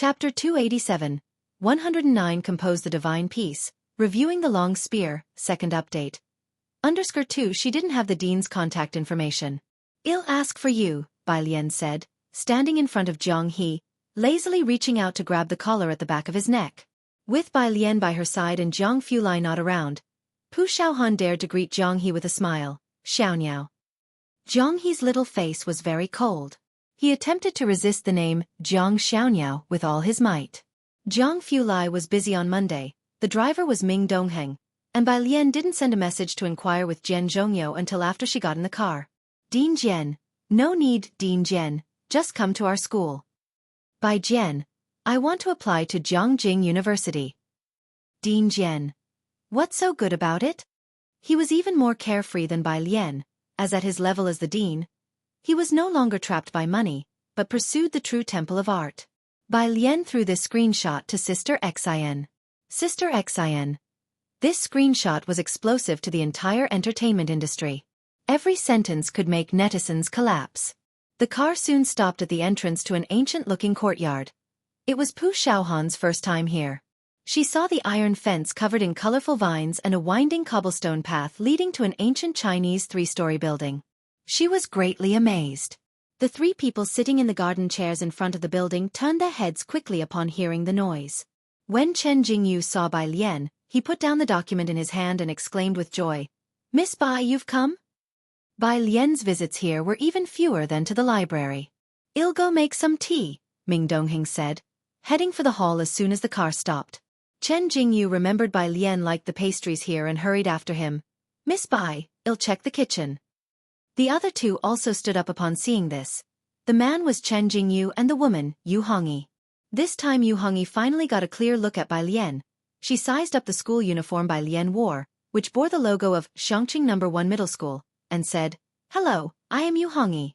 Chapter 287, 109 Compose the Divine Peace, Reviewing the Long Spear, Second Update. _2 She didn't have the dean's contact information. "I'll ask for you," Bai Lian said, standing in front of Jianghu, lazily reaching out to grab the collar at the back of his neck. With Bai Lian by her side and Jiang Fulai not around, Pu Shaohan dared to greet Jianghu with a smile. "Xiaoniao." Jianghu's little face was very cold. He attempted to resist the name Jiang Xiaoniao with all his might. Jiang Fulai was busy on Monday, the driver was Ming Dongheng, and Bai Lian didn't send a message to inquire with Jian Zhongyou until after she got in the car. "Dean Jian." "No need, Dean Jian, just come to our school." "Bai Jian, I want to apply to Jiangjing University." "Dean Jian. What's so good about it?" He was even more carefree than Bai Lian, as at his level as the dean, he was no longer trapped by money, but pursued the true temple of art. Bai Lian threw this screenshot to Sister Xin. Sister Xin. This screenshot was explosive to the entire entertainment industry. Every sentence could make netizens collapse. The car soon stopped at the entrance to an ancient-looking courtyard. It was Pu Shaohan's first time here. She saw the iron fence covered in colorful vines and a winding cobblestone path leading to an ancient Chinese three-story building. She was greatly amazed. The three people sitting in the garden chairs in front of the building turned their heads quickly upon hearing the noise. When Chen Jingyu saw Bai Lian, he put down the document in his hand and exclaimed with joy, "Miss Bai, you've come?" Bai Lian's visits here were even fewer than to the library. "I'll go make some tea," Ming Dongheng said, heading for the hall as soon as the car stopped. Chen Jingyu remembered Bai Lian liked the pastries here and hurried after him. "Miss Bai, I'll check the kitchen." The other two also stood up upon seeing this. The man was Chen Jingyu and the woman, Yu Hongyi. This time Yu Hongyi finally got a clear look at Bai Lian. She sized up the school uniform Bai Lian wore, which bore the logo of Xianxia No. 1 Middle School, and said, "Hello, I am Yu Hongyi."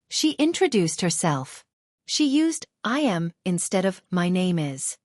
She introduced herself. She used "I am" instead of "my name is."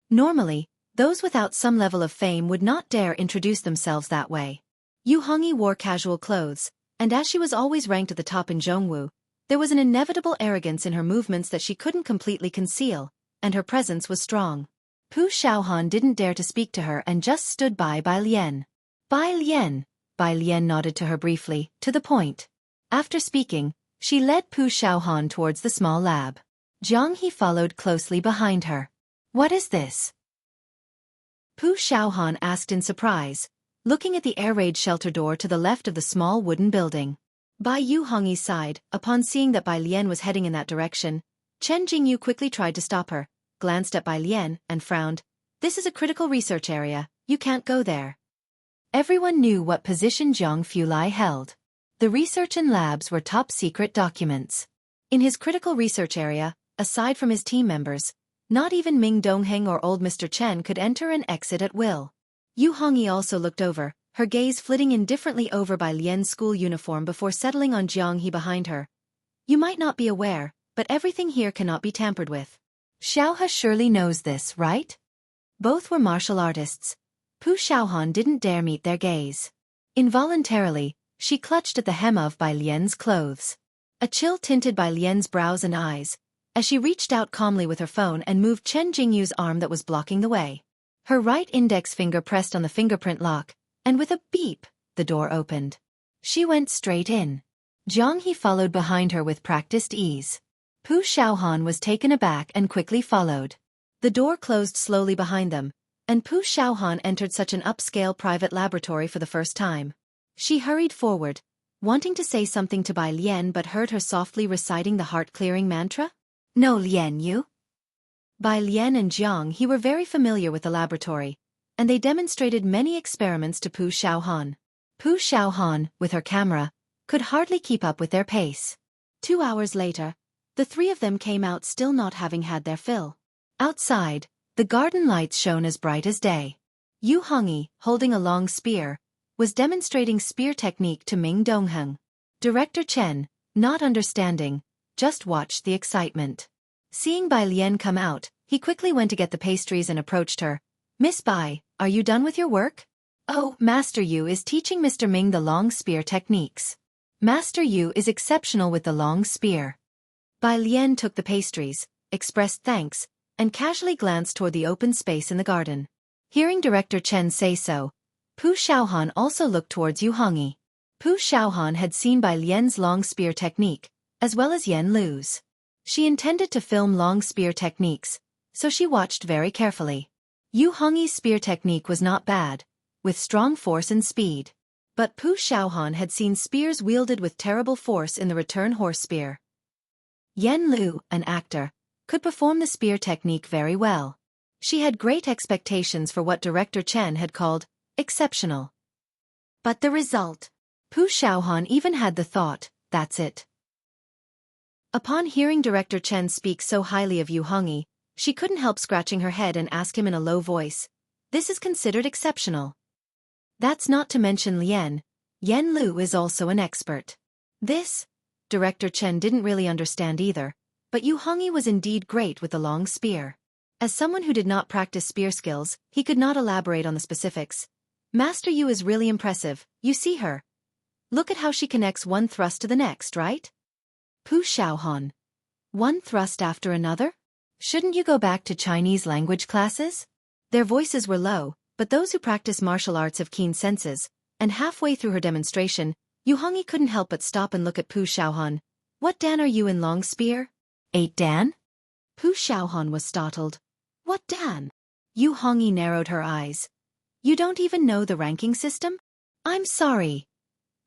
Normally, those without some level of fame would not dare introduce themselves that way. Yu Hongyi wore casual clothes, and as she was always ranked at the top in Jianghu, there was an inevitable arrogance in her movements that she couldn't completely conceal, and her presence was strong. Pu Shaohan didn't dare to speak to her and just stood by Bai Lian. "Bai Lian." Bai Lian nodded to her briefly, to the point. After speaking, she led Pu Shaohan towards the small lab. Jianghu followed closely behind her. "What is this?" Pu Shaohan asked in surprise, looking at the air raid shelter door to the left of the small wooden building. By Yu Hongyi's side, upon seeing that Bai Lian was heading in that direction, Chen Jingyu quickly tried to stop her, glanced at Bai Lian, and frowned. "This is a critical research area, you can't go there." Everyone knew what position Jiang Fulai held. The research and labs were top-secret documents. In his critical research area, aside from his team members, not even Ming Dongheng or old Mr. Chen could enter and exit at will. Yu Hongyi also looked over, her gaze flitting indifferently over Bai Lian's school uniform before settling on Jianghu behind her. "You might not be aware, but everything here cannot be tampered with. Xiaohe surely knows this, right?" Both were martial artists. Pu Shaohan didn't dare meet their gaze. Involuntarily, she clutched at the hem of Bai Lian's clothes. A chill tinted Bai Lian's brows and eyes, as she reached out calmly with her phone and moved Chen Jingyu's arm that was blocking the way. Her right index finger pressed on the fingerprint lock, and with a beep, the door opened. She went straight in. Jianghu followed behind her with practiced ease. Pu Shaohan was taken aback and quickly followed. The door closed slowly behind them, and Pu Shaohan entered such an upscale private laboratory for the first time. She hurried forward, wanting to say something to Bai Lian but heard her softly reciting the heart-clearing mantra. "No, Lian Yu." Bai Lian and Jiang were very familiar with the laboratory, and they demonstrated many experiments to Pu Shaohan. Pu Shaohan, with her camera, could hardly keep up with their pace. 2 hours later, the three of them came out still not having had their fill. Outside, the garden lights shone as bright as day. Yu Hongyi, holding a long spear, was demonstrating spear technique to Ming Dongheng. Director Chen, not understanding, just watched the excitement. Seeing Bai Lian come out, he quickly went to get the pastries and approached her. "Miss Bai, are you done with your work?" "Oh, Master Yu is teaching Mr. Ming the long spear techniques. Master Yu is exceptional with the long spear." Bai Lian took the pastries, expressed thanks, and casually glanced toward the open space in the garden. Hearing Director Chen say so, Pu Xiaohan also looked towards Yu Hongyi. Pu Xiaohan had seen Bai Lian's long spear technique, as well as Yan Lu's. She intended to film long spear techniques, so she watched very carefully. Yu Hongyi's spear technique was not bad, with strong force and speed. But Pu Xiaohan had seen spears wielded with terrible force in the return horse spear. Yan Lu, an actor, could perform the spear technique very well. She had great expectations for what Director Chen had called exceptional. But the result? Pu Xiaohan even had the thought, that's it. Upon hearing Director Chen speak so highly of Yu Hongyi, she couldn't help scratching her head and ask him in a low voice, "This is considered exceptional?" That's not to mention Yan Lu is also an expert. This, Director Chen didn't really understand either, but Yu Hongyi was indeed great with the long spear. As someone who did not practice spear skills, he could not elaborate on the specifics. Master Yu is really impressive, you see her. Look at how she connects one thrust to the next, right? Pu Xiaohan. One thrust after another? Shouldn't you go back to Chinese language classes? Their voices were low, but those who practice martial arts have keen senses, and halfway through her demonstration, Yu Hongyi couldn't help but stop and look at Pu Xiaohan. What dan are you in long spear? 8 dan? Pu Xiaohan was startled. What dan? Yu Hongyi narrowed her eyes. You don't even know the ranking system? I'm sorry.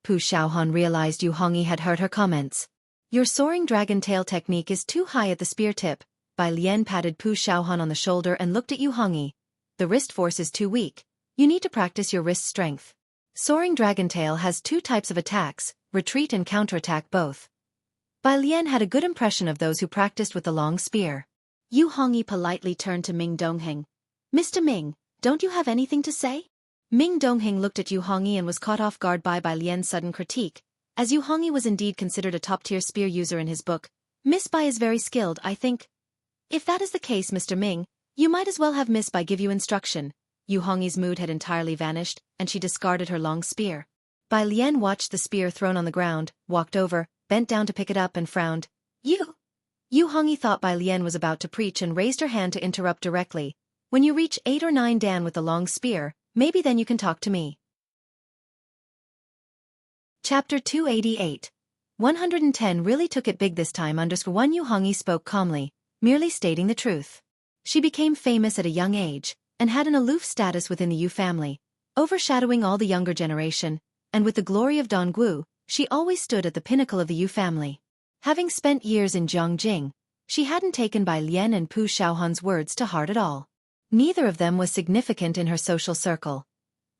Pu Xiaohan realized Yu Hongyi had heard her comments. Your soaring dragon tail technique is too high at the spear tip. Bai Lian patted Pu Xiaohan on the shoulder and looked at Yu Hongyi. The wrist force is too weak. You need to practice your wrist strength. Soaring dragon tail has 2 types of attacks, retreat and counterattack both. Bai Lian had a good impression of those who practiced with the long spear. Yu Hongyi politely turned to Ming Dongheng. Mr. Ming, don't you have anything to say? Ming Dongheng looked at Yu Hongyi and was caught off guard by Bai Lian's sudden critique. As Yu Hongyi was indeed considered a top-tier spear user in his book, Miss Bai is very skilled, I think. If that is the case, Mr. Ming, you might as well have Miss Bai give you instruction. Yu Hongyi's mood had entirely vanished, and she discarded her long spear. Bai Lian watched the spear thrown on the ground, walked over, bent down to pick it up and frowned. Yu Hongyi thought Bai Lian was about to preach and raised her hand to interrupt directly. When you reach 8 or 9 dan with the long spear, maybe then you can talk to me. Chapter 288. 110 really took it big this time. _1 Yu Hongyi spoke calmly, merely stating the truth. She became famous at a young age, and had an aloof status within the Yu family, overshadowing all the younger generation, and with the glory of Dongwu, she always stood at the pinnacle of the Yu family. Having spent years in Jianghu, she hadn't taken Bai Lian and Pu Xiaohan's words to heart at all. Neither of them was significant in her social circle.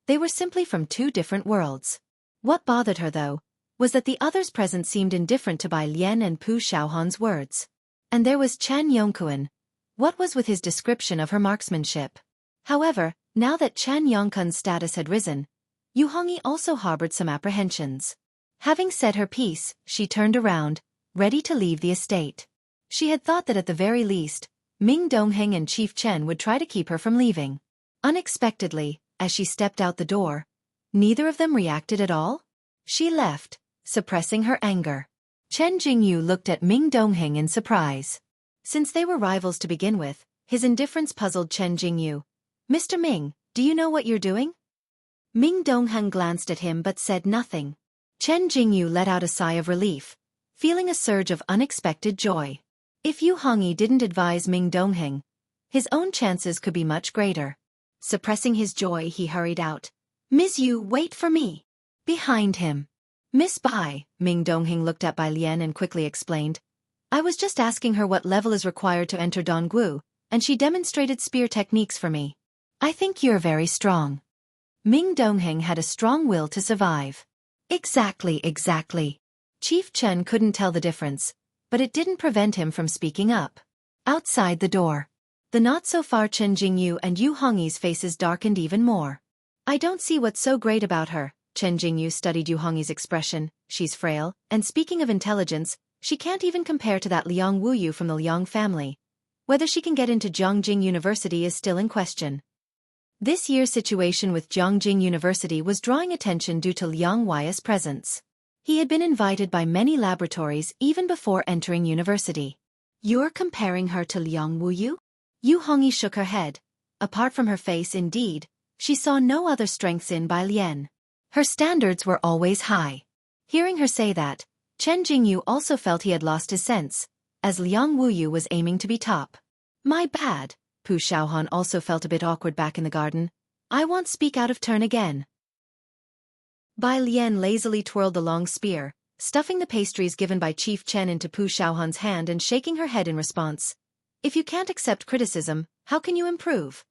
They were simply from 2 different worlds. What bothered her, though, was that the others present seemed indifferent to Bai Lian and Pu Xiaohan's words. And there was Chen Yongkuan. What was with his description of her marksmanship? However, now that Chen Yongkuan's status had risen, Yu Hongyi also harbored some apprehensions. Having said her piece, she turned around, ready to leave the estate. She had thought that at the very least, Ming Dongheng and Chief Chen would try to keep her from leaving. Unexpectedly, as she stepped out the door, neither of them reacted at all. She left, suppressing her anger. Chen Jingyu looked at Ming Dongheng in surprise. Since they were rivals to begin with, his indifference puzzled Chen Jingyu. Mr. Ming, do you know what you're doing? Ming Dongheng glanced at him but said nothing. Chen Jingyu let out a sigh of relief, feeling a surge of unexpected joy. If Yu Hongyi didn't advise Ming Dongheng, his own chances could be much greater. Suppressing his joy, he hurried out. Ms. Yu, wait for me. Behind him. Miss Bai, Ming Dongheng looked at Bai Lian and quickly explained. I was just asking her what level is required to enter Dongwu, and she demonstrated spear techniques for me. I think you're very strong. Ming Dongheng had a strong will to survive. Exactly. Chief Chen couldn't tell the difference, but it didn't prevent him from speaking up. Outside the door, the not-so-far Chen Jingyu and Yu Hongyi's faces darkened even more. I don't see what's so great about her. Chen Jingyu studied Yu Hongyi's expression. She's frail, and speaking of intelligence, she can't even compare to that Liang Wuyu from the Liang family. Whether she can get into Jiangjing University is still in question. This year's situation with Jiangjing University was drawing attention due to Liang Wei's presence. He had been invited by many laboratories even before entering university. You're comparing her to Liang Wuyu? Yu Hongyi shook her head. Apart from her face indeed, she saw no other strengths in Bai Lian. Her standards were always high. Hearing her say that, Chen Jingyu also felt he had lost his sense, as Liang Wuyu was aiming to be top. My bad. Pu Xiaohan also felt a bit awkward back in the garden. I won't speak out of turn again. Bai Lian lazily twirled the long spear, stuffing the pastries given by Chief Chen into Pu Xiaohan's hand and shaking her head in response. If you can't accept criticism, how can you improve?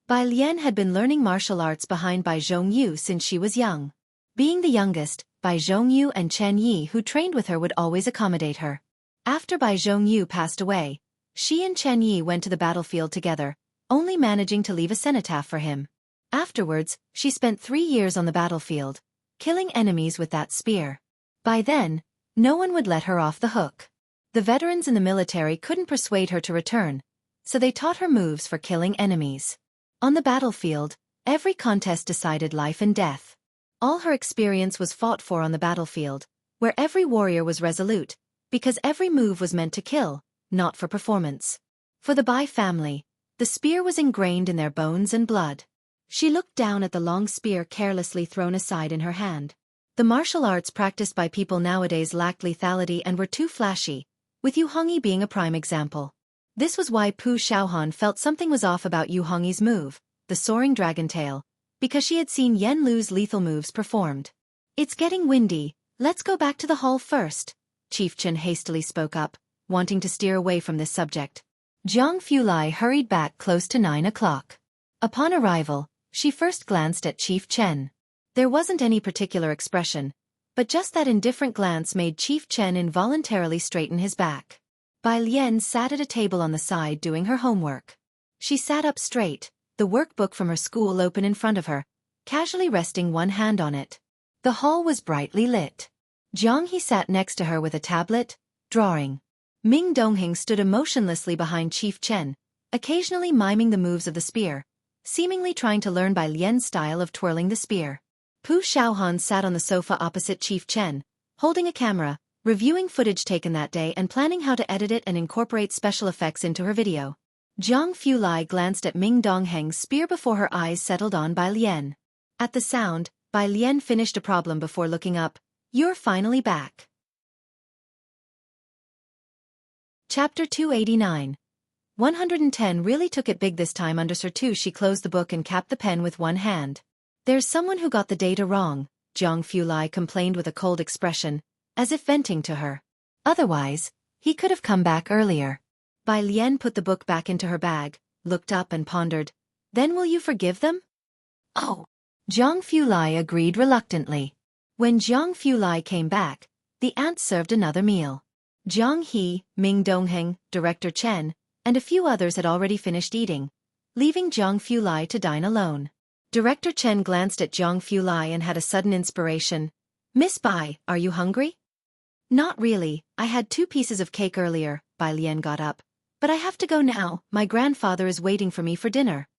Bai Lian had been learning martial arts behind Bai Zhongyu since she was young. Being the youngest, Bai Zhongyu and Chen Yi who trained with her would always accommodate her. After Bai Zhongyu passed away, she and Chen Yi went to the battlefield together, only managing to leave a cenotaph for him. Afterwards, she spent 3 years on the battlefield, killing enemies with that spear. By then, no one would let her off the hook. The veterans in the military couldn't persuade her to return, so they taught her moves for killing enemies. On the battlefield, every contest decided life and death. All her experience was fought for on the battlefield, where every warrior was resolute, because every move was meant to kill, not for performance. For the Bai family, the spear was ingrained in their bones and blood. She looked down at the long spear carelessly thrown aside in her hand. The martial arts practiced by people nowadays lacked lethality and were too flashy, with Yu Hongyi being a prime example. This was why Pu Xiaohan felt something was off about Yu Hongyi's move, the soaring dragon tail, because she had seen Yen Lu's lethal moves performed. It's getting windy, let's go back to the hall first, Chief Chen hastily spoke up, wanting to steer away from this subject. Jiang Fulai hurried back close to 9 o'clock. Upon arrival, she first glanced at Chief Chen. There wasn't any particular expression, but just that indifferent glance made Chief Chen involuntarily straighten his back. Bai Lian sat at a table on the side doing her homework. She sat up straight, the workbook from her school open in front of her, casually resting one hand on it. The hall was brightly lit. Jiang He sat next to her with a tablet, drawing. Ming Dongheng stood emotionlessly behind Chief Chen, occasionally miming the moves of the spear, seemingly trying to learn Bai Lian's style of twirling the spear. Pu Xiaohan sat on the sofa opposite Chief Chen, holding a camera, reviewing footage taken that day and planning how to edit it and incorporate special effects into her video. Jiang Fulai glanced at Ming Dongheng's spear before her eyes settled on Bai Lian. At the sound, Bai Lian finished a problem before looking up. You're finally back. Chapter 289. 110 really took it big this time under Sir Tu. She closed the book and capped the pen with one hand. There's someone who got the data wrong, Jiang Fulai complained with a cold expression, as if venting to her. Otherwise, he could have come back earlier. Bai Lian put the book back into her bag, looked up and pondered. Then will you forgive them? Oh. Jiang Fulai agreed reluctantly. When Jiang Fulai came back, the aunt served another meal. Jiang He, Ming Dongheng, Director Chen, and a few others had already finished eating, leaving Jiang Fulai to dine alone. Director Chen glanced at Jiang Fulai and had a sudden inspiration. Miss Bai, are you hungry? Not really, I had 2 pieces of cake earlier, Bai Lian got up. But I have to go now, my grandfather is waiting for me for dinner.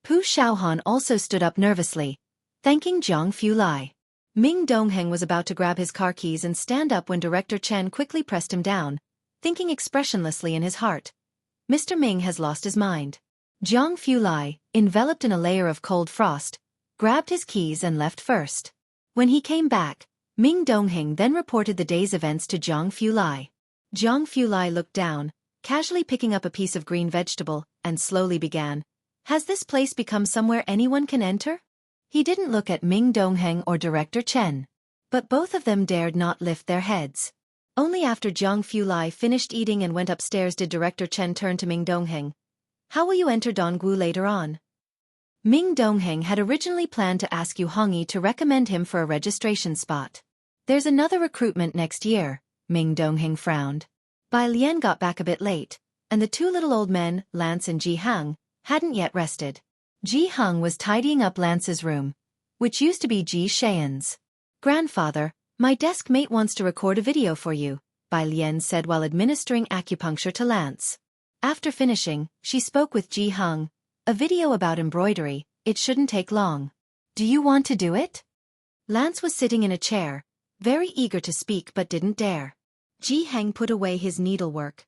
Pu Xiaohan also stood up nervously, thanking Jiang Fulai. Ming Dongheng was about to grab his car keys and stand up when Director Chen quickly pressed him down, thinking expressionlessly in his heart. Mr. Ming has lost his mind. Jiang Fulai, enveloped in a layer of cold frost, grabbed his keys and left first. When he came back, Ming Dongheng then reported the day's events to Jiang Fulai. Jiang Fulai looked down, casually picking up a piece of green vegetable, and slowly began. Has this place become somewhere anyone can enter? He didn't look at Ming Dongheng or Director Chen. But both of them dared not lift their heads. Only after Jiang Fulai finished eating and went upstairs did Director Chen turn to Ming Dongheng. How will you enter Dongwu later on? Ming Dongheng had originally planned to ask Yu Hongyi to recommend him for a registration spot. There's another recruitment next year, Ming Dongheng frowned. Bai Lian got back a bit late, and the 2 little old men, Lance and Jihang, hadn't yet rested. Jihang was tidying up Lance's room, which used to be Ji Xian's. Grandfather, my desk mate wants to record a video for you, Bai Lian said while administering acupuncture to Lance. After finishing, she spoke with Jihang. A video about embroidery, it shouldn't take long. Do you want to do it? Lance was sitting in a chair, very eager to speak but didn't dare. Jihang put away his needlework.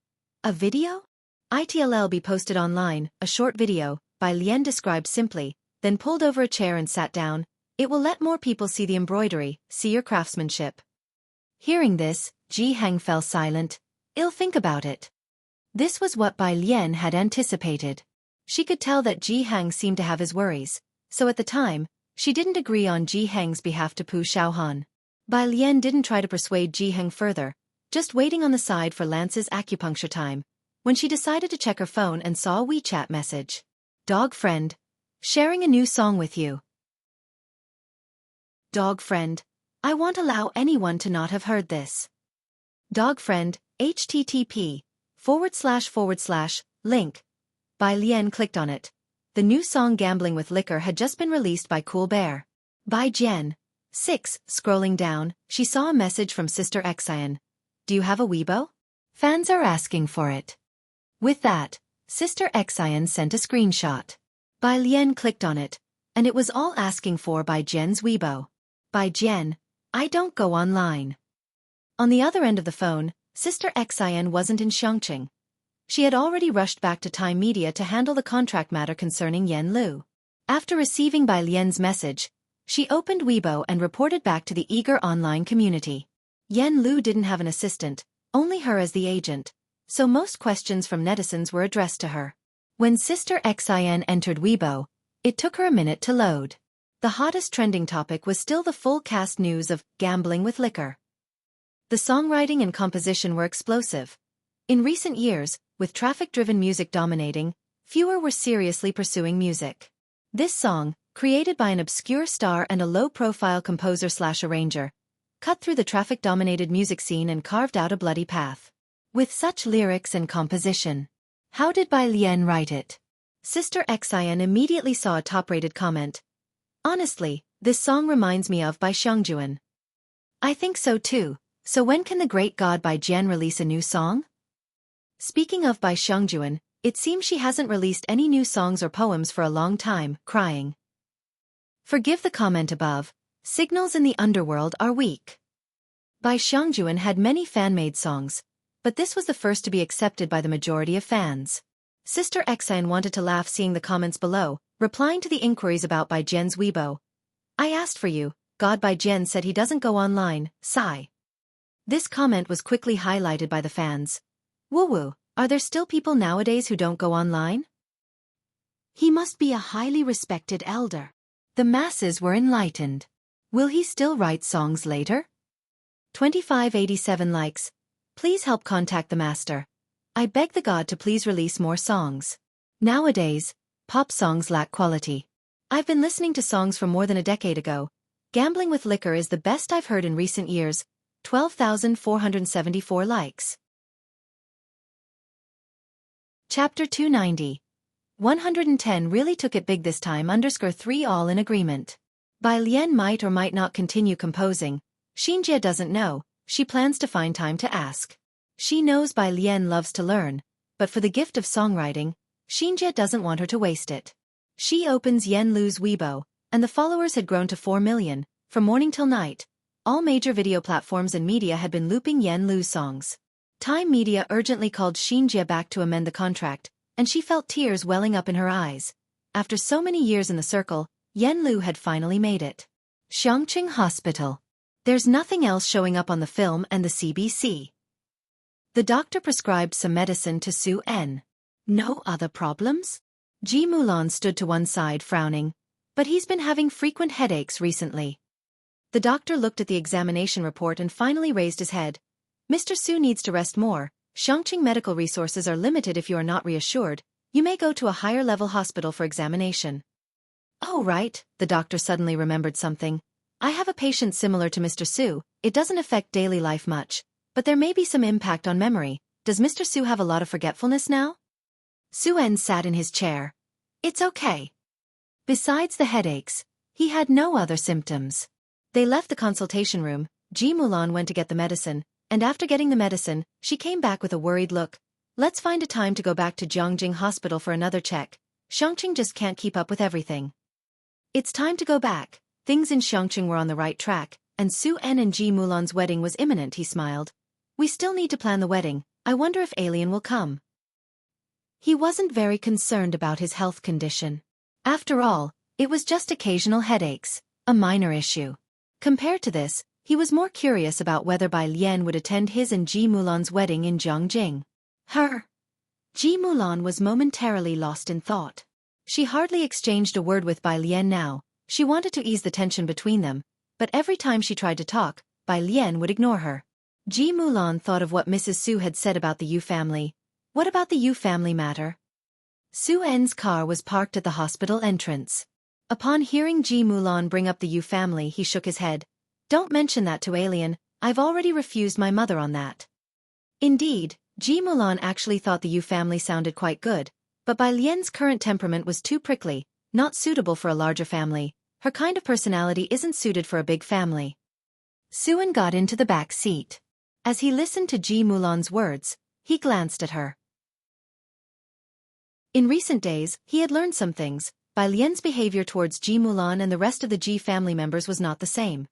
A video? It'll be posted online, a short video, Bai Lian described simply, then pulled over a chair and sat down. It will let more people see the embroidery, see your craftsmanship. Hearing this, Jianghu fell silent. I'll think about it. This was what Bai Lian had anticipated. She could tell that Jianghu seemed to have his worries, so at the time, she didn't agree on Jianghu's behalf to Pu Xiaohan. Bai Lian didn't try to persuade Jianghu further, just waiting on the side for Lance's acupuncture time, when she decided to check her phone and saw a WeChat message. Dog friend. Sharing a new song with you. Dog friend. I won't allow anyone to not have heard this. Dog friend, http://link. Bai Lian clicked on it. The new song Gambling with Liquor had just been released by Cool Bear. By Jen. 6. Scrolling down, she saw a message from Sister Xian. Do you have a Weibo? Fans are asking for it. With that, Sister Xian sent a screenshot. Bai Lian clicked on it, and it was all asking for by Jen's Weibo. By Jen, I don't go online. On the other end of the phone, Sister Xian wasn't in Xianxia. She had already rushed back to Time Media to handle the contract matter concerning Yan Lu. After receiving Bai Lian's message, she opened Weibo and reported back to the eager online community. Yan Lu didn't have an assistant, only her as the agent, so most questions from netizens were addressed to her. When Sister Xian entered Weibo, it took her a minute to load. The hottest trending topic was still the full cast news of Gambling with Liquor. The songwriting and composition were explosive. In recent years, with traffic-driven music dominating, fewer were seriously pursuing music. This song, created by an obscure star and a low-profile composer/arranger, cut through the traffic-dominated music scene and carved out a bloody path. With such lyrics and composition, how did Bai Lian write it? Sister Xian immediately saw a top-rated comment. Honestly, this song reminds me of Bai Xiangjuan. I think so too, so when can the great god Bai Jian release a new song? Speaking of Bai Xiangjuan, it seems she hasn't released any new songs or poems for a long time, crying. Forgive the comment above, signals in the underworld are weak. Bai Xiangjuan had many fan-made songs, but this was the first to be accepted by the majority of fans. Sister Xian wanted to laugh seeing the comments below, replying to the inquiries about Bai Jian's Weibo. I asked for you, God Bai Jian said he doesn't go online, sigh. This comment was quickly highlighted by the fans. Woo-woo, are there still people nowadays who don't go online? He must be a highly respected elder. The masses were enlightened. Will he still write songs later? 2587 likes. Please help contact the master. I beg the god to please release more songs. Nowadays, pop songs lack quality. I've been listening to songs from more than a decade ago. Gambling with Liquor is the best I've heard in recent years. 12,474 likes. Chapter 290. 110 really took it big this time. 3 all in agreement. Bai Lian might or might not continue composing. Xianxia doesn't know. She plans to find time to ask. She knows Bai Lian loves to learn, but for the gift of songwriting, Xianxia doesn't want her to waste it. She opens Yan Lu's Weibo, and the followers had grown to 4 million. From morning till night, all major video platforms and media had been looping Yan Lu's songs. Time Media urgently called Xianxia back to amend the contract, and she felt tears welling up in her eyes. After so many years in the circle, Yan Lu had finally made it. Xianxia Hospital. There's nothing else showing up on the film and the CBC. The doctor prescribed some medicine to Su En. No other problems? Ji Mulan stood to one side frowning, but he's been having frequent headaches recently. The doctor looked at the examination report and finally raised his head. Mr. Su needs to rest more. Xianxia medical resources are limited. If you are not reassured, you may go to a higher-level hospital for examination. Oh right, the doctor suddenly remembered something. I have a patient similar to Mr. Su. It doesn't affect daily life much, but there may be some impact on memory. Does Mr. Su have a lot of forgetfulness now? Su En sat in his chair. It's okay. Besides the headaches, he had no other symptoms. They left the consultation room. Ji Mulan went to get the medicine, and after getting the medicine, she came back with a worried look. Let's find a time to go back to Jianghu Hospital for another check. Xianxia just can't keep up with everything. It's time to go back. Things in Xianxia were on the right track, and Su En and Ji Mulan's wedding was imminent. He smiled. We still need to plan the wedding, I wonder if Alien will come. He wasn't very concerned about his health condition. After all, it was just occasional headaches, a minor issue. Compared to this, he was more curious about whether Bai Lian would attend his and Ji Mulan's wedding in Jianghu. Ji Mulan was momentarily lost in thought. She hardly exchanged a word with Bai Lian now. She wanted to ease the tension between them, but every time she tried to talk, Bai Lian would ignore her. Ji Mulan thought of what Mrs. Su had said about the Yu family. What about the Yu family matter? Su En's car was parked at the hospital entrance. Upon hearing Ji Mulan bring up the Yu family, he shook his head. Don't mention that to Alien, I've already refused my mother on that. Indeed, Ji Mulan actually thought the Yu family sounded quite good, but Bai Lian's current temperament was too prickly, not suitable for a larger family. Her kind of personality isn't suited for a big family. Su-en got into the back seat. As he listened to Ji Mulan's words, he glanced at her. In recent days, he had learned some things. Bai Lian's behavior towards Ji Mulan and the rest of the Ji family members was not the same.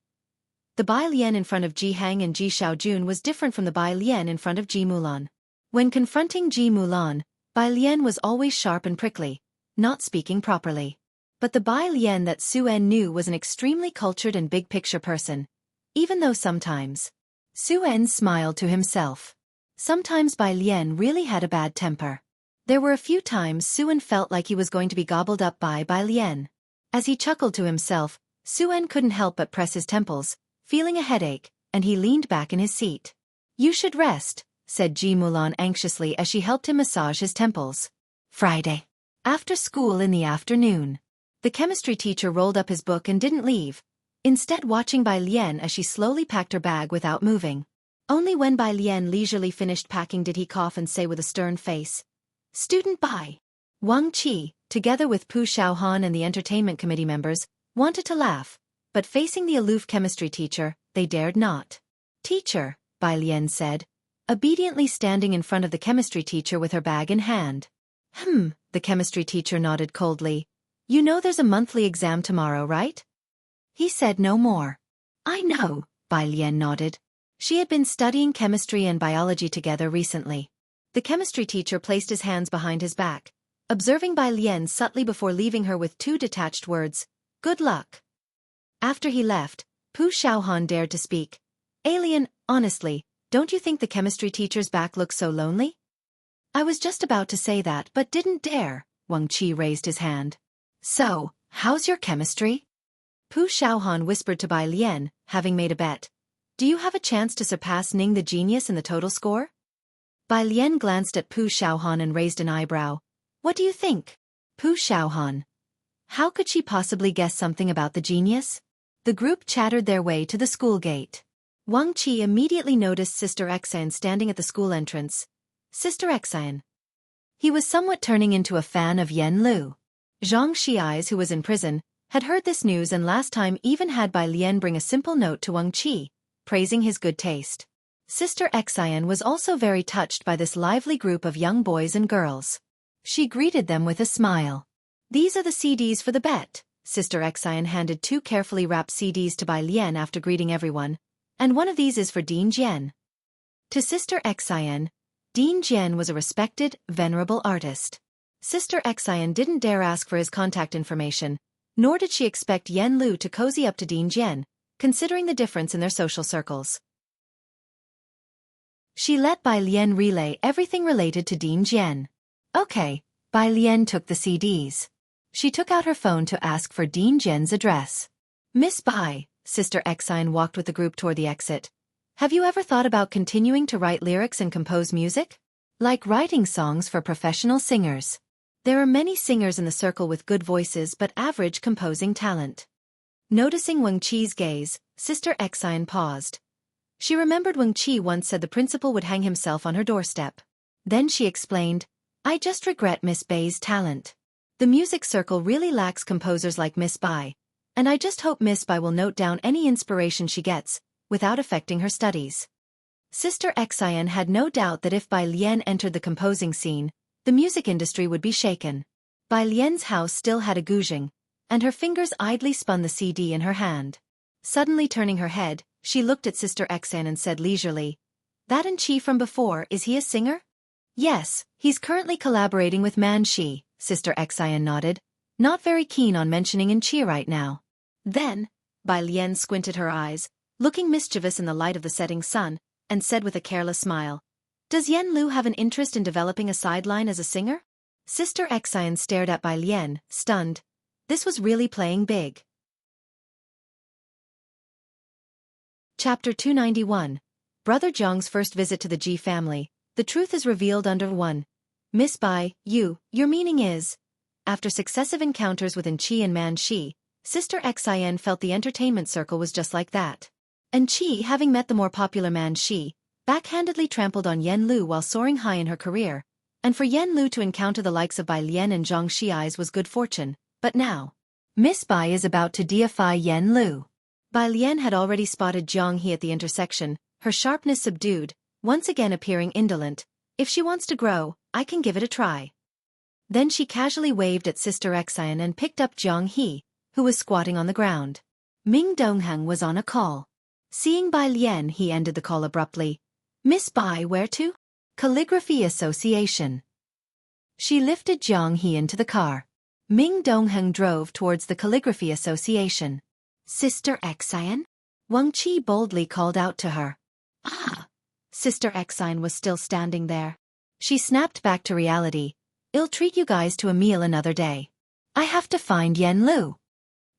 The Bai Lian in front of Ji Hang and Ji Xiaojun was different from the Bai Lian in front of Ji Mulan. When confronting Ji Mulan, Bai Lian was always sharp and prickly, not speaking properly. But the Bai Lian that Su-en knew was an extremely cultured and big-picture person, even though sometimes. Su-en smiled to himself. Sometimes Bai Lian really had a bad temper. There were a few times Su-en felt like he was going to be gobbled up by Bai Lian. As he chuckled to himself, Su-en couldn't help but press his temples, feeling a headache, and he leaned back in his seat. You should rest, said Ji Mulan anxiously as she helped him massage his temples. Friday. After school in the afternoon. The chemistry teacher rolled up his book and didn't leave, instead watching Bai Lian as she slowly packed her bag without moving. Only when Bai Lian leisurely finished packing did he cough and say with a stern face, Student Bai. Wang Qi, together with Pu Xiaohan and the entertainment committee members, wanted to laugh, but facing the aloof chemistry teacher, they dared not. Teacher, Bai Lian said, obediently standing in front of the chemistry teacher with her bag in hand. The chemistry teacher nodded coldly. You know there's a monthly exam tomorrow, right? He said no more. I know, Bai Lian nodded. She had been studying chemistry and biology together recently. The chemistry teacher placed his hands behind his back, observing Bai Lian subtly before leaving her with two detached words, good luck. After he left, Pu Xiaohan dared to speak. Alien, honestly, don't you think the chemistry teacher's back looks so lonely? I was just about to say that but didn't dare. Wang Qi raised his hand. So, how's your chemistry? Pu Xiaohan whispered to Bai Lian, having made a bet. Do you have a chance to surpass Ning the genius in the total score? Bai Lian glanced at Pu Xiaohan and raised an eyebrow. What do you think? Pu Xiaohan. How could she possibly guess something about the genius? The group chattered their way to the school gate. Wang Qi immediately noticed Sister Xian standing at the school entrance. Sister Xian. He was somewhat turning into a fan of Yen Lu. Xianxia, who was in prison, had heard this news and last time even had Bai Lian bring a simple note to Wang Qi, praising his good taste. Sister Xian was also very touched by this lively group of young boys and girls. She greeted them with a smile. These are the CDs for the bet. Sister Xian handed two carefully wrapped CDs to Bai Lian after greeting everyone, and one of these is for Dean Jian. To Sister Xian, Dean Jian was a respected, venerable artist. Sister Xian didn't dare ask for his contact information, nor did she expect Yen Lu to cozy up to Dean Jian, considering the difference in their social circles. She let Bai Lian relay everything related to Dean Jian. Okay, Bai Lian took the CDs. She took out her phone to ask for Dean Jian's address. Miss Bai, Sister Xian walked with the group toward the exit. Have you ever thought about continuing to write lyrics and compose music? Like writing songs for professional singers. There are many singers in the circle with good voices but average composing talent. Noticing Wang Qi's gaze, Sister Xian paused. She remembered Wang Qi once said the principal would hang himself on her doorstep. Then she explained, I just regret Miss Bai's talent. The music circle really lacks composers like Miss Bai, and I just hope Miss Bai will note down any inspiration she gets, without affecting her studies. Sister Xian had no doubt that if Bai Lian entered the composing scene, the music industry would be shaken. Bai Lian's house still had a guzheng, and her fingers idly spun the CD in her hand. Suddenly turning her head, she looked at Sister Xian and said leisurely, That and Qi from before, is he a singer? Yes, he's currently collaborating with Man Shi, Sister Xian nodded, not very keen on mentioning in Qi right now. Then, Bai Lian squinted her eyes, looking mischievous in the light of the setting sun, and said with a careless smile, "Does Yen Lu have an interest in developing a sideline as a singer?" Sister Xian stared at Bai Lian, stunned. This was really playing big. Chapter 291. Brother Zhang's first visit to the Ji family. The truth is revealed under 1. Miss Bai, your meaning is... After successive encounters within Qi and Man Shi, Sister Xian felt the entertainment circle was just like that. And Qi, having met the more popular Man Shi, backhandedly trampled on Yen Lu while soaring high in her career, and for Yen Lu to encounter the likes of Bai Lian and Zhang Xi's was good fortune, but now, Miss Bai is about to deify Yen Lu. Bai Lian had already spotted Jianghu at the intersection, her sharpness subdued, once again appearing indolent. If she wants to grow, I can give it a try. Then she casually waved at Sister Xian and picked up Jianghu, who was squatting on the ground. Ming Dongheng was on a call. Seeing Bai Lian, he ended the call abruptly. Miss Bai, where to? Calligraphy Association. She lifted Jianghu into the car. Ming Dongheng drove towards the Calligraphy Association. Sister Xian? Wang Qi boldly called out to her. Ah! Sister Xian was still standing there. She snapped back to reality. I'll treat you guys to a meal another day. I have to find Yen Lu.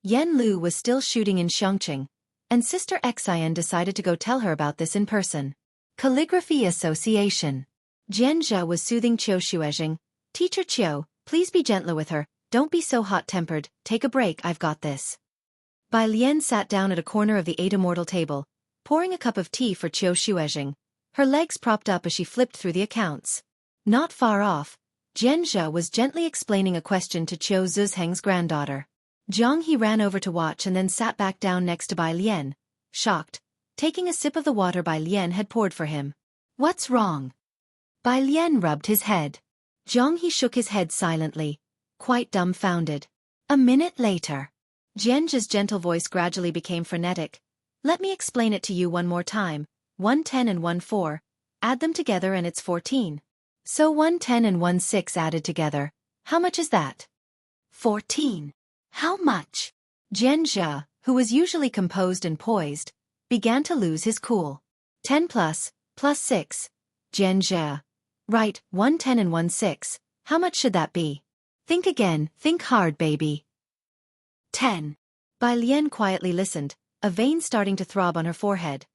Yen Lu was still shooting in Xianxia, and Sister Xian decided to go tell her about this in person. Calligraphy Association. Jianghu was soothing Qiu Shuezhing. Teacher Qiu, please be gentler with her, don't be so hot-tempered, take a break, I've got this. Bai Lian sat down at a corner of the 8 immortal table, pouring a cup of tea for Qiu Shuezhing, her legs propped up as she flipped through the accounts. Not far off, Jianghu was gently explaining a question to Qiu Zhuzheng's granddaughter. Jianghu ran over to watch and then sat back down next to Bai Lian, shocked, taking a sip of the water Bai Lian had poured for him. What's wrong? Bai Lian rubbed his head. Jianghu shook his head silently, quite dumbfounded. A minute later, Jianghu's gentle voice gradually became frenetic. Let me explain it to you one more time. 110 and 14, add them together and it's 14. So 110 and 16 added together, how much is that? 14. How much? Jianghu, who was usually composed and poised, began to lose his cool. 10 plus 6. Jianghu. Right, 110 and 16, how much should that be? Think again, think hard, baby. 10. Bai Lian quietly listened, a vein starting to throb on her forehead.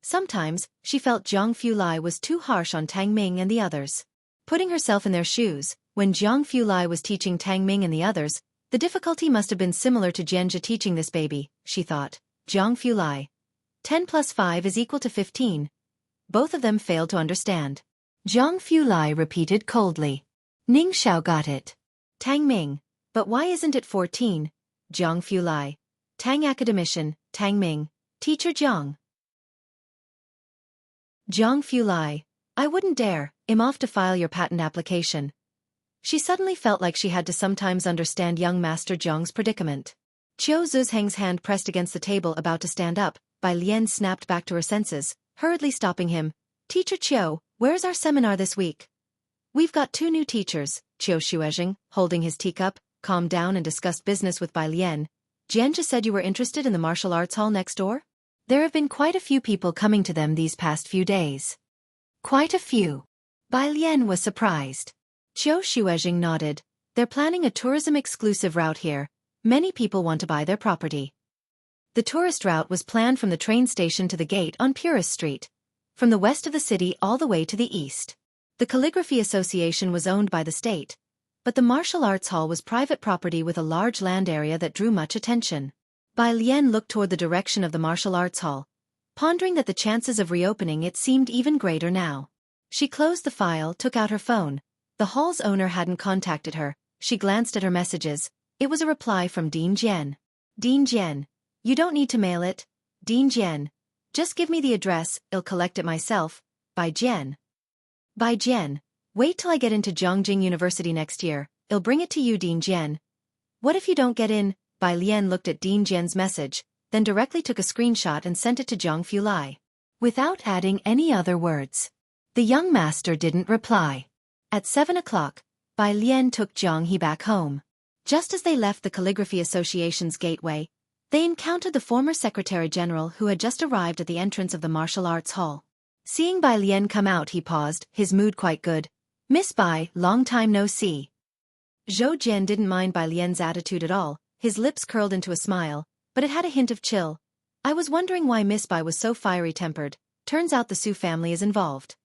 Sometimes, she felt Jiang Fulai was too harsh on Tang Ming and the others. Putting herself in their shoes, when Jiang Fulai was teaching Tang Ming and the others, the difficulty must have been similar to Jianghu teaching this baby, she thought. Jiang Fulai. 10 plus 5 is equal to 15. Both of them failed to understand. Jiang Fulai repeated coldly. Ning Xiao got it. Tang Ming. But why isn't it 14? Jiang Fulai. Tang Academician, Tang Ming. Teacher Jiang. Jiang Fulai. I wouldn't dare, I'm off to file your patent application. She suddenly felt like she had to sometimes understand young Master Jiang's predicament. Qiu Zhuzheng's hand pressed against the table about to stand up, Bai Lian snapped back to her senses, hurriedly stopping him. Teacher Qiu, where's our seminar this week? We've got 2 new teachers, Qiu Shuezhing, holding his teacup, calmed down and discussed business with Bai Lian. Jianghu said you were interested in the martial arts hall next door? There have been quite a few people coming to them these past few days. Quite a few. Bai Lian was surprised. Qiu Shuezhing nodded. They're planning a tourism-exclusive route here. Many people want to buy their property. The tourist route was planned from the train station to the gate on Purist Street, from the west of the city all the way to the east. The Calligraphy Association was owned by the state, but the martial arts hall was private property with a large land area that drew much attention. Bai Lian looked toward the direction of the martial arts hall, pondering that the chances of reopening it seemed even greater now. She closed the file, took out her phone. The hall's owner hadn't contacted her. She glanced at her messages. It was a reply from Dean Jian. Dean Jian. You don't need to mail it. Dean Jian. Just give me the address, I'll collect it myself. Bai Jian. Bai Jian. Wait till I get into Zhongjing University next year. I'll bring it to you, Dean Jian. What if you don't get in? Bai Lian looked at Dean Jian's message, then directly took a screenshot and sent it to Jiang Fulai. without adding any other words. The young master didn't reply. At 7 o'clock, Bai Lian took Jianghu back home. Just as they left the Calligraphy Association's gateway, they encountered the former Secretary General who had just arrived at the entrance of the martial arts hall. Seeing Bai Lian come out, he paused, his mood quite good. "Miss Bai, long time no see." Zhou Jian didn't mind Bai Lian's attitude at all, his lips curled into a smile, but it had a hint of chill. "I was wondering why Miss Bai was so fiery-tempered. Turns out the Su family is involved."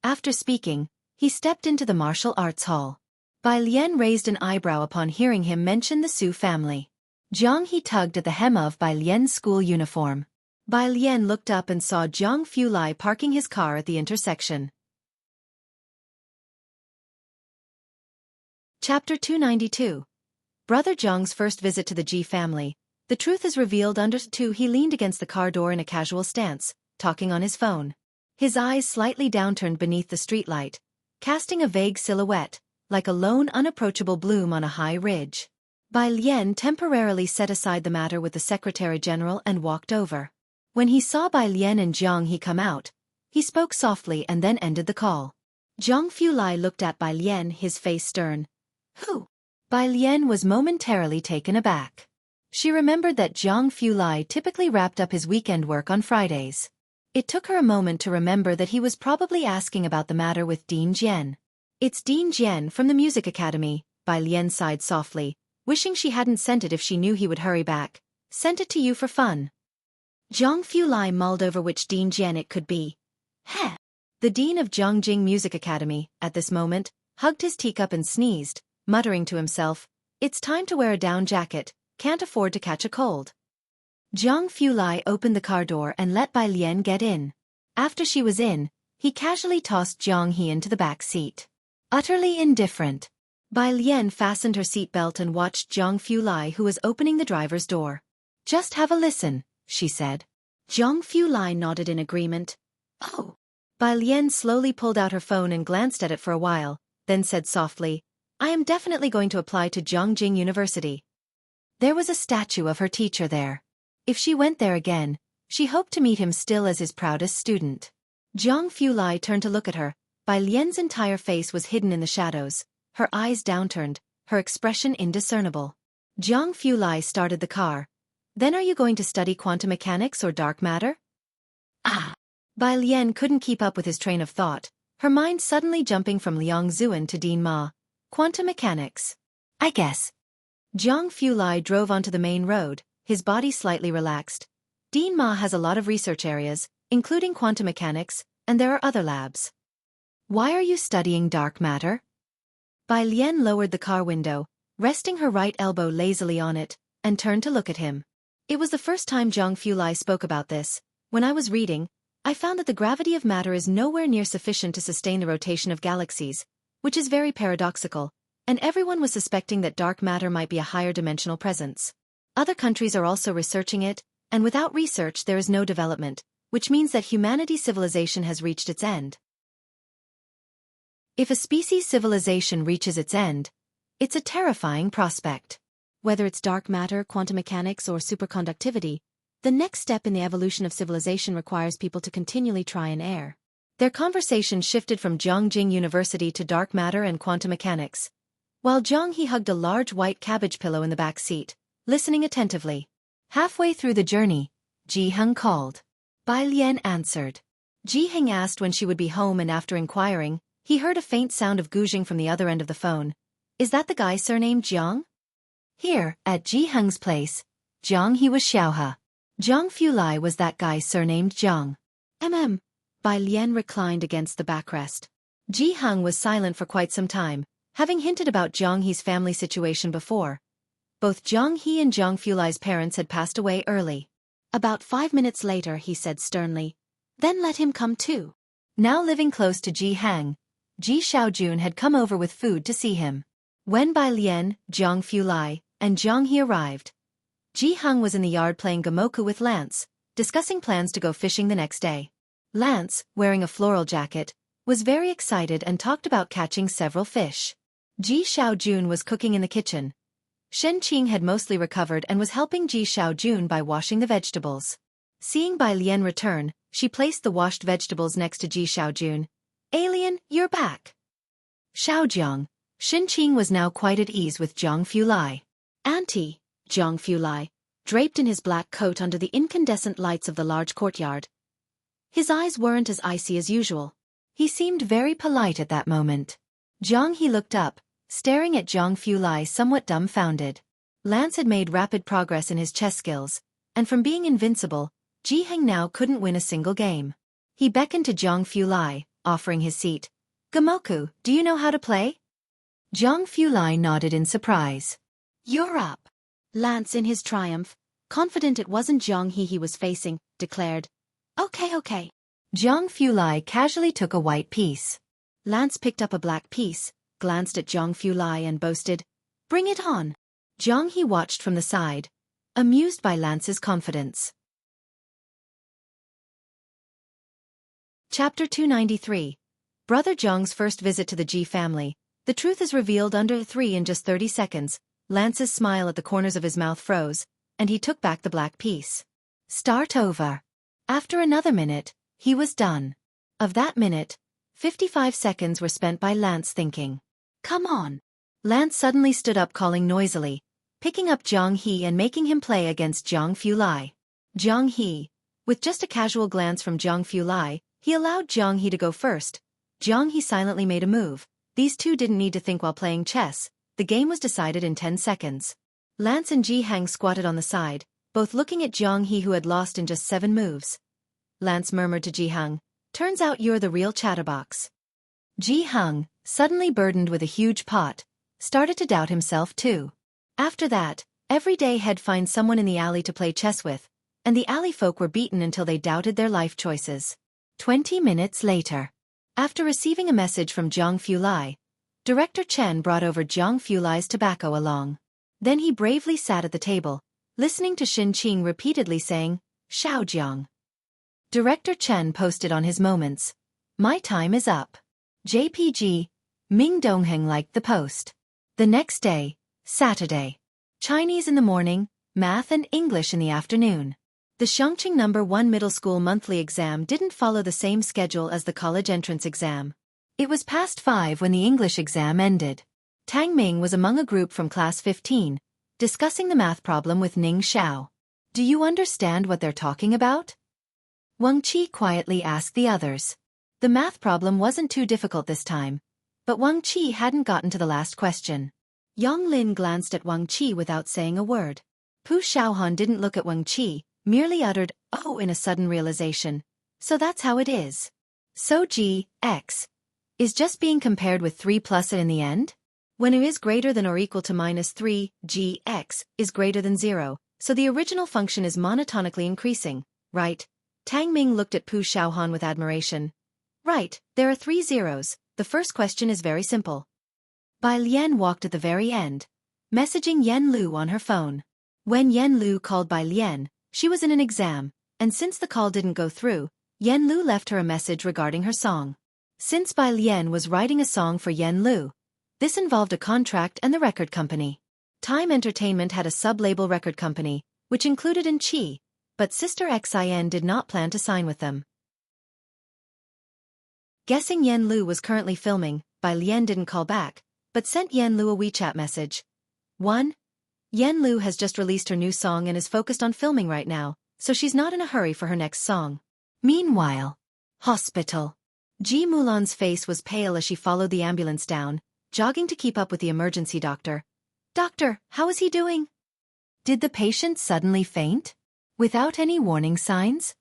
After speaking, he stepped into the martial arts hall. Bai Lian raised an eyebrow upon hearing him mention the Su family. Jianghu tugged at the hem of Bai Lian's school uniform. Bai Lian looked up and saw Zhang Fulai parking his car at the intersection. Chapter 292. Brother Zhang's first visit to the Ji family. The truth is revealed under 2. He leaned against the car door in a casual stance, talking on his phone. His eyes slightly downturned beneath the streetlight, casting a vague silhouette, like a lone unapproachable bloom on a high ridge. Bai Lian temporarily set aside the matter with the Secretary General and walked over. When he saw Bai Lian and Jianghu come out, he spoke softly and then ended the call. Zhang Fulai looked at Bai Lian, his face stern. "Who?" Bai Lian was momentarily taken aback. She remembered that Zhang Fulai typically wrapped up his weekend work on Fridays. It took her a moment to remember that he was probably asking about the matter with Dean Jian. "It's Dean Jian from the Music Academy," Bai Lian sighed softly, wishing she hadn't sent it if she knew he would hurry back. "Sent it to you for fun." Zhang Fulai mulled over which Dean Jian it could be. Heh! The dean of Zhongjing Music Academy, at this moment, hugged his teacup and sneezed, muttering to himself, "It's time to wear a down jacket, can't afford to catch a cold." Zhang Fulai opened the car door and let Bai Lian get in. After she was in, he casually tossed Jianghu into the back seat. Utterly indifferent, Bai Lian fastened her seatbelt and watched Zhang Fulai, who was opening the driver's door. "Just have a listen," she said. Zhang Fulai nodded in agreement. "Oh." Bai Lian slowly pulled out her phone and glanced at it for a while, then said softly, "I am definitely going to apply to Zhongjing University." There was a statue of her teacher there. If she went there again, she hoped to meet him still as his proudest student. Zhang Fulai turned to look at her. Bai Lian's entire face was hidden in the shadows, her eyes downturned, her expression indiscernible. Zhang Fulai started the car. "Then are you going to study quantum mechanics or dark matter?" Ah! Bai Lian couldn't keep up with his train of thought, her mind suddenly jumping from Liang Zuan to Dean Ma. "Quantum mechanics. I guess." Zhang Fulai drove onto the main road, his body slightly relaxed. "Dean Ma has a lot of research areas, including quantum mechanics, and there are other labs." "Why are you studying dark matter?" Bai Lian lowered the car window, resting her right elbow lazily on it, and turned to look at him. "It was the first time Zhang Fulai spoke about this. When I was reading, I found that the gravity of matter is nowhere near sufficient to sustain the rotation of galaxies, which is very paradoxical, and everyone was suspecting that dark matter might be a higher dimensional presence. Other countries are also researching it, and without research there is no development, which means that humanity's civilization has reached its end. If a species' civilization reaches its end, it's a terrifying prospect. Whether it's dark matter, quantum mechanics, or superconductivity, the next step in the evolution of civilization requires people to continually try and err. Their conversation shifted from Zhongjing University to dark matter and quantum mechanics, while Jianghu hugged a large white cabbage pillow in the back seat, listening attentively. Halfway through the journey, Jianghu called. Bai Lian answered. Jianghu asked when she would be home, and after inquiring, he heard a faint sound of gouging from the other end of the phone. "Is that the guy surnamed Jiang?" Here, at Jianghu's place, Jianghu was Xiaohe. Zhang Fulai was that guy surnamed Jiang. Bai Lian reclined against the backrest. Jianghu was silent for quite some time, having hinted about Jianghu's family situation before. Both Jianghu and Zhang Fulai's parents had passed away early. About 5 minutes later, he said sternly, "Then let him come too." Now living close to Jianghu, Ji Xiaojun had come over with food to see him. When Bai Lian, Zhang Fulai, and Jianghu arrived, Jianghu was in the yard playing gamoku with Lance, discussing plans to go fishing the next day. Lance, wearing a floral jacket, was very excited and talked about catching several fish. Ji Xiaojun was cooking in the kitchen. Shen Qing had mostly recovered and was helping Ji Xiaojun by washing the vegetables. Seeing Bai Lian return, She placed the washed vegetables next to Ji Xiaojun. Alien, you're back. Xiaojiang. Xinqing was now quite at ease with Jiang Fulai. Auntie, Jiang Fulai, draped in his black coat under the incandescent lights of the large courtyard. His eyes weren't as icy as usual. He seemed very polite at that moment. Jiang He looked up, staring at Jiang Fulai somewhat dumbfounded. Lance had made rapid progress in his chess skills, and from being invincible, Ji Heng now couldn't win a single game. He beckoned to Jiang Fulai, offering his seat. Gamoku, do you know how to play? Jiang Fulai nodded in surprise. You're up. Lance, in his triumph, confident it wasn't Jiang he was facing, declared. Okay. Jiang Fulai casually took a white piece. Lance picked up a black piece, glanced at Jiang Fulai and boasted, Bring it on. Jiang He watched from the side, amused by Lance's confidence. Chapter 293. Brother Jiang's first visit to the Ji family. The truth is revealed under 3 in just 30 seconds. Lance's smile at the corners of his mouth froze, and he took back the black piece. Start over. After another minute, he was done. Of that minute, 55 seconds were spent by Lance thinking. Come on. Lance suddenly stood up calling noisily, picking up Jiang He and making him play against Jiang Fulai. Jiang He, with just a casual glance from Jiang Fulai, he allowed Jiang He to go first. Jiang He silently made a move. These two didn't need to think while playing chess. The game was decided in 10 seconds. Lance and Ji Heng squatted on the side, both looking at Jiang He who had lost in just 7 moves. Lance murmured to Ji Heng, Turns out you're the real chatterbox. Ji Heng, suddenly burdened with a huge pot, started to doubt himself too. After that, every day he'd find someone in the alley to play chess with, and the alley folk were beaten until they doubted their life choices. 20 minutes later. After receiving a message from Jiang Fulai, Director Chen brought over Jiang Fulai's tobacco along. Then he bravely sat at the table, listening to Xinqing repeatedly saying, Xiaojiang. Director Chen posted on his moments. My time is up. JPG, Ming Dongheng liked the post. The next day, Saturday. Chinese in the morning, math and English in the afternoon. The Xianxia No. 1 middle school monthly exam didn't follow the same schedule as the college entrance exam. It was past 5 when the English exam ended. Tang Ming was among a group from class 15, discussing the math problem with Ning Xiao. Do you understand what they're talking about? Wang Qi quietly asked the others. The math problem wasn't too difficult this time, but Wang Qi hadn't gotten to the last question. Yang Lin glanced at Wang Qi without saying a word. Pu Xiaohan didn't look at Wang Qi, merely uttered, oh, in a sudden realization. So that's how it is. So G, X, is just being compared with 3 plus it in the end? When it is greater than or equal to minus 3, G, X, is greater than 0, so the original function is monotonically increasing, right? Tang Ming looked at Pu Xiaohan with admiration. Right, there are 3 zeros. The first question is very simple. Bai Lian walked at the very end, messaging Yen Lu on her phone. When Yen Lu called Bai Lian, she was in an exam, and since the call didn't go through, Yen Lu left her a message regarding her song. Since Bai Lian was writing a song for Yen Lu, this involved a contract and the record company. Time Entertainment had a sub-label record company, which included in Qi, but Sister Xin did not plan to sign with them. Guessing Yen Lu was currently filming, Bai Lian didn't call back, but sent Yen Lu a WeChat message. 1. Yen Lu has just released her new song and is focused on filming right now, so she's not in a hurry for her next song. Meanwhile, hospital. Ji Mulan's face was pale as she followed the ambulance down, jogging to keep up with the emergency doctor. Doctor, how is he doing? Did the patient suddenly faint? Without any warning signs?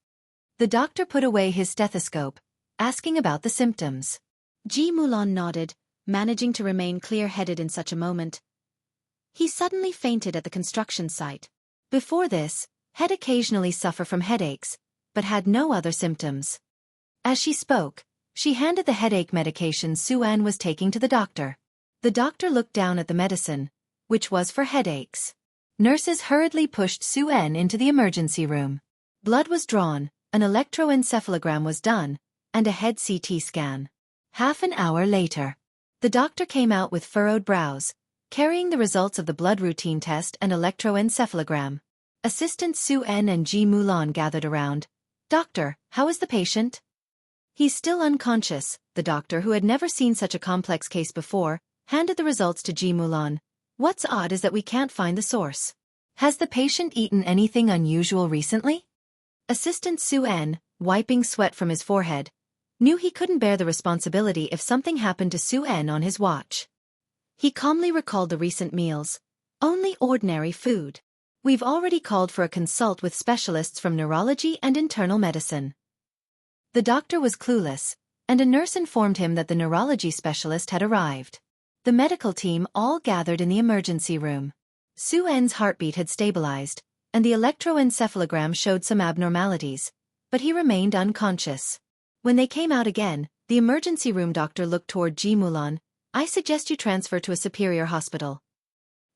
The doctor put away his stethoscope, asking about the symptoms. Ji Mulan nodded, managing to remain clear-headed in such a moment. He suddenly fainted at the construction site. Before this, he'd occasionally suffer from headaches, but had no other symptoms. As she spoke, she handed the headache medication Su-an was taking to the doctor. The doctor looked down at the medicine, which was for headaches. Nurses hurriedly pushed Su-en into the emergency room. Blood was drawn, an electroencephalogram was done, and a head CT scan. Half an hour later, the doctor came out with furrowed brows, carrying the results of the blood routine test and electroencephalogram. Assistants Su-en and Ji Mulan gathered around, "Doctor, how is the patient?" "He's still unconscious," the doctor, who had never seen such a complex case before, handed the results to Ji Mulan. "What's odd is that we can't find the source. Has the patient eaten anything unusual recently?" Assistant Su En, wiping sweat from his forehead, knew he couldn't bear the responsibility if something happened to Su En on his watch. He calmly recalled the recent meals. "Only ordinary food. We've already called for a consult with specialists from neurology and internal medicine." The doctor was clueless, and a nurse informed him that the neurology specialist had arrived. The medical team all gathered in the emergency room. Su En's heartbeat had stabilized, and the electroencephalogram showed some abnormalities, but he remained unconscious. When they came out again, the emergency room doctor looked toward Ji Mulan. "I suggest you transfer to a superior hospital."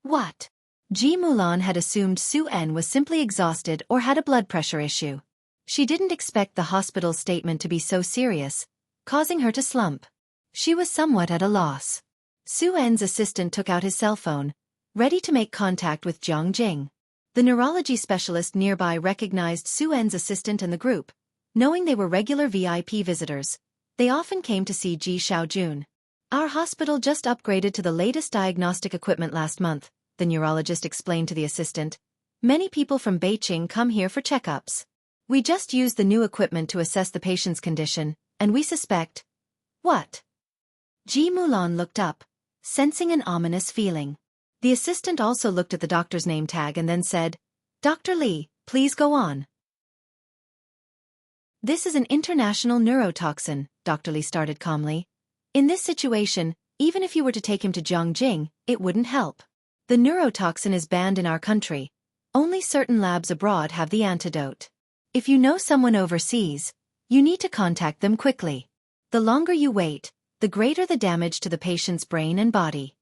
"What?" Ji Mulan had assumed Su En was simply exhausted or had a blood pressure issue. She didn't expect the hospital's statement to be so serious, causing her to slump. She was somewhat at a loss. Su En's assistant took out his cell phone, ready to make contact with Jiang Jing. The neurology specialist nearby recognized Su En's assistant and the group. Knowing they were regular VIP visitors, they often came to see Ji Xiaojun. "Our hospital just upgraded to the latest diagnostic equipment last month," the neurologist explained to the assistant. "Many people from Beijing come here for checkups. We just used the new equipment to assess the patient's condition, and we suspect—" "What?" Ji Mulan looked up, sensing an ominous feeling. The assistant also looked at the doctor's name tag and then said, "Dr. Li, please go on." "This is an international neurotoxin," Dr. Li started calmly. "In this situation, even if you were to take him to Jiangjing, it wouldn't help. The neurotoxin is banned in our country. Only certain labs abroad have the antidote. If you know someone overseas, you need to contact them quickly. The longer you wait, the greater the damage to the patient's brain and body."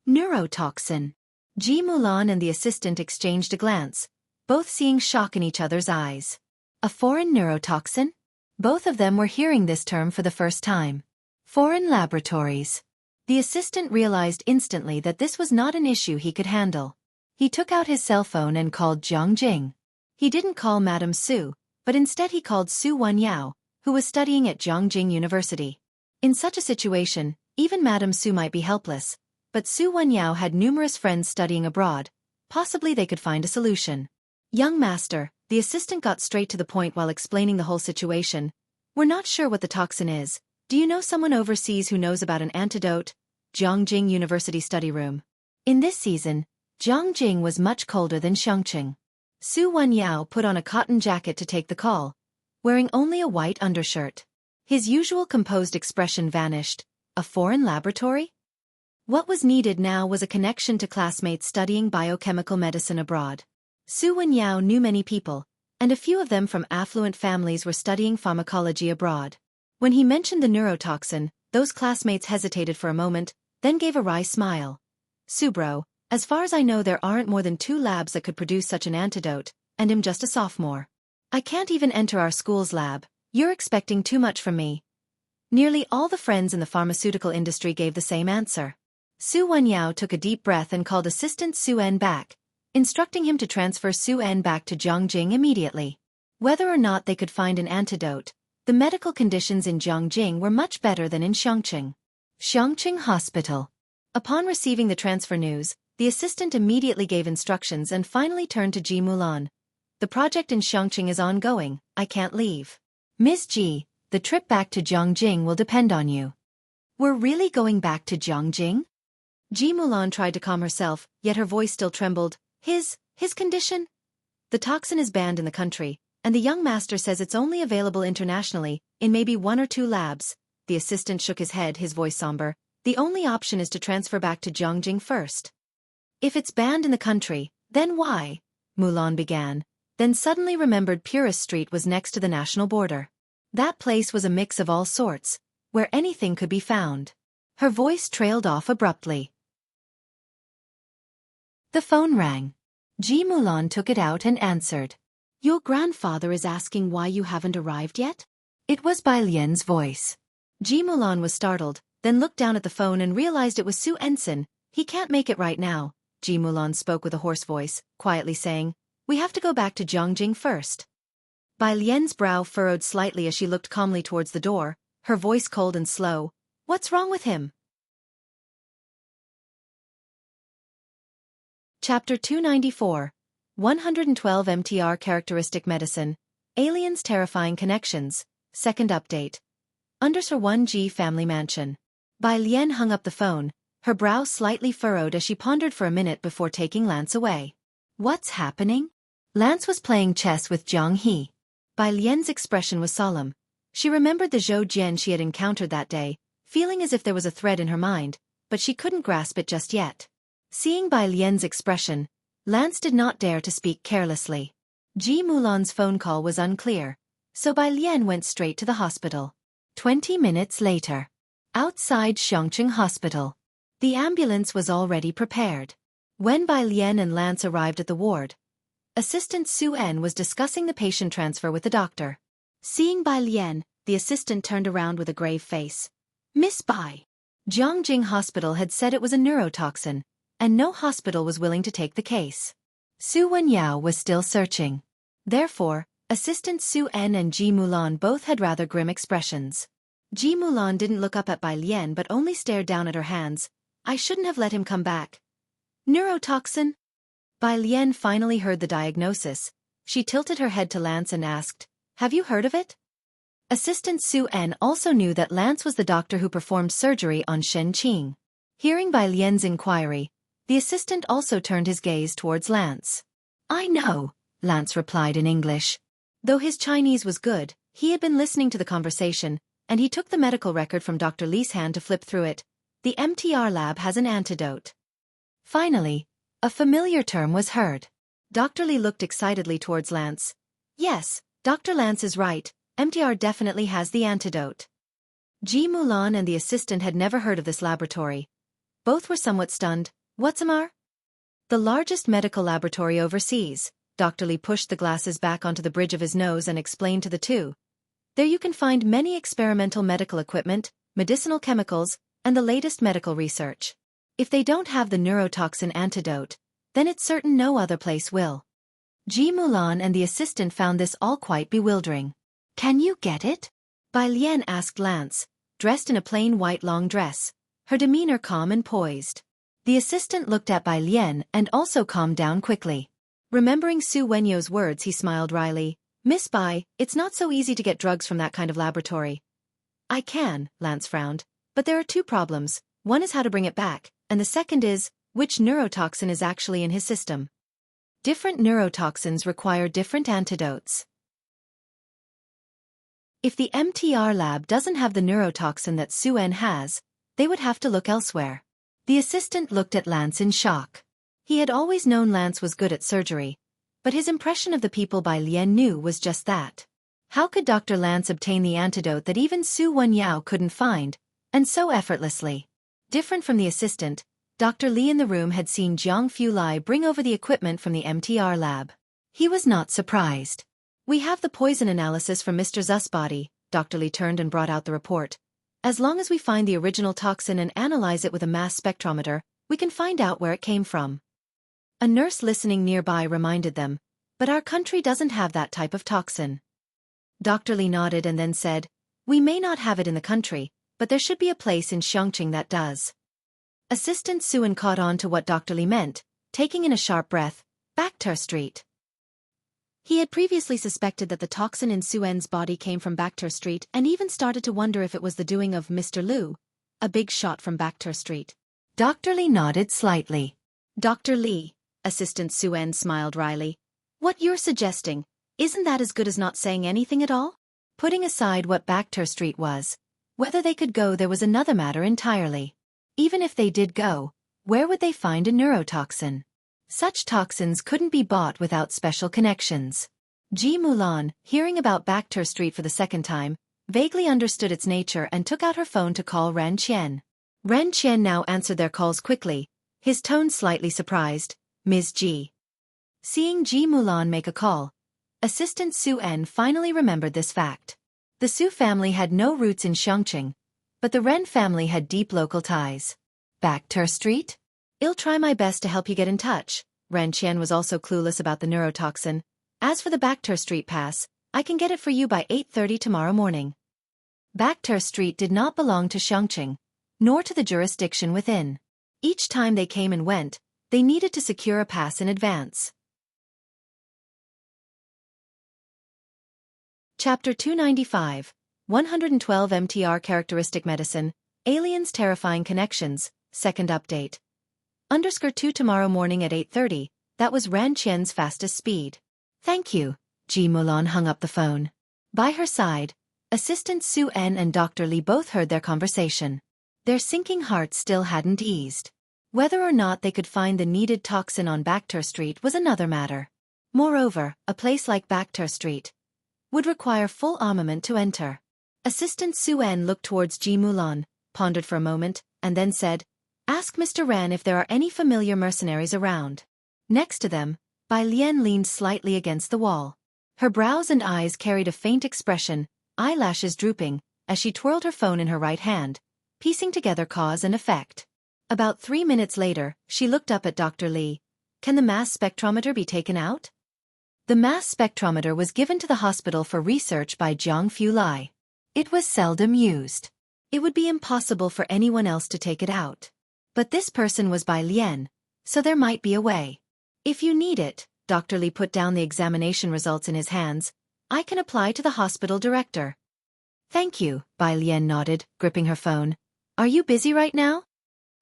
Neurotoxin. Ji Mulan and the assistant exchanged a glance, both seeing shock in each other's eyes. A foreign neurotoxin? Both of them were hearing this term for the first time. Foreign laboratories. The assistant realized instantly that this was not an issue he could handle. He took out his cell phone and called Jiang Jing. He didn't call Madame Su, but instead he called Su Wenyao, who was studying at Jiangjing University. In such a situation, even Madame Su might be helpless, but Su Wenyao had numerous friends studying abroad. Possibly they could find a solution. "Young master," the assistant got straight to the point while explaining the whole situation. "We're not sure what the toxin is. Do you know someone overseas who knows about an antidote?" Jiangjing University study room. In this season, Jiangjing was much colder than Xianxia. Su Wenyao put on a cotton jacket to take the call, wearing only a white undershirt. His usual composed expression vanished. A foreign laboratory? What was needed now was a connection to classmates studying biochemical medicine abroad. Su Wenyao knew many people, and a few of them from affluent families were studying pharmacology abroad. When he mentioned the neurotoxin, those classmates hesitated for a moment, then gave a wry smile. "Subro, as far as I know there aren't more than 2 labs that could produce such an antidote, and I'm just a sophomore. I can't even enter our school's lab. You're expecting too much from me." Nearly all the friends in the pharmaceutical industry gave the same answer. Su Wenyao took a deep breath and called Assistant Su En back, instructing him to transfer Su En back to Jiangjing immediately. Whether or not they could find an antidote, the medical conditions in Jiangjing were much better than in Xianxia. Xianxia Hospital. Upon receiving the transfer news, the assistant immediately gave instructions and finally turned to Ji Mulan. "The project in Xianxia is ongoing. I can't leave. Miss Ji, the trip back to Jiangjing will depend on you." "We're really going back to Jiangjing?" Ji Mulan tried to calm herself, yet her voice still trembled. His condition? "The toxin is banned in the country, and the young master says it's only available internationally, in maybe 1 or 2 labs." The assistant shook his head, his voice somber. "The only option is to transfer back to Jiangjing first." "If it's banned in the country, then why?" Mulan began, then suddenly remembered Purist Street was next to the national border. That place was a mix of all sorts, where anything could be found. Her voice trailed off abruptly. The phone rang. Ji Mulan took it out and answered. "Your grandfather is asking why you haven't arrived yet?" It was Bai Lian's voice. Ji Mulan was startled, then looked down at the phone and realized it was Su Ensign. "He can't make it right now," Ji Mulan spoke with a hoarse voice, quietly saying. "We have to go back to Jiangjing first." Bai Lian's brow furrowed slightly as she looked calmly towards the door, her voice cold and slow. What's wrong with him? Chapter 294. 112 MTR Characteristic Medicine. Aliens Terrifying Connections. Second update. Under Sir 1G Family Mansion. Bai Lian hung up the phone, her brow slightly furrowed as she pondered for a minute before taking Lance away. What's happening? Lance was playing chess with Jianghu. Bai Lian's expression was solemn. She remembered the Zhou Jian she had encountered that day, feeling as if there was a thread in her mind, but she couldn't grasp it just yet. Seeing Bai Lian's expression, Lance did not dare to speak carelessly. Ji Mulan's phone call was unclear, so Bai Lian went straight to the hospital. 20 minutes later. Outside Xianxia Hospital. The ambulance was already prepared. When Bai Lian and Lance arrived at the ward, Assistant Su En was discussing the patient transfer with the doctor. Seeing Bai Lian, the assistant turned around with a grave face. Miss Bai. Jianghu Hospital had said it was a neurotoxin, and no hospital was willing to take the case. Su Wenyao was still searching. Therefore, Assistant Su En and Ji Mulan both had rather grim expressions. Ji Mulan didn't look up at Bai Lian but only stared down at her hands. I shouldn't have let him come back. Neurotoxin? Bai Lian finally heard the diagnosis. She tilted her head to Lance and asked, Have you heard of it? Assistant Su En also knew that Lance was the doctor who performed surgery on Shen Qing. Hearing Bai Lian's inquiry, the assistant also turned his gaze towards Lance. I know, Lance replied in English. Though his Chinese was good, he had been listening to the conversation, and he took the medical record from Dr. Li's hand to flip through it. The MTR lab has an antidote. Finally, a familiar term was heard. Dr. Li looked excitedly towards Lance. Yes, Dr. Lance is right, MTR definitely has the antidote. Ji Mulan and the assistant had never heard of this laboratory. Both were somewhat stunned. What's MR? The largest medical laboratory overseas. Dr. Li pushed the glasses back onto the bridge of his nose and explained to the two. There you can find many experimental medical equipment, medicinal chemicals, and the latest medical research. If they don't have the neurotoxin antidote, then it's certain no other place will. Ji Mulan and the assistant found this all quite bewildering. Can you get it? Bai Lian asked Lance, dressed in a plain white long dress, her demeanor calm and poised. The assistant looked at Bai Lian and also calmed down quickly. Remembering Su Wenyo's words, he smiled wryly. Miss Bai, it's not so easy to get drugs from that kind of laboratory. I can, Lance frowned, but there are two problems. One is how to bring it back, and the second is, which neurotoxin is actually in his system. Different neurotoxins require different antidotes. If the MTR lab doesn't have the neurotoxin that Su En has, they would have to look elsewhere. The assistant looked at Lance in shock. He had always known Lance was good at surgery, but his impression of the people Bai Lian knew was just that. How could Dr. Lance obtain the antidote that even Su Wenyao couldn't find, and so effortlessly? Different from the assistant, Dr. Li in the room had seen Jianghu Lai bring over the equipment from the MTR lab. He was not surprised. We have the poison analysis from Mr. Zu's body. Dr. Li turned and brought out the report. As long as we find the original toxin and analyze it with a mass spectrometer, we can find out where it came from. A nurse listening nearby reminded them, but our country doesn't have that type of toxin. Dr. Li nodded and then said, we may not have it in the country, but there should be a place in Xianxia that does. Assistant Suen caught on to what Dr. Li meant, taking in a sharp breath. Bakhtar Street. He had previously suspected that the toxin in Suen's body came from Bakhtar Street and even started to wonder if it was the doing of Mr. Liu, a big shot from Bakhtar Street. Dr. Li nodded slightly. Dr. Li, Assistant Suen smiled wryly. What you're suggesting, isn't that as good as not saying anything at all? Putting aside what Bakhtar Street was, whether they could go there was another matter entirely. Even if they did go, where would they find a neurotoxin? Such toxins couldn't be bought without special connections. Ji Mulan, hearing about Bakhtar Street for the second time, vaguely understood its nature and took out her phone to call Ren Qian. Ren Qian now answered their calls quickly, his tone slightly surprised. Ms. Ji. Seeing Ji Mulan make a call, Assistant Su En finally remembered this fact. The Su family had no roots in Xianxia, but the Ren family had deep local ties. Bakhtar Street? I'll try my best to help you get in touch. Ren Qian was also clueless about the neurotoxin. As for the Bakhtar Street pass, I can get it for you by 8:30 tomorrow morning. Backter Street did not belong to Xianxia, nor to the jurisdiction within. Each time they came and went, they needed to secure a pass in advance. Chapter 295, 112 MTR Characteristic Medicine, Aliens Terrifying Connections, Second Update. _2 tomorrow morning at 8:30, that was Ran Qian's fastest speed. Thank you. Ji Mulan hung up the phone. By her side, Assistant Su En and Dr. Li both heard their conversation. Their sinking hearts still hadn't eased. Whether or not they could find the needed toxin on Backter Street was another matter. Moreover, a place like Backter Street would require full armament to enter. Assistant Su En looked towards Ji Mulan, pondered for a moment, and then said, "Ask Mr. Ran if there are any familiar mercenaries around." Next to them, Bai Lian leaned slightly against the wall. Her brows and eyes carried a faint expression, eyelashes drooping, as she twirled her phone in her right hand, piecing together cause and effect. About 3 minutes later, she looked up at Dr. Li. "Can the mass spectrometer be taken out?" The mass spectrometer was given to the hospital for research by Jianghu Lai. It was seldom used. It would be impossible for anyone else to take it out. But this person was Bai Lian, so there might be a way. "If you need it," Dr. Li put down the examination results in his hands, "I can apply to the hospital director." "Thank you," Bai Lian nodded, gripping her phone. "Are you busy right now?"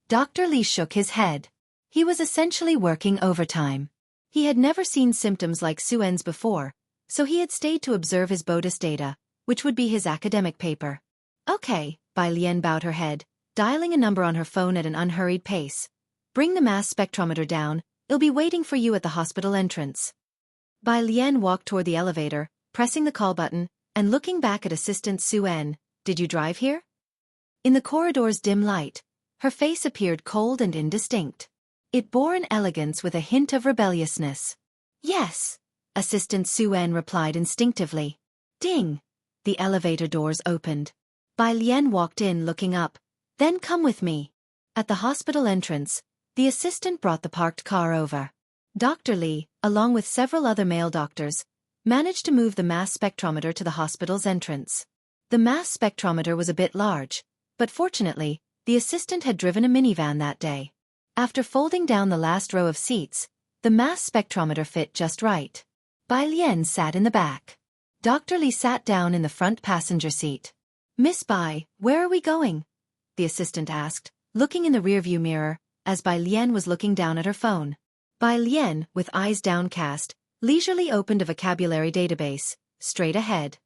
Dr. Li shook his head. He was essentially working overtime. He had never seen symptoms like Su En's before, so he had stayed to observe his BODIS data, which would be his academic paper. "Okay," Bai Lian bowed her head, dialing a number on her phone at an unhurried pace. "Bring the mass spectrometer down, it'll be waiting for you at the hospital entrance." Bai Lian walked toward the elevator, pressing the call button, and looking back at Assistant Su En. "Did you drive here?" In the corridor's dim light, her face appeared cold and indistinct. It bore an elegance with a hint of rebelliousness. "Yes," Assistant Su En replied instinctively. Ding! The elevator doors opened. Bai Lian walked in looking up. "Then come with me." At the hospital entrance, the assistant brought the parked car over. Dr. Li, along with several other male doctors, managed to move the mass spectrometer to the hospital's entrance. The mass spectrometer was a bit large, but fortunately, the assistant had driven a minivan that day. After folding down the last row of seats, the mass spectrometer fit just right. Bai Lian sat in the back. Dr. Li sat down in the front passenger seat. "Miss Bai, where are we going?" the assistant asked, looking in the rearview mirror, as Bai Lian was looking down at her phone. Bai Lian, with eyes downcast, leisurely opened a vocabulary database. "Straight ahead."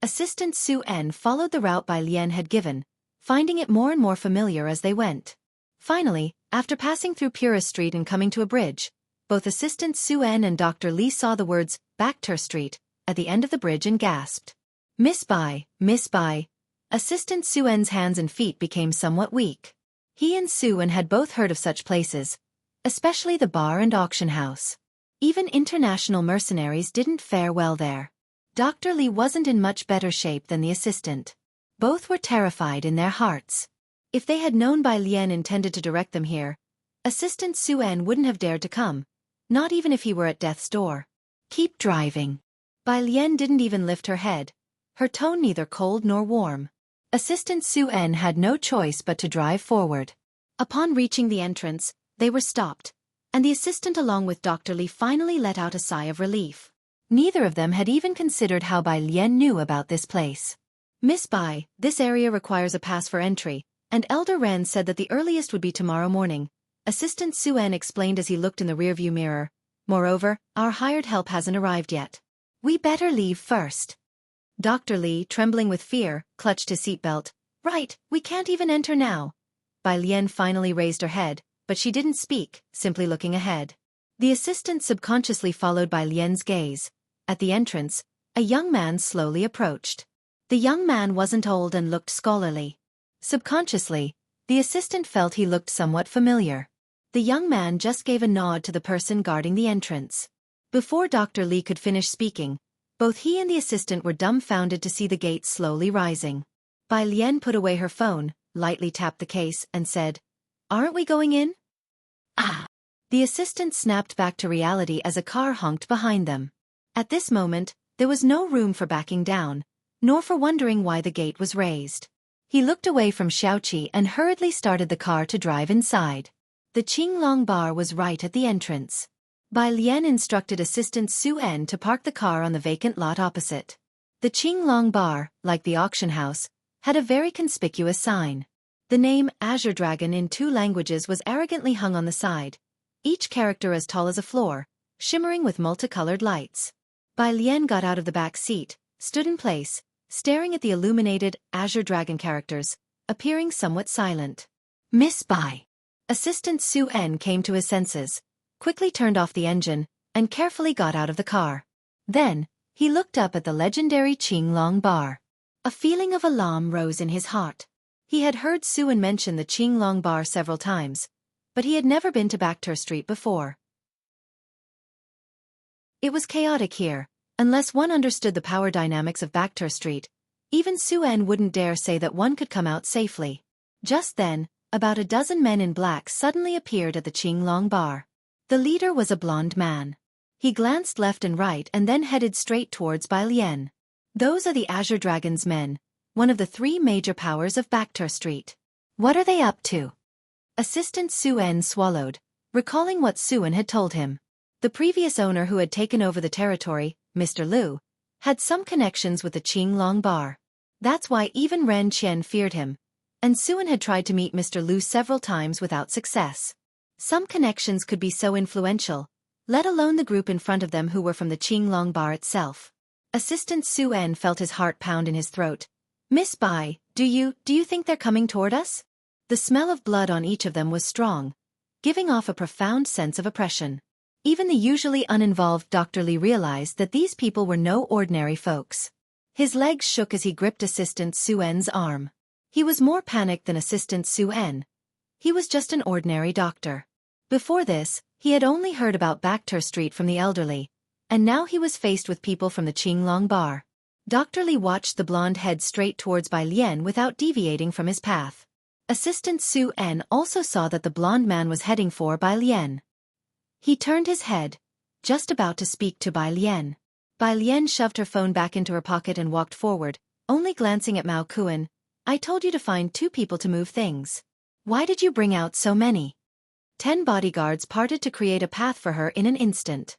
Assistant Su En followed the route Bai Lian had given, finding it more and more familiar as they went. Finally, after passing through Pura Street and coming to a bridge, both Assistant Su En and Dr. Li saw the words, Backter Street, at the end of the bridge and gasped. Miss Bai, Miss Bai." Assistant Su En's hands and feet became somewhat weak. He and Su En had both heard of such places, especially the bar and auction house. Even international mercenaries didn't fare well there. Dr. Li wasn't in much better shape than the assistant. Both were terrified in their hearts. If they had known Bai Lian intended to direct them here, Assistant Su En wouldn't have dared to come, not even if he were at death's door. "Keep driving." Bai Lian didn't even lift her head, her tone neither cold nor warm. Assistant Su En had no choice but to drive forward. Upon reaching the entrance, they were stopped, and the assistant along with Dr. Li finally let out a sigh of relief. Neither of them had even considered how Bai Lian knew about this place. "Miss Bai, this area requires a pass for entry, and Elder Ren said that the earliest would be tomorrow morning," Assistant Su En explained as he looked in the rearview mirror. "Moreover, our hired help hasn't arrived yet. We better leave first." Dr. Li, trembling with fear, clutched his seatbelt. "Right, we can't even enter now." Bai Lian finally raised her head, but she didn't speak, simply looking ahead. The assistant subconsciously followed Bai Lian's gaze. At the entrance, a young man slowly approached. The young man wasn't old and looked scholarly. Subconsciously, the assistant felt he looked somewhat familiar. The young man just gave a nod to the person guarding the entrance. Before Dr. Li could finish speaking, both he and the assistant were dumbfounded to see the gate slowly rising. Bai Lian put away her phone, lightly tapped the case, and said, "Aren't we going in?" "Ah!" The assistant snapped back to reality as a car honked behind them. At this moment, there was no room for backing down, nor for wondering why the gate was raised. He looked away from Xiaoqi and hurriedly started the car to drive inside. The Qinglong bar was right at the entrance. Bai Lian instructed assistant Su En to park the car on the vacant lot opposite. The Qinglong bar, like the auction house, had a very conspicuous sign. The name Azure Dragon in 2 languages was arrogantly hung on the side, each character as tall as a floor, shimmering with multicolored lights. Bai Lian got out of the back seat, stood in place, staring at the illuminated Azure Dragon characters, appearing somewhat silent. Miss Bai. Assistant Su En came to his senses, quickly turned off the engine, and carefully got out of the car. Then, he looked up at the legendary Qinglong bar. A feeling of alarm rose in his heart. He had heard Su En mention the Qinglong bar several times, but he had never been to Baktur Street before. It was chaotic here. Unless one understood the power dynamics of Baktur Street, even Su En wouldn't dare say that one could come out safely. Just then, about a dozen men in black suddenly appeared at the Qinglong bar. The leader was a blonde man. He glanced left and right and then headed straight towards Bai Lian. Those are the Azure Dragon's men, one of the 3 major powers of Baktur Street. What are they up to? Assistant Su En swallowed, recalling what Su En had told him. The previous owner who had taken over the territory, Mr. Liu, had some connections with the Qinglong bar. That's why even Ren Qian feared him, and Su En had tried to meet Mr. Liu several times without success. Some connections could be so influential, let alone the group in front of them who were from the Qinglong bar itself. Assistant Su En felt his heart pound in his throat. Miss Bai, do you think they're coming toward us? The smell of blood on each of them was strong, giving off a profound sense of oppression. Even the usually uninvolved Dr. Li realized that these people were no ordinary folks. His legs shook as he gripped Assistant Su En's arm. He was more panicked than Assistant Su En. He was just an ordinary doctor. Before this, he had only heard about Baktur Street from the elderly, and now he was faced with people from the Qinglong bar. Dr. Li watched the blonde head straight towards Bai Lian without deviating from his path. Assistant Su En also saw that the blonde man was heading for Bai Lian. He turned his head, just about to speak to Bai Lian. Bai Lian shoved her phone back into her pocket and walked forward, only glancing at Mao Kuan. I told you to find 2 people to move things. Why did you bring out so many? 10 bodyguards parted to create a path for her in an instant.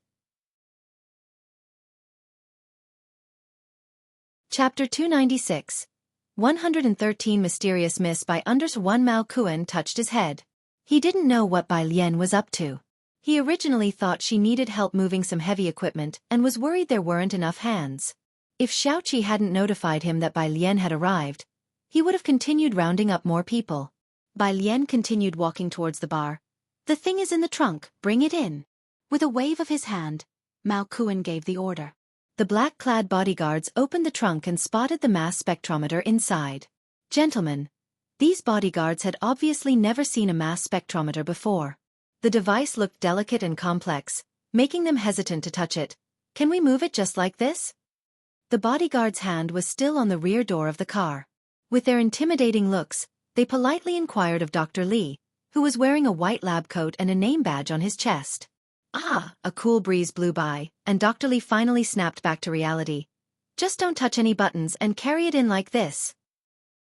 Chapter 296. 113 Mysterious Miss by Unders 1. Mao Kuan touched his head. He didn't know what Bai Lian was up to. He originally thought she needed help moving some heavy equipment and was worried there weren't enough hands. If Xiaoqi hadn't notified him that Bai Lian had arrived, he would have continued rounding up more people. Bai Lian continued walking towards the bar. The thing is in the trunk, bring it in. With a wave of his hand, Mao Kuan gave the order. The black-clad bodyguards opened the trunk and spotted the mass spectrometer inside. Gentlemen, these bodyguards had obviously never seen a mass spectrometer before. The device looked delicate and complex, making them hesitant to touch it. Can we move it just like this? The bodyguard's hand was still on the rear door of the car. With their intimidating looks, they politely inquired of Dr. Li, who was wearing a white lab coat and a name badge on his chest. Ah, a cool breeze blew by, and Dr. Li finally snapped back to reality. Just don't touch any buttons and carry it in like this.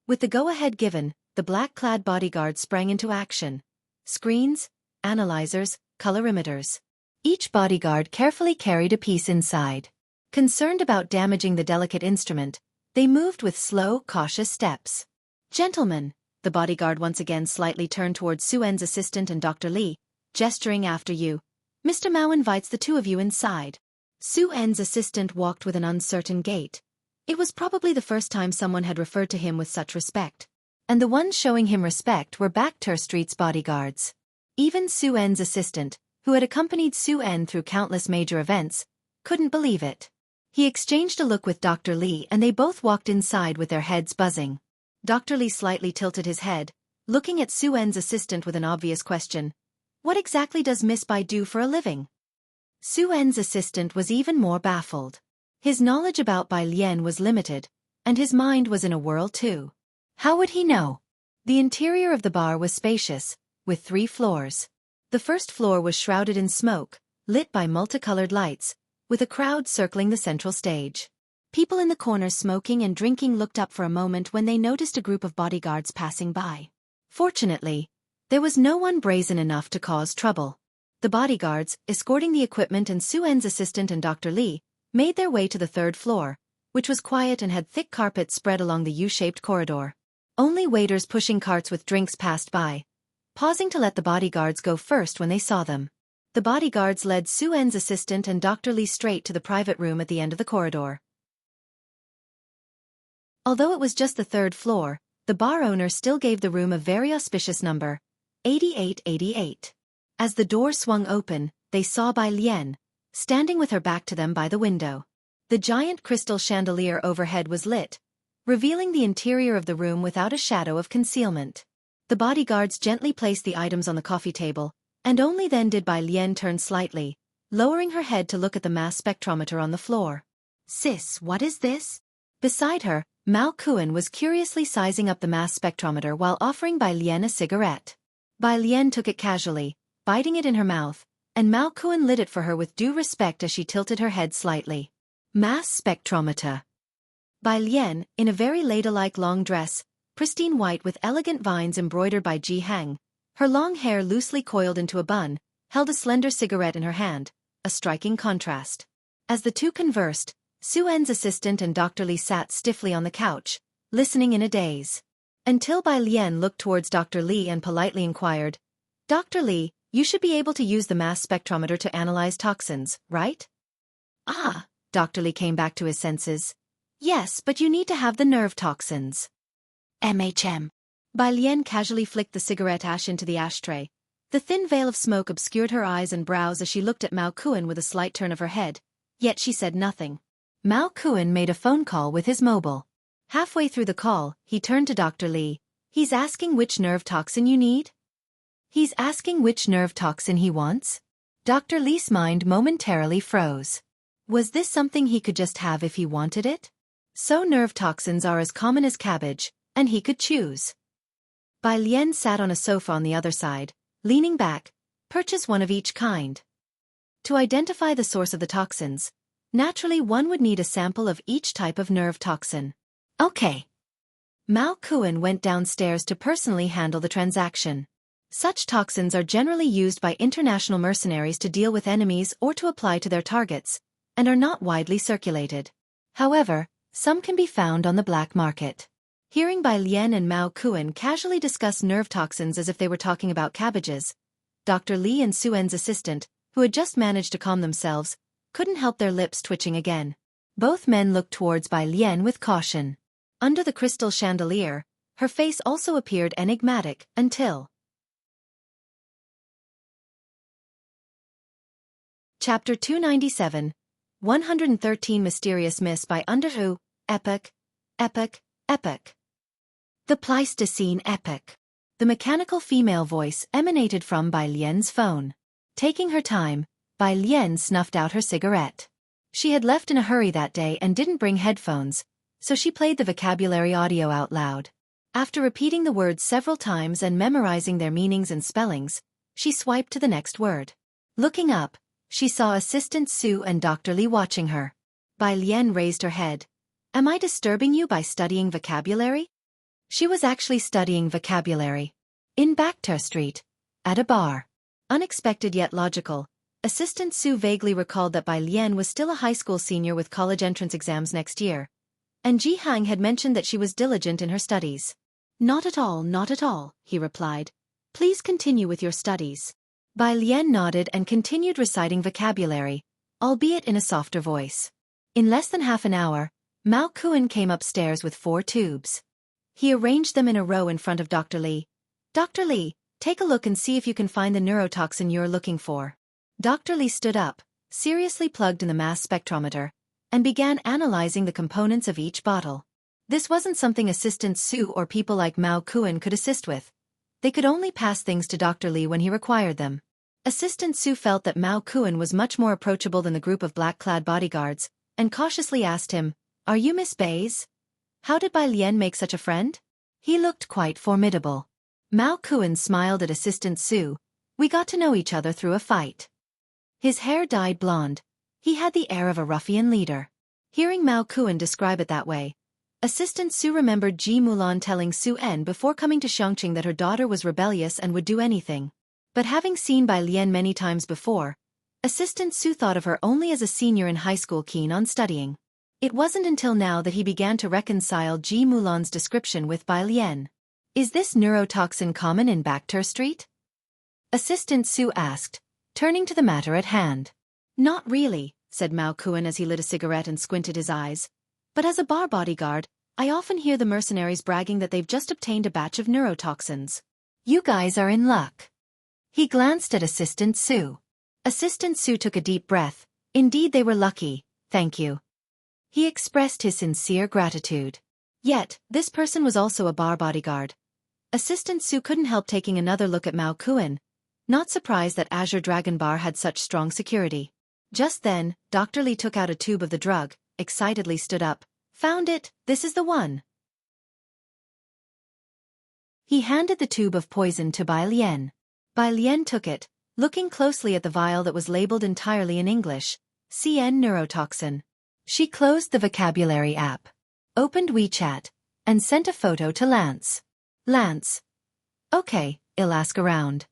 With the go-ahead given, the black-clad bodyguard sprang into action. Screens, analyzers, colorimeters. Each bodyguard carefully carried a piece inside. Concerned about damaging the delicate instrument, they moved with slow, cautious steps. Gentlemen, the bodyguard once again slightly turned towards Su En's assistant and Dr. Li, gesturing after you. Mr. Mao invites the 2 of you inside. Su En's assistant walked with an uncertain gait. It was probably the first time someone had referred to him with such respect. And the ones showing him respect were Baktur Street's bodyguards. Even Su En's assistant, who had accompanied Su En through countless major events, couldn't believe it. He exchanged a look with Dr. Li and they both walked inside with their heads buzzing. Dr. Li slightly tilted his head, looking at Su En's assistant with an obvious question. What exactly does Miss Bai do for a living? Su En's assistant was even more baffled. His knowledge about Bai Lian was limited, and his mind was in a whirl too. How would he know? The interior of the bar was spacious, with 3 floors. The first floor was shrouded in smoke, lit by multicolored lights, with a crowd circling the central stage. People in the corners smoking and drinking looked up for a moment when they noticed a group of bodyguards passing by. Fortunately, there was no one brazen enough to cause trouble. The bodyguards, escorting the equipment and Su-en's assistant and Dr. Li, made their way to the third floor, which was quiet and had thick carpets spread along the U-shaped corridor. Only waiters pushing carts with drinks passed by, pausing to let the bodyguards go first when they saw them. The bodyguards led Su-en's assistant and Dr. Li straight to the private room at the end of the corridor. Although it was just the third floor, the bar owner still gave the room a very auspicious number, 8888. As the door swung open, they saw Bai Lian, standing with her back to them by the window. The giant crystal chandelier overhead was lit, revealing the interior of the room without a shadow of concealment. The bodyguards gently placed the items on the coffee table, and only then did Bai Lian turn slightly, lowering her head to look at the mass spectrometer on the floor. "Sis, what is this?" Beside her, Mao Kuan was curiously sizing up the mass spectrometer while offering Bai Lian a cigarette. Bai Lian took it casually, biting it in her mouth, and Mao Kuan lit it for her with due respect as she tilted her head slightly. Mass spectrometer. Bai Lian, in a very ladylike long dress, pristine white with elegant vines embroidered by Jianghu, her long hair loosely coiled into a bun, held a slender cigarette in her hand, a striking contrast. As the two conversed, Su-en's assistant and Dr. Li sat stiffly on the couch, listening in a daze. Until Bai Lian looked towards Dr. Li and politely inquired, "Dr. Li, you should be able to use the mass spectrometer to analyze toxins, right?" "Ah," Dr. Li came back to his senses. "Yes, but you need to have the nerve toxins." Bai Lian casually flicked the cigarette ash into the ashtray. The thin veil of smoke obscured her eyes and brows as she looked at Mao Kuan with a slight turn of her head, yet she said nothing. Mao Kuan made a phone call with his mobile. Halfway through the call, he turned to Dr. Li. "He's asking which nerve toxin you need?" "He's asking which nerve toxin he wants?" Dr. Li's mind momentarily froze. Was this something he could just have if he wanted it? So nerve toxins are as common as cabbage, and he could choose. Bai Lian sat on a sofa on the other side, leaning back, purchase one of each kind. To identify the source of the toxins, naturally one would need a sample of each type of nerve toxin. Okay. Mao Kuan went downstairs to personally handle the transaction. Such toxins are generally used by international mercenaries to deal with enemies or to apply to their targets, and are not widely circulated. However, some can be found on the black market. Hearing Bai Lian and Mao Kuan casually discuss nerve toxins as if they were talking about cabbages, Dr. Li and Su-en's assistant, who had just managed to calm themselves, couldn't help their lips twitching again. Both men looked towards Bai Lian with caution. Under the crystal chandelier, her face also appeared enigmatic until... Chapter 297, 113 Mysterious Miss by Underhu, Epic, Epic, Epic. The Pleistocene Epic. The mechanical female voice emanated from Bai Lian's phone. Taking her time, Bai Lian snuffed out her cigarette. She had left in a hurry that day and didn't bring headphones, so she played the vocabulary audio out loud. After repeating the words several times and memorizing their meanings and spellings, she swiped to the next word. Looking up, she saw Assistant Su and Dr. Li watching her. Bai Lian raised her head. "Am I disturbing you by studying vocabulary?" She was actually studying vocabulary. In Bakhtar Street, at a bar. Unexpected yet logical, Assistant Su vaguely recalled that Bai Lian was still a high school senior with college entrance exams next year, and Jianghu had mentioned that she was diligent in her studies. Not at all, he replied. "Please continue with your studies." Bai Lian nodded and continued reciting vocabulary, albeit in a softer voice. In less than half an hour, Mao Kuan came upstairs with 4 tubes. He arranged them in a row in front of Dr. Li. "Dr. Li, take a look and see if you can find the neurotoxin you're looking for." Dr. Li stood up, seriously plugged in the mass spectrometer, and began analyzing the components of each bottle. This wasn't something Assistant Su or people like Mao Kuan could assist with. They could only pass things to Dr. Li when he required them. Assistant Su felt that Mao Kuan was much more approachable than the group of black-clad bodyguards, and cautiously asked him, "Are you Miss Bays? How did Bai Lian make such a friend?" He looked quite formidable. Mao Kuan smiled at Assistant Su. "We got to know each other through a fight." His hair dyed blonde, He had the air of a ruffian leader. Hearing Mao Kuan describe it that way, Assistant Su remembered Ji Mulan telling Su En before coming to Xianxia that her daughter was rebellious and would do anything. But having seen Bai Lian many times before, Assistant Su thought of her only as a senior in high school keen on studying. It wasn't until now that he began to reconcile Ji Mulan's description with Bai Lian. Is this neurotoxin common in Bacter Street? Assistant Su asked, turning to the matter at hand. Not really, said Mao Kuan as he lit a cigarette and squinted his eyes. But as a bar bodyguard, I often hear the mercenaries bragging that they've just obtained a batch of neurotoxins. You guys are in luck. He glanced at Assistant Su. Assistant Su took a deep breath. Indeed they were lucky, thank you. He expressed his sincere gratitude. Yet, this person was also a bar bodyguard. Assistant Su couldn't help taking another look at Mao Kuan, not surprised that Azure Dragon Bar had such strong security. Just then, Dr. Li took out a tube of the drug, excitedly stood up. Found it, this is the one. He handed the tube of poison to Bai Lian. Bai Lian took it, looking closely at the vial that was labeled entirely in English, CN neurotoxin. She closed the vocabulary app, opened WeChat, and sent a photo to Lance. Lance. Okay, I'll ask around.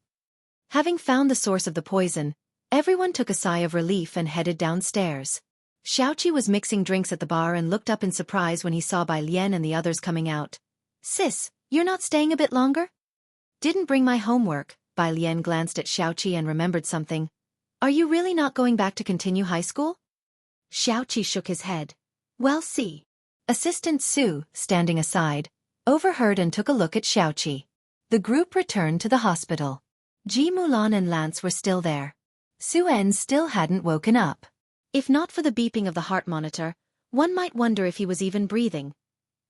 Having found the source of the poison, everyone took a sigh of relief and headed downstairs. Xiaoqi was mixing drinks at the bar and looked up in surprise when he saw Bai Lian and the others coming out. Sis, you're not staying a bit longer? Didn't bring my homework. Bai Lian glanced at Xiaoqi and remembered something. Are you really not going back to continue high school? Xiaoqi shook his head. Well, see. Assistant Su, standing aside, overheard and took a look at Xiaoqi. The group returned to the hospital. Ji Mulan and Lance were still there. Su En still hadn't woken up. If not for the beeping of the heart monitor, one might wonder if he was even breathing.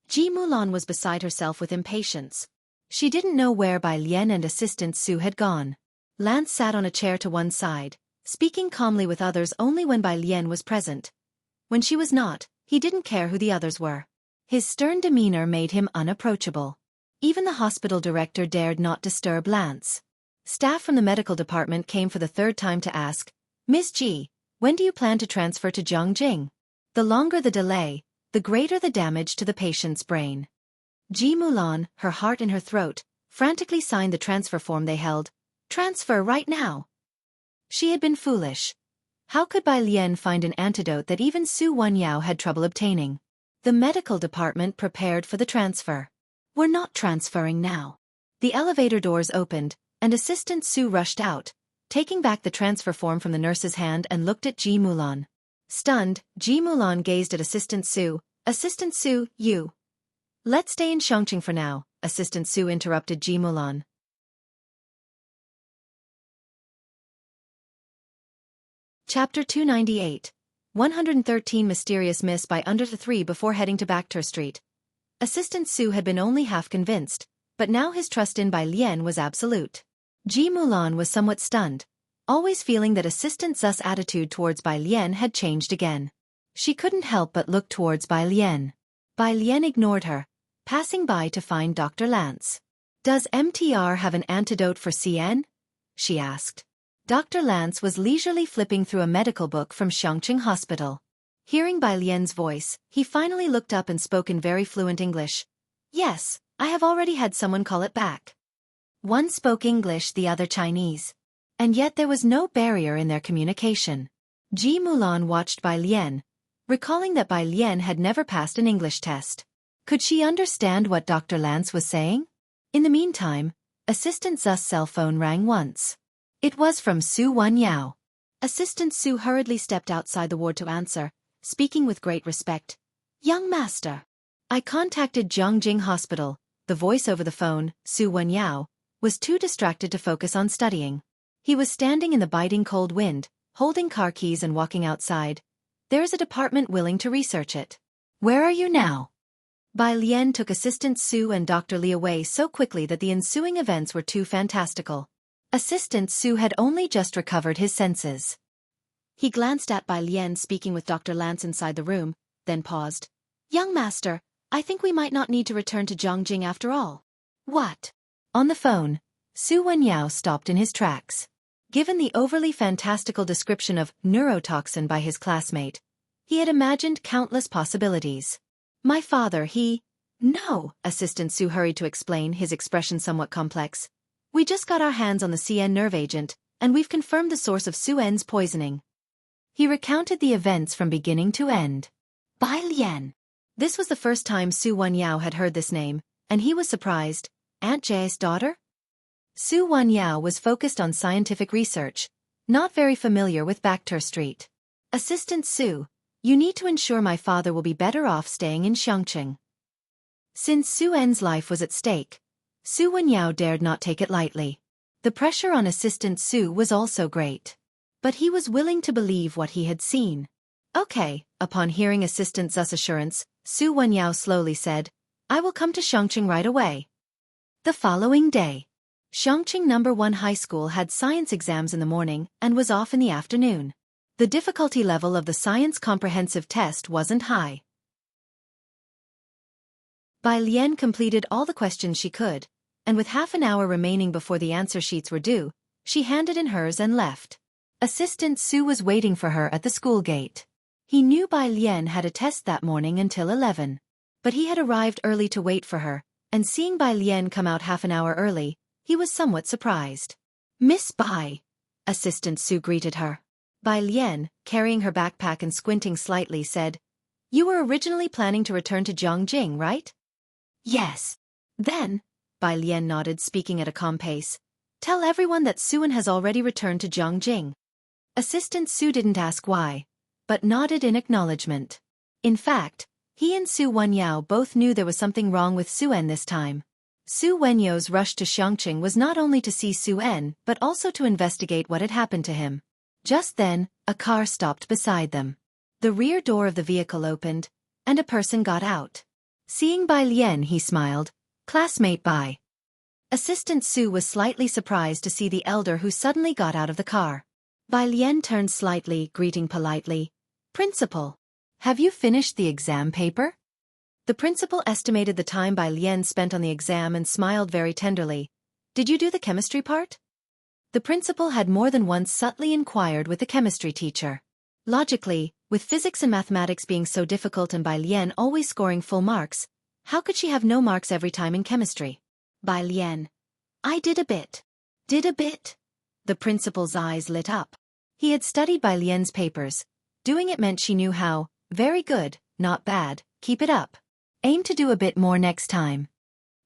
Ji Mulan was beside herself with impatience. She didn't know where Bai Lian and Assistant Su had gone. Lance sat on a chair to one side, speaking calmly with others only when Bai Lian was present. When she was not, he didn't care who the others were. His stern demeanor made him unapproachable. Even the hospital director dared not disturb Lance. Staff from the medical department came for the third time to ask, Ms. Ji, when do you plan to transfer to Jianghu? The longer the delay, the greater the damage to the patient's brain. Ji Mulan, her heart in her throat, frantically signed the transfer form they held. Transfer right now. She had been foolish. How could Bai Lian find an antidote that even Su Wenyao had trouble obtaining? The medical department prepared for the transfer. We're not transferring now. The elevator doors opened, and Assistant Su rushed out, taking back the transfer form from the nurse's hand and looked at Ji Mulan. Stunned, Ji Mulan gazed at Assistant Su. Assistant Su, you. Let's stay in Xianxia for now, Assistant Su interrupted Ji Mulan. Chapter 298. 113 Mysterious Miss by Under the 3 before heading to Bacter Street. Assistant Su had been only half convinced, but now his trust in Bai Lian was absolute. Ji Mulan was somewhat stunned, always feeling that Assistant Zu's attitude towards Bai Lian had changed again. She couldn't help but look towards Bai Lian. Bai Lian ignored her, passing by to find Dr. Lance. Does MTR have an antidote for CN? She asked. Dr. Lance was leisurely flipping through a medical book from Xianxia Hospital. Hearing Bai Lian's voice, he finally looked up and spoke in very fluent English. Yes, I have already had someone call it back. One spoke English, the other Chinese. And yet there was no barrier in their communication. Ji Mulan watched Bai Lian, recalling that Bai Lian had never passed an English test. Could she understand what Dr. Lance was saying? In the meantime, Assistant Zu's cell phone rang once. It was from Su Wenyao. Assistant Su hurriedly stepped outside the ward to answer, speaking with great respect. Young master. I contacted Jianghu Hospital. The voice over the phone, Su Wenyao, was too distracted to focus on studying. He was standing in the biting cold wind, holding car keys and walking outside. There is a department willing to research it. Where are you now? Bai Lian took Assistant Su and Dr. Li away so quickly that the ensuing events were too fantastical. Assistant Su had only just recovered his senses. He glanced at Bai Lian speaking with Dr. Lance inside the room, then paused. Young master, I think we might not need to return to Jianghu after all. What? On the phone, Su Wenyao stopped in his tracks. Given the overly fantastical description of neurotoxin by his classmate, he had imagined countless possibilities. My father, he... No, Assistant Su hurried to explain, his expression somewhat complex. We just got our hands on the CN nerve agent, and we've confirmed the source of Su En's poisoning. He recounted the events from beginning to end. Bai Lian. This was the first time Su Wenyao had heard this name, and he was surprised. Aunt Jie's daughter? Su Wenyao was focused on scientific research, not very familiar with Backter Street. Assistant Su, you need to ensure my father will be better off staying in Xianxia. Since Su En's life was at stake, Su Wenyao dared not take it lightly. The pressure on Assistant Su was also great. But he was willing to believe what he had seen. Okay, upon hearing Assistant Zu's assurance, Su Wenyao slowly said, I will come to Xianxia right away. The following day, Xianxia No. 1 High School had science exams in the morning and was off in the afternoon. The difficulty level of the science comprehensive test wasn't high. Bai Lian completed all the questions she could, and with half an hour remaining before the answer sheets were due, she handed in hers and left. Assistant Su was waiting for her at the school gate. He knew Bai Lian had a test that morning until 11. But he had arrived early to wait for her, and seeing Bai Lian come out half an hour early, he was somewhat surprised. Miss Bai, Assistant Su greeted her. Bai Lian, carrying her backpack and squinting slightly, said, You were originally planning to return to Jianghu, right? Yes. Then, Bai Lian nodded, speaking at a calm pace, tell everyone that Suen has already returned to Jianghu. Assistant Su didn't ask why, but nodded in acknowledgement. In fact, he and Su Wenyao both knew there was something wrong with Suen this time. Su Wenyao's rush to Xianxia was not only to see Suen but also to investigate what had happened to him. Just then, a car stopped beside them. The rear door of the vehicle opened, and a person got out. Seeing Bai Lian, he smiled. Classmate Bai. Assistant Su was slightly surprised to see the elder who suddenly got out of the car. Bai Lian turned slightly, greeting politely. Principal. Have you finished the exam paper? The principal estimated the time Bai Lian spent on the exam and smiled very tenderly. Did you do the chemistry part? The principal had more than once subtly inquired with the chemistry teacher. Logically, with physics and mathematics being so difficult and Bai Lian always scoring full marks, how could she have no marks every time in chemistry? Bai Lian. I did a bit. Did a bit? The principal's eyes lit up. He had studied Bai Lian's papers. Doing it meant she knew how. Very good, not bad, keep it up. Aim to do a bit more next time.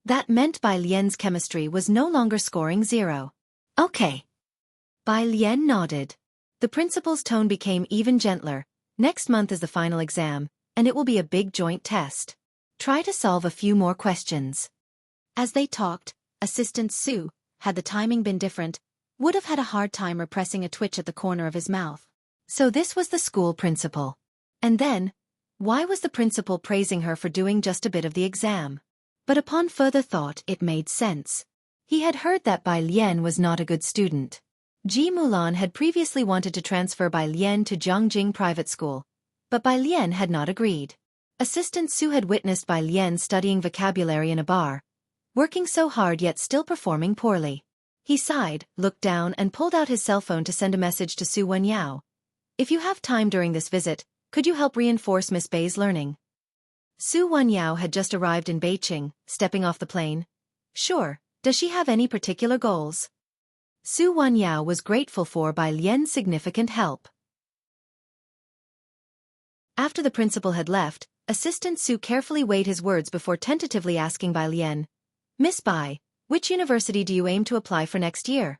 That meant Bai Lian's chemistry was no longer scoring 0. Okay. Bai Lian nodded. The principal's tone became even gentler. Next month is the final exam, and it will be a big joint test. Try to solve a few more questions. As they talked, Assistant Su, had the timing been different, would have had a hard time repressing a twitch at the corner of his mouth. So this was the school principal. And then, why was the principal praising her for doing just a bit of the exam? But upon further thought, it made sense. He had heard that Bai Lian was not a good student. Ji Mulan had previously wanted to transfer Bai Lian to Jianghu private school, but Bai Lian had not agreed. Assistant Su had witnessed Bai Lian studying vocabulary in a bar, working so hard yet still performing poorly. He sighed, looked down and pulled out his cell phone to send a message to Su Wenyao. If you have time during this visit, could you help reinforce Miss Bai's learning? Su Wenyao had just arrived in Beijing, stepping off the plane. Sure, does she have any particular goals? Su Wenyao was grateful for Bai Lian's significant help. After the principal had left, Assistant Su carefully weighed his words before tentatively asking Bai Lian, Miss Bai, which university do you aim to apply for next year?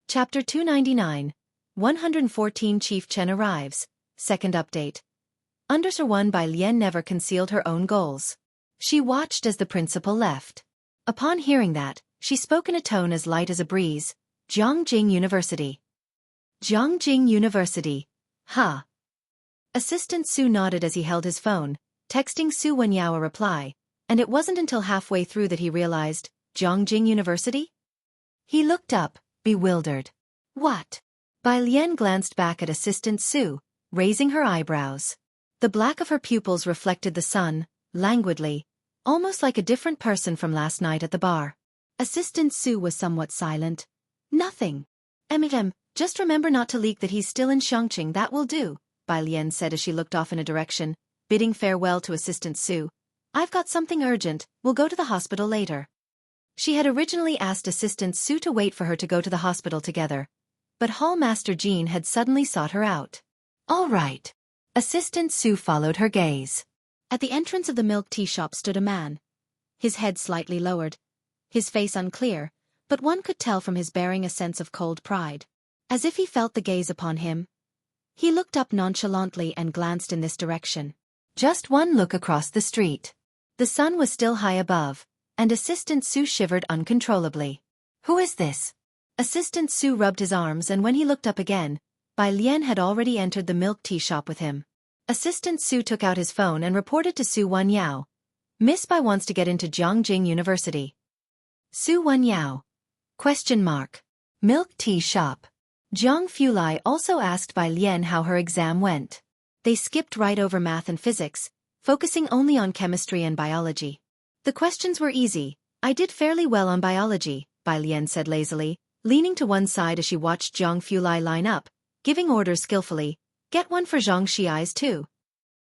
Chapter 299, 114 Chief Chen arrives, second update. Underscore 1 Bai Lian never concealed her own goals. She watched as the principal left. Upon hearing that, she spoke in a tone as light as a breeze. Jianghu University. Jianghu University. Ha. Assistant Su nodded as he held his phone, texting Su Wenyao a reply, and it wasn't until halfway through that he realized, Jianghu University? He looked up, bewildered. What? Bai Lian glanced back at Assistant Su, raising her eyebrows. The black of her pupils reflected the sun, languidly, almost like a different person from last night at the bar. Assistant Su was somewhat silent. Nothing. Just remember not to leak that he's still in Xianxia, that will do, Bai Lian said as she looked off in a direction, bidding farewell to Assistant Su. I've got something urgent, we'll go to the hospital later. She had originally asked Assistant Su to wait for her to go to the hospital together, but Hall Master Jean had suddenly sought her out. All right. Assistant Su followed her gaze. At the entrance of the milk tea shop stood a man. His head slightly lowered, his face unclear, but one could tell from his bearing a sense of cold pride. As if he felt the gaze upon him. He looked up nonchalantly and glanced in this direction. Just one look across the street. The sun was still high above, and Assistant Su shivered uncontrollably. Who is this? Assistant Su rubbed his arms, and when he looked up again, Bai Lian had already entered the milk tea shop with him. Assistant Su took out his phone and reported to Su Wanyao. Miss Bai wants to get into Jianghu University. Su Wanyao? ? Milk tea shop. Jiang Fulai also asked Bai Lian how her exam went. They skipped right over math and physics, focusing only on chemistry and biology. The questions were easy. I did fairly well on biology, Bai Lian said lazily, leaning to one side as she watched Jiang Fulai line up, giving orders skillfully. Get one for Xianxia's too.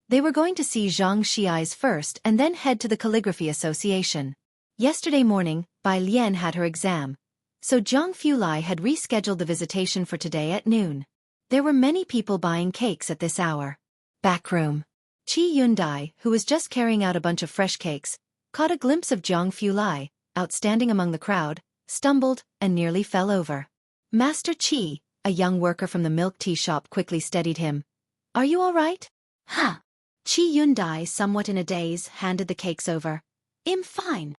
They were going to see Xianxia's first and then head to the Calligraphy Association. Yesterday morning, Bai Lian had her exam, so Jiang Fulai had rescheduled the visitation for today at noon. There were many people buying cakes at this hour. Backroom. Qi Yundai, who was just carrying out a bunch of fresh cakes, caught a glimpse of Jiang Fulai, outstanding among the crowd, stumbled, and nearly fell over. Master Qi, a young worker from the milk tea shop, quickly steadied him. Are you all right? Huh. Qi Yundai, somewhat in a daze, handed the cakes over. I'm fine.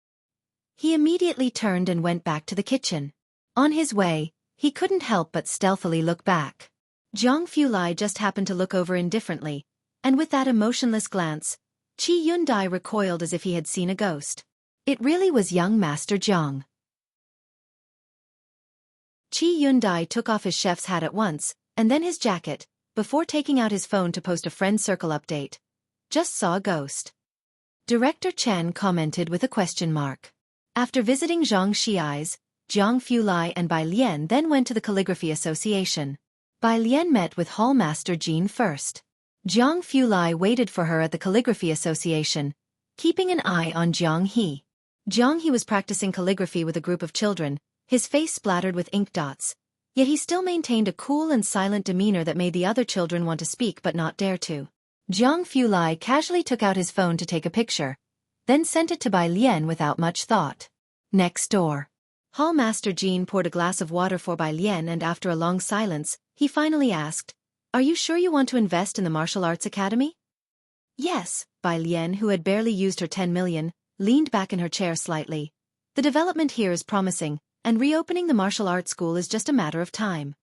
He immediately turned and went back to the kitchen. On his way, he couldn't help but stealthily look back. Jiang Fulai just happened to look over indifferently, and with that emotionless glance, Qi Yundai recoiled as if he had seen a ghost. It really was young Master Jiang. Qi Yundai took off his chef's hat at once, and then his jacket, before taking out his phone to post a friend circle update. Just saw a ghost. Director Chen commented with a question mark. After visiting Xianxia's, Jiang Fulai and Bai Lian then went to the Calligraphy Association. Bai Lian met with Hall Master Jean first. Jiang Fulai waited for her at the Calligraphy Association, keeping an eye on Jiang He. Jiang He was practicing calligraphy with a group of children, his face splattered with ink dots, yet he still maintained a cool and silent demeanor that made the other children want to speak but not dare to. Jiang Fulai casually took out his phone to take a picture, then sent it to Bai Lian without much thought. Next door. Hall Master Jean poured a glass of water for Bai Lian, and after a long silence, he finally asked, Are you sure you want to invest in the martial arts academy? Yes, Bai Lian, who had barely used her 10 million, leaned back in her chair slightly. The development here is promising, and reopening the martial arts school is just a matter of time.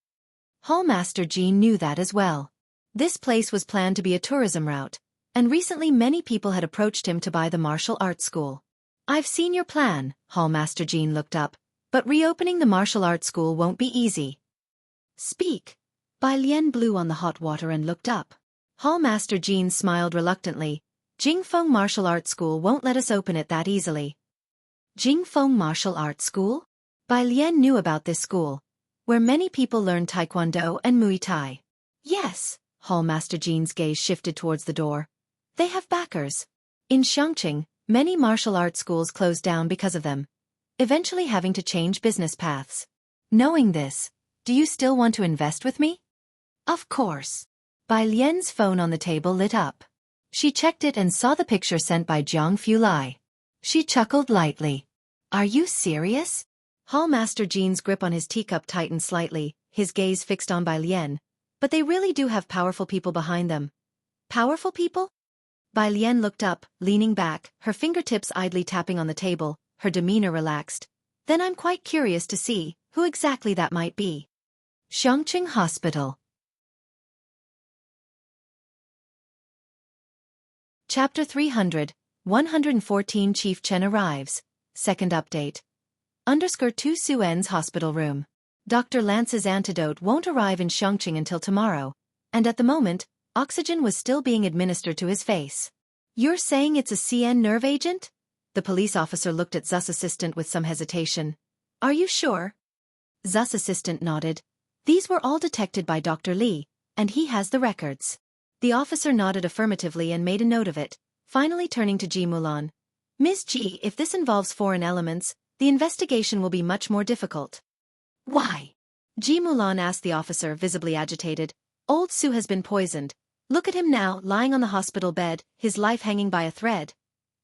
Hall Master Jean knew that as well. This place was planned to be a tourism route, and recently many people had approached him to buy the martial arts school. I've seen your plan, Hall Master Jean looked up, but reopening the martial arts school won't be easy. Speak. Bai Lian blew on the hot water and looked up. Hall Master Jean smiled reluctantly. Jingfeng Martial Arts School won't let us open it that easily. Jingfeng Martial Arts School? Bai Lian knew about this school, where many people learn Taekwondo and Muay Thai. Yes, Hall Master Jean's gaze shifted towards the door. They have backers. In Xianxia, many martial arts schools closed down because of them, eventually having to change business paths. Knowing this, do you still want to invest with me? Of course. Bai Lian's phone on the table lit up. She checked it and saw the picture sent by Jiang Fulai. She chuckled lightly. Are you serious? Hall Master Jean's grip on his teacup tightened slightly, his gaze fixed on Bai Lian. But they really do have powerful people behind them. Powerful people? Bai Lian looked up, leaning back, her fingertips idly tapping on the table, her demeanor relaxed. Then I'm quite curious to see who exactly that might be. Xianxia Hospital. Chapter 300, 114 Chief Chen arrives. Second update. _2 Suen's hospital room. Dr. Lance's antidote won't arrive in Xianxia until tomorrow, and at the moment, oxygen was still being administered to his face. You're saying it's a CN nerve agent? The police officer looked at Zha's assistant with some hesitation. Are you sure? Zha's assistant nodded. These were all detected by Dr. Li, and he has the records. The officer nodded affirmatively and made a note of it, finally turning to Ji Mulan. Ms. Ji, if this involves foreign elements, the investigation will be much more difficult. Why? Ji Mulan asked the officer, visibly agitated. Old Su has been poisoned. Look at him now, lying on the hospital bed, his life hanging by a thread.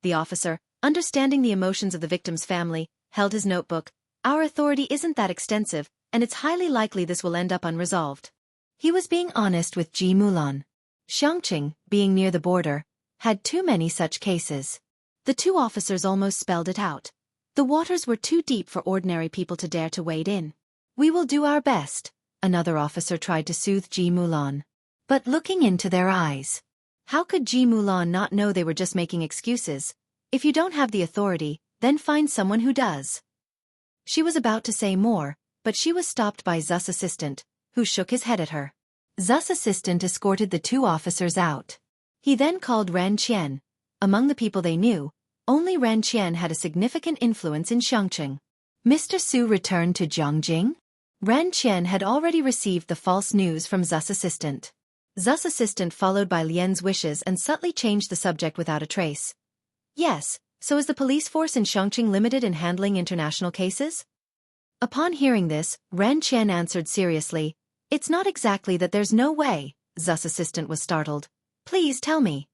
The officer, understanding the emotions of the victim's family, held his notebook. Our authority isn't that extensive, and it's highly likely this will end up unresolved. He was being honest with Ji Mulan. Xianxia, being near the border, had too many such cases. The two officers almost spelled it out. The waters were too deep for ordinary people to dare to wade in. We will do our best, another officer tried to soothe Ji Mulan. But looking into their eyes, how could Ji Mulan not know they were just making excuses? If you don't have the authority, then find someone who does. She was about to say more, but she was stopped by Zha's assistant, who shook his head at her. Zha's assistant escorted the two officers out. He then called Ran Qian. Among the people they knew, only Ran Qian had a significant influence in Xianxia. Mr. Su returned to Jianghu. Ran Qian had already received the false news from Zha's assistant. Zha's assistant followed by Lian's wishes and subtly changed the subject without a trace. Yes, so is the police force in Xianxia limited in handling international cases? Upon hearing this, Ran Qian answered seriously, It's not exactly that there's no way. Zha's assistant was startled. Please tell me.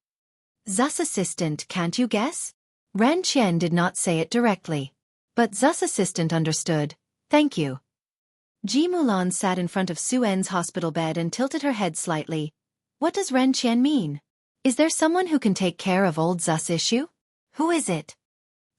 Zha's assistant, can't you guess? Ran Qian did not say it directly. But Zha's assistant understood. Thank you. Ji Mulan sat in front of Su En's hospital bed and tilted her head slightly. What does Ran Qian mean? Is there someone who can take care of old Zha's issue? Who is it?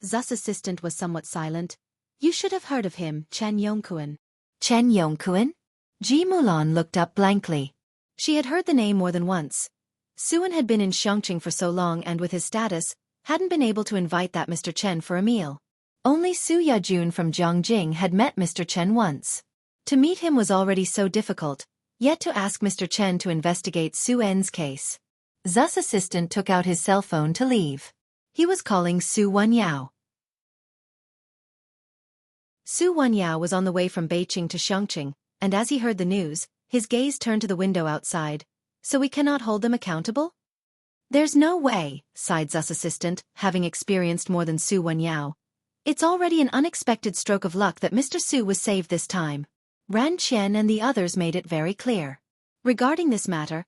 Zha's assistant was somewhat silent. You should have heard of him, Chen Yongquan. Chen Yongquan? Ji Mulan looked up blankly. She had heard the name more than once. Su En had been in Xianxia for so long and with his status, hadn't been able to invite that Mr. Chen for a meal. Only Su Yajun from Jianghu had met Mr. Chen once. To meet him was already so difficult, yet to ask Mr. Chen to investigate Su En's case. Zha's assistant took out his cell phone to leave. He was calling Su Wenyao. Su Wenyao was on the way from Beijing to Xianxia, and as he heard the news, his gaze turned to the window outside. So we cannot hold them accountable? There's no way, sighed Zha's assistant, having experienced more than Su Wenyao. It's already an unexpected stroke of luck that Mr. Su was saved this time. Ran Qian and the others made it very clear. Regarding this matter,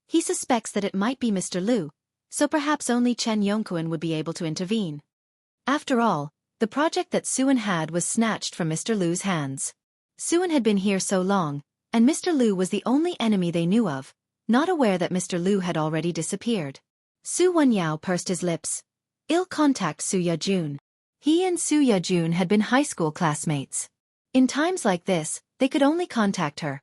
he suspects that it might be Mr. Lu, so perhaps only Chen Yongquan would be able to intervene. After all, the project that Su En had was snatched from Mr. Lu's hands. Su En had been here so long, and Mr. Lu was the only enemy they knew of, not aware that Mr. Lu had already disappeared. Su Wenyao pursed his lips. Ill contact Su Yajun. He and Su Yajun had been high school classmates. In times like this, they could only contact her.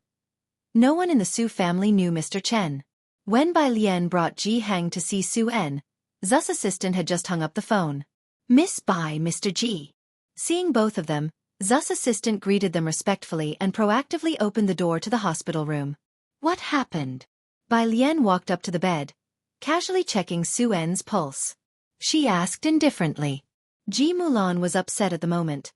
No one in the Su family knew Mr. Chen. When Bai Lian brought Ji Hang to see Su En, Zha's assistant had just hung up the phone. Miss Bai, Mr. Ji. Seeing both of them, Zha's assistant greeted them respectfully and proactively opened the door to the hospital room. What happened? Bai Lian walked up to the bed, casually checking Su En's pulse. She asked indifferently. Ji Mulan was upset at the moment.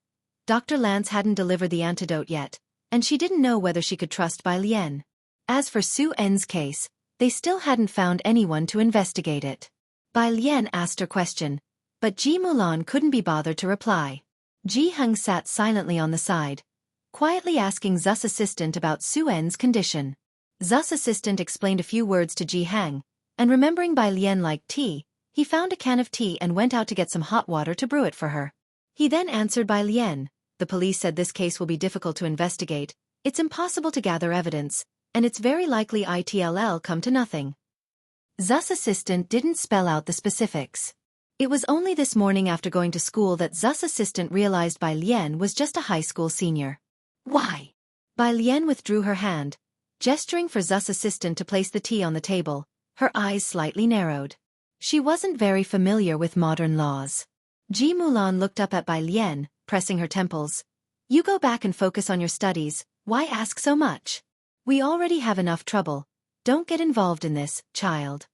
Dr. Lance hadn't delivered the antidote yet, and she didn't know whether she could trust Bai Lian. As for Su En's case, they still hadn't found anyone to investigate it. Bai Lian asked her question, but Ji Mulan couldn't be bothered to reply. Ji Heng sat silently on the side, quietly asking Zha's assistant about Su En's condition. Zha's assistant explained a few words to Ji Heng, and remembering Bai Lian liked tea, he found a can of tea and went out to get some hot water to brew it for her. He then answered Bai Lian, the police said this case will be difficult to investigate, it's impossible to gather evidence, and it's very likely it'll come to nothing. Zha's assistant didn't spell out the specifics. It was only this morning after going to school that Zha's assistant realized Bai Lian was just a high school senior. Why? Bai Lian withdrew her hand, gesturing for Zha's assistant to place the tea on the table, her eyes slightly narrowed. She wasn't very familiar with modern laws. Ji Mulan looked up at Bai Lian, pressing her temples. You go back and focus on your studies, why ask so much? We already have enough trouble. Don't get involved in this, child.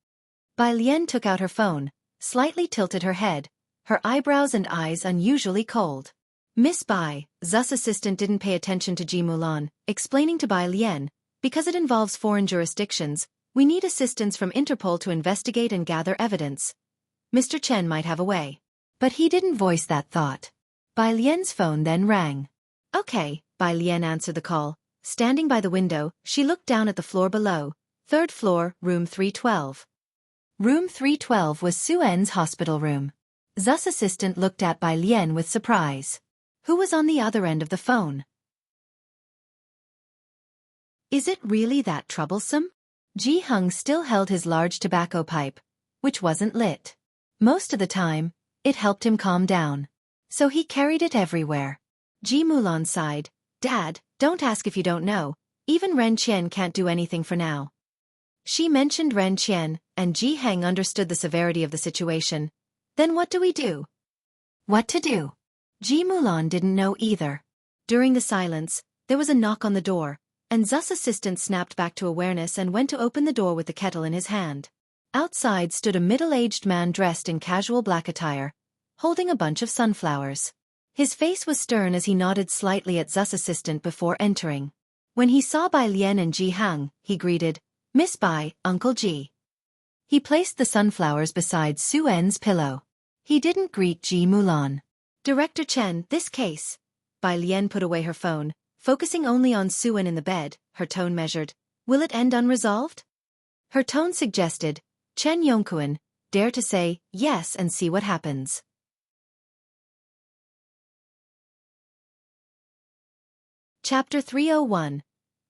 Bai Lian took out her phone, slightly tilted her head, her eyebrows and eyes unusually cold. Miss Bai, Zu's assistant didn't pay attention to Ji Mulan, explaining to Bai Lian, because it involves foreign jurisdictions, we need assistance from Interpol to investigate and gather evidence. Mr. Chen might have a way. But he didn't voice that thought. Bai Lian's phone then rang. Okay, Bai Lian answered the call. Standing by the window, she looked down at the floor below. Third floor, room 312. Room 312 was Su En's hospital room. Zu's assistant looked at Bai Lian with surprise. Who was on the other end of the phone? Is it really that troublesome? Jianghu still held his large tobacco pipe, which wasn't lit. Most of the time, it helped him calm down. So he carried it everywhere. Ji Mulan sighed. Dad, don't ask if you don't know. Even Ren Qian can't do anything for now. She mentioned Ren Qian, and Jianghu understood the severity of the situation. Then what do we do? What to do? Ji Mulan didn't know either. During the silence, there was a knock on the door, and Zu's assistant snapped back to awareness and went to open the door with the kettle in his hand. Outside stood a middle-aged man dressed in casual black attire, holding a bunch of sunflowers. His face was stern as he nodded slightly at Zu's assistant before entering. When he saw Bai Lian and Jianghu, he greeted, Miss Bai, Uncle Ji. He placed the sunflowers beside Su En's pillow. He didn't greet Ji Mulan. Director Chen, this case. Bai Lian put away her phone, focusing only on Su En in the bed, her tone measured. Will it end unresolved? Her tone suggested, Chen Yongkuan, dare to say yes and see what happens. Chapter 301.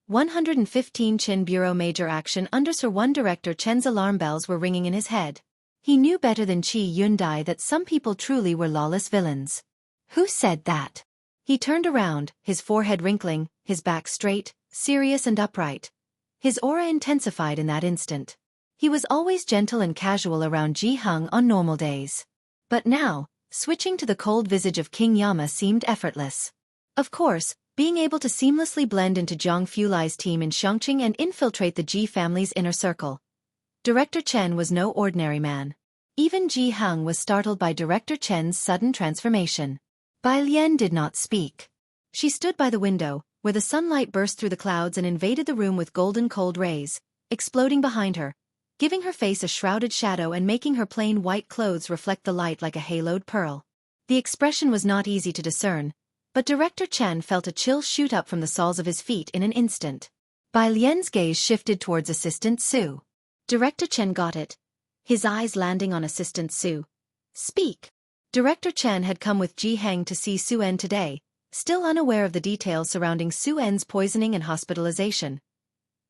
115 Qin Bureau Major Action. Under Sir 1 Director Chen's alarm bells were ringing in his head. He knew better than Qi Yundai that some people truly were lawless villains. Who said that? He turned around, his forehead wrinkling, his back straight, serious and upright. His aura intensified in that instant. He was always gentle and casual around Jianghu on normal days. But now, switching to the cold visage of King Yama seemed effortless. Of course, being able to seamlessly blend into Zhang Fulai's team in Xianxia and infiltrate the Ji family's inner circle. Director Chen was no ordinary man. Even Jianghu was startled by Director Chen's sudden transformation. Bai Lian did not speak. She stood by the window, where the sunlight burst through the clouds and invaded the room with golden cold rays, exploding behind her, giving her face a shrouded shadow and making her plain white clothes reflect the light like a haloed pearl. The expression was not easy to discern, but Director Chen felt a chill shoot up from the soles of his feet in an instant. Bai Lian's gaze shifted towards Assistant Su. Director Chen got it, his eyes landing on Assistant Su. Speak. Director Chen had come with Jianghu to see Su En today, still unaware of the details surrounding Su En's poisoning and hospitalization.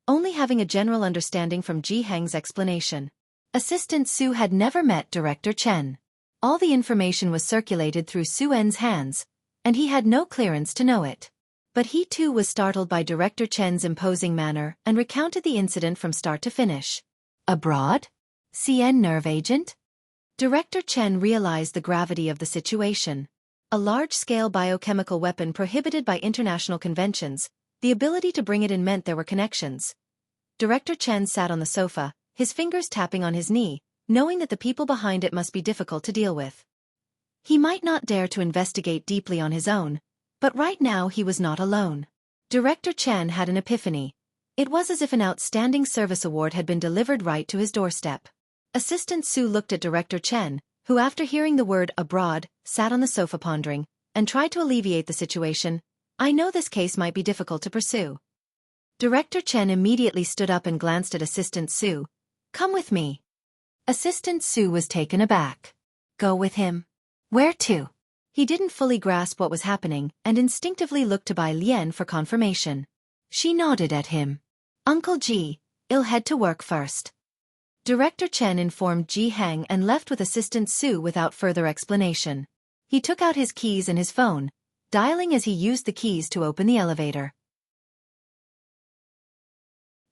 Only having a general understanding from Jianghu's explanation. Assistant Su had never met Director Chen. All the information was circulated through Su En's hands, and he had no clearance to know it. But he too was startled by Director Chen's imposing manner and recounted the incident from start to finish. Abroad? CN nerve agent? Director Chen realized the gravity of the situation. A large-scale biochemical weapon prohibited by international conventions, the ability to bring it in meant there were connections. Director Chen sat on the sofa, his fingers tapping on his knee, knowing that the people behind it must be difficult to deal with. He might not dare to investigate deeply on his own, but right now he was not alone. Director Chen had an epiphany. It was as if an outstanding service award had been delivered right to his doorstep. Assistant Su looked at Director Chen, who after hearing the word abroad, sat on the sofa pondering, and tried to alleviate the situation. I know this case might be difficult to pursue. Director Chen immediately stood up and glanced at Assistant Su. Come with me. Assistant Su was taken aback. Go with him? Where to? He didn't fully grasp what was happening and instinctively looked to Bai Lian for confirmation. She nodded at him. Uncle Ji, I'll head to work first. Director Chen informed Jianghu and left with Assistant Su without further explanation. He took out his keys and his phone, dialing as he used the keys to open the elevator.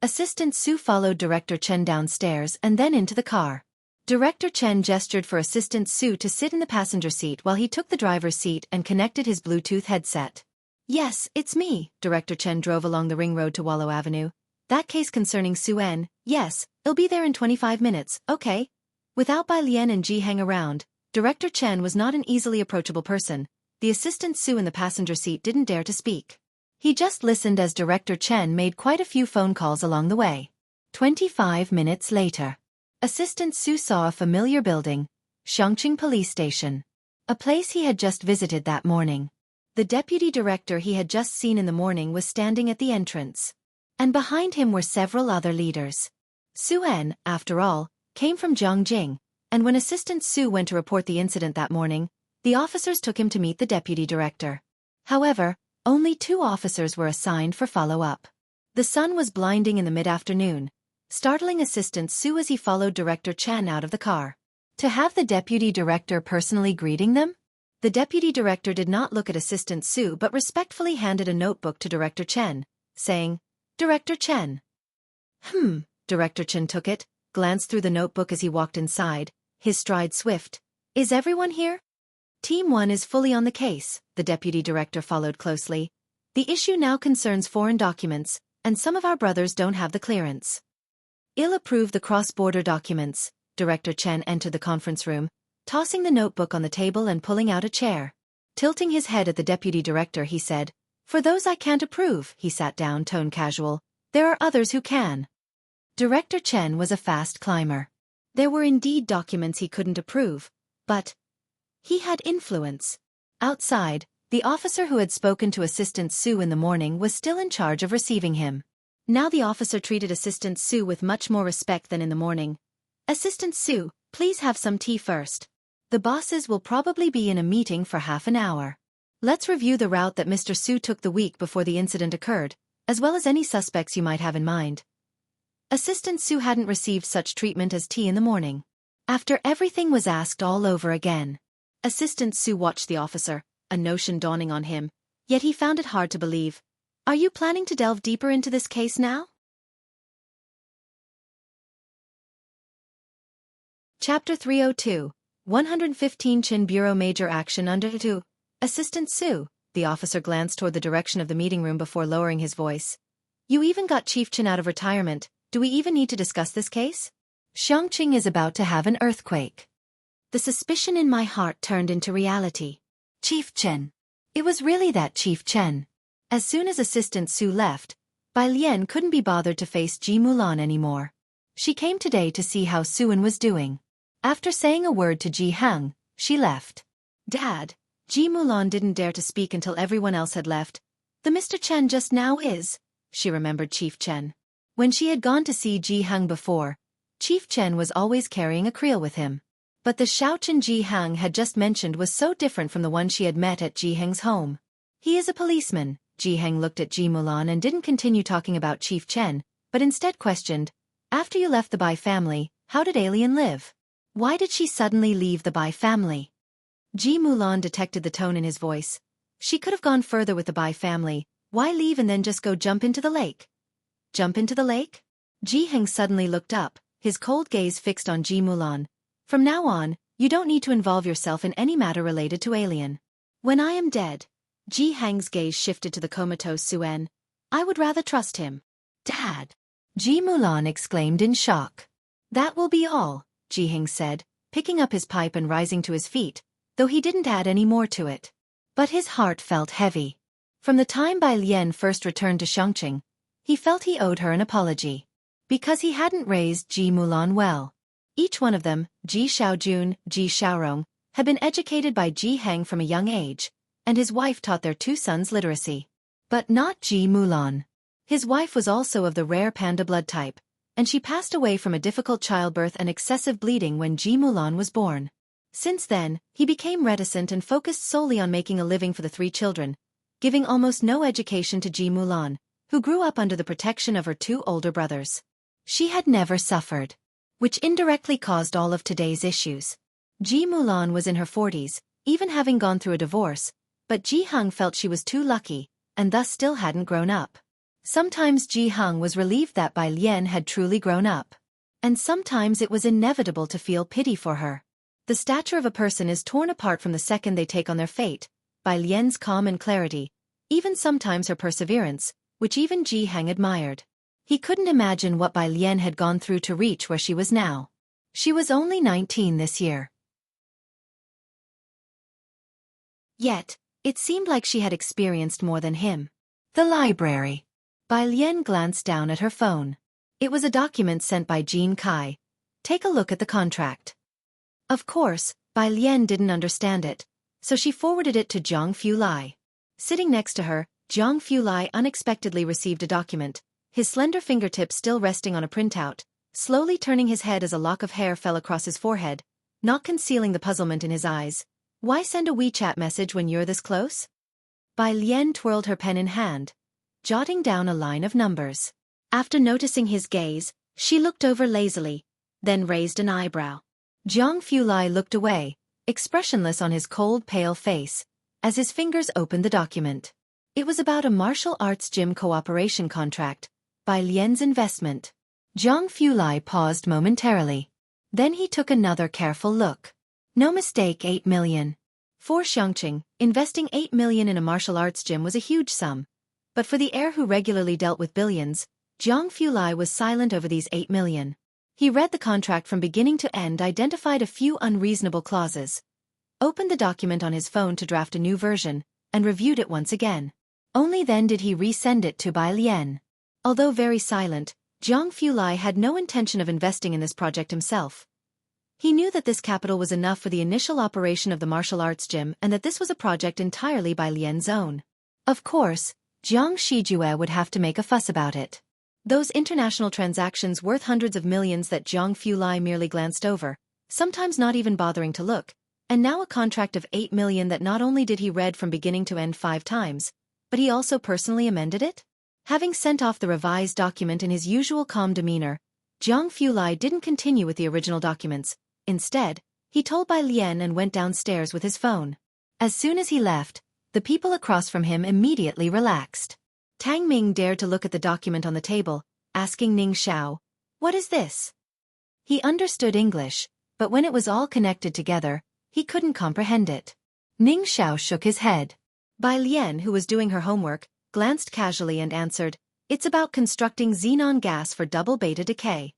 Assistant Su followed Director Chen downstairs and then into the car. Director Chen gestured for Assistant Su to sit in the passenger seat while he took the driver's seat and connected his Bluetooth headset. Yes, it's me. Director Chen drove along the ring road to Wallow Avenue. That case concerning Su En, yes, I'll be there in 25 minutes, okay? Without Bai Lian and Jianghu around, Director Chen was not an easily approachable person. The assistant Su in the passenger seat didn't dare to speak. He just listened as Director Chen made quite a few phone calls along the way. 25 minutes later. Assistant Su saw a familiar building, Xianxia Police Station. A place he had just visited that morning. The deputy director he had just seen in the morning was standing at the entrance. And behind him were several other leaders. Su En, after all, came from Jianghu, and when Assistant Su went to report the incident that morning, the officers took him to meet the deputy director. However, only 2 officers were assigned for follow-up. The sun was blinding in the mid-afternoon, startling Assistant Su as he followed Director Chen out of the car. To have the deputy director personally greeting them? The deputy director did not look at Assistant Su but respectfully handed a notebook to Director Chen, saying, "Director Chen." Director Chen took it, glanced through the notebook as he walked inside, his stride swift. "Is everyone here?" "Team 1 is fully on the case," the deputy director followed closely. "The issue now concerns foreign documents, and some of our brothers don't have the clearance." "I'll approve the cross-border documents." Director Chen entered the conference room, tossing the notebook on the table and pulling out a chair. Tilting his head at the deputy director, he said, "For those I can't approve," he sat down, tone casual. "There are others who can." Director Chen was a fast climber. There were indeed documents he couldn't approve, but he had influence. Outside, the officer who had spoken to Assistant Su in the morning was still in charge of receiving him. Now the officer treated Assistant Su with much more respect than in the morning. "Assistant Su, please have some tea first. The bosses will probably be in a meeting for half an hour. Let's review the route that Mr. Su took the week before the incident occurred, as well as any suspects you might have in mind." Assistant Su hadn't received such treatment as tea in the morning. After everything was asked all over again. Assistant Su watched the officer, a notion dawning on him, yet he found it hard to believe. "Are you planning to delve deeper into this case now?" Chapter 302, 115 Chin Bureau Major Action Under 2. Assistant Su, the officer glanced toward the direction of the meeting room before lowering his voice. "You even got Chief Chin out of retirement. Do we even need to discuss this case? Xianxia is about to have an earthquake." The suspicion in my heart turned into reality. Chief Chen. It was really that Chief Chen. As soon as Assistant Su left, Bai Lian couldn't be bothered to face Ji Mulan anymore. She came today to see how Suan was doing. After saying a word to Ji Hang, she left. "Dad," Ji Mulan didn't dare to speak until everyone else had left. "The Mr. Chen just now is," she remembered Chief Chen. When she had gone to see Ji Hang before, Chief Chen was always carrying a creel with him. But the Xiaochen Ji Hang had just mentioned was so different from the one she had met at Ji Hang's home. "He is a policeman." Ji Hang looked at Ji Mulan and didn't continue talking about Chief Chen, but instead questioned, "After you left the Bai family, how did Alien live? Why did she suddenly leave the Bai family?" Ji Mulan detected the tone in his voice. She could have gone further with the Bai family. Why leave and then just go jump into the lake? Jump into the lake? Ji Hang suddenly looked up, his cold gaze fixed on Ji Mulan. "From now on, you don't need to involve yourself in any matter related to Alien. When I am dead," Ji Hang's gaze shifted to the comatose Suan, "I would rather trust him." "Dad!" Ji Mulan exclaimed in shock. "That will be all," Ji Hang said, picking up his pipe and rising to his feet, though he didn't add any more to it. But his heart felt heavy. From the time Bai Lian first returned to Xianxia, he felt he owed her an apology. Because he hadn't raised Ji Mulan well. Each one of them, Ji Xiaojun, Ji Xiaorong, had been educated by Ji Hang from a young age, and his wife taught their 2 sons literacy. But not Ji Mulan. His wife was also of the rare panda blood type, and she passed away from a difficult childbirth and excessive bleeding when Ji Mulan was born. Since then, he became reticent and focused solely on making a living for the 3 children, giving almost no education to Ji Mulan, who grew up under the protection of her 2 older brothers. She had never suffered, which indirectly caused all of today's issues. Ji Mulan was in her 40s, even having gone through a divorce, but Ji Hang felt she was too lucky, and thus still hadn't grown up. Sometimes Ji Hang was relieved that Bai Lian had truly grown up. And sometimes it was inevitable to feel pity for her. The stature of a person is torn apart from the second they take on their fate. Bai Lian's calm and clarity, even sometimes her perseverance, which even Ji Hang admired. He couldn't imagine what Bai Lian had gone through to reach where she was now. She was only 19 this year. Yet, it seemed like she had experienced more than him. The library. Bai Lian glanced down at her phone. It was a document sent by Jean Kai. Take a look at the contract. Of course, Bai Lian didn't understand it, so she forwarded it to Jianghu Lai. Sitting next to her, Jianghu Lai unexpectedly received a document, his slender fingertips still resting on a printout, slowly turning his head as a lock of hair fell across his forehead, not concealing the puzzlement in his eyes. Why send a WeChat message when you're this close? Bai Lian twirled her pen in hand, jotting down a line of numbers. After noticing his gaze, she looked over lazily, then raised an eyebrow. Jianghu Lai looked away, expressionless on his cold, pale face, as his fingers opened the document. It was about a martial arts gym cooperation contract, Bai Lian's investment. Jianghu Lai paused momentarily. Then he took another careful look. No mistake, 8 million. For Xianxia, investing 8 million in a martial arts gym was a huge sum. But for the heir who regularly dealt with billions, Jianghu Lai was silent over these 8 million. He read the contract from beginning to end, identified a few unreasonable clauses, opened the document on his phone to draft a new version, and reviewed it once again. Only then did he resend it to Bai Lian. Although very silent, Jianghu Lai had no intention of investing in this project himself. He knew that this capital was enough for the initial operation of the martial arts gym and that this was a project entirely Bai Lian's own. Of course, Jiang Shijue would have to make a fuss about it. Those international transactions worth hundreds of millions that Jianghu Lai merely glanced over, sometimes not even bothering to look, and now a contract of 8 million that not only did he read from beginning to end 5 times, but he also personally amended it? Having sent off the revised document in his usual calm demeanor, Jianghu Lai didn't continue with the original documents. Instead, he told Bai Lian and went downstairs with his phone. As soon as he left, the people across from him immediately relaxed. Tang Ming dared to look at the document on the table, asking Ning Xiao, "What is this?" He understood English, but when it was all connected together, he couldn't comprehend it. Ning Xiao shook his head. Bai Lian, who was doing her homework, glanced casually and answered, "It's about constructing xenon gas for double beta decay."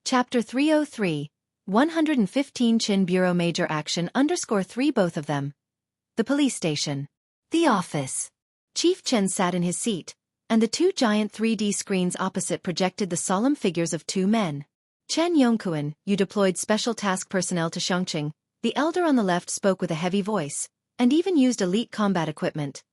Chapter 303, 115 Chin Bureau Major Action _3 Both of them. The police station. The office. Chief Chen sat in his seat, and the 2 giant 3D screens opposite projected the solemn figures of 2 men. Chen Yongkuan, you deployed special task personnel to Xianxia. The elder on the left spoke with a heavy voice, and even used elite combat equipment.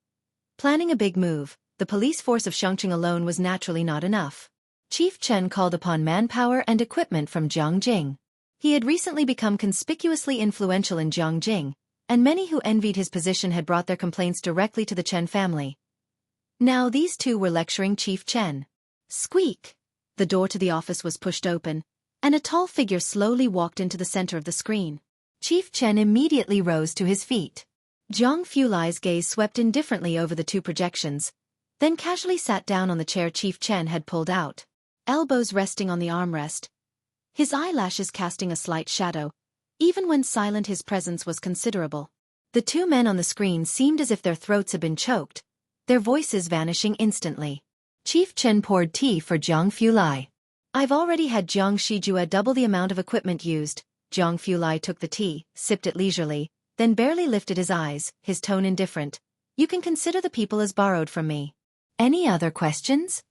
Planning a big move, the police force of Xianxia alone was naturally not enough. Chief Chen called upon manpower and equipment from Jianghu. He had recently become conspicuously influential in Jianghu, and many who envied his position had brought their complaints directly to the Chen family. Now these 2 were lecturing Chief Chen. Squeak! The door to the office was pushed open, and a tall figure slowly walked into the center of the screen. Chief Chen immediately rose to his feet. Jianghu Lai's gaze swept indifferently over the 2 projections, then casually sat down on the chair Chief Chen had pulled out, elbows resting on the armrest, his eyelashes casting a slight shadow. Even when silent, his presence was considerable. The 2 men on the screen seemed as if their throats had been choked, their voices vanishing instantly. Chief Chen poured tea for Jianghu Lai. "I've already had Jiang Shijue double the amount of equipment used." Jianghu Lai took the tea, sipped it leisurely, then barely lifted his eyes, his tone indifferent. "You can consider the people as borrowed from me." Any other questions?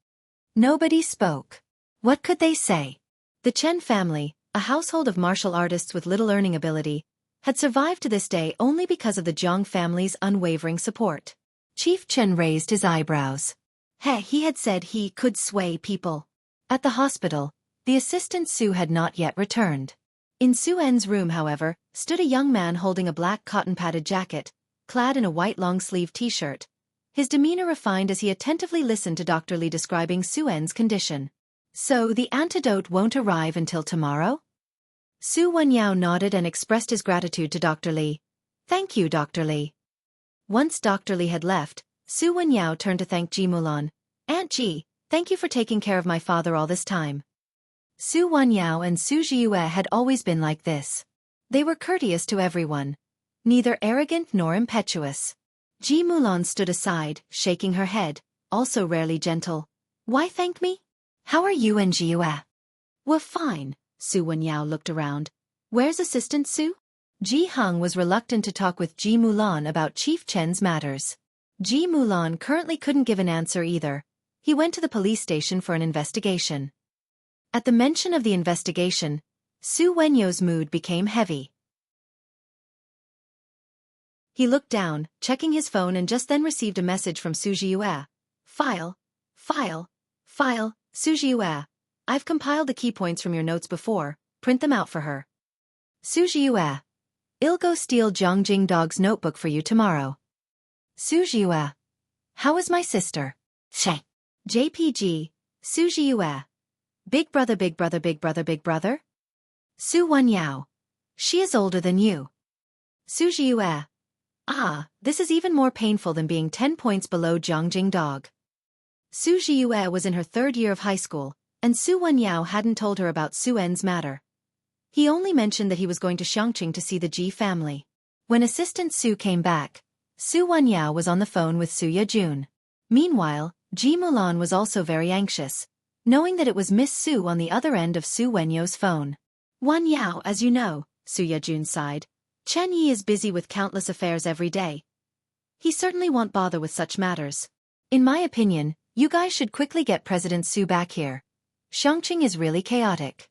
Nobody spoke. What could they say? The Chen family, a household of martial artists with little earning ability, had survived to this day only because of the Jiang family's unwavering support. Chief Chen raised his eyebrows. He had said he could sway people. At the hospital, the assistant Su had not yet returned. In Su En's room, however, stood a young man holding a black cotton-padded jacket, clad in a white long-sleeved t-shirt. His demeanor refined as he attentively listened to Dr. Li describing Su En's condition. "So the antidote won't arrive until tomorrow?" Su Wenyao nodded and expressed his gratitude to Dr. Li. "Thank you, Dr. Li." Once Dr. Li had left, Su Wenyao turned to thank Ji Mulan. "Aunt Ji, thank you for taking care of my father all this time." Su Wenyao and Su Jiue had always been like this. They were courteous to everyone, neither arrogant nor impetuous. Ji Mulan stood aside, shaking her head, also rarely gentle. "Why thank me? How are you and Jiue?" "We're fine." Su Wenyao looked around. Where's Assistant Su? Ji Hung was reluctant to talk with Ji Mulan about Chief Chen's matters. Ji Mulan currently couldn't give an answer either. He went to the police station for an investigation. At the mention of the investigation, Su Wenyo's mood became heavy. He looked down, checking his phone, and just then received a message from Su Jiue. File. Su Jiue. I've compiled the key points from your notes before, print them out for her. Su Jiue. I'll go steal Jiangjing Dog's notebook for you tomorrow. Su Jiue. How is my sister? She. JPG. Su Jiue. Big brother. Su Wenyao. She is older than you. Su Jiue. Ah, this is even more painful than being 10 points below Jiangjing Dog. Su Jiue was in her 3rd year of high school, and Su Wenyao hadn't told her about Su En's matter. He only mentioned that he was going to Xianxia to see the Ji family. When Assistant Su came back, Su Wenyao was on the phone with Su Yejun. Meanwhile, Ji Mulan was also very anxious, knowing that it was Miss Su on the other end of Su Wenyo's phone. Wenyao, as you know, Su Yejun sighed. Chen Yi is busy with countless affairs every day. He certainly won't bother with such matters. In my opinion, you guys should quickly get President Su back here. Xianxia is really chaotic.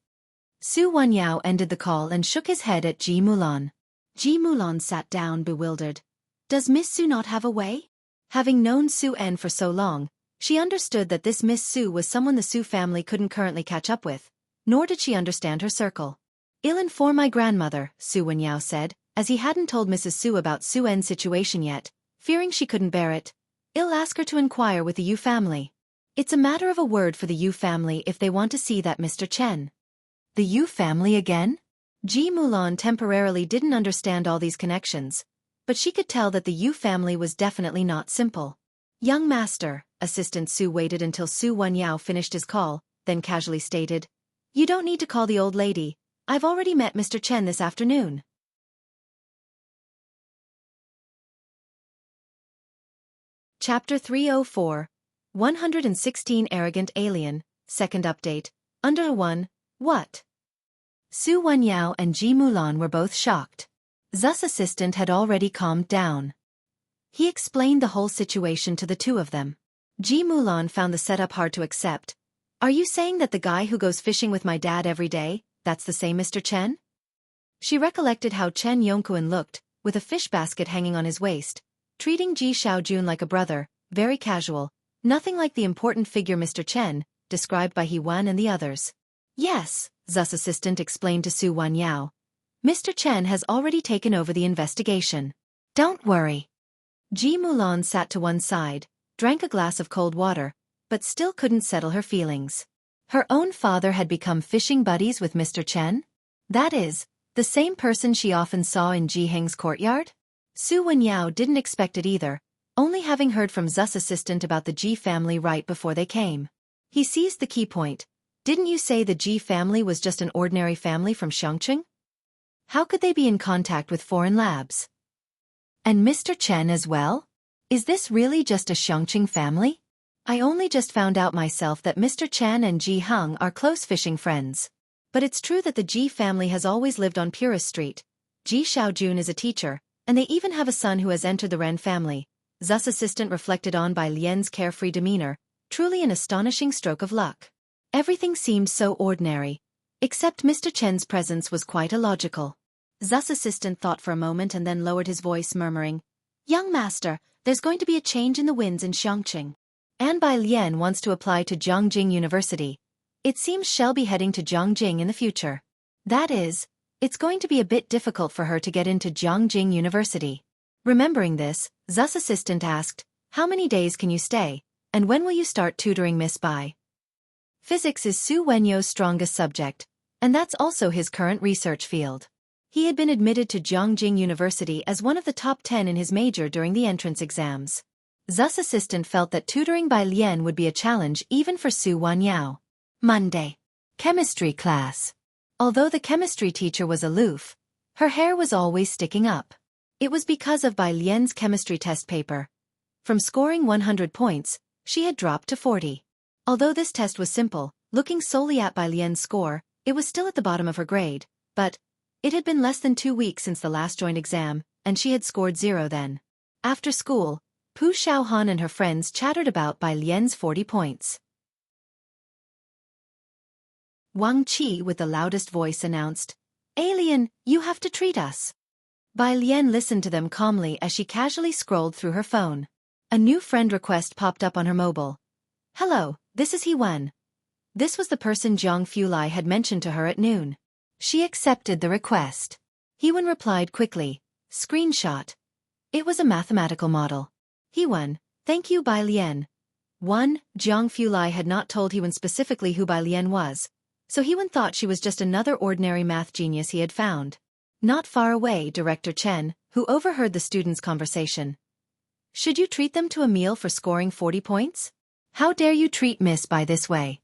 Su Wenyao ended the call and shook his head at Ji Mulan. Ji Mulan sat down bewildered. Does Miss Su not have a way? Having known Su En for so long, she understood that this Miss Su was someone the Su family couldn't currently catch up with, nor did she understand her circle. I'll inform my grandmother, Su Wenyao said, as he hadn't told Mrs. Su about Su En's situation yet, fearing she couldn't bear it. I'll ask her to inquire with the Yu family. It's a matter of a word for the Yu family if they want to see that Mr. Chen. The Yu family again? Ji Mulan temporarily didn't understand all these connections, but she could tell that the Yu family was definitely not simple. Young master, Assistant Su waited until Su Wenyao finished his call, then casually stated, You don't need to call the old lady. I've already met Mr. Chen this afternoon. Chapter 304, 116 Arrogant Alien, Second Update, Under 1, What? Su Wenyao and Ji Mulan were both shocked. Zu's assistant had already calmed down. He explained the whole situation to the two of them. Ji Mulan found the setup hard to accept. Are you saying that the guy who goes fishing with my dad every day, that's the same Mr. Chen? She recollected how Chen Yongquan looked, with a fish basket hanging on his waist, treating Ji Xiaojun like a brother, very casual, nothing like the important figure Mr. Chen, described by He Wan and the others. Yes, Zu's assistant explained to Su Wenyao. Mr. Chen has already taken over the investigation. Don't worry. Ji Mulan sat to one side, drank a glass of cold water, but still couldn't settle her feelings. Her own father had become fishing buddies with Mr. Chen? That is, the same person she often saw in Ji Heng's courtyard? Su Wenyao didn't expect it either, only having heard from Zu's assistant about the Ji family right before they came. He seized the key point. Didn't you say the Ji family was just an ordinary family from Xianxia? How could they be in contact with foreign labs? And Mr. Chen as well? Is this really just a Xianxia family? I only just found out myself that Mr. Chen and Ji Hung are close fishing friends. But it's true that the Ji family has always lived on Purist Street. Ji Xiaojun is a teacher, and they even have a son who has entered the Ren family. Zu's assistant reflected on by Lien's carefree demeanor, truly an astonishing stroke of luck. Everything seemed so ordinary. Except Mr. Chen's presence was quite illogical. Zu's assistant thought for a moment and then lowered his voice, murmuring, Young master, there's going to be a change in the winds in Xianxia. An Bai Lien wants to apply to Jianghu University. It seems she'll be heading to Jianghu in the future. That is, it's going to be a bit difficult for her to get into Jianghu University. Remembering this, Zu's assistant asked, How many days can you stay, and when will you start tutoring Miss Bai? Physics is Su Wenyo's strongest subject, and that's also his current research field. He had been admitted to Jianghu University as one of the top 10 in his major during the entrance exams. Zu's assistant felt that tutoring Bai Lien would be a challenge even for Su Wenyao. Monday. Chemistry class. Although the chemistry teacher was aloof, her hair was always sticking up. It was because of Bai Lien's chemistry test paper. From scoring 100 points, she had dropped to 40. Although this test was simple, looking solely at Bai Lien's score, it was still at the bottom of her grade, but It had been less than 2 weeks since the last joint exam, and she had scored 0 then. After school, Pu Xiaohan and her friends chattered about Bai Lian's 40 points. Wang Qi with the loudest voice announced, "Alien, you have to treat us." Bai Lian listened to them calmly as she casually scrolled through her phone. A new friend request popped up on her mobile. "Hello, this is He Wen." This was the person Jiang Fulai had mentioned to her at noon. She accepted the request. He Wen replied quickly, "Screenshot." It was a mathematical model. He Wen, "Thank you Bai Lian." 1. Jiang Fulai had not told He Wen specifically who Bai Lian was, so He Wen thought she was just another ordinary math genius he had found. Not far away, Director Chen, who overheard the students' conversation. "Should you treat them to a meal for scoring 40 points? How dare you treat Miss Bai this way?"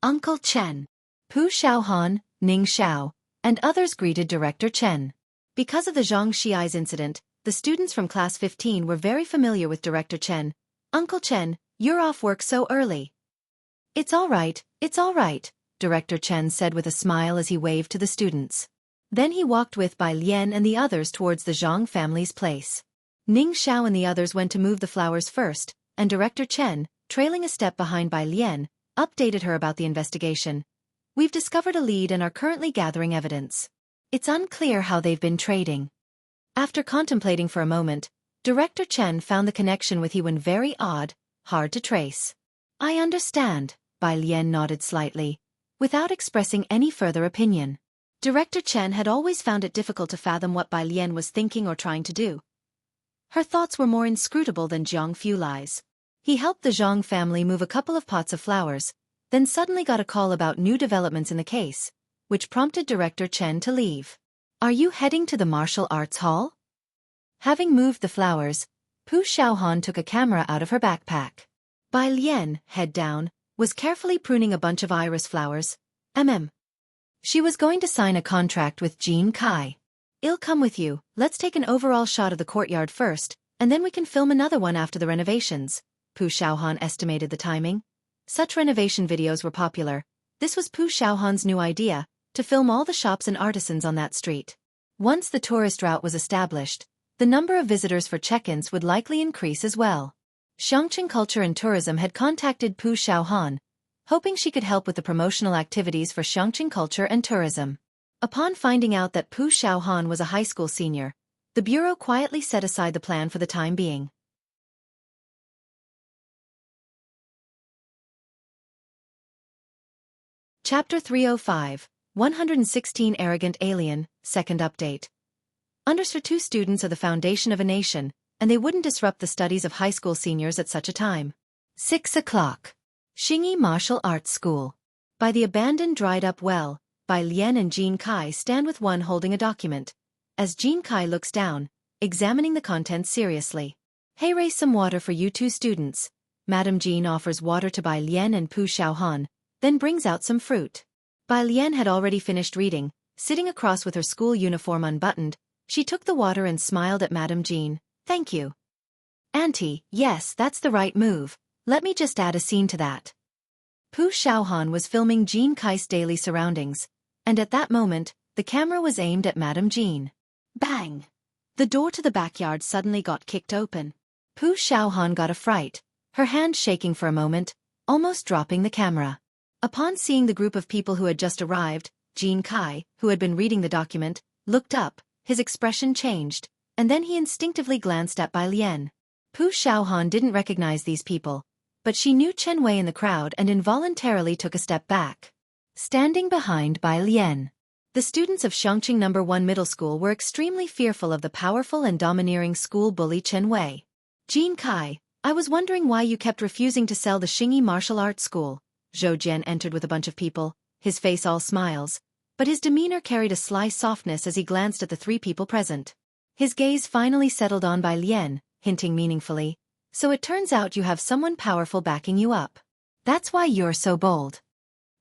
Uncle Chen, Pu Xiaohan, Ning Xiao, and others greeted Director Chen. Because of the Xianxia's incident, the students from Class 15 were very familiar with Director Chen. "Uncle Chen, you're off work so early." It's all right," Director Chen said with a smile as he waved to the students. Then he walked with Bai Lian and the others towards the Zhang family's place. Ning Xiao and the others went to move the flowers first, and Director Chen, trailing a step behind Bai Lian, updated her about the investigation. "We've discovered a lead and are currently gathering evidence. It's unclear how they've been trading." After contemplating for a moment, Director Chen found the connection with He Wen very odd, hard to trace. "I understand," Bai Lian nodded slightly, without expressing any further opinion. Director Chen had always found it difficult to fathom what Bai Lian was thinking or trying to do. Her thoughts were more inscrutable than Jiang Fulai's. He helped the Zhang family move a couple of pots of flowers, then suddenly got a call about new developments in the case, which prompted Director Chen to leave. "Are you heading to the martial arts hall?" Having moved the flowers, Pu Xiaohan took a camera out of her backpack. Bai Lian, head down, was carefully pruning a bunch of iris flowers. She was going to sign a contract with Jean Kai. "I'll come with you, let's take an overall shot of the courtyard first, and then we can film another one after the renovations." Pu Xiaohan estimated the timing. Such renovation videos were popular. This was Pu Xiaohan's new idea, to film all the shops and artisans on that street. Once the tourist route was established, the number of visitors for check-ins would likely increase as well. Xianxia Culture and Tourism had contacted Pu Xiaohan, hoping she could help with the promotional activities for Xianxia Culture and Tourism. Upon finding out that Pu Xiaohan was a high school senior, the bureau quietly set aside the plan for the time being. Chapter 305, 116 Arrogant Alien, Second Update. Understood, 2 students are the foundation of a nation, and they wouldn't disrupt the studies of high school seniors at such a time. 6 o'clock. Xingyi Martial Arts School. By the abandoned dried-up well, Bai Lian and Jean Kai stand with one holding a document. As Jean Kai looks down, examining the contents seriously. "Heiress, some water for you 2 students." Madame Jean offers water to Bai Lian and Pu Xiaohan, then brings out some fruit. Bai Lian had already finished reading, sitting across with her school uniform unbuttoned. She took the water and smiled at Madame Jean. "Thank you, Auntie. Yes, that's the right move. Let me just add a scene to that." Pu Xiaohan was filming Jean Kai's daily surroundings, and at that moment, the camera was aimed at Madame Jean. Bang! The door to the backyard suddenly got kicked open. Pu Xiaohan got a fright, her hand shaking for a moment, almost dropping the camera. Upon seeing the group of people who had just arrived, Jean Kai, who had been reading the document, looked up, his expression changed, and then he instinctively glanced at Bai Lian. Pu Xiaohan didn't recognize these people, but she knew Chen Wei in the crowd and involuntarily took a step back. Standing behind Bai Lian, the students of Xianxia No. 1 Middle School were extremely fearful of the powerful and domineering school bully Chen Wei. "Jean Kai, I was wondering why you kept refusing to sell the Xingyi Martial Arts School." Zhou Jian entered with a bunch of people, his face all smiles, but his demeanor carried a sly softness as he glanced at the 3 people present. His gaze finally settled on Bai Lian, hinting meaningfully, "So it turns out you have someone powerful backing you up. That's why you're so bold."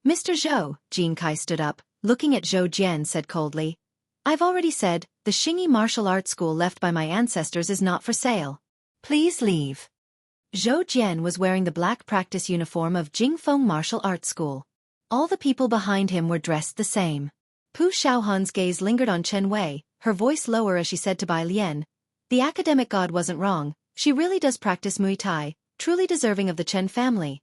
"Mr. Zhou," Jean Kai stood up, looking at Zhou Jian said coldly, "I've already said, the Xingyi Martial Arts School left by my ancestors is not for sale. Please leave." Zhou Jian was wearing the black practice uniform of Jingfeng Martial Arts School. All the people behind him were dressed the same. Pu Xiaohan's gaze lingered on Chen Wei, her voice lower as she said to Bai Lian. The academic god wasn't wrong, she really does practice Muay Thai, truly deserving of the Chen family.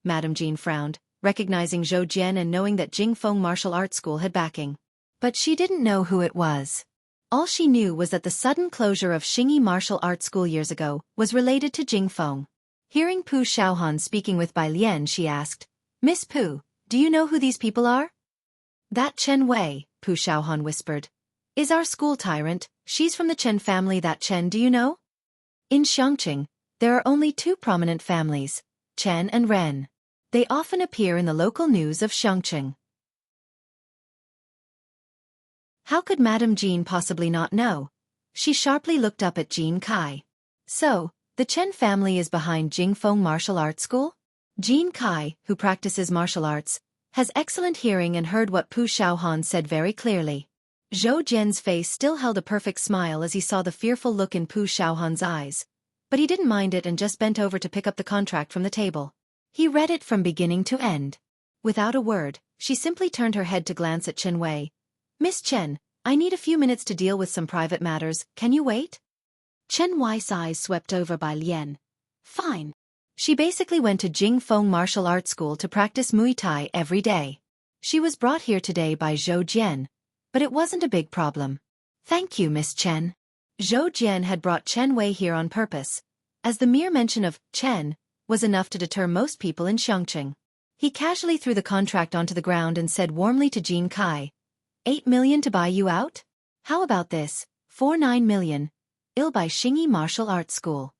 Madame Jean frowned, recognizing Zhou Jian and knowing that Jingfeng Martial Arts School had backing. But she didn't know who it was. All she knew was that the sudden closure of Xingyi Martial Arts School years ago was related to Jingfeng. Hearing Pu Xiaohan speaking with Bai Lian, she asked, "Miss Pu, do you know who these people are?" "That Chen Wei," Pu Xiaohan whispered, "is our school tyrant. She's from the Chen family. That Chen, do you know? In Xianxia, there are only two prominent families, Chen and Ren. They often appear in the local news of Xianxia." How could Madame Jean possibly not know? She sharply looked up at Jean Kai. "So, the Chen family is behind Jingfeng Martial Arts School?" Jean Kai, who practices martial arts, has excellent hearing and heard what Pu Xiaohan said very clearly. Zhou Jian's face still held a perfect smile as he saw the fearful look in Pu Xiaohan's eyes. But he didn't mind it and just bent over to pick up the contract from the table. He read it from beginning to end. Without a word, she simply turned her head to glance at Chen Wei. "Miss Chen, I need a few minutes to deal with some private matters, can you wait?" Chen Wei's eyes swept over Bai Lian. "Fine." She basically went to Jingfeng Martial Arts School to practice Muay Thai every day. She was brought here today by Zhou Jian, but it wasn't a big problem. "Thank you, Miss Chen." Zhou Jian had brought Chen Wei here on purpose, as the mere mention of Chen was enough to deter most people in Xianxia. He casually threw the contract onto the ground and said warmly to Jean Kai, "8 million to buy you out? How about this, 9 million? I'll buy Xingyi Martial Arts School."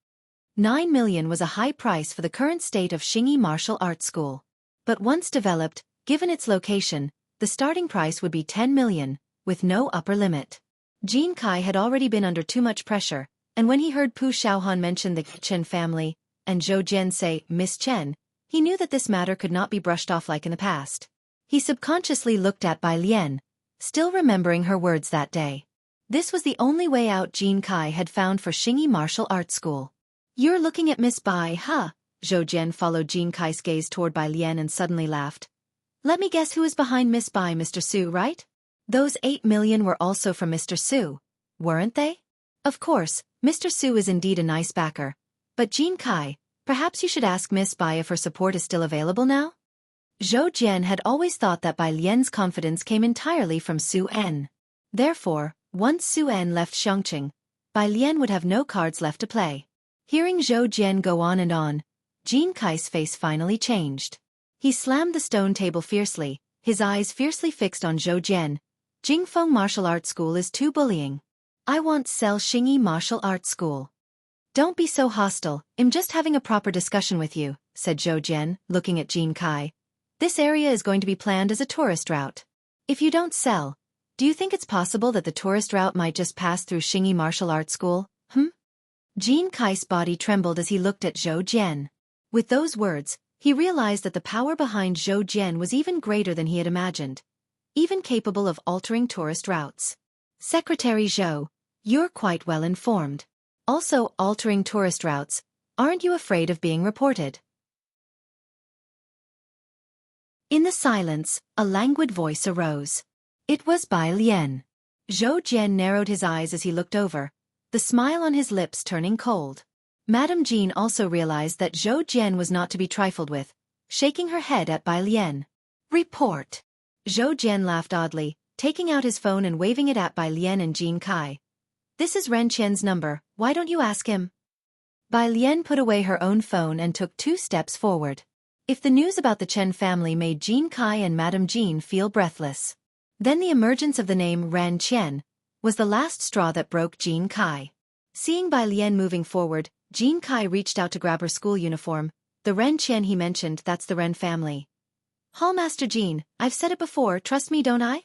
9 million was a high price for the current state of Xingyi Martial Arts School. But once developed, given its location, the starting price would be 10 million, with no upper limit. Jean Kai had already been under too much pressure, and when he heard Pu Xiaohan mention the Chen family, and Zhou Jian say, "Miss Chen," he knew that this matter could not be brushed off like in the past. He subconsciously looked at Bai Lian, still remembering her words that day. This was the only way out Jean Kai had found for Xingyi Martial Arts School. "You're looking at Miss Bai, huh?" Zhou Jian followed Jean Kai's gaze toward Bai Lian and suddenly laughed. "Let me guess who is behind Miss Bai, Mr. Su, right? Those 8 million were also from Mr. Su, weren't they?" "Of course, Mr. Su is indeed a nice backer. But Jean Kai, perhaps you should ask Miss Bai if her support is still available now?" Zhou Jian had always thought that Bai Lian's confidence came entirely from Su En. Therefore, once Su En left Xianxia, Bai Lian would have no cards left to play. Hearing Zhou Jian go on and on, Jean Kai's face finally changed. He slammed the stone table fiercely, his eyes fiercely fixed on Zhou Jian. "Jingfeng Martial Arts School is too bullying. I want sell Xingyi Martial Arts School." "Don't be so hostile, I'm just having a proper discussion with you," said Zhou Jian, looking at Jean Kai. "This area is going to be planned as a tourist route. If you don't sell, do you think it's possible that the tourist route might just pass through Xingyi Martial Arts School, Jean Kai's body trembled as he looked at Zhou Jian. With those words, he realized that the power behind Zhou Jian was even greater than he had imagined, even capable of altering tourist routes. "Secretary Zhou, you're quite well informed. Also altering tourist routes, aren't you afraid of being reported?" In the silence, a languid voice arose. It was Bai Lian. Zhou Jian narrowed his eyes as he looked over, the smile on his lips turning cold. Madame Jean also realized that Zhou Jian was not to be trifled with, shaking her head at Bai Lian. "Report." Zhou Jian laughed oddly, taking out his phone and waving it at Bai Lian and Jean Kai. "This is Ren Qian's number, why don't you ask him?" Bai Lian put away her own phone and took 2 steps forward. If the news about the Chen family made Jean Kai and Madame Jean feel breathless, then the emergence of the name Ren Qian was the last straw that broke Jean Kai. Seeing Bai Lian moving forward, Jean Kai reached out to grab her school uniform. "The Ren Qian he mentioned, that's the Ren family." "Hallmaster Jean, I've said it before, trust me don't I?"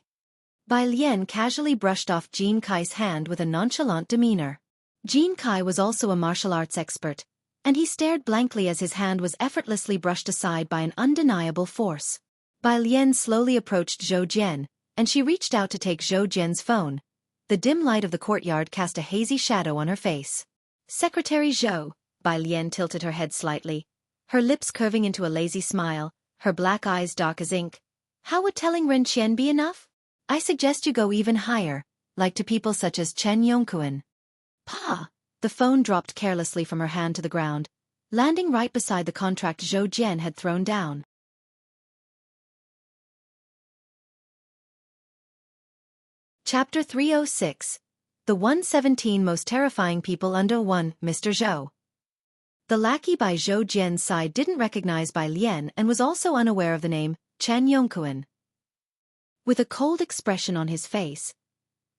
Bai Lian casually brushed off Jean Kai's hand with a nonchalant demeanor. Jean Kai was also a martial arts expert, and he stared blankly as his hand was effortlessly brushed aside by an undeniable force. Bai Lian slowly approached Zhou Jian, and she reached out to take Zhou Jian's phone. The dim light of the courtyard cast a hazy shadow on her face. "Secretary Zhou," Bai Lian tilted her head slightly, her lips curving into a lazy smile, her black eyes dark as ink. "How would telling Ren Qian be enough? I suggest you go even higher, like to people such as Chen Yongkuan. Pa! The phone dropped carelessly from her hand to the ground, landing right beside the contract Zhou Jian had thrown down. Chapter 306. The 117 Most Terrifying People Under 1, Mr. Zhou. The lackey by Zhou Jian's side didn't recognize Bai Lian and was also unaware of the name, Chen Yongkuan. With a cold expression on his face,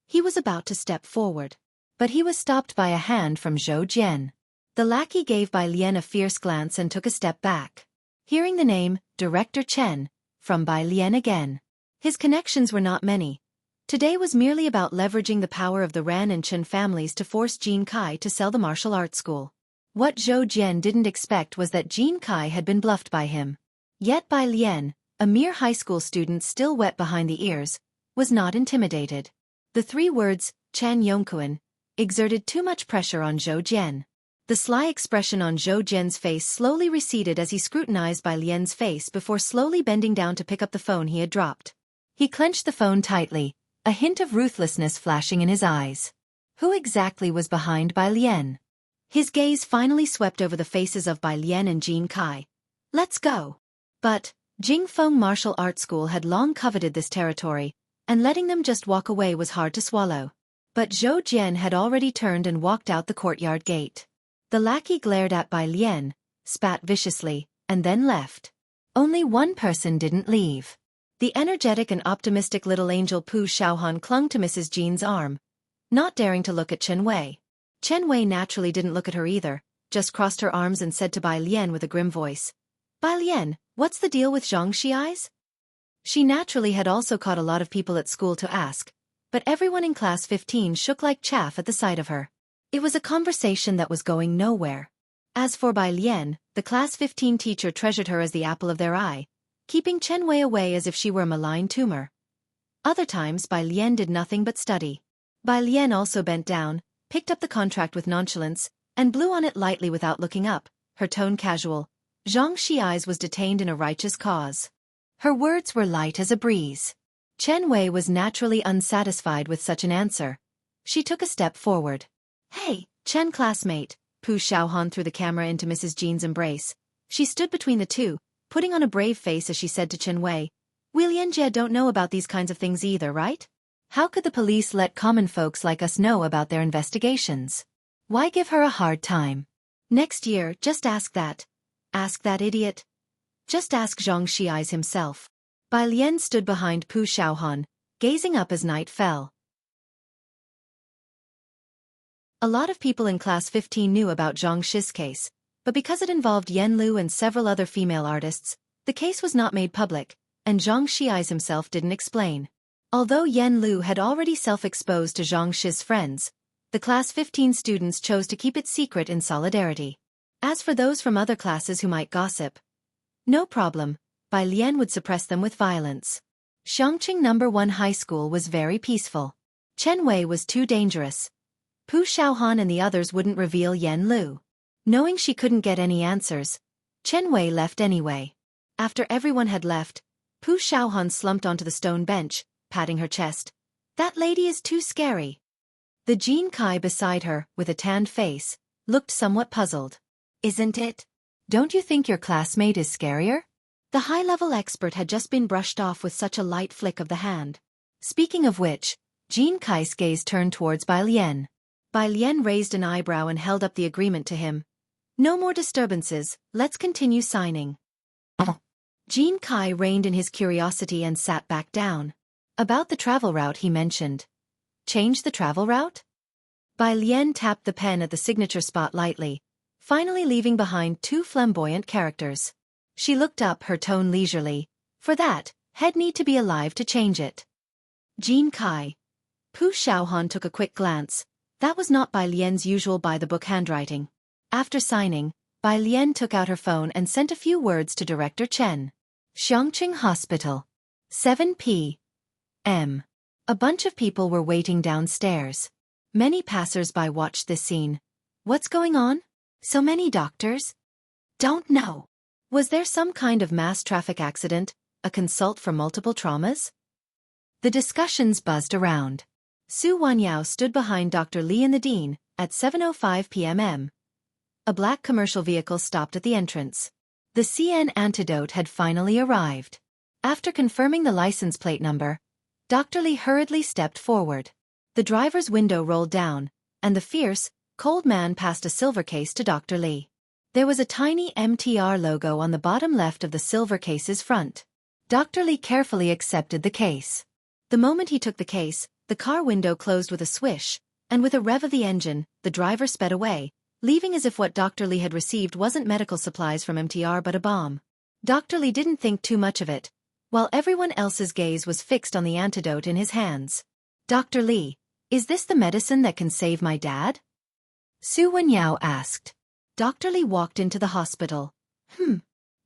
he was about to step forward. But he was stopped by a hand from Zhou Jian. The lackey gave Bai Lian a fierce glance and took a step back. Hearing the name, Director Chen, from Bai Lian again. His connections were not many. Today was merely about leveraging the power of the Ran and Chen families to force Jin Kai to sell the martial arts school. What Zhou Jian didn't expect was that Jin Kai had been bluffed by him. Yet Bai Lian, a mere high school student still wet behind the ears, was not intimidated. The three words, Chen Yongkuan, exerted too much pressure on Zhou Jian. The sly expression on Zhou Jian's face slowly receded as he scrutinized Bai Lian's face before slowly bending down to pick up the phone he had dropped. He clenched the phone tightly, a hint of ruthlessness flashing in his eyes. Who exactly was behind Bai Lian? His gaze finally swept over the faces of Bai Lian and Jin Kai. Let's go. But Jingfeng Martial Arts School had long coveted this territory, and letting them just walk away was hard to swallow. But Zhou Jian had already turned and walked out the courtyard gate. The lackey glared at Bai Lian, spat viciously, and then left. Only one person didn't leave. The energetic and optimistic little angel Pu Xiaohan clung to Mrs. Jin's arm, not daring to look at Chen Wei. Chen Wei naturally didn't look at her either, just crossed her arms and said to Bai Lian with a grim voice, Bai Lian, what's the deal with Xianxia? She naturally had also caught a lot of people at school to ask, but everyone in class 15 shook like chaff at the sight of her. It was a conversation that was going nowhere. As for Bai Lian, the class 15 teacher treasured her as the apple of their eye, keeping Chen Wei away as if she were a malign tumor. Other times Bai Lian did nothing but study. Bai Lian also bent down, picked up the contract with nonchalance, and blew on it lightly without looking up, her tone casual. Xianxia's was detained in a righteous cause. Her words were light as a breeze. Chen Wei was naturally unsatisfied with such an answer. She took a step forward. Hey, Chen classmate, Pu Xiaohan threw the camera into Mrs. Jin's embrace. She stood between the two, putting on a brave face as she said to Chen Wei, We Lianjie don't know about these kinds of things either, right? How could the police let common folks like us know about their investigations? Why give her a hard time? Next year, just ask that. Ask that idiot. Just ask Xianxia's himself. Bai Lian stood behind Pu Xiaohan, gazing up as night fell. A lot of people in class 15 knew about Xianxia's case, but because it involved Yan Lu and several other female artists, the case was not made public, and Xianxia's himself didn't explain. Although Yan Lu had already self-exposed to Xianxia's friends, the class 15 students chose to keep it secret in solidarity. As for those from other classes who might gossip, no problem, Bai Lian would suppress them with violence. Xiangqing No. 1 High School was very peaceful. Chen Wei was too dangerous. Pu Xiaohan and the others wouldn't reveal Yan Lu. Knowing she couldn't get any answers, Chen Wei left anyway. After everyone had left, Pu Xiaohan slumped onto the stone bench, patting her chest. That lady is too scary. The Jin Kai beside her, with a tanned face, looked somewhat puzzled. Isn't it? Don't you think your classmate is scarier? The high-level expert had just been brushed off with such a light flick of the hand. Speaking of which, Jin Kai's gaze turned towards Bai Lian. Bai Lian raised an eyebrow and held up the agreement to him. No more disturbances, let's continue signing. Jin Kai reined in his curiosity and sat back down. About the travel route he mentioned. Change the travel route? Bai Lian tapped the pen at the signature spot lightly, finally leaving behind two flamboyant characters. She looked up, her tone leisurely. For that, head need to be alive to change it. Jin Kai. Pu Xiaohan took a quick glance. That was not Bai Lian's usual by-the-book handwriting. After signing, Bai Lian took out her phone and sent a few words to Director Chen. Xiangqing Hospital. 7 p.m. A bunch of people were waiting downstairs. Many passers-by watched this scene. What's going on? So many doctors? Don't know. Was there some kind of mass traffic accident, a consult for multiple traumas? The discussions buzzed around. Su Wanyao stood behind Dr. Li and the dean at 7:05 p.m. A black commercial vehicle stopped at the entrance. The CN antidote had finally arrived. After confirming the license plate number, Dr. Li hurriedly stepped forward. The driver's window rolled down, and the fierce, cold man passed a silver case to Dr. Li. There was a tiny MTR logo on the bottom left of the silver case's front. Dr. Li carefully accepted the case. The moment he took the case, the car window closed with a swish, and with a rev of the engine, the driver sped away, leaving as if what Dr. Li had received wasn't medical supplies from MTR but a bomb. Dr. Li didn't think too much of it, while everyone else's gaze was fixed on the antidote in his hands. Dr. Li, is this the medicine that can save my dad? Su Wenyao asked. Dr. Li walked into the hospital.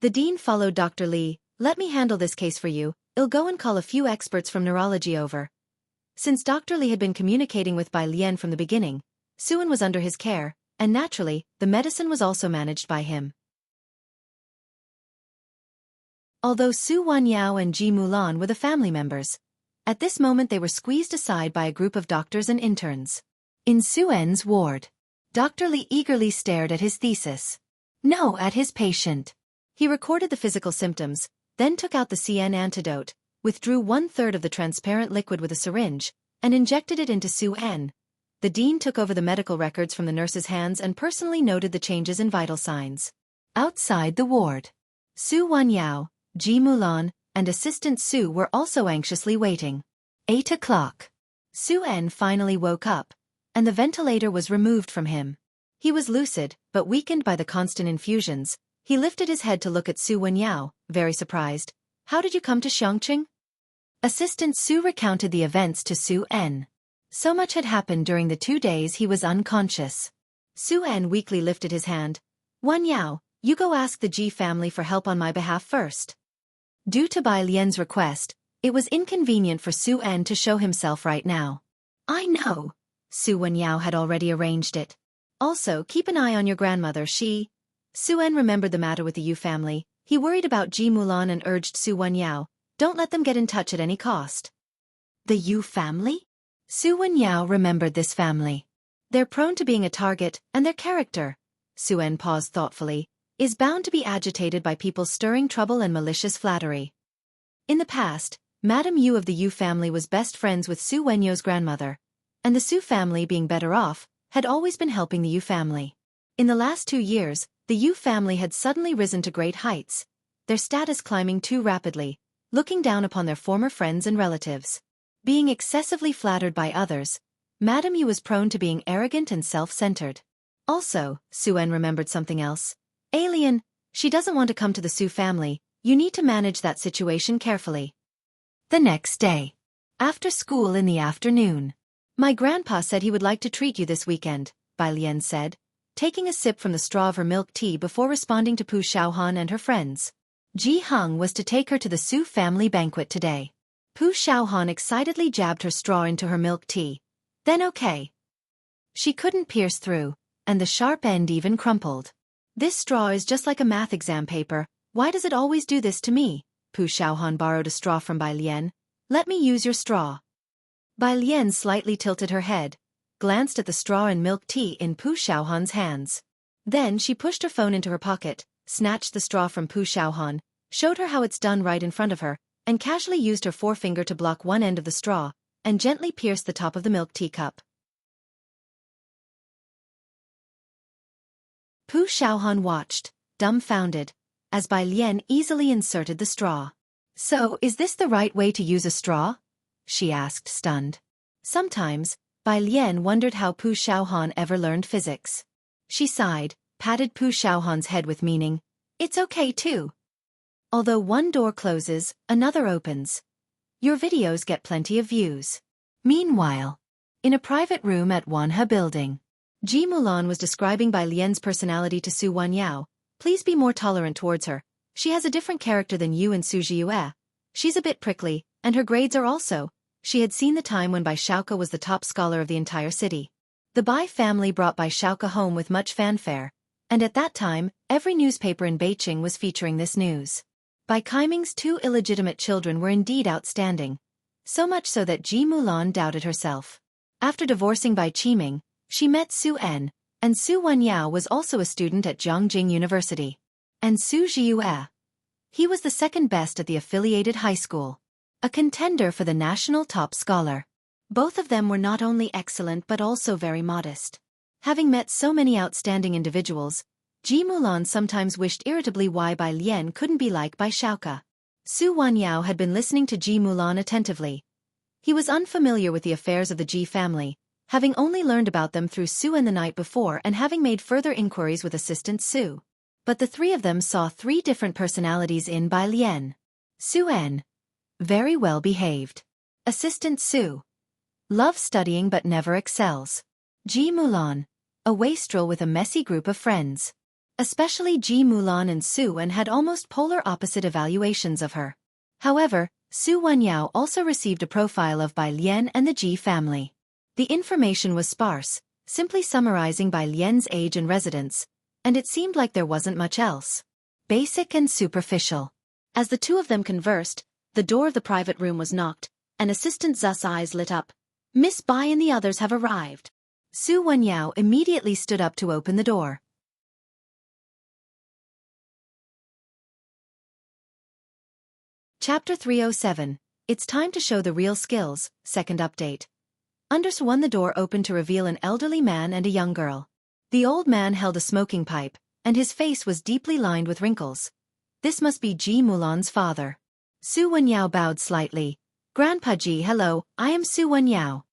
The dean followed Dr. Li. Let me handle this case for you. I'll go and call a few experts from neurology over. Since Dr. Li had been communicating with Bai Lian from the beginning, Suan was under his care, and naturally, the medicine was also managed by him. Although Su Wanyao and Ji Mulan were the family members, at this moment they were squeezed aside by a group of doctors and interns. In Suan's ward, Dr. Li eagerly stared at his thesis. No, at his patient. He recorded the physical symptoms, then took out the CN antidote, withdrew 1/3 of the transparent liquid with a syringe, and injected it into Su-en. The dean took over the medical records from the nurse's hands and personally noted the changes in vital signs. Outside the ward, Su Wanyao, Ji Mulan, and assistant Su were also anxiously waiting. 8 o'clock. Su-en finally woke up, and the ventilator was removed from him. He was lucid, but weakened by the constant infusions. He lifted his head to look at Su Wenyao, very surprised. How did you come to Xianxia? Assistant Su recounted the events to Su-en. So much had happened during the 2 days he was unconscious. Su-en weakly lifted his hand. Wenyao, you go ask the Ji family for help on my behalf first. Due to Bai Lian's request, it was inconvenient for Su-en to show himself right now. I know. Su Wenyao had already arranged it. Also, keep an eye on your grandmother. Su-en remembered the matter with the Yu family. He worried about Ji Mulan and urged Su Wenyao, don't let them get in touch at any cost. The Yu family? Su Wenyao remembered this family. They're prone to being a target, and their character, Su-en paused thoughtfully, is bound to be agitated by people stirring trouble and malicious flattery. In the past, Madame Yu of the Yu family was best friends with Su Wenyao's grandmother, and the Su family, being better off, had always been helping the Yu family. In the last 2 years, the Yu family had suddenly risen to great heights, their status climbing too rapidly, looking down upon their former friends and relatives. Being excessively flattered by others, Madame Yu was prone to being arrogant and self-centered. Also, Su-en remembered something else. Alien, she doesn't want to come to the Su family, you need to manage that situation carefully. The next day. After school in the afternoon. My grandpa said he would like to treat you this weekend, Bai Lian said, taking a sip from the straw of her milk tea before responding to Pu Xiaohan and her friends. Ji Heng was to take her to the Su family banquet today. Pu Xiaohan excitedly jabbed her straw into her milk tea. Then okay. She couldn't pierce through, and the sharp end even crumpled. This straw is just like a math exam paper, why does it always do this to me? Pu Xiaohan borrowed a straw from Bai Lian. Let me use your straw. Bai Lian slightly tilted her head, glanced at the straw and milk tea in Pu Xiaohan's hands. Then she pushed her phone into her pocket, snatched the straw from Pu Xiaohan, showed her how it's done right in front of her, and casually used her forefinger to block one end of the straw, and gently pierced the top of the milk tea cup. Pu Xiaohan watched, dumbfounded, as Bai Lian easily inserted the straw. So, is this the right way to use a straw? She asked, stunned. Sometimes, Bai Lian wondered how Pu Xiaohan ever learned physics. She sighed, patted Pu Xiaohan's head with meaning. It's okay too. Although one door closes, another opens. Your videos get plenty of views. Meanwhile, in a private room at Wanhe building, Ji Mulan was describing Bai Lian's personality to Su Wanyao. Please be more tolerant towards her. She has a different character than you and Su Jiue. She's a bit prickly, and her grades are also. She had seen the time when Bai Xiaoke was the top scholar of the entire city. The Bai family brought Bai Xiaoke home with much fanfare, and at that time, every newspaper in Beijing was featuring this news. Bai Kaiming's 2 illegitimate children were indeed outstanding. so much so that Ji Mulan doubted herself. After divorcing Bai Qiming, she met Su En, and Su Wenyao was also a student at Jianghu University. And Su Jiue. He was the second best at the affiliated high school. A contender for the national top scholar. Both of them were not only excellent but also very modest. Having met so many outstanding individuals, Ji Mulan sometimes wished irritably why Bai Lian couldn't be like Bai Shaoke. Su Wenyao had been listening to Ji Mulan attentively. He was unfamiliar with the affairs of the Ji family, having only learned about them through Su En the night before and having made further inquiries with assistant Su. But the three of them saw three different personalities in Bai Lian. Su En. Very well behaved. Assistant Su. Loves studying but never excels. Ji Mulan. A wastrel with a messy group of friends. Especially Ji Mulan and Su En had almost polar opposite evaluations of her. However, Su Wenyao also received a profile of Bai Lian and the Ji family. The information was sparse, simply summarizing Bai Lian's age and residence, and it seemed like there wasn't much else. Basic and superficial. As the two of them conversed, the door of the private room was knocked, and Assistant Zu's eyes lit up. Miss Bai and the others have arrived. Su Wenyao immediately stood up to open the door. Chapter 307. It's time to show the real skills, second update. Under One the door opened to reveal an elderly man and a young girl. The old man held a smoking pipe, and his face was deeply lined with wrinkles. This must be Ji Mulan's father. Su Wenyao bowed slightly. Grandpa Ji, hello, I am Su Wenyao.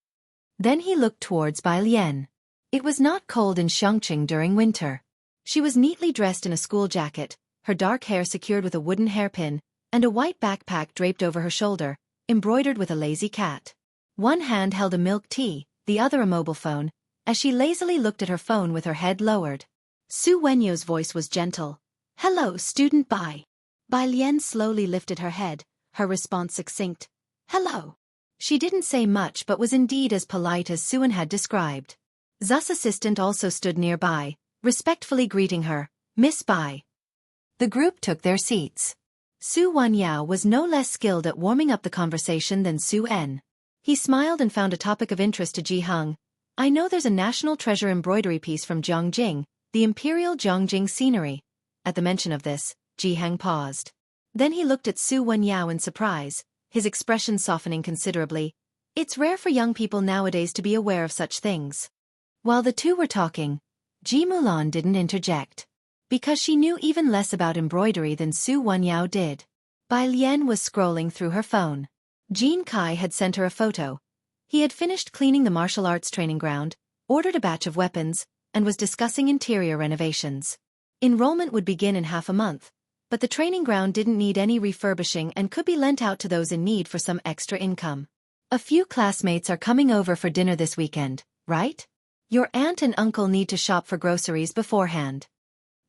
Then he looked towards Bai Lian. It was not cold in Xianxia during winter. She was neatly dressed in a school jacket, her dark hair secured with a wooden hairpin, and a white backpack draped over her shoulder, embroidered with a lazy cat. One hand held a milk tea, the other a mobile phone, as she lazily looked at her phone with her head lowered. Su Wenyao's voice was gentle. Hello, student Bai. Bai Lian slowly lifted her head, her response succinct. Hello. She didn't say much but was indeed as polite as Su En had described. Zu's assistant also stood nearby, respectfully greeting her, Miss Bai. The group took their seats. Su Wenyao was no less skilled at warming up the conversation than Su En. He smiled and found a topic of interest to Jianghu. I know there's a national treasure embroidery piece from Jianghu, the imperial Jianghu scenery. At the mention of this, Jianghu paused. Then he looked at Su Wenyao in surprise, his expression softening considerably. It's rare for young people nowadays to be aware of such things. While the two were talking, Ji Mulan didn't interject. Because she knew even less about embroidery than Su Wenyao did. Bai Lian was scrolling through her phone. Jean Kai had sent her a photo. He had finished cleaning the martial arts training ground, ordered a batch of weapons, and was discussing interior renovations. Enrollment would begin in half a month, but the training ground didn't need any refurbishing and could be lent out to those in need for some extra income. A few classmates are coming over for dinner this weekend, right? Your aunt and uncle need to shop for groceries beforehand.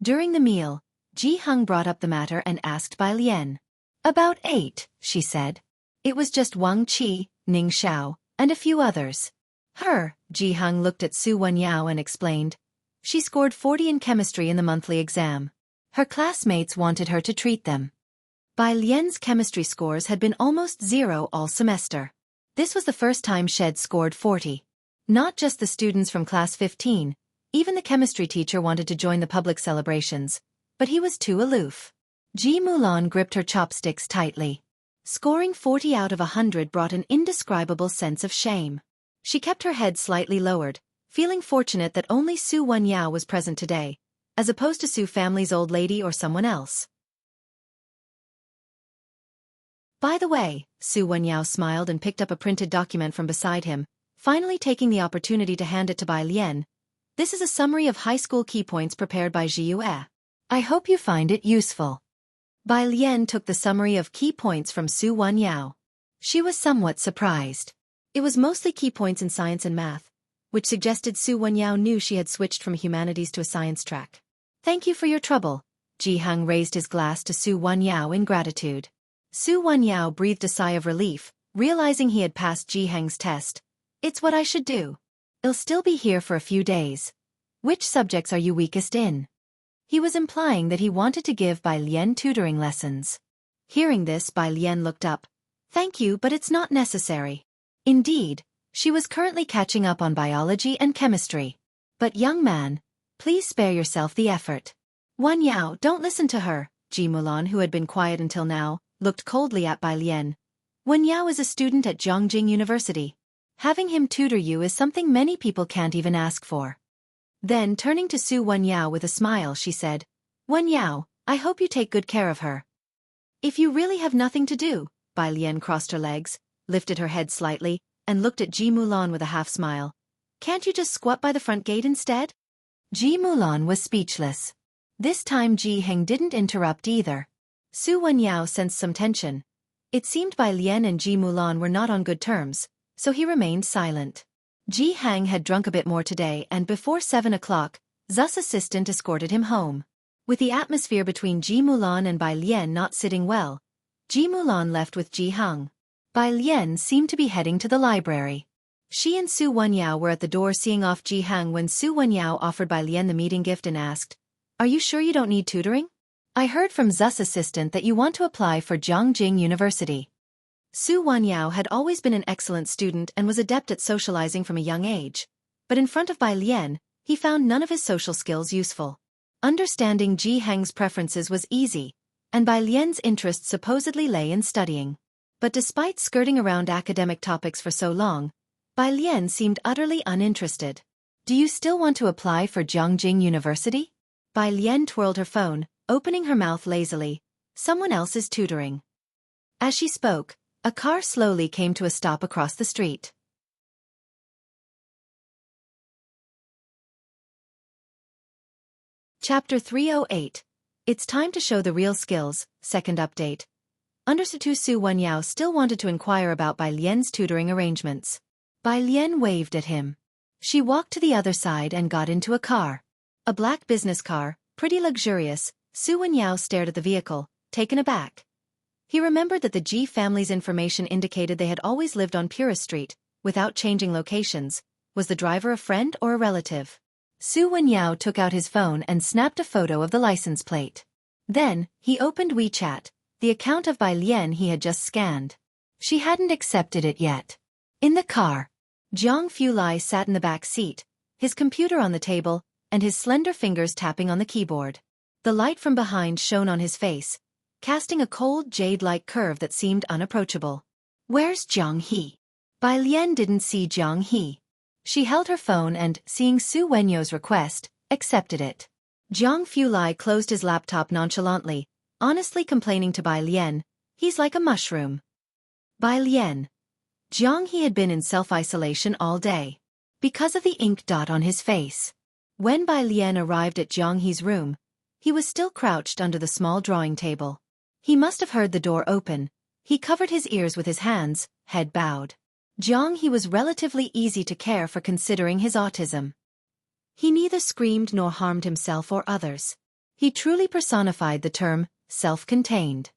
During the meal, Jianghu brought up the matter and asked Bai Lian. About 8, she said. It was just Wang Qi, Ning Xiao, and a few others. Jianghu looked at Su Wenyao and explained. She scored 40 in chemistry in the monthly exam. Her classmates wanted her to treat them. Bai Lian's chemistry scores had been almost 0 all semester. This was the first time she'd scored 40. Not just the students from class 15, even the chemistry teacher wanted to join the public celebrations, but he was too aloof. Ji Mulan gripped her chopsticks tightly. Scoring 40 out of 100 brought an indescribable sense of shame. She kept her head slightly lowered, feeling fortunate that only Su Wenyao was present today, as opposed to Su family's old lady or someone else. By the way, Su Wenyao smiled and picked up a printed document from beside him, finally taking the opportunity to hand it to Bai Lian. This is a summary of high school key points prepared by Jiue. I hope you find it useful. Bai Lian took the summary of key points from Su Wenyao. She was somewhat surprised. It was mostly key points in science and math, which suggested Su Wenyao knew she had switched from humanities to a science track. Thank you for your trouble. Jianghu raised his glass to Su Wenyao in gratitude. Su Wenyao breathed a sigh of relief, realizing he had passed Jianghu's test. It's what I should do. I'll still be here for a few days. Which subjects are you weakest in? He was implying that he wanted to give Bai Lian tutoring lessons. Hearing this, Bai Lian looked up. Thank you, but it's not necessary. Indeed, she was currently catching up on biology and chemistry. But young man, please spare yourself the effort. Wan Yao, don't listen to her. Ji Mulan, who had been quiet until now, looked coldly at Bai Lian. Wan Yao is a student at Jianghu University. Having him tutor you is something many people can't even ask for. Then turning to Su Wan Yao with a smile, she said, Wan Yao, I hope you take good care of her. If you really have nothing to do, Bai Lian crossed her legs, lifted her head slightly, and looked at Ji Mulan with a half-smile. Can't you just squat by the front gate instead? Ji Mulan was speechless. This time Ji Heng didn't interrupt either. Su Wan Yao sensed some tension. It seemed Bai Lian and Ji Mulan were not on good terms, so he remained silent. Ji Heng had drunk a bit more today, and before 7 o'clock, Zu's assistant escorted him home. With the atmosphere between Ji Mulan and Bai Lian not sitting well, Ji Mulan left with Ji Heng. Bai Lian seemed to be heading to the library. She and Su Wan Yao were at the door seeing off Ji Heng when Su Wan Yao offered Bai Lian the meeting gift and asked, Are you sure you don't need tutoring? I heard from Zu's assistant that you want to apply for Jianghu University. Su Wan Yao had always been an excellent student and was adept at socializing from a young age, but in front of Bai Lian, he found none of his social skills useful. Understanding Ji Heng's preferences was easy, and Bai Lian's interests supposedly lay in studying. But despite skirting around academic topics for so long, Bai Lian seemed utterly uninterested. Do you still want to apply for Jianghu University? Bai Lian twirled her phone, opening her mouth lazily. Someone else is tutoring. As she spoke, a car slowly came to a stop across the street. Chapter 308. It's time to show the real skills, second update. Understood. Su Wan Yao still wanted to inquire about Bai Lian's tutoring arrangements. Bai Lian waved at him. She walked to the other side and got into a car. A black business car, pretty luxurious. Su Wan Yao stared at the vehicle, taken aback. He remembered that the Ji family's information indicated they had always lived on Purist Street, without changing locations. Was the driver a friend or a relative? Su Wan Yao took out his phone and snapped a photo of the license plate. Then, he opened WeChat, the account of Bai Lian he had just scanned. She hadn't accepted it yet. In the car, Jianghu Lai sat in the back seat, his computer on the table, and his slender fingers tapping on the keyboard. The light from behind shone on his face, casting a cold jade-like curve that seemed unapproachable. Where's Jianghu? Bai Lian didn't see Jianghu. She held her phone and, seeing Su Wan Yao's request, accepted it. Jianghu Lai closed his laptop nonchalantly, honestly complaining to Bai Lian, he's like a mushroom. Bai Lian. Jianghu had been in self-isolation all day, because of the ink dot on his face. When Bai Lian arrived at Jianghu's room, he was still crouched under the small drawing table. He must have heard the door open. He covered his ears with his hands, head bowed. Jianghu was relatively easy to care for considering his autism. He neither screamed nor harmed himself or others. He truly personified the term, self-contained.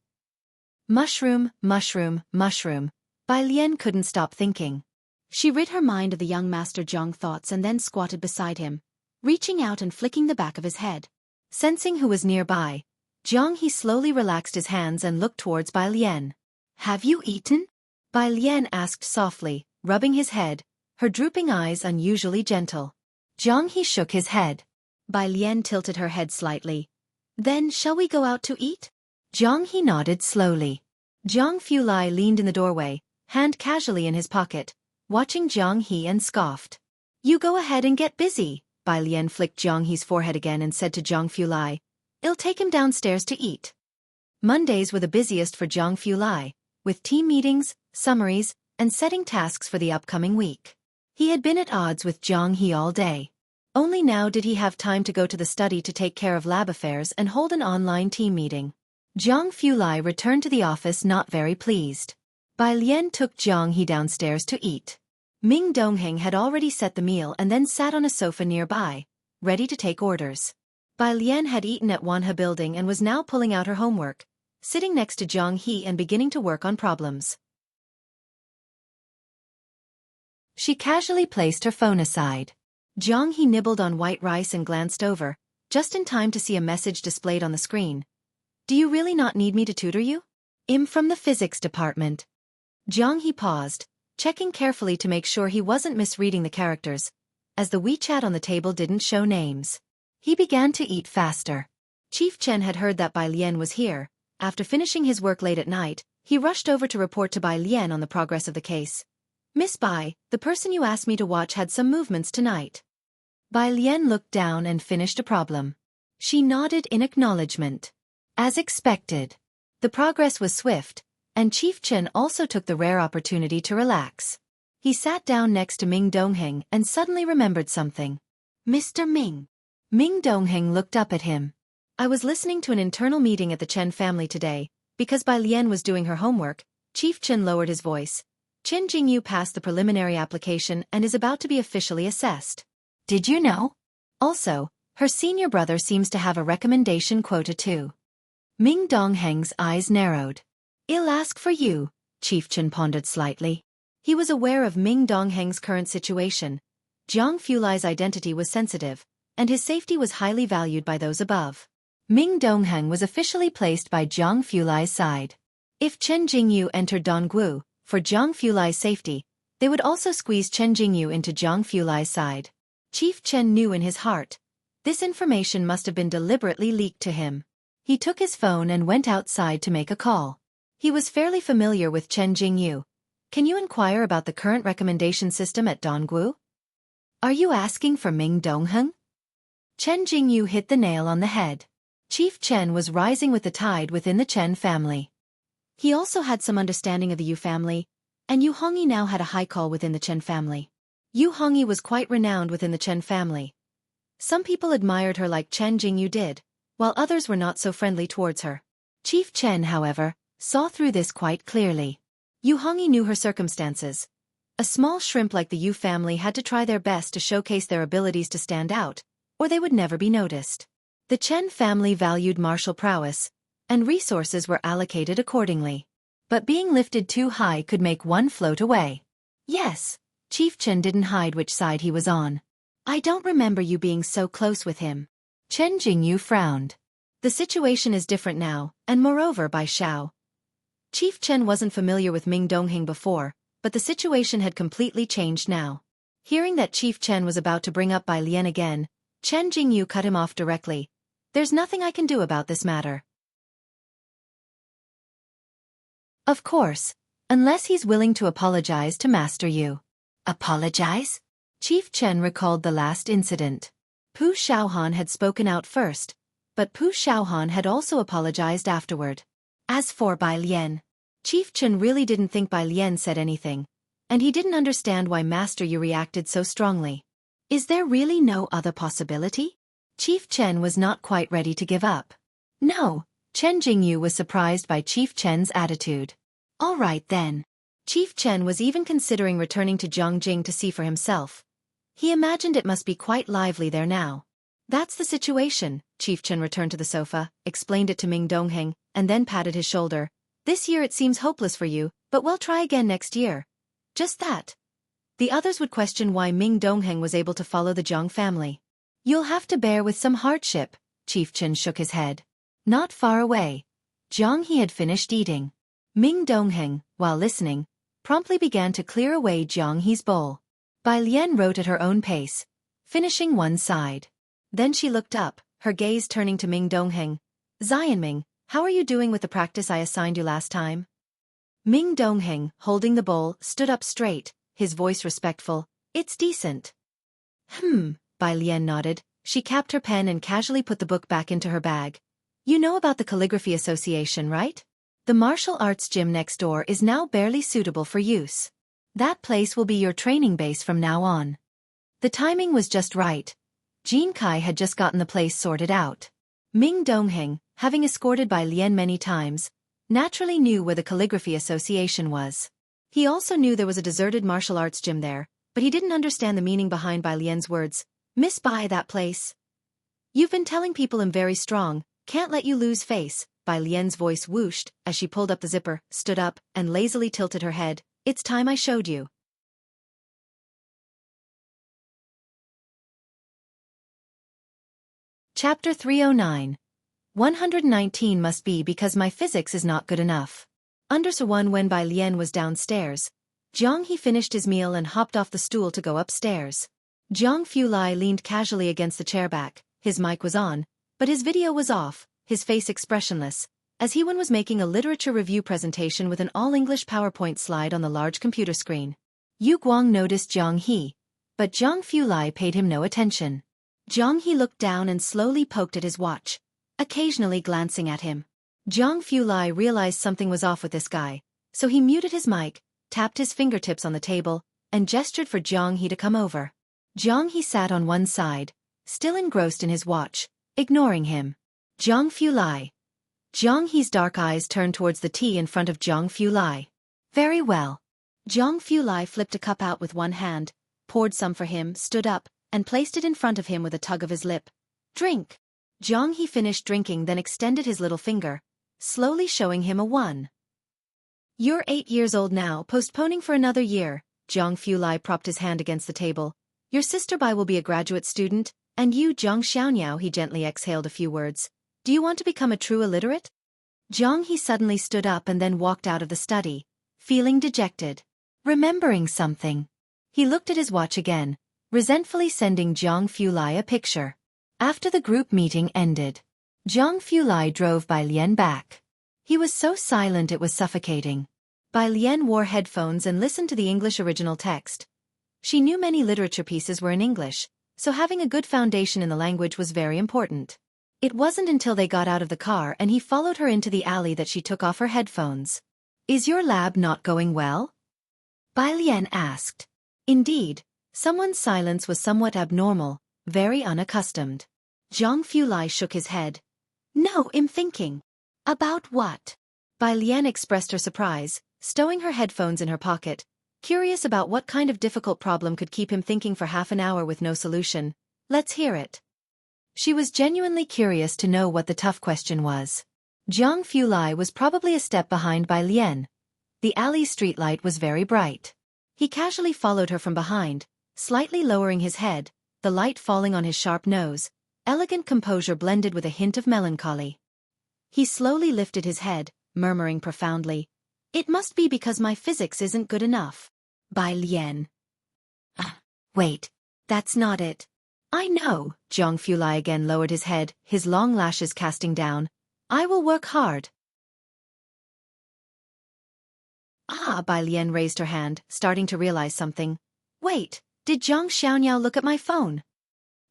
Mushroom, mushroom, mushroom. Bai Lian couldn't stop thinking. She rid her mind of the young Master Zhang thoughts and then squatted beside him, reaching out and flicking the back of his head. Sensing who was nearby, Jianghu slowly relaxed his hands and looked towards Bai Lian. Have you eaten? Bai Lian asked softly, rubbing his head, her drooping eyes unusually gentle. Jianghu shook his head. Bai Lian tilted her head slightly. Then shall we go out to eat? Jianghu nodded slowly. Jianghu Lai leaned in the doorway, hand casually in his pocket, watching Jianghu and scoffed. You go ahead and get busy. Bai Lian flicked Jianghu's forehead again and said to Jianghu Lai, I'll take him downstairs to eat. Mondays were the busiest for Jianghu Lai, with team meetings, summaries, and setting tasks for the upcoming week. He had been at odds with Jianghu all day. Only now did he have time to go to the study to take care of lab affairs and hold an online team meeting. Jianghu Lai returned to the office not very pleased. Bai Lian took Jianghu downstairs to eat. Ming Dongheng had already set the meal and then sat on a sofa nearby, ready to take orders. Bai Lian had eaten at Wanhe Building and was now pulling out her homework, sitting next to Jianghu and beginning to work on problems. She casually placed her phone aside. Jianghu nibbled on white rice and glanced over, just in time to see a message displayed on the screen. Do you really not need me to tutor you? I'm from the physics department. Jianghu paused, checking carefully to make sure he wasn't misreading the characters, as the WeChat on the table didn't show names. He began to eat faster. Chief Chen had heard that Bai Lian was here. After finishing his work late at night, he rushed over to report to Bai Lian on the progress of the case. "Miss Bai, the person you asked me to watch had some movements tonight." Bai Lian looked down and finished a problem. She nodded in acknowledgement. As expected. The progress was swift, and Chief Chen also took the rare opportunity to relax. He sat down next to Ming Dongheng and suddenly remembered something. "Mr. Ming." Ming Dongheng looked up at him. "I was listening to an internal meeting at the Chen family today. Because Bai Lian was doing her homework," Chief Chen lowered his voice. "Chen Jingyu passed the preliminary application and is about to be officially assessed. Did you know? Also, her senior brother seems to have a recommendation quota too." Ming Dongheng's eyes narrowed. "I'll ask for you," Chief Chen pondered slightly. He was aware of Ming Dongheng's current situation. Jianghu Lai's identity was sensitive, and his safety was highly valued by those above. Ming Dongheng was officially placed by Jianghu Lai's side. If Chen Jingyu entered Dongguo, for Jianghu Lai's safety, they would also squeeze Chen Jingyu into Jianghu Lai's side. Chief Chen knew in his heart. This information must have been deliberately leaked to him. He took his phone and went outside to make a call. He was fairly familiar with Chen Jingyu. "Can you inquire about the current recommendation system at Dongguo?" "Are you asking for Ming Dongheng?" Chen Jingyu hit the nail on the head. Chief Chen was rising with the tide within the Chen family. He also had some understanding of the Yu family, and Yu Hongyi now had a high call within the Chen family. Yu Hongyi was quite renowned within the Chen family. Some people admired her like Chen Jingyu did, while others were not so friendly towards her. Chief Chen, however, saw through this quite clearly. Yu Hongyi knew her circumstances. A small shrimp like the Yu family had to try their best to showcase their abilities to stand out, or they would never be noticed. The Chen family valued martial prowess, and resources were allocated accordingly. But being lifted too high could make one float away. Yes, Chief Chen didn't hide which side he was on. "I don't remember you being so close with him." Chen Jingyu frowned. "The situation is different now, and moreover by Shao." Chief Chen wasn't familiar with Ming Dongheng before, but the situation had completely changed now. Hearing that Chief Chen was about to bring up Bai Lian again, Chen Jingyu cut him off directly. "There's nothing I can do about this matter." "Of course, unless he's willing to apologize to Master Yu." "Apologize?" Chief Chen recalled the last incident. Pu Shaohan had spoken out first, but Pu Shaohan had also apologized afterward. As for Bai Lian, Chief Chen really didn't think Bai Lian said anything, and he didn't understand why Master Yu reacted so strongly. Is there really no other possibility? Chief Chen was not quite ready to give up. No, Chen Jingyu was surprised by Chief Chen's attitude. All right then. Chief Chen was even considering returning to Jianghu to see for himself. He imagined it must be quite lively there now. "That's the situation." Chief Chen returned to the sofa, explained it to Ming Dongheng, and then patted his shoulder. "This year it seems hopeless for you, but we'll try again next year." Just that. The others would question why Ming Dongheng was able to follow the Jiang family. "You'll have to bear with some hardship." Chief Chen shook his head. Not far away, Jianghu had finished eating. Ming Dongheng, while listening, promptly began to clear away Jianghu's bowl. Bai Lian wrote at her own pace, finishing one side. Then she looked up, her gaze turning to Ming Dongheng. "Xianming, how are you doing with the practice I assigned you last time?" Ming Dongheng, holding the bowl, stood up straight, his voice respectful. "It's decent." Bai Lian nodded. She capped her pen and casually put the book back into her bag. "You know about the Calligraphy Association, right? The martial arts gym next door is now barely suitable for use. That place will be your training base from now on." The timing was just right. Jin Kai had just gotten the place sorted out. Ming Dongheng, having escorted Bai Lian many times, naturally knew where the Calligraphy Association was. He also knew there was a deserted martial arts gym there, but he didn't understand the meaning behind Bai Lian's words. "Miss Bai, that place. You've been telling people I'm very strong, can't let you lose face." Bai Lian's voice whooshed as she pulled up the zipper, stood up, and lazily tilted her head. "It's time I showed you." Chapter 309. 119 must be because my physics is not good enough. Under one when Bai Lian was downstairs, Jianghu finished his meal and hopped off the stool to go upstairs. Jiang Fulai leaned casually against the chair back, his mic was on, but his video was off, his face expressionless, as he was making a literature review presentation with an all-English PowerPoint slide on the large computer screen. Yu Guang noticed Jiang He, but Jiang Fulai paid him no attention. Jiang He looked down and slowly poked at his watch, occasionally glancing at him. Jiang Fulai realized something was off with this guy, so he muted his mic, tapped his fingertips on the table, and gestured for Jiang He to come over. Jiang He sat on one side, still engrossed in his watch, ignoring him. Jiang Fulai. Jiang He's dark eyes turned towards the tea in front of Jiang Fulai. Very well. Jiang Fulai flipped a cup out with one hand, poured some for him, stood up, and placed it in front of him with a tug of his lip. Drink. Jiang He finished drinking, then extended his little finger, slowly showing him a 1. You're 8 years old now, postponing for another year. Jiang Fulai propped his hand against the table. Your sister Bai will be a graduate student, and you, Jiang Xianxia, he gently exhaled a few words. Do you want to become a true illiterate? Jiang He suddenly stood up and then walked out of the study, feeling dejected. Remembering something. He looked at his watch again, resentfully sending Jiang Fulai a picture. After the group meeting ended, Jiang Fulai drove Bai Lian back. He was so silent it was suffocating. Bai Lian wore headphones and listened to the English original text. She knew many literature pieces were in English, so having a good foundation in the language was very important. It wasn't until they got out of the car and he followed her into the alley that she took off her headphones. Is your lab not going well? Bai Lian asked. Indeed, someone's silence was somewhat abnormal, very unaccustomed. Jiang Fulai shook his head. No, I'm thinking. About what? Bai Lian expressed her surprise, stowing her headphones in her pocket, curious about what kind of difficult problem could keep him thinking for half an hour with no solution. Let's hear it. She was genuinely curious to know what the tough question was. Jiang Fulai was probably a step behind Bai Lian. The alley streetlight was very bright. He casually followed her from behind, slightly lowering his head, the light falling on his sharp nose, elegant composure blended with a hint of melancholy. He slowly lifted his head, murmuring profoundly, It must be because my physics isn't good enough. Bai Lian. Wait, that's not it. I know, Jiang Fulai again lowered his head, his long lashes casting down. I will work hard. Bai Lian raised her hand, starting to realize something. Wait, did Jiang Xiaoyao look at my phone?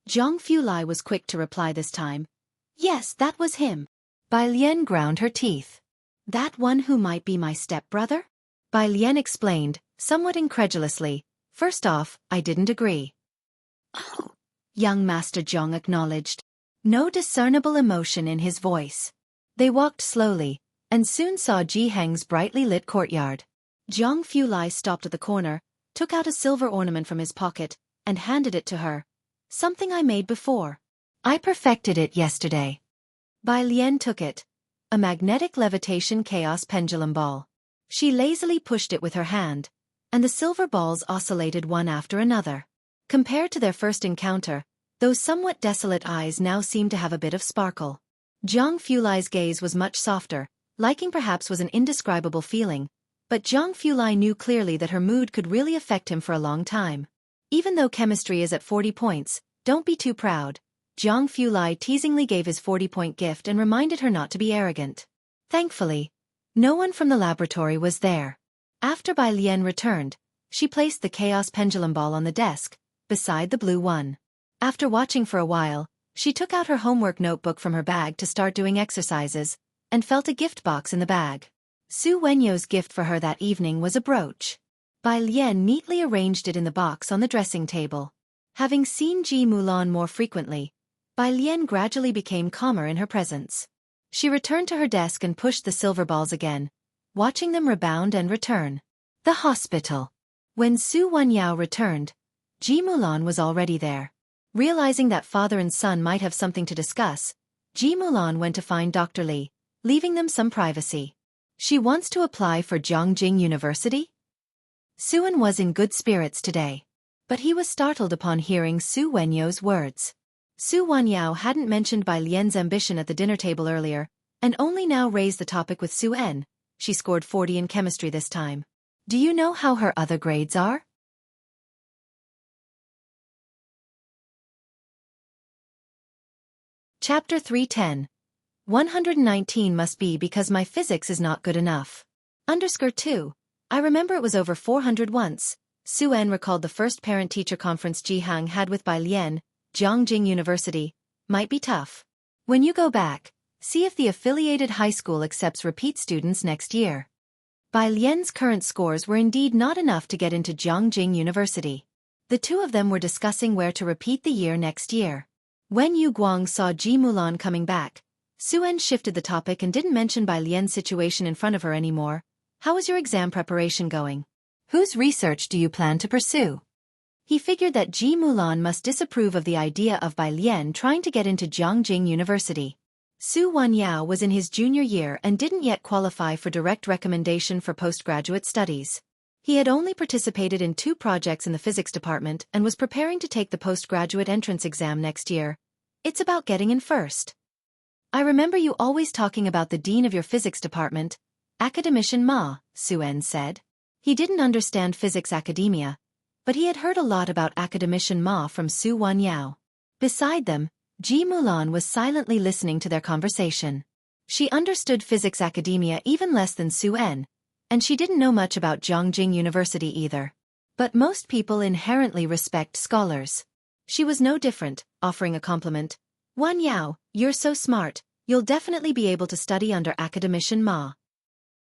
Jiang Fulai was quick to reply this time. Yes, that was him. Bai Lian ground her teeth. That one who might be my stepbrother? Bai Lian explained, somewhat incredulously. First off, I didn't agree. Oh, young Master Jiang acknowledged. No discernible emotion in his voice. They walked slowly, and soon saw Jiheng's brightly lit courtyard. Jiang Fulai stopped at the corner, took out a silver ornament from his pocket, and handed it to her. Something I made before. I perfected it yesterday. Bai Lian took it. A magnetic levitation chaos pendulum ball. She lazily pushed it with her hand, and the silver balls oscillated one after another. Compared to their first encounter, those somewhat desolate eyes now seemed to have a bit of sparkle. Jiang Fulai's gaze was much softer, liking perhaps was an indescribable feeling, but Jiang Fulai knew clearly that her mood could really affect him for a long time. Even though chemistry is at 40 points, don't be too proud. Jiang Fulai teasingly gave his 40-point gift and reminded her not to be arrogant. Thankfully, no one from the laboratory was there. After Bai Lian returned, she placed the chaos pendulum ball on the desk, beside the blue one. After watching for a while, she took out her homework notebook from her bag to start doing exercises, and felt a gift box in the bag. Su Wenyo's gift for her that evening was a brooch. Bai Lian neatly arranged it in the box on the dressing table. Having seen Ji Mulan more frequently, Bai Lian gradually became calmer in her presence. She returned to her desk and pushed the silver balls again, watching them rebound and return. The hospital. When Su Wenyao returned, Ji Mulan was already there. Realizing that father and son might have something to discuss, Ji Mulan went to find Dr. Li, leaving them some privacy. She wants to apply for Jiangjing University? Suan was in good spirits today, but he was startled upon hearing Su Wenyo's words. Su Wenyao hadn't mentioned Bai Lian's ambition at the dinner table earlier, and only now raised the topic with Su En, she scored 40 in chemistry this time. Do you know how her other grades are? Chapter 310. 119 must be because my physics is not good enough. _2. I remember it was over 400 once. Su-En recalled the first parent-teacher conference Jianghu had with Bai Lian, Jianghu University. Might be tough. When you go back, see if the affiliated high school accepts repeat students next year. Bai Lian's current scores were indeed not enough to get into Jianghu University. The two of them were discussing where to repeat the year next year. When Yu Guang saw Ji Mulan coming back, Su-En shifted the topic and didn't mention Bai Lian's situation in front of her anymore. How is your exam preparation going? Whose research do you plan to pursue? He figured that Ji Mulan must disapprove of the idea of Bai Lian trying to get into Jianghu University. Su Wanyao was in his junior year and didn't yet qualify for direct recommendation for postgraduate studies. He had only participated in 2 projects in the physics department and was preparing to take the postgraduate entrance exam next year. It's about getting in first. I remember you always talking about the dean of your physics department, Academician Ma, Su-En said. He didn't understand physics academia, but he had heard a lot about Academician Ma from Su Wanyao. Beside them, Ji Mulan was silently listening to their conversation. She understood physics academia even less than Su-En, and she didn't know much about Jianghu University either. But most people inherently respect scholars. She was no different, offering a compliment. Wanyao, you're so smart, you'll definitely be able to study under Academician Ma.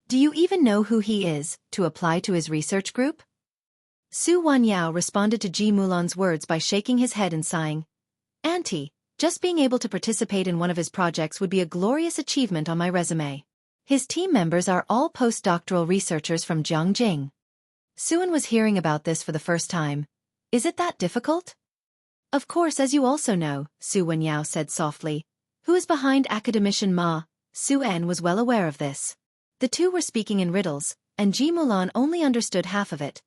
Do you even know who he is, to apply to his research group? Su Wanyao responded to Ji Mulan's words by shaking his head and sighing. Auntie, just being able to participate in one of his projects would be a glorious achievement on my resume. His team members are all postdoctoral researchers from Jianghu. Su-En was hearing about this for the first time. Is it that difficult? Of course, as you also know, Su Wanyao said softly. Who is behind Academician Ma? Su-En was well aware of this. The two were speaking in riddles, and Ji Mulan only understood half of it.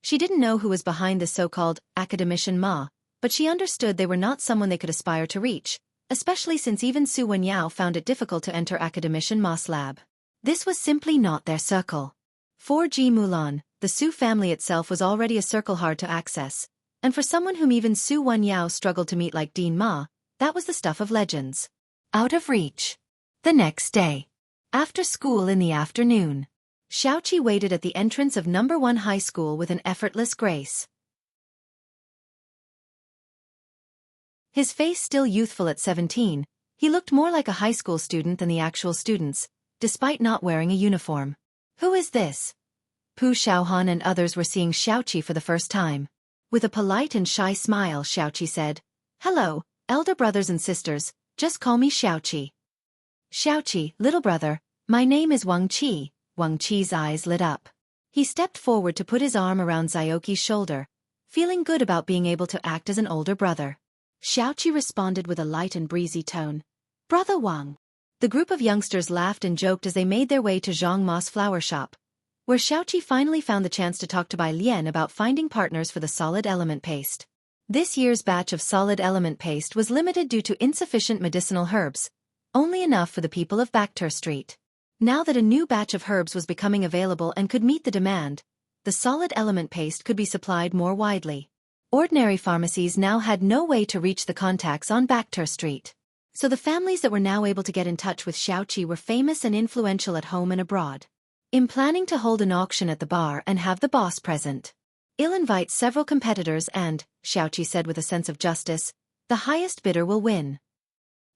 She didn't know who was behind the so-called Academician Ma, but she understood they were not someone they could aspire to reach, especially since even Su Wanyao found it difficult to enter Academician Ma's lab. This was simply not their circle. For Ji Mulan, the Su family itself was already a circle hard to access, and for someone whom even Su Wanyao struggled to meet like Dean Ma, that was the stuff of legends. Out of reach. The next day. After school in the afternoon. Xiaoqi waited at the entrance of No. 1 high school with an effortless grace. His face still youthful at 17, he looked more like a high school student than the actual students, despite not wearing a uniform. Who is this? Pu Xiaohan and others were seeing Xiaoqi for the first time. With a polite and shy smile, Xiaoqi said, Hello, elder brothers and sisters, just call me Xiaoqi. Xiaoqi, little brother, my name is Wang Qi. Wang Qi's eyes lit up. He stepped forward to put his arm around Xiaoqi's shoulder, feeling good about being able to act as an older brother. Xiaoqi responded with a light and breezy tone. Brother Wang. The group of youngsters laughed and joked as they made their way to Zhang Ma's flower shop, where Xiaoqi finally found the chance to talk to Bai Lian about finding partners for the solid element paste. This year's batch of solid element paste was limited due to insufficient medicinal herbs, only enough for the people of Baktur Street. Now that a new batch of herbs was becoming available and could meet the demand, the solid element paste could be supplied more widely. Ordinary pharmacies now had no way to reach the contacts on Baktur Street. So the families that were now able to get in touch with Xiaoqi were famous and influential at home and abroad. In planning to hold an auction at the bar and have the boss present, I'll invite several competitors and, Xiaoqi said with a sense of justice, the highest bidder will win.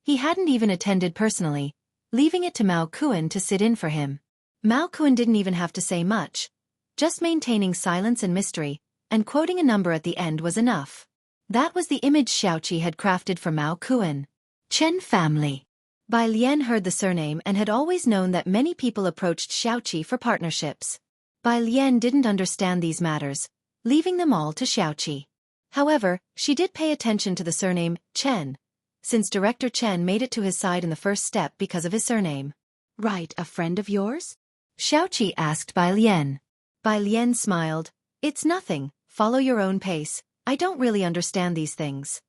He hadn't even attended personally, leaving it to Mao Kuan to sit in for him. Mao Kuan didn't even have to say much. Just maintaining silence and mystery, and quoting a number at the end was enough. That was the image Xiaoqi had crafted for Mao Kuan. Chen family. Bai Lian heard the surname and had always known that many people approached Xiaoqi for partnerships. Bai Lian didn't understand these matters, leaving them all to Xiaoqi. However, she did pay attention to the surname, Chen, since Director Chen made it to his side in the first step because of his surname. Right, a friend of yours? Xiaoqi asked Bai Lian. Bai Lian smiled. It's nothing, follow your own pace, I don't really understand these things.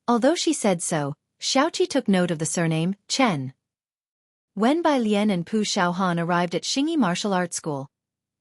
Although she said so, Xiaoqi took note of the surname, Chen. When Bai Lian and Pu Xiaohan arrived at Xingyi Martial Arts School,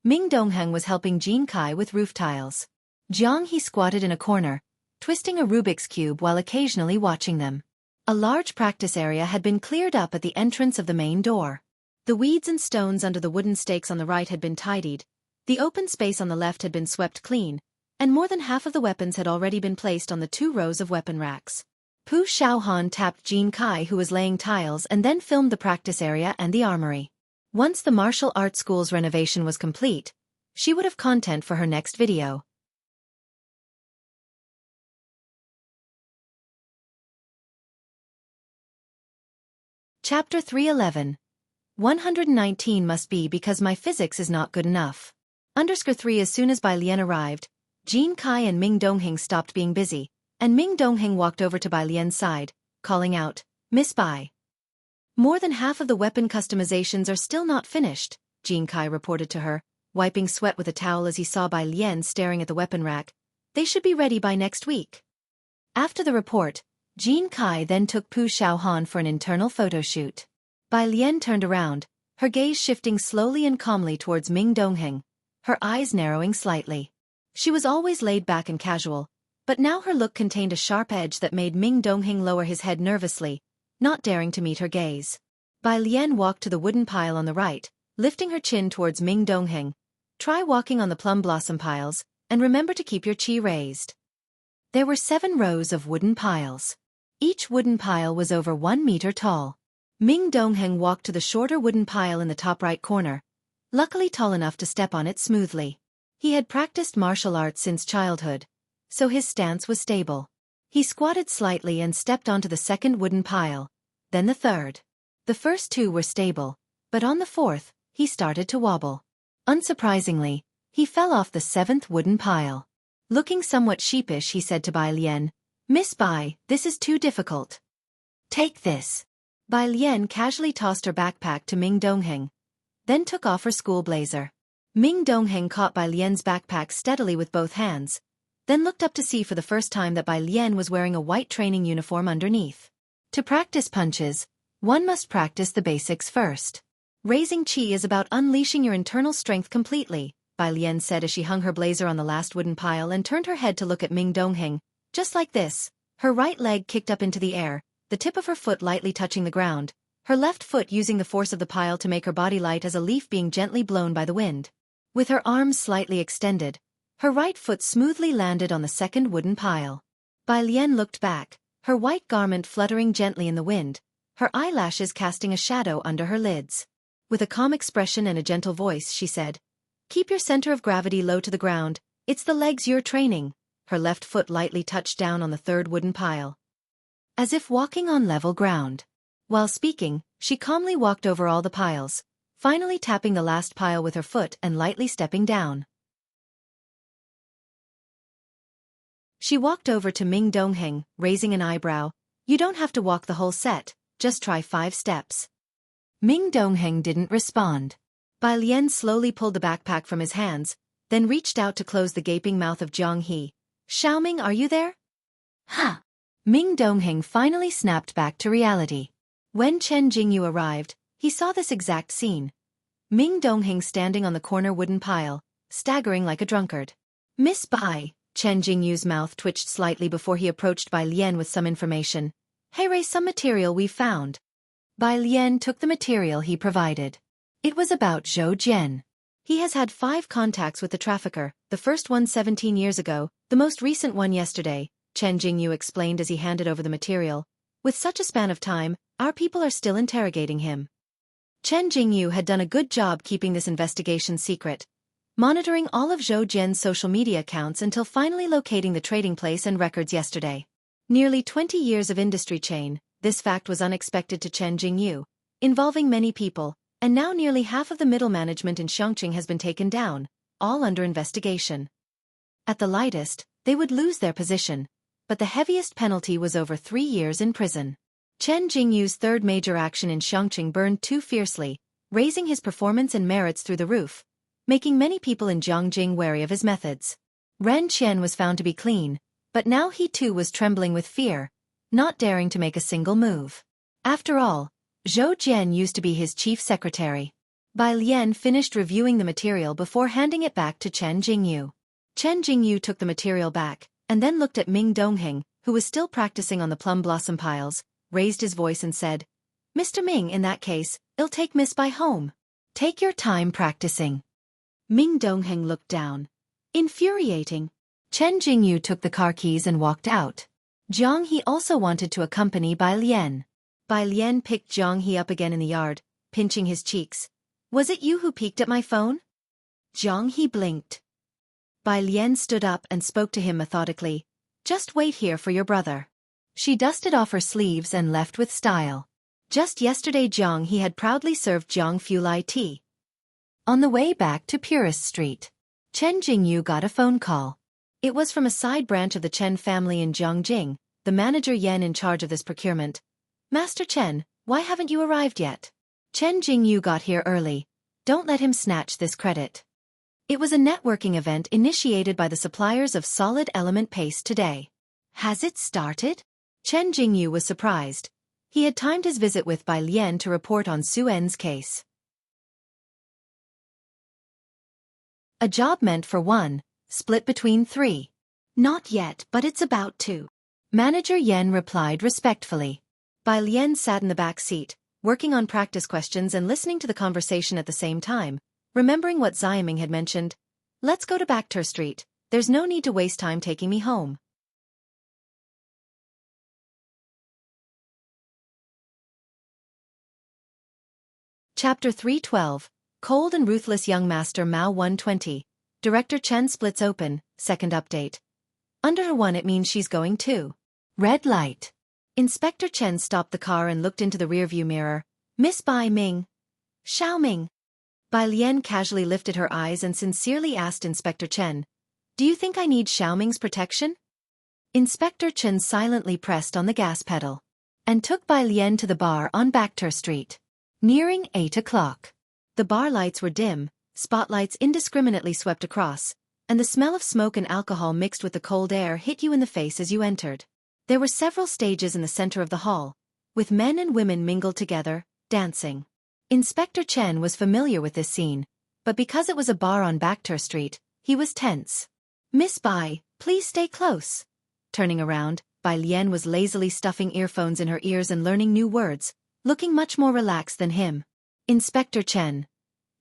Ming Dongheng was helping Jin Kai with roof tiles. Jianghu squatted in a corner, twisting a Rubik's Cube while occasionally watching them. A large practice area had been cleared up at the entrance of the main door. The weeds and stones under the wooden stakes on the right had been tidied, the open space on the left had been swept clean, and more than half of the weapons had already been placed on the 2 rows of weapon racks. Pu Xiaohan tapped Jin Kai, who was laying tiles, and then filmed the practice area and the armory. Once the martial arts school's renovation was complete, she would have content for her next video. Chapter 311. 119 must be because my physics is not good enough. _3 As soon as Bai Lian arrived, Jin Kai and Ming Dongheng stopped being busy, and Ming Dongheng walked over to Bai Lian's side, calling out, "Miss Bai." "More than half of the weapon customizations are still not finished," Jin Kai reported to her, wiping sweat with a towel as he saw Bai Lian staring at the weapon rack. "They should be ready by next week." After the report, Jin Kai then took Pu Xiaohan for an internal photo shoot. Bai Lian turned around, her gaze shifting slowly and calmly towards Ming Dongheng, her eyes narrowing slightly. She was always laid back and casual, but now her look contained a sharp edge that made Ming Dongheng lower his head nervously, not daring to meet her gaze. Bai Lian walked to the wooden pile on the right, lifting her chin towards Ming Dongheng. "Try walking on the plum blossom piles, and remember to keep your chi raised." There were 7 rows of wooden piles. Each wooden pile was over 1 meter tall. Ming Dongheng walked to the shorter wooden pile in the top right corner, luckily tall enough to step on it smoothly. He had practiced martial arts since childhood, so his stance was stable. He squatted slightly and stepped onto the second wooden pile, then the third. The first 2 were stable, but on the 4th, he started to wobble. Unsurprisingly, he fell off the 7th wooden pile. Looking somewhat sheepish, he said to Bai Lian, "Miss Bai, this is too difficult. Take this." Bai Lian casually tossed her backpack to Ming Dongheng, then took off her school blazer. Ming Dongheng caught Bai Lian's backpack steadily with both hands, then looked up to see for the first time that Bai Lian was wearing a white training uniform underneath. To practice punches, one must practice the basics first. Raising chi is about unleashing your internal strength completely, Bai Lian said as she hung her blazer on the last wooden pile and turned her head to look at Ming Dongheng. Just like this, her right leg kicked up into the air, the tip of her foot lightly touching the ground, her left foot using the force of the pile to make her body light as a leaf being gently blown by the wind. With her arms slightly extended, her right foot smoothly landed on the second wooden pile. Bai Lian looked back, her white garment fluttering gently in the wind, her eyelashes casting a shadow under her lids. With a calm expression and a gentle voice, she said, "Keep your center of gravity low to the ground, it's the legs you're training." Her left foot lightly touched down on the third wooden pile, as if walking on level ground. While speaking, she calmly walked over all the piles, finally tapping the last pile with her foot and lightly stepping down. She walked over to Ming Dongheng, raising an eyebrow. "You don't have to walk the whole set, just try 5 steps." Ming Dongheng didn't respond. Bai Lian slowly pulled the backpack from his hands, then reached out to close the gaping mouth of Jianghu. "Xiaoming, are you there?" "Huh." Ming Dongheng finally snapped back to reality. When Chen Jingyu arrived, he saw this exact scene. Ming Dongheng standing on the corner wooden pile, staggering like a drunkard. "Miss Bai," Chen Jingyu's mouth twitched slightly before he approached Bai Lian with some information. "Heiress, some material we found." Bai Lian took the material he provided. It was about Zhou Jian. He has had 5 contacts with the trafficker, the first one 17 years ago, the most recent one yesterday, Chen Jingyu explained as he handed over the material. "With such a span of time, our people are still interrogating him." Chen Jingyu had done a good job keeping this investigation secret, monitoring all of Zhou Jian's social media accounts until finally locating the trading place and records yesterday. Nearly 20 years of industry chain, this fact was unexpected to Chen Jingyu, involving many people, and now nearly half of the middle management in Xianxia has been taken down, all under investigation. At the lightest, they would lose their position, but the heaviest penalty was over 3 years in prison. Chen Jingyu's third major action in Xianxia burned too fiercely, raising his performance and merits through the roof, making many people in Jianghu wary of his methods. Ren Qian was found to be clean, but now he too was trembling with fear, not daring to make a single move. After all, Zhou Jian used to be his chief secretary. Bai Lian finished reviewing the material before handing it back to Chen Jingyu. Chen Jingyu took the material back, and then looked at Ming Dongheng, who was still practicing on the plum blossom piles, raised his voice and said, "Mr. Ming, in that case, I'll take Miss Bai home. Take your time practicing." Ming Dongheng looked down. Infuriating. Chen Jingyu took the car keys and walked out. Jianghu also wanted to accompany Bai Lian. Bai Lian picked Jianghu up again in the yard, pinching his cheeks. "Was it you who peeked at my phone?" Jianghu blinked. Bai Lian stood up and spoke to him methodically. "Just wait here for your brother." She dusted off her sleeves and left with style. Just yesterday Jianghu had proudly served Jianghu Lai tea. On the way back to Purist Street, Chen Jingyu got a phone call. It was from a side branch of the Chen family in Jiangjing, the manager Yan in charge of this procurement. "Master Chen, why haven't you arrived yet? Chen Jingyu got here early. Don't let him snatch this credit." It was a networking event initiated by the suppliers of solid element paste today. "Has it started?" Chen Jingyu was surprised. He had timed his visit with Bai Lian to report on Su En's case. A job meant for one, split between three. "Not yet, but it's about to." Manager Yan replied respectfully. Bai Lian sat in the back seat, working on practice questions and listening to the conversation at the same time, remembering what Xiaming had mentioned. "Let's go to Bakter Street. There's no need to waste time taking me home." Chapter 312, Cold and Ruthless Young Master Mao 120. Director Chen splits open, second update. Under her one it means she's going too. Red light. Inspector Chen stopped the car and looked into the rearview mirror. "Miss Bai Ming." "Xiaoming." Bai Lian casually lifted her eyes and sincerely asked Inspector Chen, "Do you think I need Xiaoming's protection?" Inspector Chen silently pressed on the gas pedal and took Bai Lian to the bar on Bakter Street. Nearing 8 o'clock. The bar lights were dim, spotlights indiscriminately swept across, and the smell of smoke and alcohol mixed with the cold air hit you in the face as you entered. There were several stages in the center of the hall, with men and women mingled together, dancing. Inspector Chen was familiar with this scene, but because it was a bar on Bakter Street, he was tense. "Miss Bai, please stay close." Turning around, Bai Lian was lazily stuffing earphones in her ears and learning new words, looking much more relaxed than him. Inspector Chen.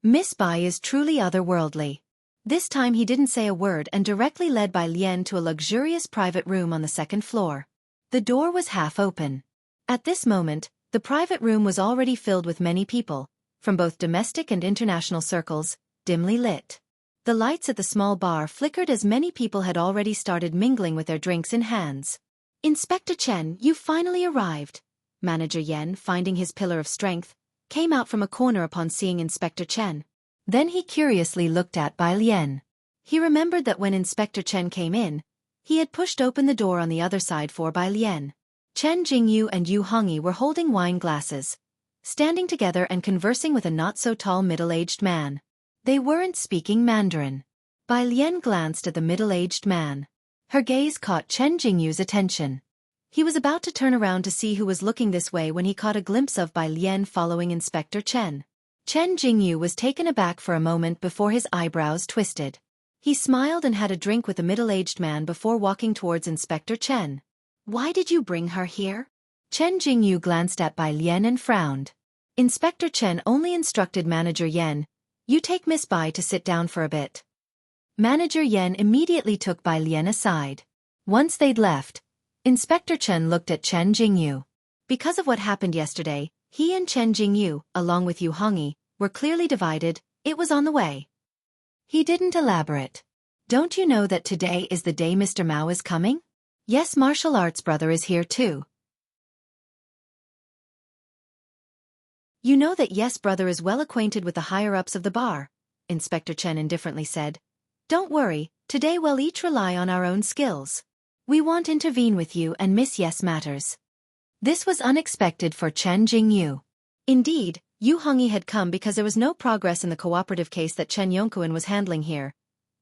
Miss Bai is truly otherworldly. This time he didn't say a word and directly led Bai Lian to a luxurious private room on the second floor. The door was half open. At this moment, the private room was already filled with many people, from both domestic and international circles, dimly lit. The lights at the small bar flickered as many people had already started mingling with their drinks in hands. "Inspector Chen, you finally arrived." Manager Yan, finding his pillar of strength, came out from a corner upon seeing Inspector Chen. Then he curiously looked at Bai Lian. He remembered that when Inspector Chen came in, he had pushed open the door on the other side for Bai Lian. Chen Jingyu and Yu Hongyi were holding wine glasses, standing together and conversing with a not-so-tall middle-aged man. They weren't speaking Mandarin. Bai Lian glanced at the middle-aged man. Her gaze caught Chen Jingyu's attention. He was about to turn around to see who was looking this way when he caught a glimpse of Bai Lian following Inspector Chen. Chen Jingyu was taken aback for a moment before his eyebrows twisted. He smiled and had a drink with the middle-aged man before walking towards Inspector Chen. "Why did you bring her here?" Chen Jingyu glanced at Bai Lian and frowned. Inspector Chen only instructed Manager Yan, "You take Miss Bai to sit down for a bit." Manager Yan immediately took Bai Lian aside. Once they'd left, Inspector Chen looked at Chen Jingyu. Because of what happened yesterday, he and Chen Jingyu, along with Yu Hongyi, were clearly divided. It was on the way. He didn't elaborate. "Don't you know that today is the day Mr. Mao is coming?" "Yes, martial arts brother is here too." "You know that yes brother is well acquainted with the higher-ups of the bar," Inspector Chen indifferently said. "Don't worry, today we'll each rely on our own skills. We won't intervene with you and Miss Yes matters." This was unexpected for Chen Jingyu. Indeed, Yu Hongyi had come because there was no progress in the cooperative case that Chen Yongkuan was handling here.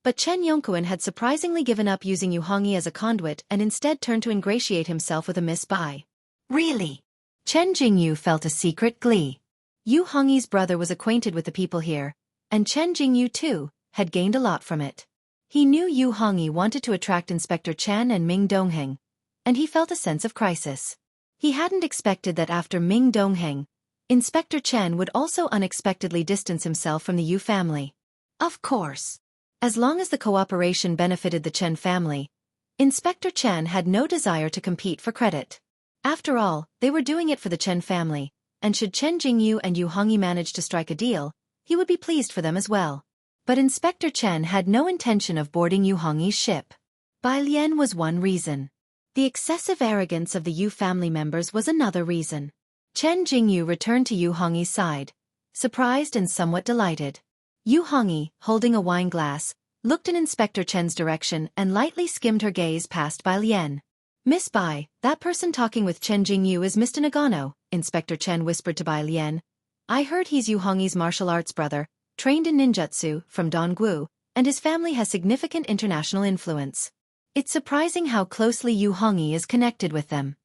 But Chen Yongkuan had surprisingly given up using Yu Hongyi as a conduit and instead turned to ingratiate himself with a Miss Bai. "Really? Chen Jingyu felt a secret glee. Yu Hongyi's brother was acquainted with the people here, and Chen Jingyu too had gained a lot from it. He knew Yu Hongyi wanted to attract Inspector Chen and Ming Dongheng, and he felt a sense of crisis. He hadn't expected that after Ming Dongheng, Inspector Chen would also unexpectedly distance himself from the Yu family. Of course. As long as the cooperation benefited the Chen family, Inspector Chen had no desire to compete for credit. After all, they were doing it for the Chen family, and should Chen Jingyu and Yu Hongyi manage to strike a deal, he would be pleased for them as well. But Inspector Chen had no intention of boarding Yu Hongyi's ship. Bai Lian was one reason. The excessive arrogance of the Yu family members was another reason. Chen Jingyu returned to Yu Hongyi's side, surprised and somewhat delighted. Yu Hongyi, holding a wine glass, looked in Inspector Chen's direction and lightly skimmed her gaze past Bai Lian. "Miss Bai, that person talking with Chen Jingyu is Mr. Nagano," Inspector Chen whispered to Bai Lian. "I heard he's Yu Hongyi's martial arts brother, trained in ninjutsu, from Dongguo, and his family has significant international influence. It's surprising how closely Yu Hongyi is connected with them.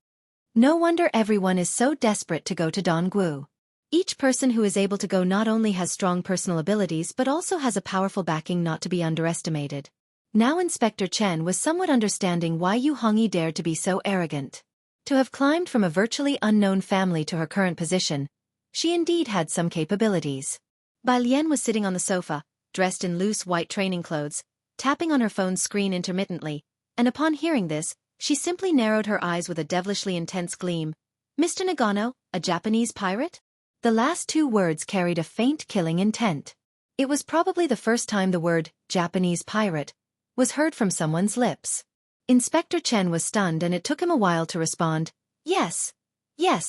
No wonder everyone is so desperate to go to Dongguo. Each person who is able to go not only has strong personal abilities but also has a powerful backing not to be underestimated." Now Inspector Chen was somewhat understanding why Yu Hongyi dared to be so arrogant. To have climbed from a virtually unknown family to her current position, she indeed had some capabilities. Bai Lian was sitting on the sofa, dressed in loose white training clothes, tapping on her phone's screen intermittently, and upon hearing this, she simply narrowed her eyes with a devilishly intense gleam. "Mr. Nagano, a Japanese pirate?" The last two words carried a faint killing intent. It was probably the first time the word, Japanese pirate, was heard from someone's lips. Inspector Chen was stunned and it took him a while to respond. Yes,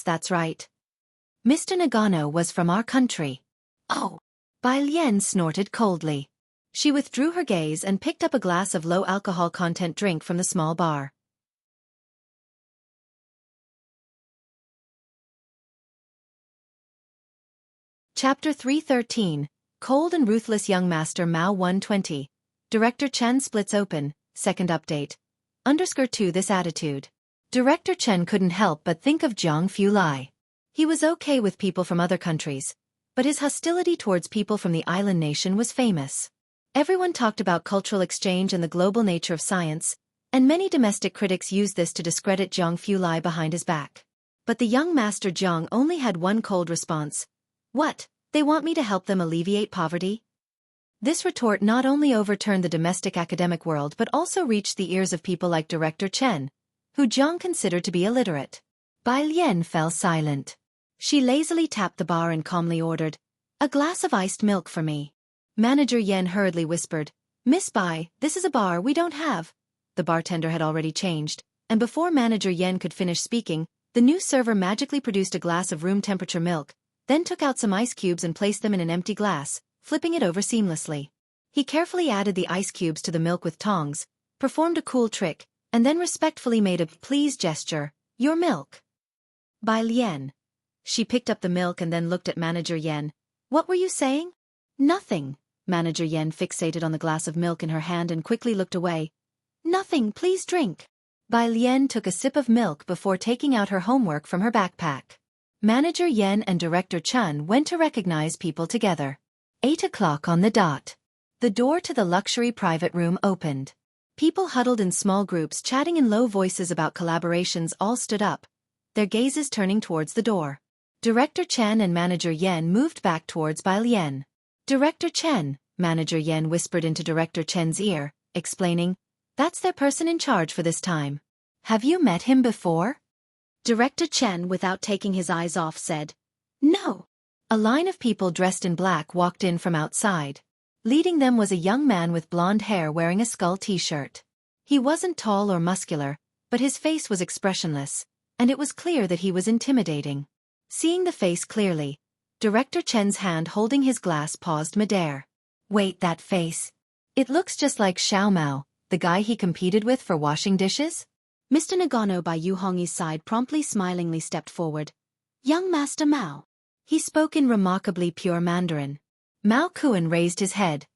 that's right. Mr. Nagano was from our country." "Oh." Bai Lian snorted coldly. She withdrew her gaze and picked up a glass of low-alcohol content drink from the small bar. Chapter 313, Cold and Ruthless Young Master Mao 120. Director Chen splits open, second update. _2 This attitude. Director Chen couldn't help but think of Jianghu Lai. He was okay with people from other countries, but his hostility towards people from the island nation was famous. Everyone talked about cultural exchange and the global nature of science, and many domestic critics used this to discredit Jianghu Lai behind his back. But the young master Jiang only had one cold response. "What? They want me to help them alleviate poverty?" This retort not only overturned the domestic academic world but also reached the ears of people like Director Chen, who Jiang considered to be illiterate. Bai Lian fell silent. She lazily tapped the bar and calmly ordered, "A glass of iced milk for me." Manager Yen hurriedly whispered, "Miss Bai, this is a bar we don't have." The bartender had already changed, and before Manager Yen could finish speaking, the new server magically produced a glass of room-temperature milk, then took out some ice cubes and placed them in an empty glass, flipping it over seamlessly. He carefully added the ice cubes to the milk with tongs, performed a cool trick, and then respectfully made a please gesture. "Your milk." Bai Lian. She picked up the milk and then looked at Manager Yen. "What were you saying?" "Nothing." Manager Yen fixated on the glass of milk in her hand and quickly looked away. "Nothing, please drink." Bai Lian took a sip of milk before taking out her homework from her backpack. Manager Yen and Director Chen went to recognize people together. 8 o'clock on the dot. The door to the luxury private room opened. People huddled in small groups chatting in low voices about collaborations all stood up, their gazes turning towards the door. Director Chen and Manager Yen moved back towards Bai Lian. "Director Chen," Manager Yen whispered into Director Chen's ear, explaining, "That's their person in charge for this time. Have you met him before?" Director Chen, without taking his eyes off, said, "No." A line of people dressed in black walked in from outside. Leading them was a young man with blonde hair wearing a skull t-shirt. He wasn't tall or muscular, but his face was expressionless, and it was clear that he was intimidating. Seeing the face clearly, Director Chen's hand holding his glass paused midair. "Wait, that face. It looks just like Xiao Mao, the guy he competed with for washing dishes?" Mr. Nagano by Yu Hongyi's side promptly smilingly stepped forward. "Young Master Mao." He spoke in remarkably pure Mandarin. Mao Kuan raised his head,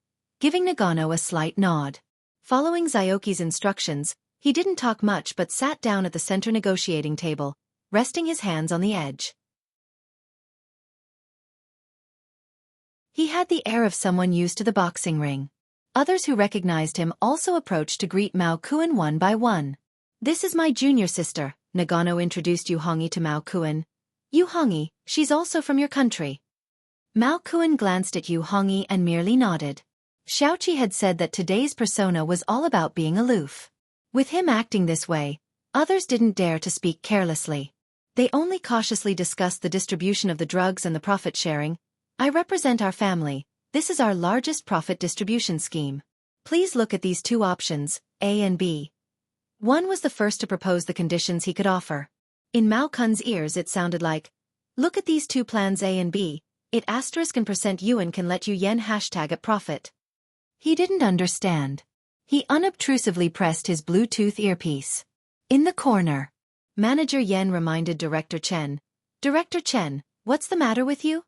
giving Nagano a slight nod. Following Zioki's instructions, he didn't talk much but sat down at the center negotiating table, resting his hands on the edge. He had the air of someone used to the boxing ring. Others who recognized him also approached to greet Mao Kuan one by one. "This is my junior sister," Nagano introduced Yu Hongi to Mao Kuan. "Yu Hongi, she's also from your country." Mao Kuan glanced at Yu Hongi and merely nodded. Xiaoqi had said that today's persona was all about being aloof. With him acting this way, others didn't dare to speak carelessly. They only cautiously discussed the distribution of the drugs and the profit sharing. "I represent our family. This is our largest profit distribution scheme. Please look at these two options, A and B." One was the first to propose the conditions he could offer. In Mao Kun's ears it sounded like, "Look at these two plans A and B, it asterisk and % yuan can let you yen hashtag at profit." He didn't understand. He unobtrusively pressed his Bluetooth earpiece. In the corner, Manager Yen reminded Director Chen, "Director Chen, what's the matter with you?"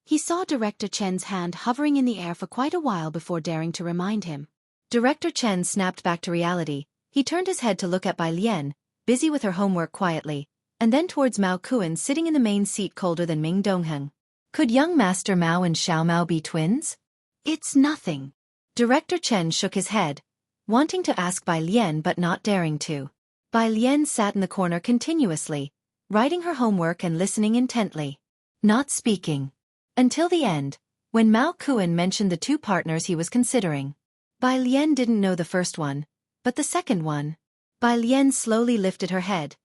He saw Director Chen's hand hovering in the air for quite a while before daring to remind him. Director Chen snapped back to reality. He turned his head to look at Bai Lian, busy with her homework quietly, and then towards Mao Kuan sitting in the main seat colder than Ming Dongheng. Could young Master Mao and Xiao Mao be twins? "It's nothing." Director Chen shook his head, wanting to ask Bai Lian but not daring to. Bai Lian sat in the corner continuously, writing her homework and listening intently. Not speaking. Until the end, when Mao Kuan mentioned the two partners he was considering. Bai Lian didn't know the first one, but the second one. Bai Lian slowly lifted her head,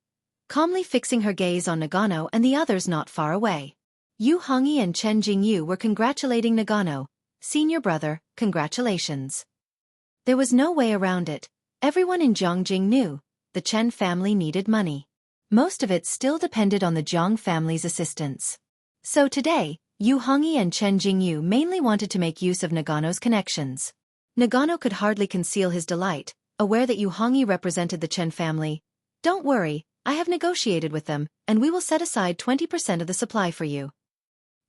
calmly fixing her gaze on Nagano and the others not far away. Yu Hongi and Chen Jingyu were congratulating Nagano. "Senior brother, congratulations." There was no way around it. Everyone in Jianghu knew the Chen family needed money. Most of it still depended on the Jiang family's assistance. So today, Yu Hongi and Chen Jingyu mainly wanted to make use of Nagano's connections. Nagano could hardly conceal his delight, aware that Yu Hongi represented the Chen family. "Don't worry, I have negotiated with them, and we will set aside 20% of the supply for you."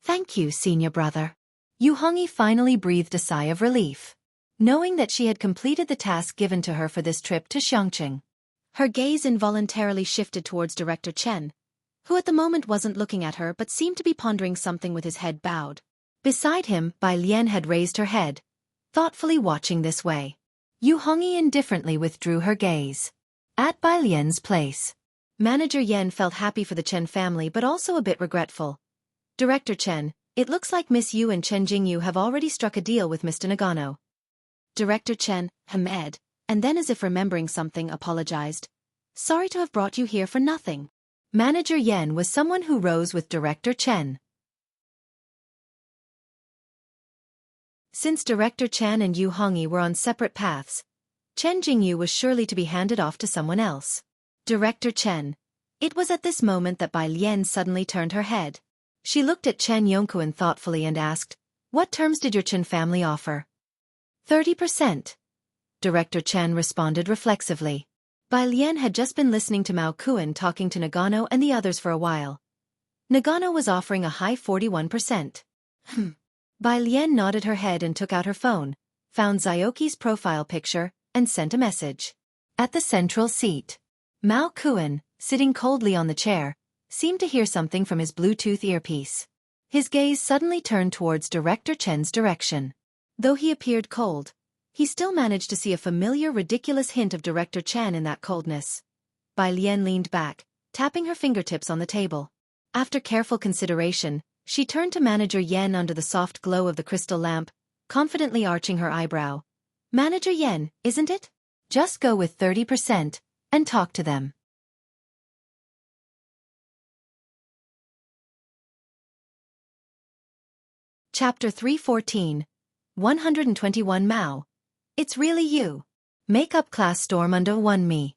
"Thank you, senior brother." Yu Hongi finally breathed a sigh of relief, knowing that she had completed the task given to her for this trip to Xianxia. Her gaze involuntarily shifted towards Director Chen, who at the moment wasn't looking at her but seemed to be pondering something with his head bowed. Beside him, Bai Lian had raised her head, thoughtfully watching this way. Yu Hongi indifferently withdrew her gaze. At Bai Lian's place, Manager Yen felt happy for the Chen family but also a bit regretful. "Director Chen, it looks like Miss Yu and Chen Jingyu have already struck a deal with Mr. Nagano." Director Chen, Hamed, and then as if remembering something apologized. "Sorry to have brought you here for nothing." Manager Yen was someone who rose with Director Chen. Since Director Chen and Yu Hongi were on separate paths, Chen Jingyu was surely to be handed off to someone else. Director Chen. It was at this moment that Bai Lian suddenly turned her head. She looked at Chen Yongkuan thoughtfully and asked, "What terms did your Chen family offer?" 30%. Director Chen responded reflexively. Bai Lian had just been listening to Mao Kuan talking to Nagano and the others for a while. Nagano was offering a high 41%. Bai Lian nodded her head and took out her phone, found Xiaoqi's profile picture, and sent a message. At the central seat, Mao Kuan, sitting coldly on the chair, seemed to hear something from his Bluetooth earpiece. His gaze suddenly turned towards Director Chen's direction. Though he appeared cold, he still managed to see a familiar ridiculous hint of Director Chen in that coldness. Bai Lian leaned back, tapping her fingertips on the table. After careful consideration, she turned to Manager Yen under the soft glow of the crystal lamp, confidently arching her eyebrow. "Manager Yen, isn't it? Just go with 30%, and talk to them." Chapter 314. 121 Mao. It's really you. Makeup class storm under 1 me.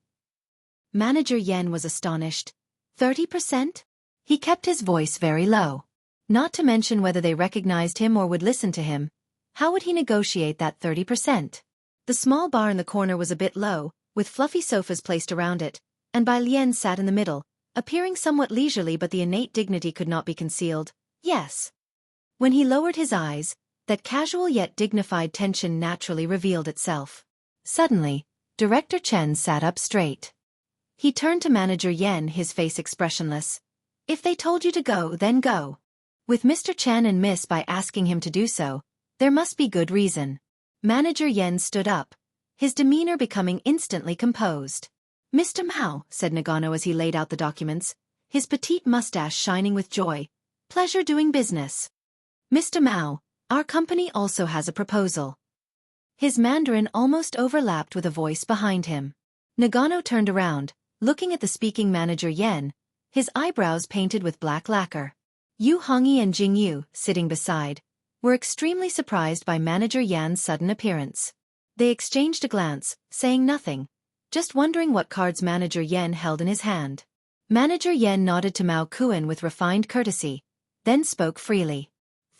Manager Yen was astonished. 30%? He kept his voice very low. Not to mention whether they recognized him or would listen to him. How would he negotiate that 30%? The small bar in the corner was a bit low, with fluffy sofas placed around it, and Bai Lian sat in the middle, appearing somewhat leisurely but the innate dignity could not be concealed. Yes. When he lowered his eyes, that casual yet dignified tension naturally revealed itself. Suddenly, Director Chen sat up straight. He turned to Manager Yen, his face expressionless. If they told you to go, then go. With Mr. Chen and Miss Bai asking him to do so, there must be good reason. Manager Yen stood up, his demeanor becoming instantly composed. Mr. Mao, said Nagano as he laid out the documents, his petite mustache shining with joy. Pleasure doing business. Mr. Mao, our company also has a proposal. His Mandarin almost overlapped with a voice behind him. Nagano turned around, looking at the speaking Manager Yen, his eyebrows painted with black lacquer. Yu Hongyi and Jianghu, sitting beside, were extremely surprised by Manager Yan's sudden appearance. They exchanged a glance, saying nothing, just wondering what cards Manager Yen held in his hand. Manager Yen nodded to Mao Kuan with refined courtesy, then spoke freely.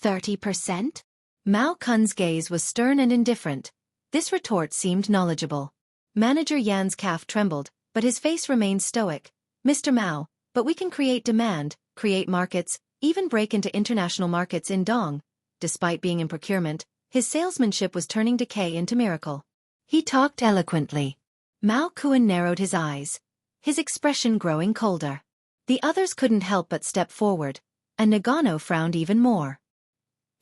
30%? Mao Kun's gaze was stern and indifferent. This retort seemed knowledgeable. Manager Yan's calf trembled, but his face remained stoic. Mr. Mao, but we can create demand, create markets, even break into international markets in Dong. Despite being in procurement, his salesmanship was turning decay into miracle. He talked eloquently. Mao Kuan narrowed his eyes, his expression growing colder. The others couldn't help but step forward, and Nagano frowned even more.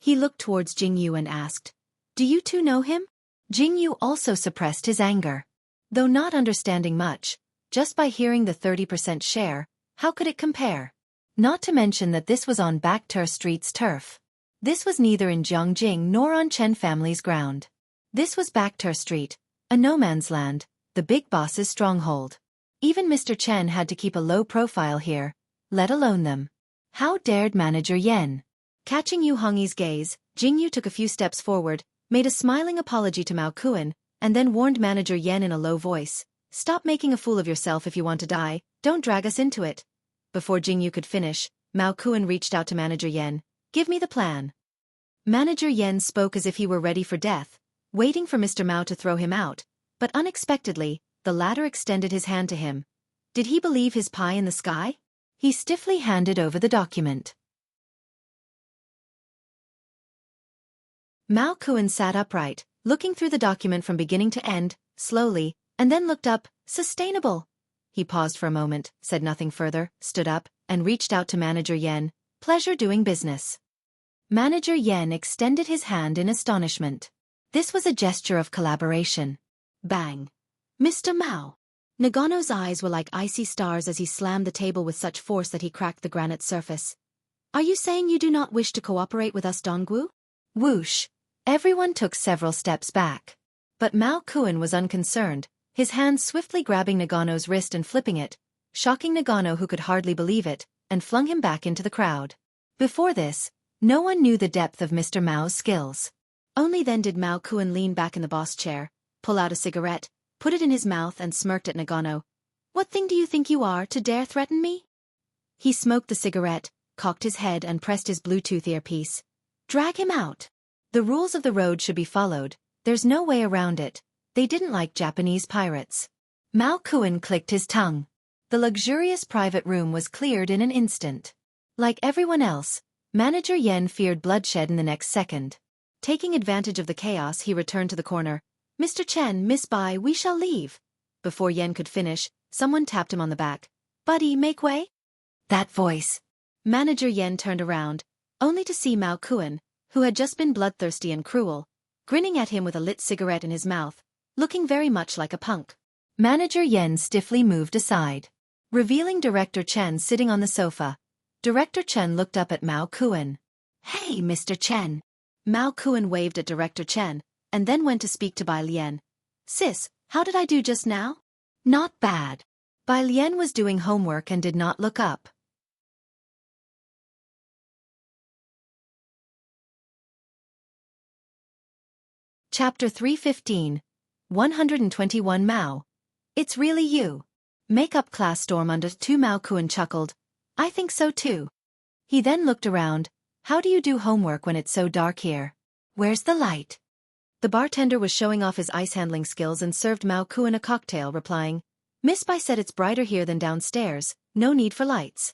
He looked towards Jianghu and asked, "Do you two know him?" Jianghu also suppressed his anger. Though not understanding much, just by hearing the 30% share, how could it compare? Not to mention that this was on Baktur Street's turf. This was neither in Jiangjing nor on Chen family's ground. This was Baktur Street, a no-man's land, the big boss's stronghold. Even Mr. Chen had to keep a low profile here, let alone them. How dared Manager Yen? Catching Yu Hongyi's gaze, Jianghu took a few steps forward, made a smiling apology to Mao Kuan, and then warned Manager Yen in a low voice, "Stop making a fool of yourself if you want to die, don't drag us into it." Before Jianghu could finish, Mao Kuan reached out to Manager Yen, "Give me the plan." Manager Yen spoke as if he were ready for death, waiting for Mr. Mao to throw him out, but unexpectedly, the latter extended his hand to him. Did he believe his pie in the sky? He stiffly handed over the document. Mao Kuan sat upright, looking through the document from beginning to end, slowly, and then looked up. "Sustainable." He paused for a moment, said nothing further, stood up, and reached out to Manager Yen. "Pleasure doing business." Manager Yen extended his hand in astonishment. This was a gesture of collaboration. Bang. "Mr. Mao." Nagano's eyes were like icy stars as he slammed the table with such force that he cracked the granite surface. "Are you saying you do not wish to cooperate with us, Donggu?" Whoosh. Everyone took several steps back. But Mao Kuan was unconcerned, his hand swiftly grabbing Nagano's wrist and flipping it, shocking Nagano who could hardly believe it, and flung him back into the crowd. Before this, no one knew the depth of Mr. Mao's skills. Only then did Mao Kuan lean back in the boss chair, pull out a cigarette, put it in his mouth and smirked at Nagano. "What thing do you think you are to dare threaten me?" He smoked the cigarette, cocked his head and pressed his Bluetooth earpiece. "Drag him out. The rules of the road should be followed, there's no way around it. They didn't like Japanese pirates." Mao Kuan clicked his tongue. The luxurious private room was cleared in an instant. Like everyone else, Manager Yen feared bloodshed in the next second. Taking advantage of the chaos, he returned to the corner. "Mr. Chen, Miss Bai, we shall leave." Before Yen could finish, someone tapped him on the back. "Buddy, make way." That voice. Manager Yen turned around, only to see Mao Kuan, who had just been bloodthirsty and cruel, grinning at him with a lit cigarette in his mouth, looking very much like a punk. Manager Yen stiffly moved aside, revealing Director Chen sitting on the sofa. Director Chen looked up at Mao Kuan. "Hey, Mr. Chen." Mao Kuan waved at Director Chen, and then went to speak to Bai Lian. "Sis, how did I do just now?" "Not bad." Bai Lian was doing homework and did not look up. Chapter 315. 121 Mao. "It's really you." Makeup class storm under 2. Mao Kuan chuckled. "I think so too." He then looked around. "How do you do homework when it's so dark here? Where's the light?" The bartender was showing off his ice handling skills and served Mao Kuan a cocktail, replying, "Miss Bai said it's brighter here than downstairs, no need for lights."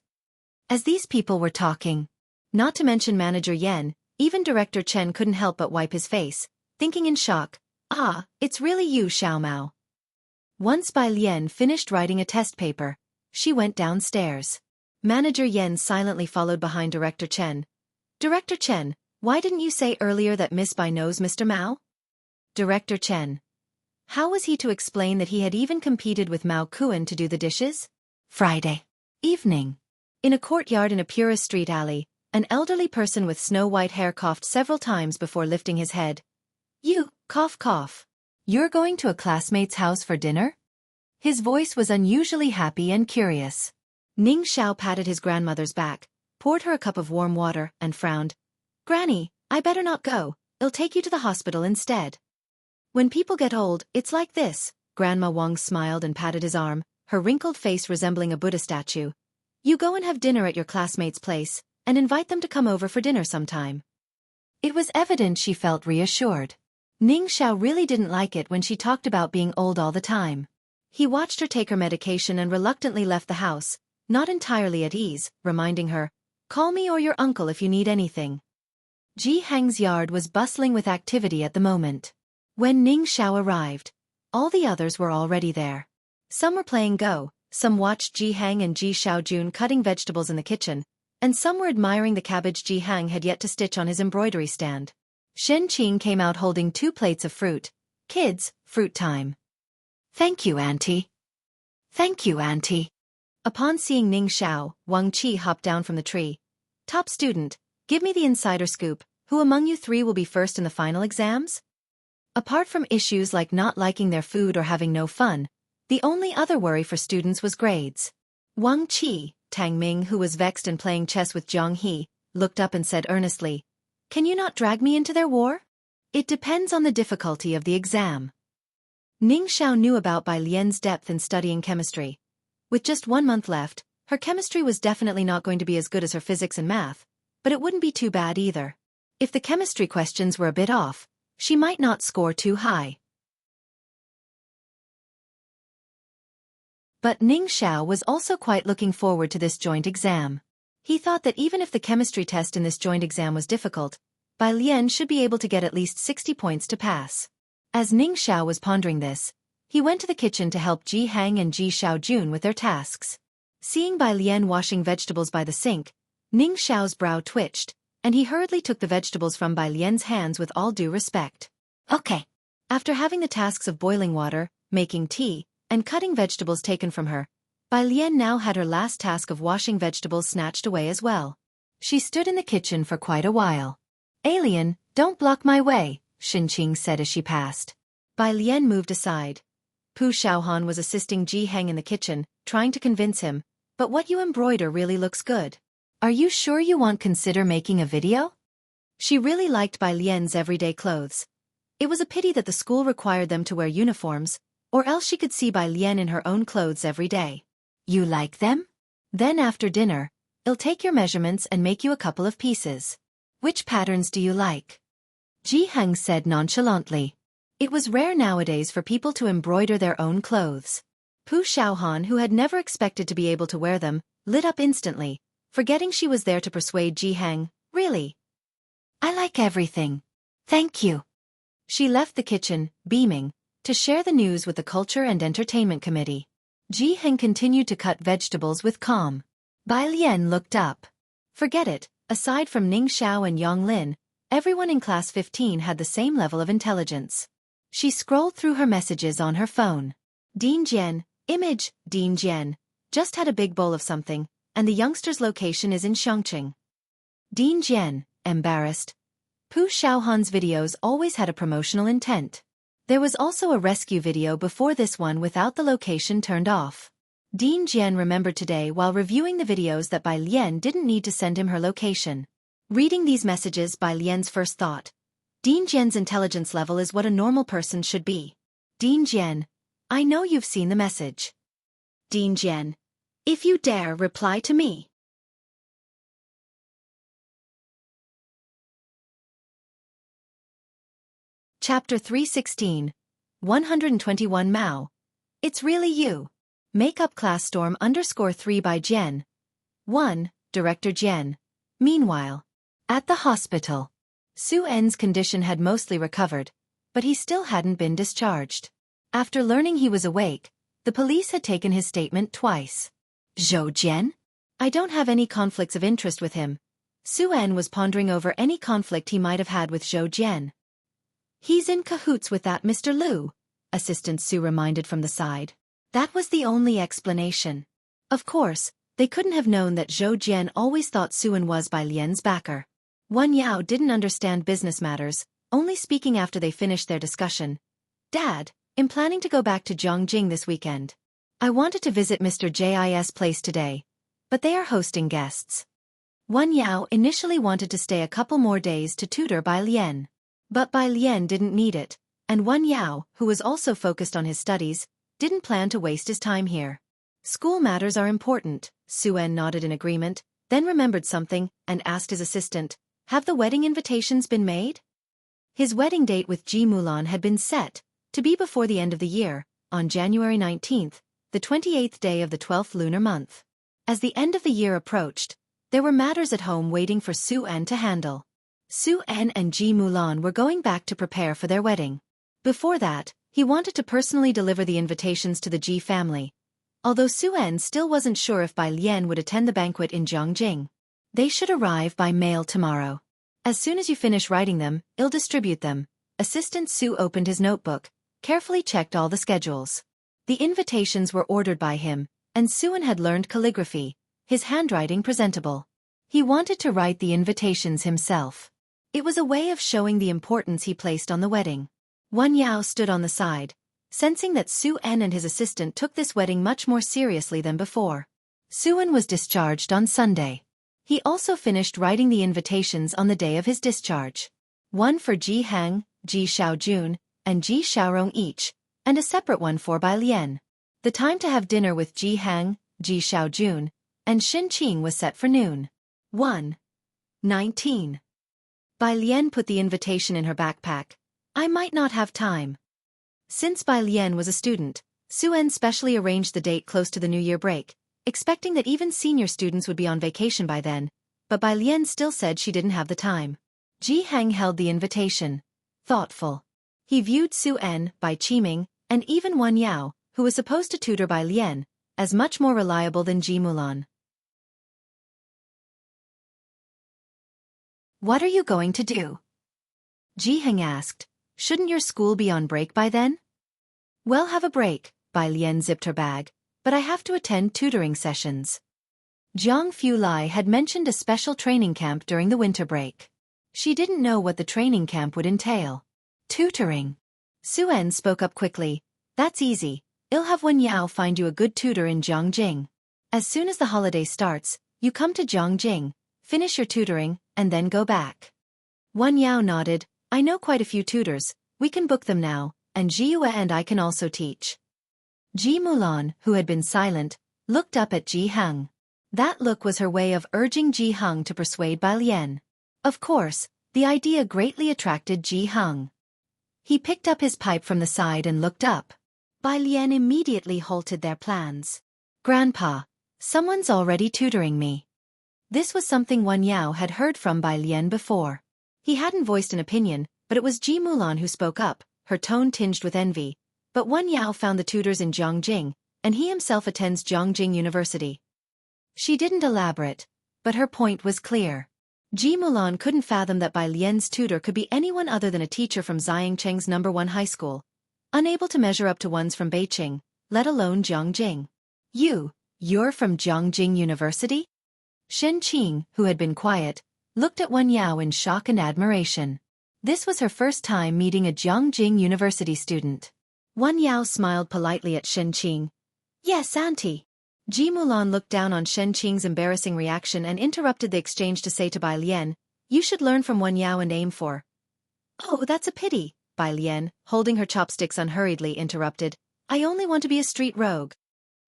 As these people were talking, not to mention Manager Yen, even Director Chen couldn't help but wipe his face, thinking in shock, "Ah, it's really you, Xiao Mao." Once Bai Lian finished writing a test paper, she went downstairs. Manager Yen silently followed behind Director Chen. Director Chen, why didn't you say earlier that Miss Bai knows Mr. Mao? Director Chen. How was he to explain that he had even competed with Mao Kuan to do the dishes? Friday evening. In a courtyard in a purist street alley, an elderly person with snow-white hair coughed several times before lifting his head. You, cough cough. You're going to a classmate's house for dinner? His voice was unusually happy and curious. Ning Xiao patted his grandmother's back, poured her a cup of warm water, and frowned. Granny, I better not go, I'll take you to the hospital instead. When people get old, it's like this. Grandma Wang smiled and patted his arm, her wrinkled face resembling a Buddha statue. You go and have dinner at your classmate's place, and invite them to come over for dinner sometime. It was evident she felt reassured. Ning Xiao really didn't like it when she talked about being old all the time. He watched her take her medication and reluctantly left the house, not entirely at ease, reminding her, call me or your uncle if you need anything. Jihang's yard was bustling with activity at the moment. When Ning Xiao arrived, all the others were already there. Some were playing Go, some watched Jihang and Ji Xiaojun cutting vegetables in the kitchen, and some were admiring the cabbage Jihang had yet to stitch on his embroidery stand. Shen Qing came out holding 2 plates of fruit. Kids, fruit time. Thank you, Auntie. Thank you, Auntie. Upon seeing Ning Xiao, Wang Qi hopped down from the tree. Top student, give me the insider scoop. Who among you 3 will be first in the final exams? Apart from issues like not liking their food or having no fun, the only other worry for students was grades. Wang Qi, Tang Ming, who was vexed and playing chess with Jianghu, looked up and said earnestly, can you not drag me into their war? It depends on the difficulty of the exam. Ning Xiao knew about Bai Lian's depth in studying chemistry. With just 1 month left, her chemistry was definitely not going to be as good as her physics and math, but it wouldn't be too bad either. If the chemistry questions were a bit off, she might not score too high. But Ning Xiao was also quite looking forward to this joint exam. He thought that even if the chemistry test in this joint exam was difficult, Bai Lian should be able to get at least 60 points to pass. As Ning Xiao was pondering this, he went to the kitchen to help Ji Hang and Ji Xiaojun with their tasks. Seeing Bai Lian washing vegetables by the sink, Ning Xiao's brow twitched, and he hurriedly took the vegetables from Bai Lian's hands with all due respect. Okay. After having the tasks of boiling water, making tea, and cutting vegetables taken from her, Bai Lian now had her last task of washing vegetables snatched away as well. She stood in the kitchen for quite a while. Alien, don't block my way, Xinqing said as she passed. Bai Lian moved aside. Pu Xiaohan was assisting Ji Heng in the kitchen, trying to convince him, but what you embroider really looks good. Are you sure you won't consider making a video? She really liked Bai Lian's everyday clothes. It was a pity that the school required them to wear uniforms, or else she could see Bai Lian in her own clothes every day. You like them? Then after dinner, I'll take your measurements and make you a couple of pieces. Which patterns do you like? Ji Heng said nonchalantly. It was rare nowadays for people to embroider their own clothes. Pu Xiaohan, who had never expected to be able to wear them, lit up instantly, forgetting she was there to persuade Ji Heng. Really? I like everything. Thank you. She left the kitchen, beaming, to share the news with the Culture and Entertainment Committee. Ji Heng continued to cut vegetables with calm. Bai Lian looked up. Forget it, aside from Ning Xiao and Yang Lin, everyone in class 15 had the same level of intelligence. She scrolled through her messages on her phone. Dean Jian, image, Dean Jian, just had a big bowl of something, and the youngster's location is in Xianxia. Dean Jian, embarrassed. Pu Xiaohan's videos always had a promotional intent. There was also a rescue video before this one without the location turned off. Dean Jian remembered today while reviewing the videos that Bai Lian didn't need to send him her location. Reading these messages, Bai Lian's first thought. Dean Jian's intelligence level is what a normal person should be. Dean Jian, I know you've seen the message. Dean Jian, if you dare reply to me. Chapter 316. 121 Mao. It's really you. Makeup class storm _3 by Jian. 1. Director Jian. Meanwhile, at the hospital, Su En's condition had mostly recovered, but he still hadn't been discharged. After learning he was awake, the police had taken his statement twice. Zhou Jian? I don't have any conflicts of interest with him. Su-en was pondering over any conflict he might have had with Zhou Jian. He's in cahoots with that Mr. Liu, Assistant Su reminded from the side. That was the only explanation. Of course, they couldn't have known that Zhou Jian always thought Su-en was Bai Lian's backer. Wan Yao didn't understand business matters, only speaking after they finished their discussion. Dad, I'm planning to go back to Jianghu this weekend. I wanted to visit Mr. Jis' place today, but they are hosting guests. Wan Yao initially wanted to stay a couple more days to tutor Bai Lian. But Bai Lian didn't need it, and Wan Yao, who was also focused on his studies, didn't plan to waste his time here. School matters are important, Su-en nodded in agreement, then remembered something, and asked his assistant, have the wedding invitations been made? His wedding date with Ji Mulan had been set, to be before the end of the year, on January 19th, the 28th day of the 12th lunar month. As the end of the year approached, there were matters at home waiting for Su-en to handle. Su-en and Ji Mulan were going back to prepare for their wedding. Before that, he wanted to personally deliver the invitations to the Ji family, although Su-en still wasn't sure if Bai Lian would attend the banquet in Jianghu. They should arrive by mail tomorrow. As soon as you finish writing them, I'll distribute them. Assistant Su opened his notebook, carefully checked all the schedules. The invitations were ordered by him, and Su-en had learned calligraphy, his handwriting presentable. He wanted to write the invitations himself. It was a way of showing the importance he placed on the wedding. Wan Yao stood on the side, sensing that Su-en and his assistant took this wedding much more seriously than before. Su-en was discharged on Sunday. He also finished writing the invitations on the day of his discharge. One for Ji Hang, Ji Xiaojun, and Ji Xiaorong each, and a separate one for Bai Lian. The time to have dinner with Ji Hang, Ji Xiaojun, and Xianxia was set for noon. 1:19. Bai Lian put the invitation in her backpack. I might not have time. Since Bai Lian was a student, Su-en specially arranged the date close to the New Year break, expecting that even senior students would be on vacation by then, but Bai Lian still said she didn't have the time. Ji Hang held the invitation. Thoughtful. He viewed Su-en, Bai Qiming, and even Wan Yao, who was supposed to tutor Bai Lian, as much more reliable than Ji Mulan. What are you going to do? Ji Hang asked. Shouldn't your school be on break by then? Well, have a break, Bai Lian zipped her bag, but I have to attend tutoring sessions. Jianghu Lai had mentioned a special training camp during the winter break. She didn't know what the training camp would entail. Tutoring. Su-en spoke up quickly. That's easy. I'll have Wan Yao find you a good tutor in Jianghu. As soon as the holiday starts, you come to Jianghu, finish your tutoring, and then go back. Wan Yao nodded. I know quite a few tutors, we can book them now, and Ji Yue and I can also teach. Ji Mulan, who had been silent, looked up at Ji Hang. That look was her way of urging Ji Hang to persuade Bai Lian. Of course, the idea greatly attracted Ji Hang. He picked up his pipe from the side and looked up. Bai Lian immediately halted their plans. Grandpa, someone's already tutoring me. This was something Wan Yao had heard from Bai Lian before. He hadn't voiced an opinion, but it was Ji Mulan who spoke up, her tone tinged with envy. But Wan Yao found the tutors in Jianghu, and he himself attends Jianghu University. She didn't elaborate, but her point was clear. Ji Mulan couldn't fathom that Bai Lian's tutor could be anyone other than a teacher from Xianxia's No. 1 high school, unable to measure up to ones from Beijing, let alone Jianghu. You're from Jianghu University? Xianxia, who had been quiet, looked at Wan Yao in shock and admiration. This was her first time meeting a Jianghu University student. Wan Yao smiled politely at Xianxia. Yes, Auntie. Ji Mulan looked down on Xianxia's embarrassing reaction and interrupted the exchange to say to Bai Lian, you should learn from Wan Yao and aim for. Oh, that's a pity, Bai Lian, holding her chopsticks unhurriedly, interrupted. I only want to be a street rogue.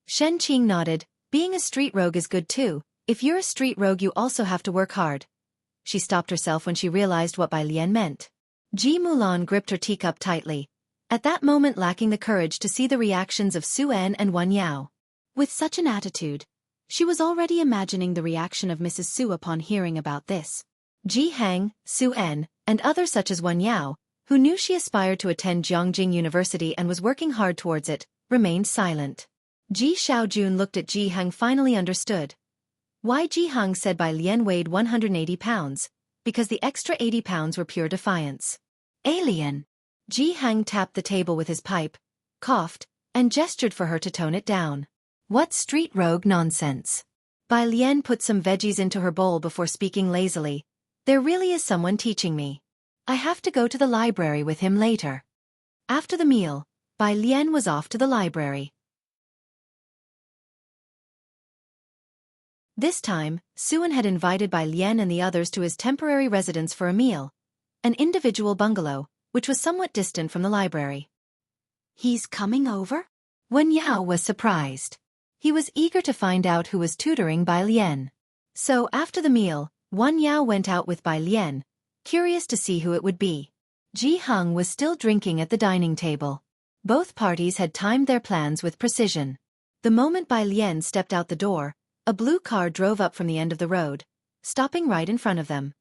Xianxia nodded. Being a street rogue is good too. If you're a street rogue you also have to work hard. She stopped herself when she realized what Bai Lian meant. Ji Mulan gripped her teacup tightly, at that moment lacking the courage to see the reactions of Su-en and Wan Yao. With such an attitude, she was already imagining the reaction of Mrs. Su upon hearing about this. Ji Hang, Su-en, and others such as Wan Yao, who knew she aspired to attend Jianghu University and was working hard towards it, remained silent. Ji Xiaojun looked at Ji Hang, finally understood. Why Ji Hang said Bai Lian weighed 180 pounds, because the extra 80 pounds were pure defiance. Alien. Ji Hang tapped the table with his pipe, coughed, and gestured for her to tone it down. What street rogue nonsense. Bai Lian put some veggies into her bowl before speaking lazily. There really is someone teaching me. I have to go to the library with him later. After the meal, Bai Lian was off to the library. This time, Suan had invited Bai Lian and the others to his temporary residence for a meal, an individual bungalow, which was somewhat distant from the library. He's coming over? Wen Yao was surprised. He was eager to find out who was tutoring Bai Lian. So after the meal, Wen Yao went out with Bai Lian, curious to see who it would be. Ji Hang was still drinking at the dining table. Both parties had timed their plans with precision. The moment Bai Lian stepped out the door, a blue car drove up from the end of the road, stopping right in front of them.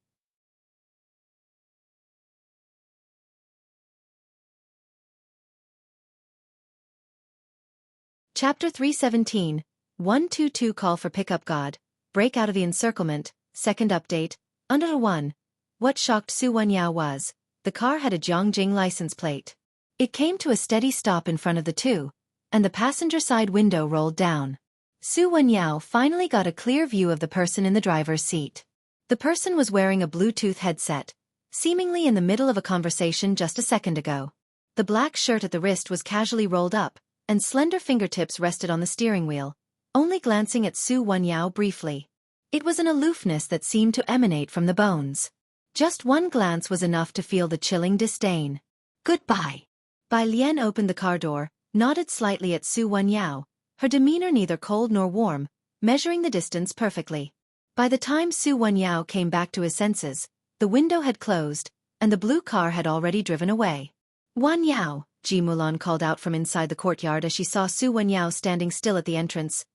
Chapter 317, 122 Call for Pickup God, Break Out of the Encirclement, Second Update, Under 1. What shocked Su Wenyao was, the car had a Jianghu license plate. It came to a steady stop in front of the two, and the passenger side window rolled down. Su Wenyao finally got a clear view of the person in the driver's seat. The person was wearing a Bluetooth headset, seemingly in the middle of a conversation just a second ago. The black shirt at the wrist was casually rolled up, and slender fingertips rested on the steering wheel, only glancing at Su Wenyao briefly. It was an aloofness that seemed to emanate from the bones. Just one glance was enough to feel the chilling disdain. Goodbye. Bai Lian opened the car door, nodded slightly at Su Wenyao, her demeanor neither cold nor warm, measuring the distance perfectly. By the time Su Wenyao came back to his senses, the window had closed, and the blue car had already driven away. Wenyao, Ji Mulan called out from inside the courtyard as she saw Su Wenyao standing still at the entrance.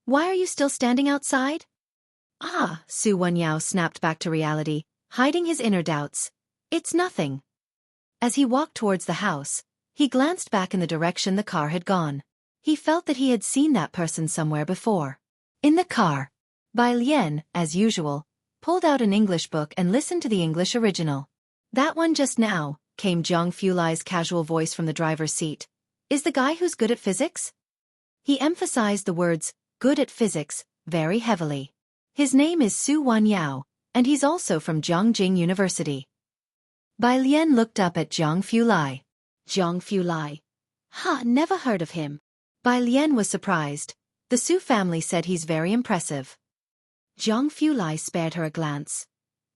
Why are you still standing outside? Ah, Su Wenyao snapped back to reality, hiding his inner doubts. It's nothing. As he walked towards the house, he glanced back in the direction the car had gone. He felt that he had seen that person somewhere before. In the car. Bai Lian, as usual, pulled out an English book and listened to the English original. That one just now, came Jianghu Lai's casual voice from the driver's seat. Is the guy who's good at physics? He emphasized the words, good at physics, very heavily. His name is Su Wenyao, and he's also from Jianghu University. Bai Lian looked up at Jianghu Lai. Jianghu Lai. Never heard of him. Bai Lian was surprised. The Su family said he's very impressive. Jianghu Lai spared her a glance.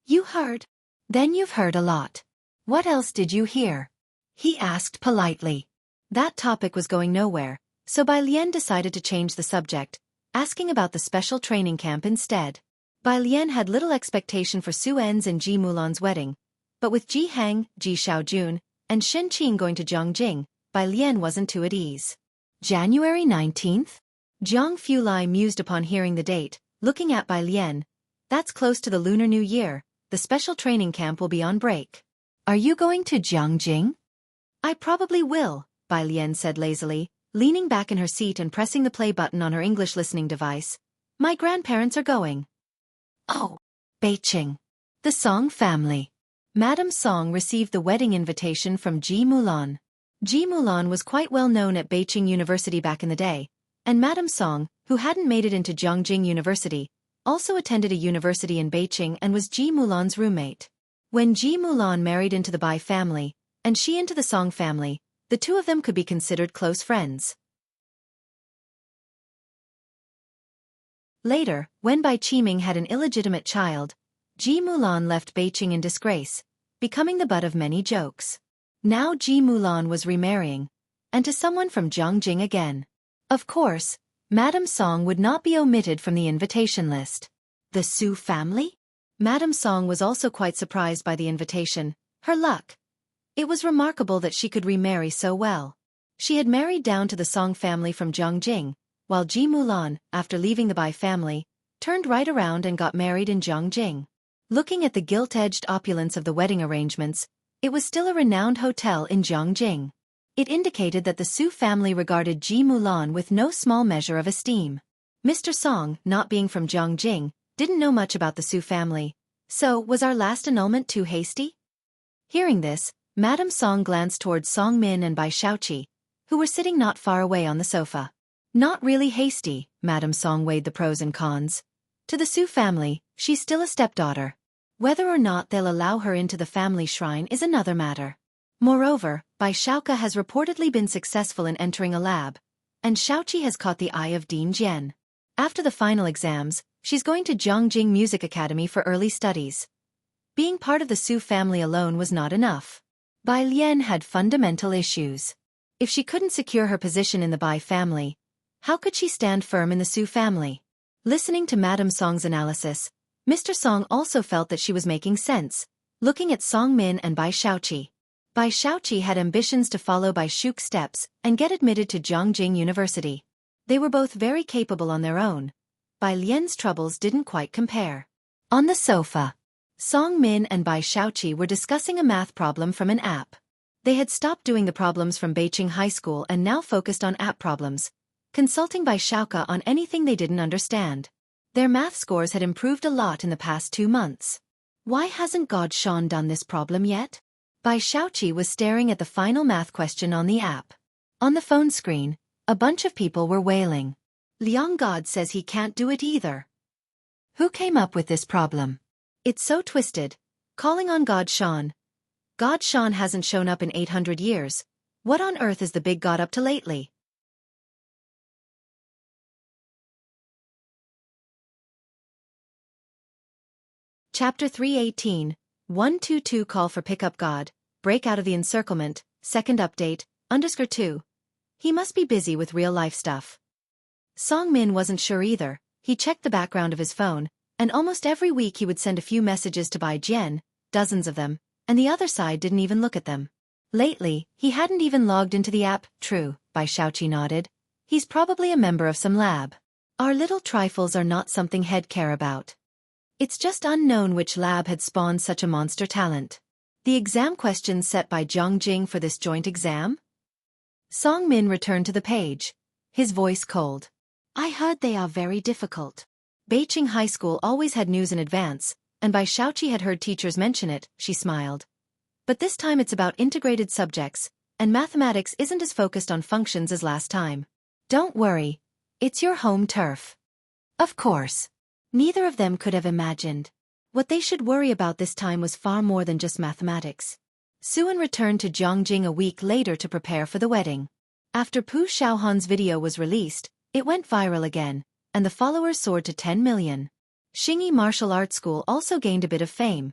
You heard? Then you've heard a lot. What else did you hear? He asked politely. That topic was going nowhere, so Bai Lian decided to change the subject, asking about the special training camp instead. Bai Lian had little expectation for Su En's and Ji Mulan's wedding, but with Ji Hang, Ji Xiaojun, and Shen Qing going to Jianghu, Bai Lian wasn't too at ease. January 19th? Jianghu Lai mused upon hearing the date, looking at Bai Lian. That's close to the Lunar New Year. The special training camp will be on break. Are you going to Jianghu? I probably will, Bai Lian said lazily, leaning back in her seat and pressing the play button on her English listening device. My grandparents are going. Oh, Beijing. The Song family. Madame Song received the wedding invitation from Ji Mulan. Ji Mulan was quite well known at Beijing University back in the day, and Madame Song, who hadn't made it into Jianghu University, also attended a university in Beijing and was Ji Mulan's roommate. When Ji Mulan married into the Bai family, and she into the Song family, the two of them could be considered close friends. Later, when Bai Qiming had an illegitimate child, Ji Mulan left Beijing in disgrace, becoming the butt of many jokes. Now Ji Mulan was remarrying, and to someone from Jianghu again. Of course, Madame Song would not be omitted from the invitation list. The Su family? Madame Song was also quite surprised by the invitation. Her luck. It was remarkable that she could remarry so well. She had married down to the Song family from Jianghu, while Ji Mulan, after leaving the Bai family, turned right around and got married in Jianghu. Looking at the gilt-edged opulence of the wedding arrangements, It was still a renowned hotel in Jianghu. It indicated that the Su family regarded Ji Mulan with no small measure of esteem. Mr. Song, not being from Jianghu, didn't know much about the Su family. So, was our last annulment too hasty? Hearing this, Madame Song glanced towards Song Min and Bai Shaoqi, who were sitting not far away on the sofa. Not really hasty, Madame Song weighed the pros and cons. To the Su family, she's still a stepdaughter. Whether or not they'll allow her into the family shrine is another matter. Moreover, Bai Shaoqi has reportedly been successful in entering a lab, and Shaoqi has caught the eye of Dean Jian. After the final exams, she's going to Jianghu Music Academy for early studies. Being part of the Su family alone was not enough. Bai Lian had fundamental issues. If she couldn't secure her position in the Bai family, how could she stand firm in the Su family? Listening to Madame Song's analysis, Mr. Song also felt that she was making sense, looking at Song Min and Bai Shaoqi. Bai Shaoqi had ambitions to follow Bai Shu's steps and get admitted to Jianghu University. They were both very capable on their own. Bai Lian's troubles didn't quite compare. On the sofa, Song Min and Bai Shaoqi were discussing a math problem from an app. They had stopped doing the problems from Beijing High School and now focused on app problems, consulting Bai Shaoqi on anything they didn't understand. Their math scores had improved a lot in the past 2 months. Why hasn't God Shan done this problem yet? Bai Shaoqi was staring at the final math question on the app. On the phone screen, a bunch of people were wailing. Liang God says he can't do it either. Who came up with this problem? It's so twisted. Calling on God Shan. God Shan hasn't shown up in 800 years. What on earth is the big god up to lately? Chapter 318, 122 Call for Pickup God, Break Out of the Encirclement, Second Update, _2. He must be busy with real-life stuff. Song Min wasn't sure either. He checked the background of his phone, and almost every week he would send a few messages to Bai Jian, dozens of them, and the other side didn't even look at them. Lately, he hadn't even logged into the app. True, Bai Shaoqi nodded. He's probably a member of some lab. Our little trifles are not something he'd care about. It's just unknown which lab had spawned such a monster talent. The exam questions set by Jianghu for this joint exam? Song Min returned to the page, his voice cold. I heard they are very difficult. Beijing High School always had news in advance, and Bai Shaoqi had heard teachers mention it, she smiled. But this time it's about integrated subjects, and mathematics isn't as focused on functions as last time. Don't worry. It's your home turf. Of course. Neither of them could have imagined. What they should worry about this time was far more than just mathematics. Suan returned to Jianghu a week later to prepare for the wedding. After Pu Xiaohan's video was released, it went viral again, and the followers soared to 10 million. Xingyi Martial Arts School also gained a bit of fame,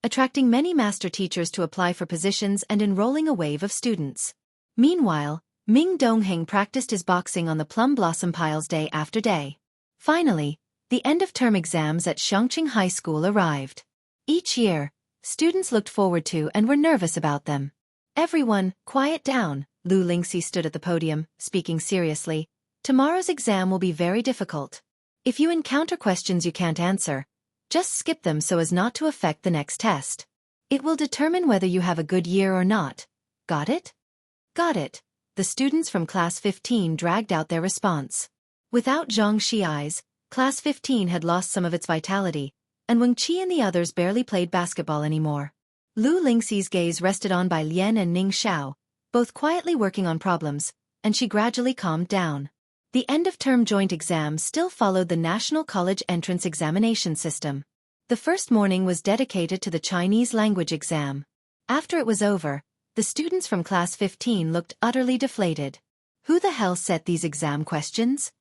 attracting many master teachers to apply for positions and enrolling a wave of students. Meanwhile, Ming Dongheng practiced his boxing on the plum blossom piles day after day. Finally, the end-of-term exams at Xianxia High School arrived. Each year, students looked forward to and were nervous about them. Everyone, quiet down, Lu Lingxi stood at the podium, speaking seriously. Tomorrow's exam will be very difficult. If you encounter questions you can't answer, just skip them so as not to affect the next test. It will determine whether you have a good year or not. Got it? Got it. The students from Class 15 dragged out their response. Without Zhang Xi's, Class 15 had lost some of its vitality, and Wang Qi and the others barely played basketball anymore. Lu Lingxi's gaze rested on Bai Lian and Ning Xiao, both quietly working on problems, and she gradually calmed down. The end-of-term joint exam still followed the National College Entrance Examination System. The first morning was dedicated to the Chinese language exam. After it was over, the students from Class 15 looked utterly deflated. Who the hell set these exam questions?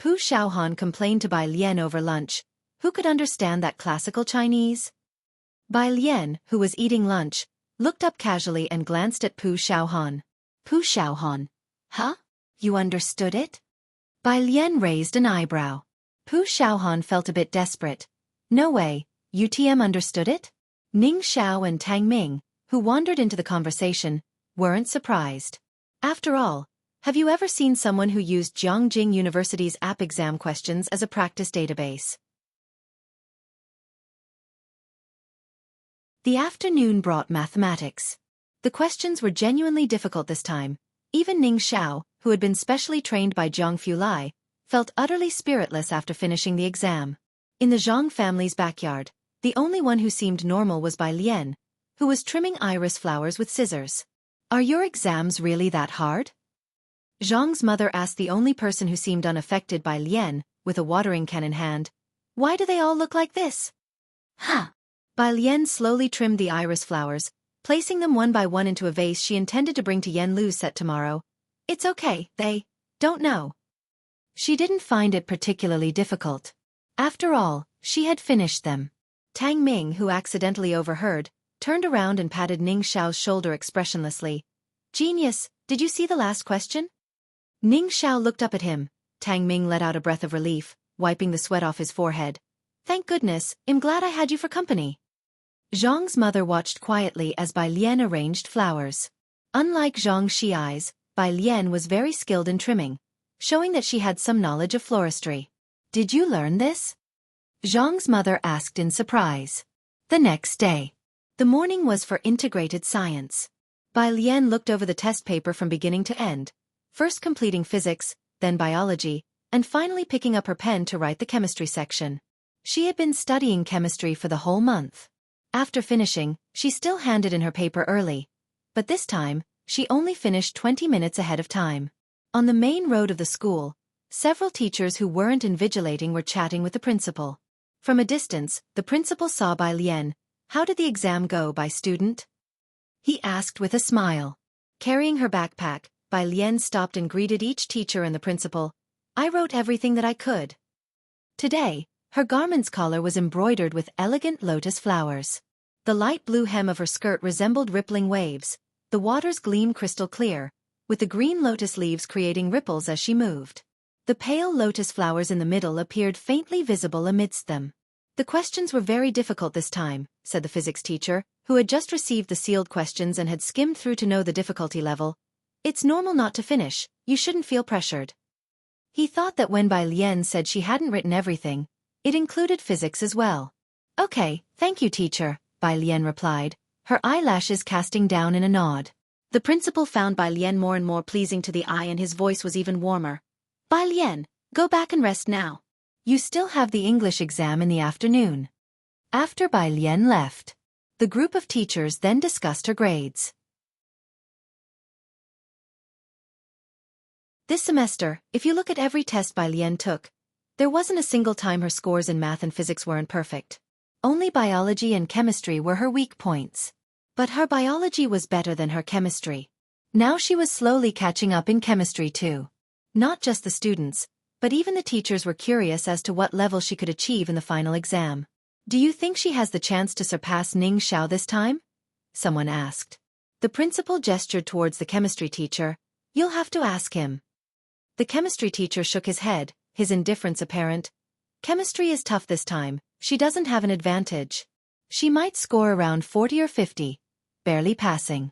Pu Xiaohan complained to Bai Lian over lunch. Who could understand that classical Chinese? Bai Lian, who was eating lunch, looked up casually and glanced at Pu Xiaohan. Pu Xiaohan. Huh? You understood it? Bai Lian raised an eyebrow. Pu Xiaohan felt a bit desperate. No way, UTM understood it? Ning Xiao and Tang Ming, who wandered into the conversation, weren't surprised. After all, have you ever seen someone who used Jianghu University's app exam questions as a practice database? The afternoon brought mathematics. The questions were genuinely difficult this time. Even Ning Xiao, who had been specially trained by Jianghu Lai, felt utterly spiritless after finishing the exam. In the Zhang family's backyard, the only one who seemed normal was Bai Lian, who was trimming iris flowers with scissors. "Are your exams really that hard?" Zhang's mother asked the only person who seemed unaffected by Lian, with a watering can in hand. "Why do they all look like this?" "Huh." Bai Lian slowly trimmed the iris flowers, placing them one by one into a vase she intended to bring to Yan Lu's set tomorrow. "It's okay, they don't know." She didn't find it particularly difficult. After all, she had finished them. Tang Ming, who accidentally overheard, turned around and patted Ning Xiao's shoulder expressionlessly. "Genius, did you see the last question?" Ning Xiao looked up at him. Tang Ming let out a breath of relief, wiping the sweat off his forehead. "Thank goodness, I'm glad I had you for company." Zhang's mother watched quietly as Bai Lian arranged flowers. Unlike Zhang Xiai's, Bai Lian was very skilled in trimming, showing that she had some knowledge of floristry. "Did you learn this?" Zhang's mother asked in surprise. The next day. The morning was for integrated science. Bai Lian looked over the test paper from beginning to end, first completing physics, then biology, and finally picking up her pen to write the chemistry section. She had been studying chemistry for the whole month. After finishing, she still handed in her paper early. But this time, she only finished 20 minutes ahead of time. On the main road of the school, several teachers who weren't invigilating were chatting with the principal. From a distance, the principal saw Bai Lian. "How did the exam go, Bai student?" he asked with a smile. Carrying her backpack, Bai Lian stopped and greeted each teacher and the principal. "I wrote everything that I could." Today, her garment's collar was embroidered with elegant lotus flowers. The light blue hem of her skirt resembled rippling waves. The waters gleamed crystal clear, with the green lotus leaves creating ripples as she moved. The pale lotus flowers in the middle appeared faintly visible amidst them. "The questions were very difficult this time," said the physics teacher, who had just received the sealed questions and had skimmed through to know the difficulty level. "It's normal not to finish, you shouldn't feel pressured." He thought that when Bai Lian said she hadn't written everything, it included physics as well. "Okay, thank you, teacher," Bai Lian replied, her eyelashes casting down in a nod. The principal found Bai Lian more and more pleasing to the eye and his voice was even warmer. "Bai Lian, go back and rest now. You still have the English exam in the afternoon." After Bai Lian left, the group of teachers then discussed her grades. This semester, if you look at every test Bai Lian took, there wasn't a single time her scores in math and physics weren't perfect. Only biology and chemistry were her weak points. But her biology was better than her chemistry. Now she was slowly catching up in chemistry too. Not just the students, but even the teachers were curious as to what level she could achieve in the final exam. "Do you think she has the chance to surpass Ning Xiao this time?" someone asked. The principal gestured towards the chemistry teacher. "You'll have to ask him." The chemistry teacher shook his head, his indifference apparent. "Chemistry is tough this time, she doesn't have an advantage. She might score around 40 or 50, barely passing."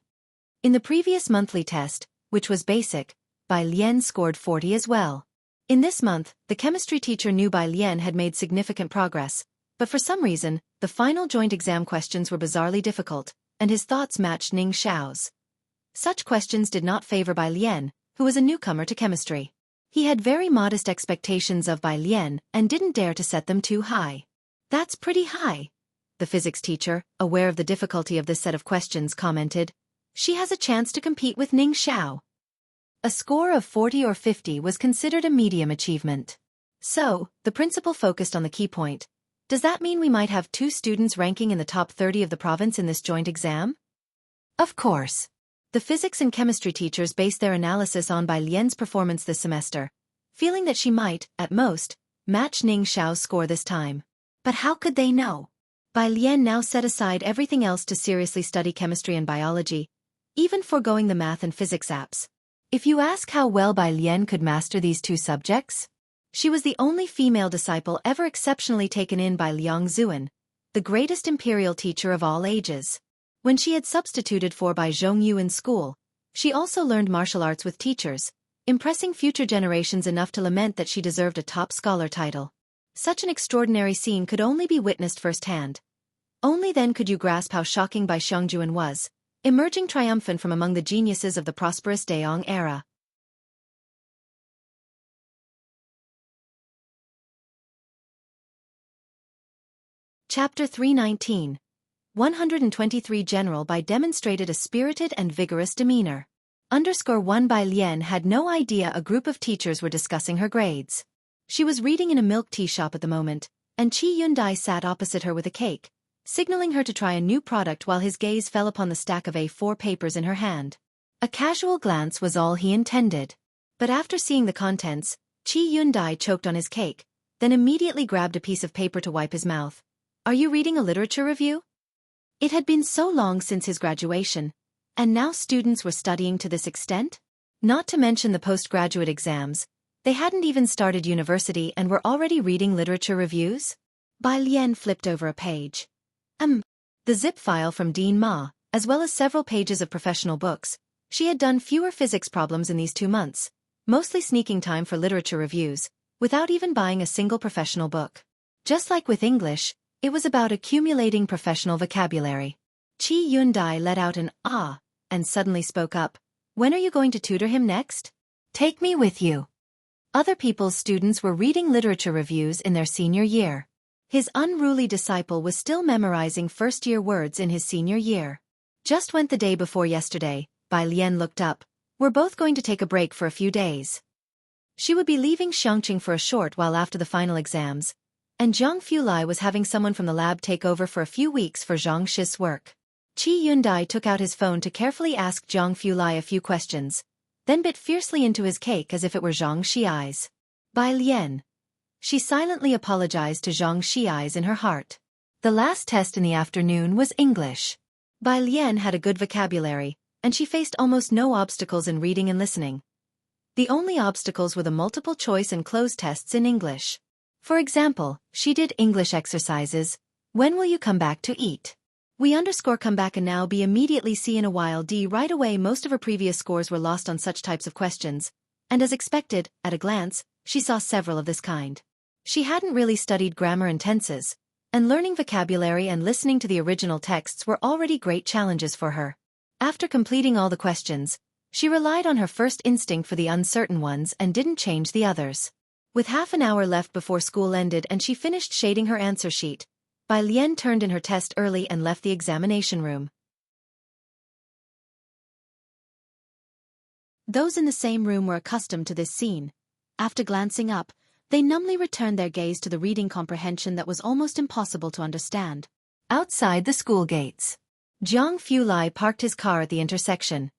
In the previous monthly test, which was basic, Bai Lian scored 40 as well. In this month, the chemistry teacher knew Bai Lian had made significant progress, but for some reason, the final joint exam questions were bizarrely difficult, and his thoughts matched Ning Xiao's. Such questions did not favor Bai Lian, who was a newcomer to chemistry. He had very modest expectations of Bai Lian and didn't dare to set them too high. "That's pretty high," the physics teacher, aware of the difficulty of this set of questions, commented. "She has a chance to compete with Ning Xiao." A score of 40 or 50 was considered a medium achievement. So, the principal focused on the key point. "Does that mean we might have 2 students ranking in the top 30 of the province in this joint exam?" Of course. The physics and chemistry teachers based their analysis on Bai Lian's performance this semester, feeling that she might, at most, match Ning Xiao's score this time. But how could they know? Bai Lian now set aside everything else to seriously study chemistry and biology, even foregoing the math and physics apps. If you ask how well Bai Lian could master these 2 subjects, she was the only female disciple ever exceptionally taken in by Liang Zuan, the greatest imperial teacher of all ages. When she had substituted for Bai Zhongyu in school, she also learned martial arts with teachers, impressing future generations enough to lament that she deserved a top scholar title. Such an extraordinary scene could only be witnessed firsthand. Only then could you grasp how shocking Bai Xiongjuan was, emerging triumphant from among the geniuses of the prosperous Daong era. Chapter 319. 123 General Bai demonstrated a spirited and vigorous demeanor. _1 Bai Lian had no idea a group of teachers were discussing her grades. She was reading in a milk tea shop at the moment, and Qi Yundai sat opposite her with a cake, signaling her to try a new product while his gaze fell upon the stack of A4 papers in her hand. A casual glance was all he intended. But after seeing the contents, Qi Yundai choked on his cake, then immediately grabbed a piece of paper to wipe his mouth. Are you reading a literature review? It had been so long since his graduation, and now students were studying to this extent? Not to mention the postgraduate exams, they hadn't even started university and were already reading literature reviews? Bai Lian flipped over a page. The zip file from Dean Ma, as well as several pages of professional books. She had done fewer physics problems in these 2 months, mostly sneaking time for literature reviews, without even buying a single professional book. Just like with English, it was about accumulating professional vocabulary. Qi Yundai let out an ah, and suddenly spoke up. When are you going to tutor him next? Take me with you. Other people's students were reading literature reviews in their senior year. His unruly disciple was still memorizing first-year words in his senior year. Just went the day before yesterday, Bai Lian looked up. We're both going to take a break for a few days. She would be leaving Xianxia for a short while after the final exams, and Zhang Fulai was having someone from the lab take over for a few weeks for Zhang Shi's work. Qi Yundai took out his phone to carefully ask Zhang Fulai a few questions, then bit fiercely into his cake as if it were Zhang Shi's. Bai Lian. She silently apologized to Zhang Shi's in her heart. The last test in the afternoon was English. Bai Lian had a good vocabulary, and she faced almost no obstacles in reading and listening. The only obstacles were the multiple choice and cloze tests in English. For example, she did English exercises. When will you come back to eat? We _come back and now be immediately see in a while d right away. Most of her previous scores were lost on such types of questions, and as expected, at a glance, she saw several of this kind. She hadn't really studied grammar and tenses, and learning vocabulary and listening to the original texts were already great challenges for her. After completing all the questions, she relied on her first instinct for the uncertain ones and didn't change the others. With half an hour left before school ended and she finished shading her answer sheet, Bai Lian turned in her test early and left the examination room. Those in the same room were accustomed to this scene. After glancing up, they numbly returned their gaze to the reading comprehension that was almost impossible to understand. Outside the school gates, Zhang Fulai parked his car at the intersection.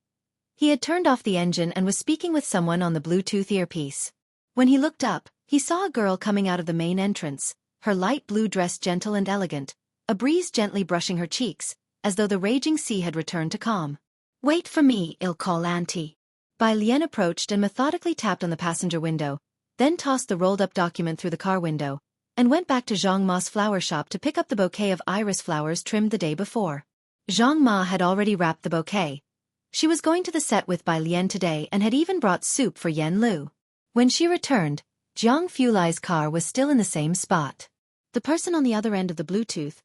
He had turned off the engine and was speaking with someone on the Bluetooth earpiece. When he looked up, he saw a girl coming out of the main entrance, her light blue dress gentle and elegant, a breeze gently brushing her cheeks, as though the raging sea had returned to calm. Wait for me, I'll call Auntie. Bai Lian approached and methodically tapped on the passenger window, then tossed the rolled-up document through the car window, and went back to Zhang Ma's flower shop to pick up the bouquet of iris flowers trimmed the day before. Zhang Ma had already wrapped the bouquet. She was going to the set with Bai Lian today and had even brought soup for Yen Lu. When she returned, Zhang Fulai's car was still in the same spot. The person on the other end of the Bluetooth,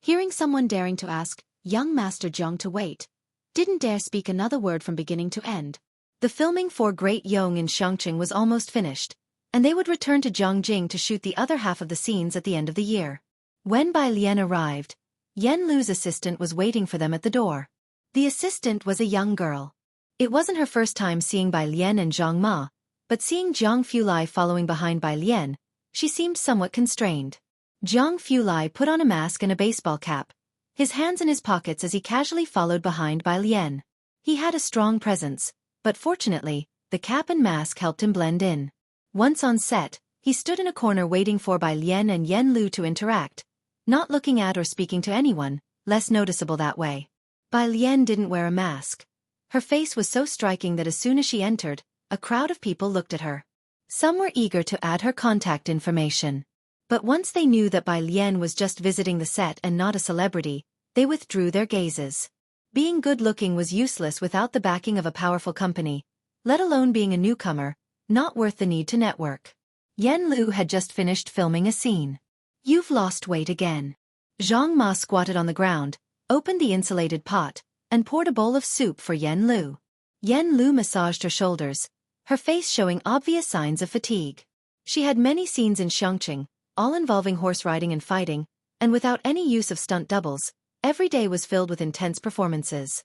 hearing someone daring to ask young Master Zhang to wait, didn't dare speak another word from beginning to end. The filming for Great Yong in Xianxia was almost finished, and they would return to Jianghu to shoot the other half of the scenes at the end of the year. When Bai Lian arrived, Yen Lu's assistant was waiting for them at the door. The assistant was a young girl. It wasn't her first time seeing Bai Lian and Zhang Ma, but seeing Zhang Fulai following behind Bai Lian, she seemed somewhat constrained. Zhang Fulai put on a mask and a baseball cap, his hands in his pockets as he casually followed behind Bai Lian. He had a strong presence, but fortunately, the cap and mask helped him blend in. Once on set, he stood in a corner waiting for Bai Lian and Yen Lu to interact, not looking at or speaking to anyone, less noticeable that way. Bai Lian didn't wear a mask. Her face was so striking that as soon as she entered, a crowd of people looked at her. Some were eager to add her contact information. But once they knew that Bai Lian was just visiting the set and not a celebrity, they withdrew their gazes. Being good-looking was useless without the backing of a powerful company, let alone being a newcomer, not worth the need to network. Yen Lu had just finished filming a scene. You've lost weight again. Zhang Ma squatted on the ground, opened the insulated pot, and poured a bowl of soup for Yen Lu. Yen Lu massaged her shoulders, her face showing obvious signs of fatigue. She had many scenes in Xianxia, all involving horse riding and fighting, and without any use of stunt doubles, every day was filled with intense performances.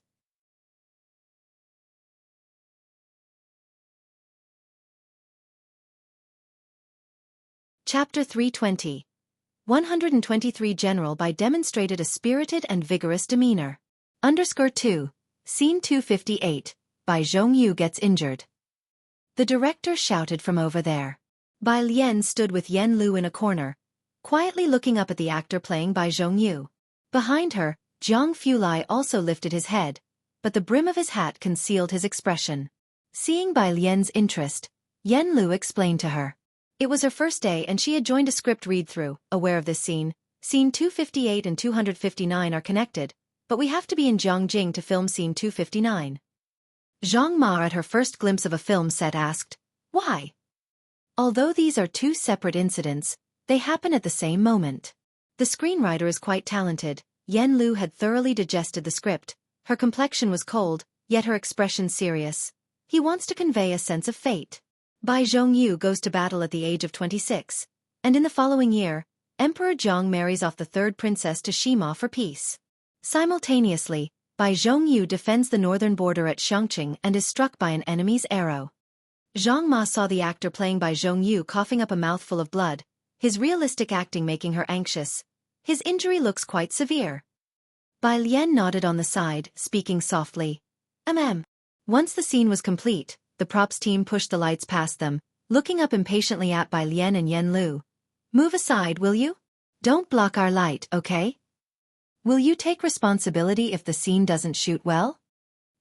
Chapter 320. 123 General Bai demonstrated a spirited and vigorous demeanor. _2. Scene 258. Bai Zhongyu gets injured. The director shouted from over there. Bai Lian stood with Yen Lu in a corner, quietly looking up at the actor playing Bai Zhongyu. Behind her, Jiang Fulai also lifted his head, but the brim of his hat concealed his expression. Seeing Bai Lian's interest, Yen Lu explained to her. It was her first day and she had joined a script read-through, aware of this scene. Scene 258 and 259 are connected, but we have to be in Jianghu to film scene 259. Zhang Ma at her first glimpse of a film set asked, "Why?" Although these are two separate incidents, they happen at the same moment. The screenwriter is quite talented. Yen Lu had thoroughly digested the script. Her complexion was cold, yet her expression serious. He wants to convey a sense of fate. Bai Zhongyu goes to battle at the age of 26, and in the following year, Emperor Jiang marries off the third princess to Shima for peace. Simultaneously, Bai Zhongyu defends the northern border at Xianxia and is struck by an enemy's arrow. Zhang Ma saw the actor playing Bai Zhongyu coughing up a mouthful of blood, his realistic acting making her anxious. His injury looks quite severe. Bai Lian nodded on the side, speaking softly. Once the scene was complete, the props team pushed the lights past them, looking up impatiently at Bai Lian and Yen Lu. "Move aside, will you? Don't block our light, okay? Will you take responsibility if the scene doesn't shoot well?"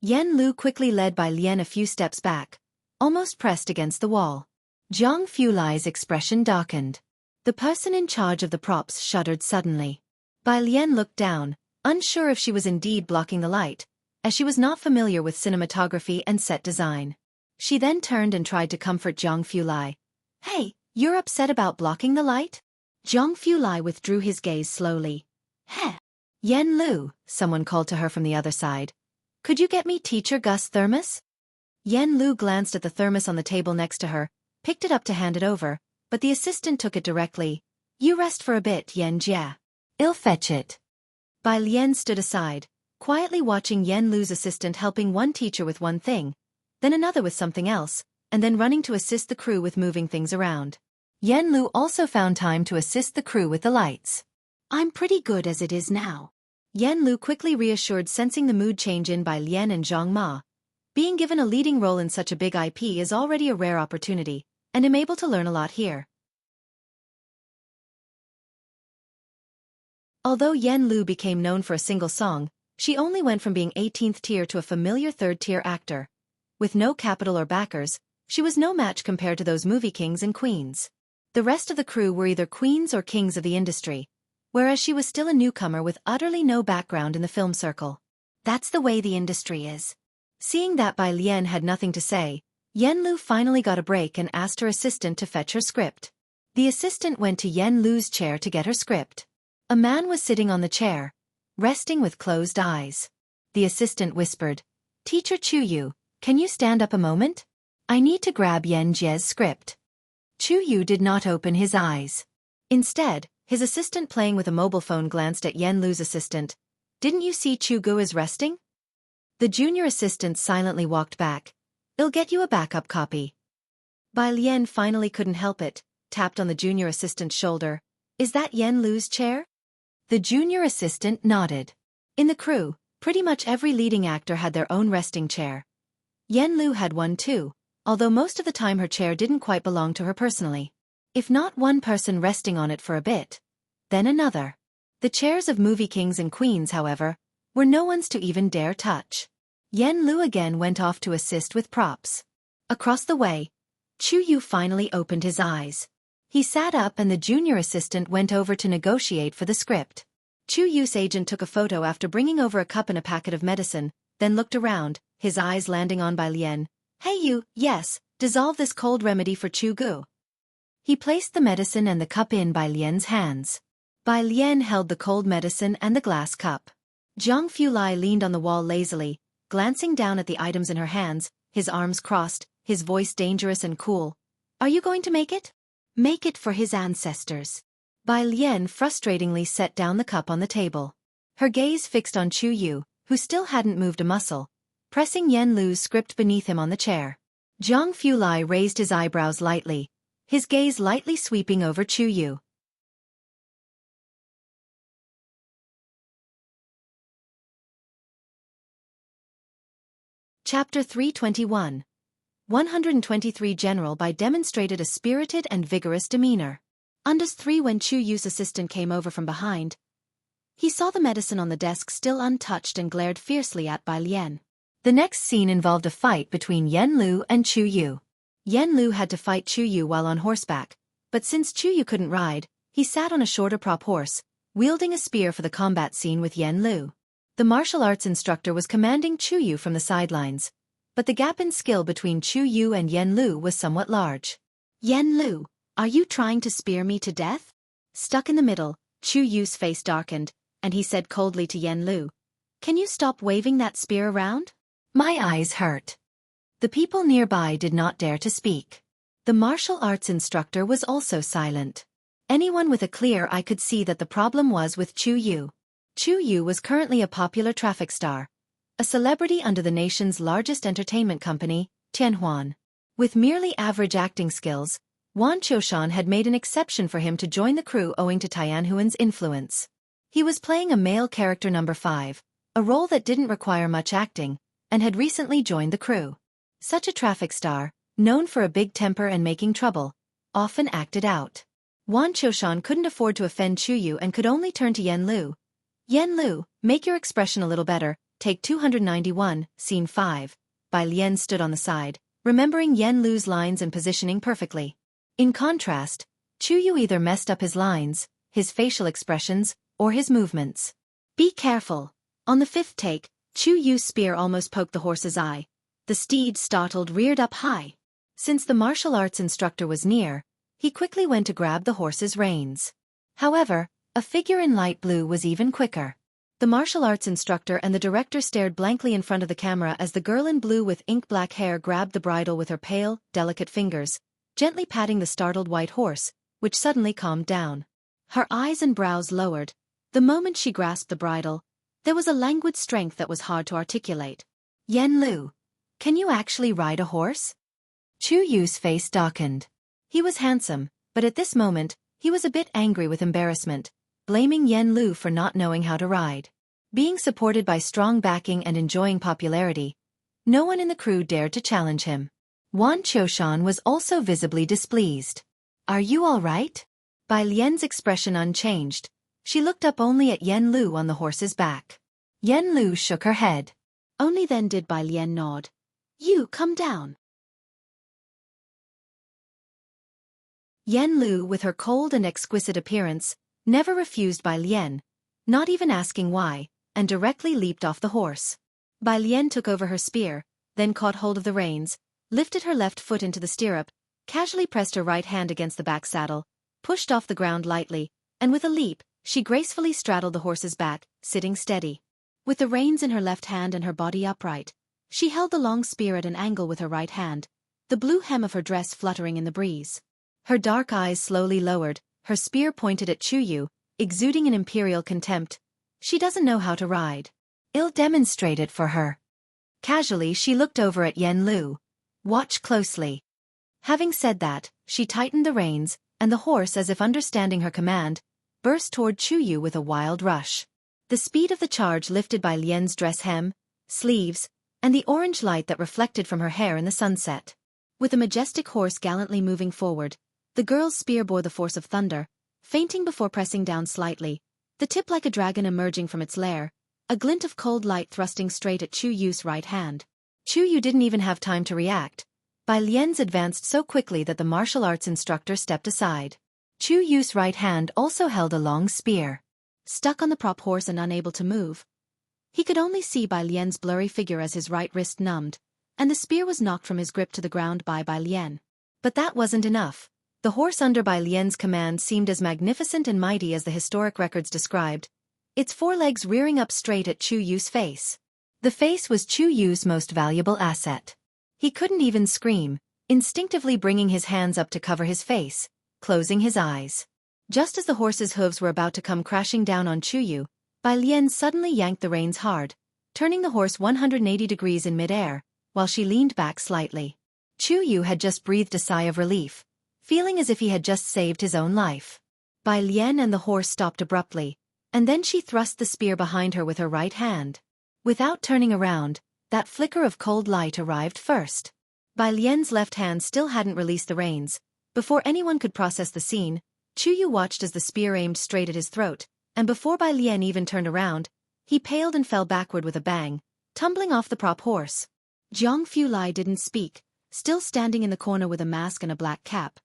Yen Lu quickly led Bai Lian a few steps back, almost pressed against the wall. Jiang Fulai's expression darkened. The person in charge of the props shuddered suddenly. Bai Lian looked down, unsure if she was indeed blocking the light, as she was not familiar with cinematography and set design. She then turned and tried to comfort Jiang Fulai. "Hey, you're upset about blocking the light?" Jiang Fulai withdrew his gaze slowly. "Heh. Yen Lu," someone called to her from the other side. "Could you get me Teacher Gus' thermos?" Yen Lu glanced at the thermos on the table next to her, picked it up to hand it over, but the assistant took it directly. "You rest for a bit, Yen Jia. I'll fetch it." Bai Lian stood aside, quietly watching Yen Lu's assistant helping one teacher with one thing, then another with something else, and then running to assist the crew with moving things around. Yen Lu also found time to assist the crew with the lights. "I'm pretty good as it is now," Yen Lu quickly reassured, sensing the mood change in Bai Lian and Zhang Ma. Being given a leading role in such a big IP is already a rare opportunity, and I'm able to learn a lot here. Although Yen Lu became known for a single song, she only went from being 18th tier to a familiar 3rd-tier actor. With no capital or backers, she was no match compared to those movie kings and queens. The rest of the crew were either queens or kings of the industry, whereas she was still a newcomer with utterly no background in the film circle. That's the way the industry is. Seeing that Bai Lian had nothing to say, Yen Lu finally got a break and asked her assistant to fetch her script. The assistant went to Yen Lu's chair to get her script. A man was sitting on the chair, resting with closed eyes. The assistant whispered, "Teacher Chuyu, can you stand up a moment? I need to grab Yen Jie's script." Chuyu did not open his eyes. Instead, his assistant playing with a mobile phone glanced at Yen Lu's assistant. "Didn't you see Chu Gu is resting?" The junior assistant silently walked back. "I'll get you a backup copy." Bai Lian finally couldn't help it, tapped on the junior assistant's shoulder. "Is that Yen Lu's chair?" The junior assistant nodded. In the crew, pretty much every leading actor had their own resting chair. Yen Lu had one too, although most of the time her chair didn't quite belong to her personally. If not one person resting on it for a bit, then another. The chairs of movie kings and queens, however, were no one's to even dare touch. Yen Lu again went off to assist with props. Across the way, Chu Yu finally opened his eyes. He sat up and the junior assistant went over to negotiate for the script. Chu Yu's agent took a photo after bringing over a cup and a packet of medicine, then looked around, his eyes landing on Bai Lian. "Hey you, yes, dissolve this cold remedy for Chu Gu." He placed the medicine and the cup in Bai Lian's hands. Bai Lian held the cold medicine and the glass cup. Jianghu Lai leaned on the wall lazily, glancing down at the items in her hands, his arms crossed, his voice dangerous and cool. Are you going to make it? Make it for his ancestors. Bai Lian frustratingly set down the cup on the table. Her gaze fixed on Chu Yu, who still hadn't moved a muscle, pressing Yen Lu's script beneath him on the chair. Jianghu Lai raised his eyebrows lightly, his gaze lightly sweeping over Chu Yu. Chapter 321. 123 General Bai demonstrated a spirited and vigorous demeanor. Undus 3 When Chu Yu's assistant came over from behind, he saw the medicine on the desk still untouched and glared fiercely at Bai Lian. The next scene involved a fight between Yen Lu and Chu Yu. Yen Lu had to fight Chu Yu while on horseback, but since Chu Yu couldn't ride, he sat on a shorter prop horse, wielding a spear for the combat scene with Yen Lu. The martial arts instructor was commanding Chu Yu from the sidelines, but the gap in skill between Chu Yu and Yen Lu was somewhat large. Yen Lu, are you trying to spear me to death? Stuck in the middle, Chu Yu's face darkened, and he said coldly to Yen Lu, can you stop waving that spear around? My eyes hurt. The people nearby did not dare to speak. The martial arts instructor was also silent. Anyone with a clear eye could see that the problem was with Chu Yu. Chu Yu was currently a popular traffic star, a celebrity under the nation's largest entertainment company, Tianhuan. With merely average acting skills, Wan Qiushan had made an exception for him to join the crew owing to Tianhuan's influence. He was playing a male character number 5, a role that didn't require much acting, and had recently joined the crew. Such a traffic star, known for a big temper and making trouble, often acted out. Wan Qiushan couldn't afford to offend Chu Yu and could only turn to Yen Lu. Yen Lu, make your expression a little better, take 291, scene 5. Bai Lian stood on the side, remembering Yen Lu's lines and positioning perfectly. In contrast, Chu Yu either messed up his lines, his facial expressions, or his movements. Be careful. On the 5th take, Chu Yu's spear almost poked the horse's eye. The steed, startled, reared up high. Since the martial arts instructor was near, he quickly went to grab the horse's reins. However, a figure in light blue was even quicker. The martial arts instructor and the director stared blankly in front of the camera as the girl in blue with ink-black hair grabbed the bridle with her pale, delicate fingers, gently patting the startled white horse, which suddenly calmed down. Her eyes and brows lowered. The moment she grasped the bridle, there was a languid strength that was hard to articulate. Yen Lu, can you actually ride a horse? Chu Yu's face darkened. He was handsome, but at this moment, he was a bit angry with embarrassment, blaming Yen Lu for not knowing how to ride. Being supported by strong backing and enjoying popularity, no one in the crew dared to challenge him. Wan Qiushan was also visibly displeased. Are you all right? Bai Lian's expression unchanged. She looked up only at Yen Lu on the horse's back. Yen Lu shook her head. Only then did Bai Lian nod. You come down. Yen Lu, with her cold and exquisite appearance, never refused Bai Lian, not even asking why, and directly leaped off the horse. Bai Lian took over her spear, then caught hold of the reins, lifted her left foot into the stirrup, casually pressed her right hand against the back saddle, pushed off the ground lightly, and with a leap, she gracefully straddled the horse's back, sitting steady. With the reins in her left hand and her body upright, she held the long spear at an angle with her right hand, the blue hem of her dress fluttering in the breeze. Her dark eyes slowly lowered, her spear pointed at Chu Yu, exuding an imperial contempt. She doesn't know how to ride. I'll demonstrate it for her. Casually she looked over at Yen Lu. Watch closely. Having said that, she tightened the reins, and the horse, as if understanding her command, burst toward Chu Yu with a wild rush. The speed of the charge lifted Bai Lian's dress hem, sleeves, and the orange light that reflected from her hair in the sunset. With the majestic horse gallantly moving forward, the girl's spear bore the force of thunder, fainting before pressing down slightly, the tip like a dragon emerging from its lair, a glint of cold light thrusting straight at Chu Yu's right hand. Chu Yu didn't even have time to react. Bai Lian's advanced so quickly that the martial arts instructor stepped aside. Chu Yu's right hand also held a long spear. Stuck on the prop horse and unable to move, he could only see Bai Lian's blurry figure as his right wrist numbed, and the spear was knocked from his grip to the ground by Bai Lian. But that wasn't enough. The horse under Bai Lian's command seemed as magnificent and mighty as the historic records described, its forelegs rearing up straight at Chu Yu's face. The face was Chu Yu's most valuable asset. He couldn't even scream, instinctively bringing his hands up to cover his face, closing his eyes. Just as the horse's hooves were about to come crashing down on Chu Yu, Bai Lian suddenly yanked the reins hard, turning the horse 180 degrees in midair, while she leaned back slightly. Chu Yu had just breathed a sigh of relief, feeling as if he had just saved his own life. Bai Lian and the horse stopped abruptly, and then she thrust the spear behind her with her right hand. Without turning around, that flicker of cold light arrived first. Bai Lian's left hand still hadn't released the reins. Before anyone could process the scene, Chu Yu watched as the spear aimed straight at his throat, and before Bai Lian even turned around, he paled and fell backward with a bang, tumbling off the prop horse. Jianghu Lai didn't speak, still standing in the corner with a mask and a black cap,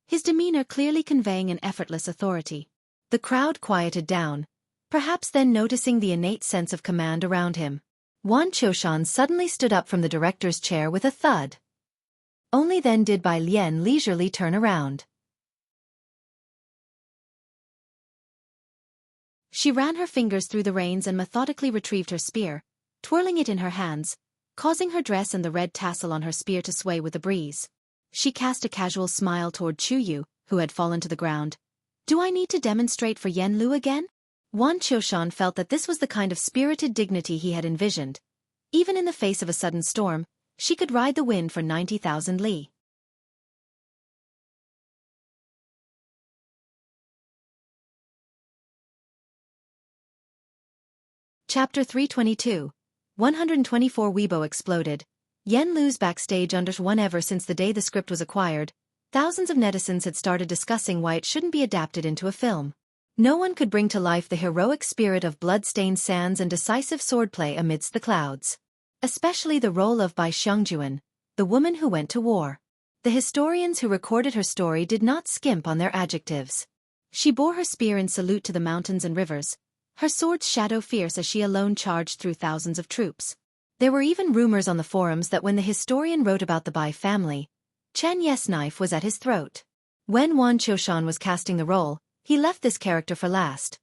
his demeanor clearly conveying an effortless authority. The crowd quieted down, perhaps then noticing the innate sense of command around him. Wan Qiushan suddenly stood up from the director's chair with a thud. Only then did Bai Lian leisurely turn around. She ran her fingers through the reins and methodically retrieved her spear, twirling it in her hands, causing her dress and the red tassel on her spear to sway with the breeze. She cast a casual smile toward Chu Yu, who had fallen to the ground. "Do I need to demonstrate for Yen Lu again?" Wan Qiushan felt that this was the kind of spirited dignity he had envisioned. Even in the face of a sudden storm, she could ride the wind for 90,000 li. Chapter 322. 124 Weibo exploded. Yen Lu's backstage under one. Ever since the day the script was acquired, thousands of netizens had started discussing why it shouldn't be adapted into a film. No one could bring to life the heroic spirit of blood-stained sands and decisive swordplay amidst the clouds. Especially the role of Bai Xiangjuan, the woman who went to war. The historians who recorded her story did not skimp on their adjectives. She bore her spear in salute to the mountains and rivers, her sword's shadow fierce as she alone charged through thousands of troops. There were even rumors on the forums that when the historian wrote about the Bai family, Chen Ye's knife was at his throat. When Wan Qiushan was casting the role, he left this character for last.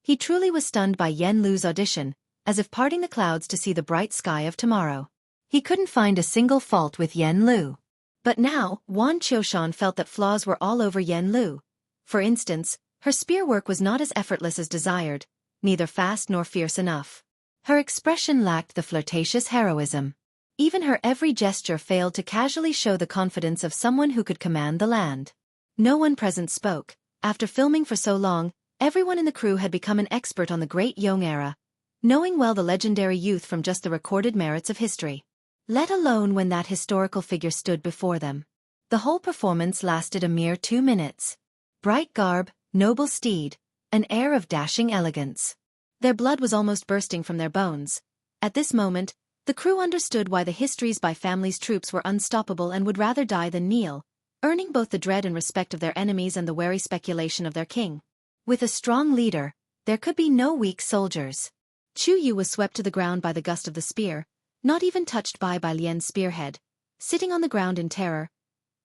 He truly was stunned by Yen Lu's audition, as if parting the clouds to see the bright sky of tomorrow. He couldn't find a single fault with Yen Lu. But now, Wan Qiushan felt that flaws were all over Yen Lu. For instance, her spear work was not as effortless as desired, neither fast nor fierce enough. Her expression lacked the flirtatious heroism. Even her every gesture failed to casually show the confidence of someone who could command the land. No one present spoke. After filming for so long, everyone in the crew had become an expert on the Great Yong era, knowing well the legendary youth from just the recorded merits of history. Let alone when that historical figure stood before them. The whole performance lasted a mere 2 minutes. Bright garb, noble steed, an air of dashing elegance. Their blood was almost bursting from their bones. At this moment, the crew understood why the histories by family's troops were unstoppable and would rather die than kneel, earning both the dread and respect of their enemies and the wary speculation of their king. With a strong leader, there could be no weak soldiers. Chu Yu was swept to the ground by the gust of the spear, not even touched by Bai Lian's spearhead. Sitting on the ground in terror,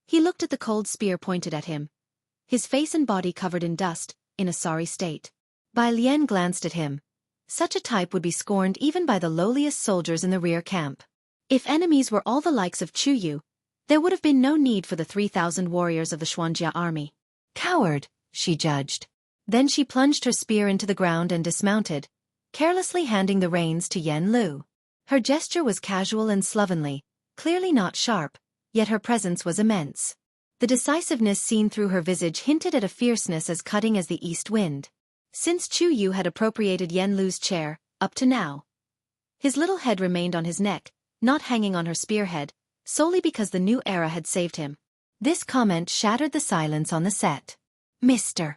he looked at the cold spear pointed at him, his face and body covered in dust, in a sorry state. Bai Lian glanced at him. Such a type would be scorned even by the lowliest soldiers in the rear camp. If enemies were all the likes of Chu Yu, there would have been no need for the 3,000 warriors of the Xianxia army. Coward, she judged. Then she plunged her spear into the ground and dismounted, carelessly handing the reins to Yen Lu. Her gesture was casual and slovenly, clearly not sharp, yet her presence was immense. The decisiveness seen through her visage hinted at a fierceness as cutting as the east wind. Since Chu Yu had appropriated Yen Lu's chair, up to now, his little head remained on his neck, not hanging on her spearhead, solely because the new era had saved him. This comment shattered the silence on the set. Mr.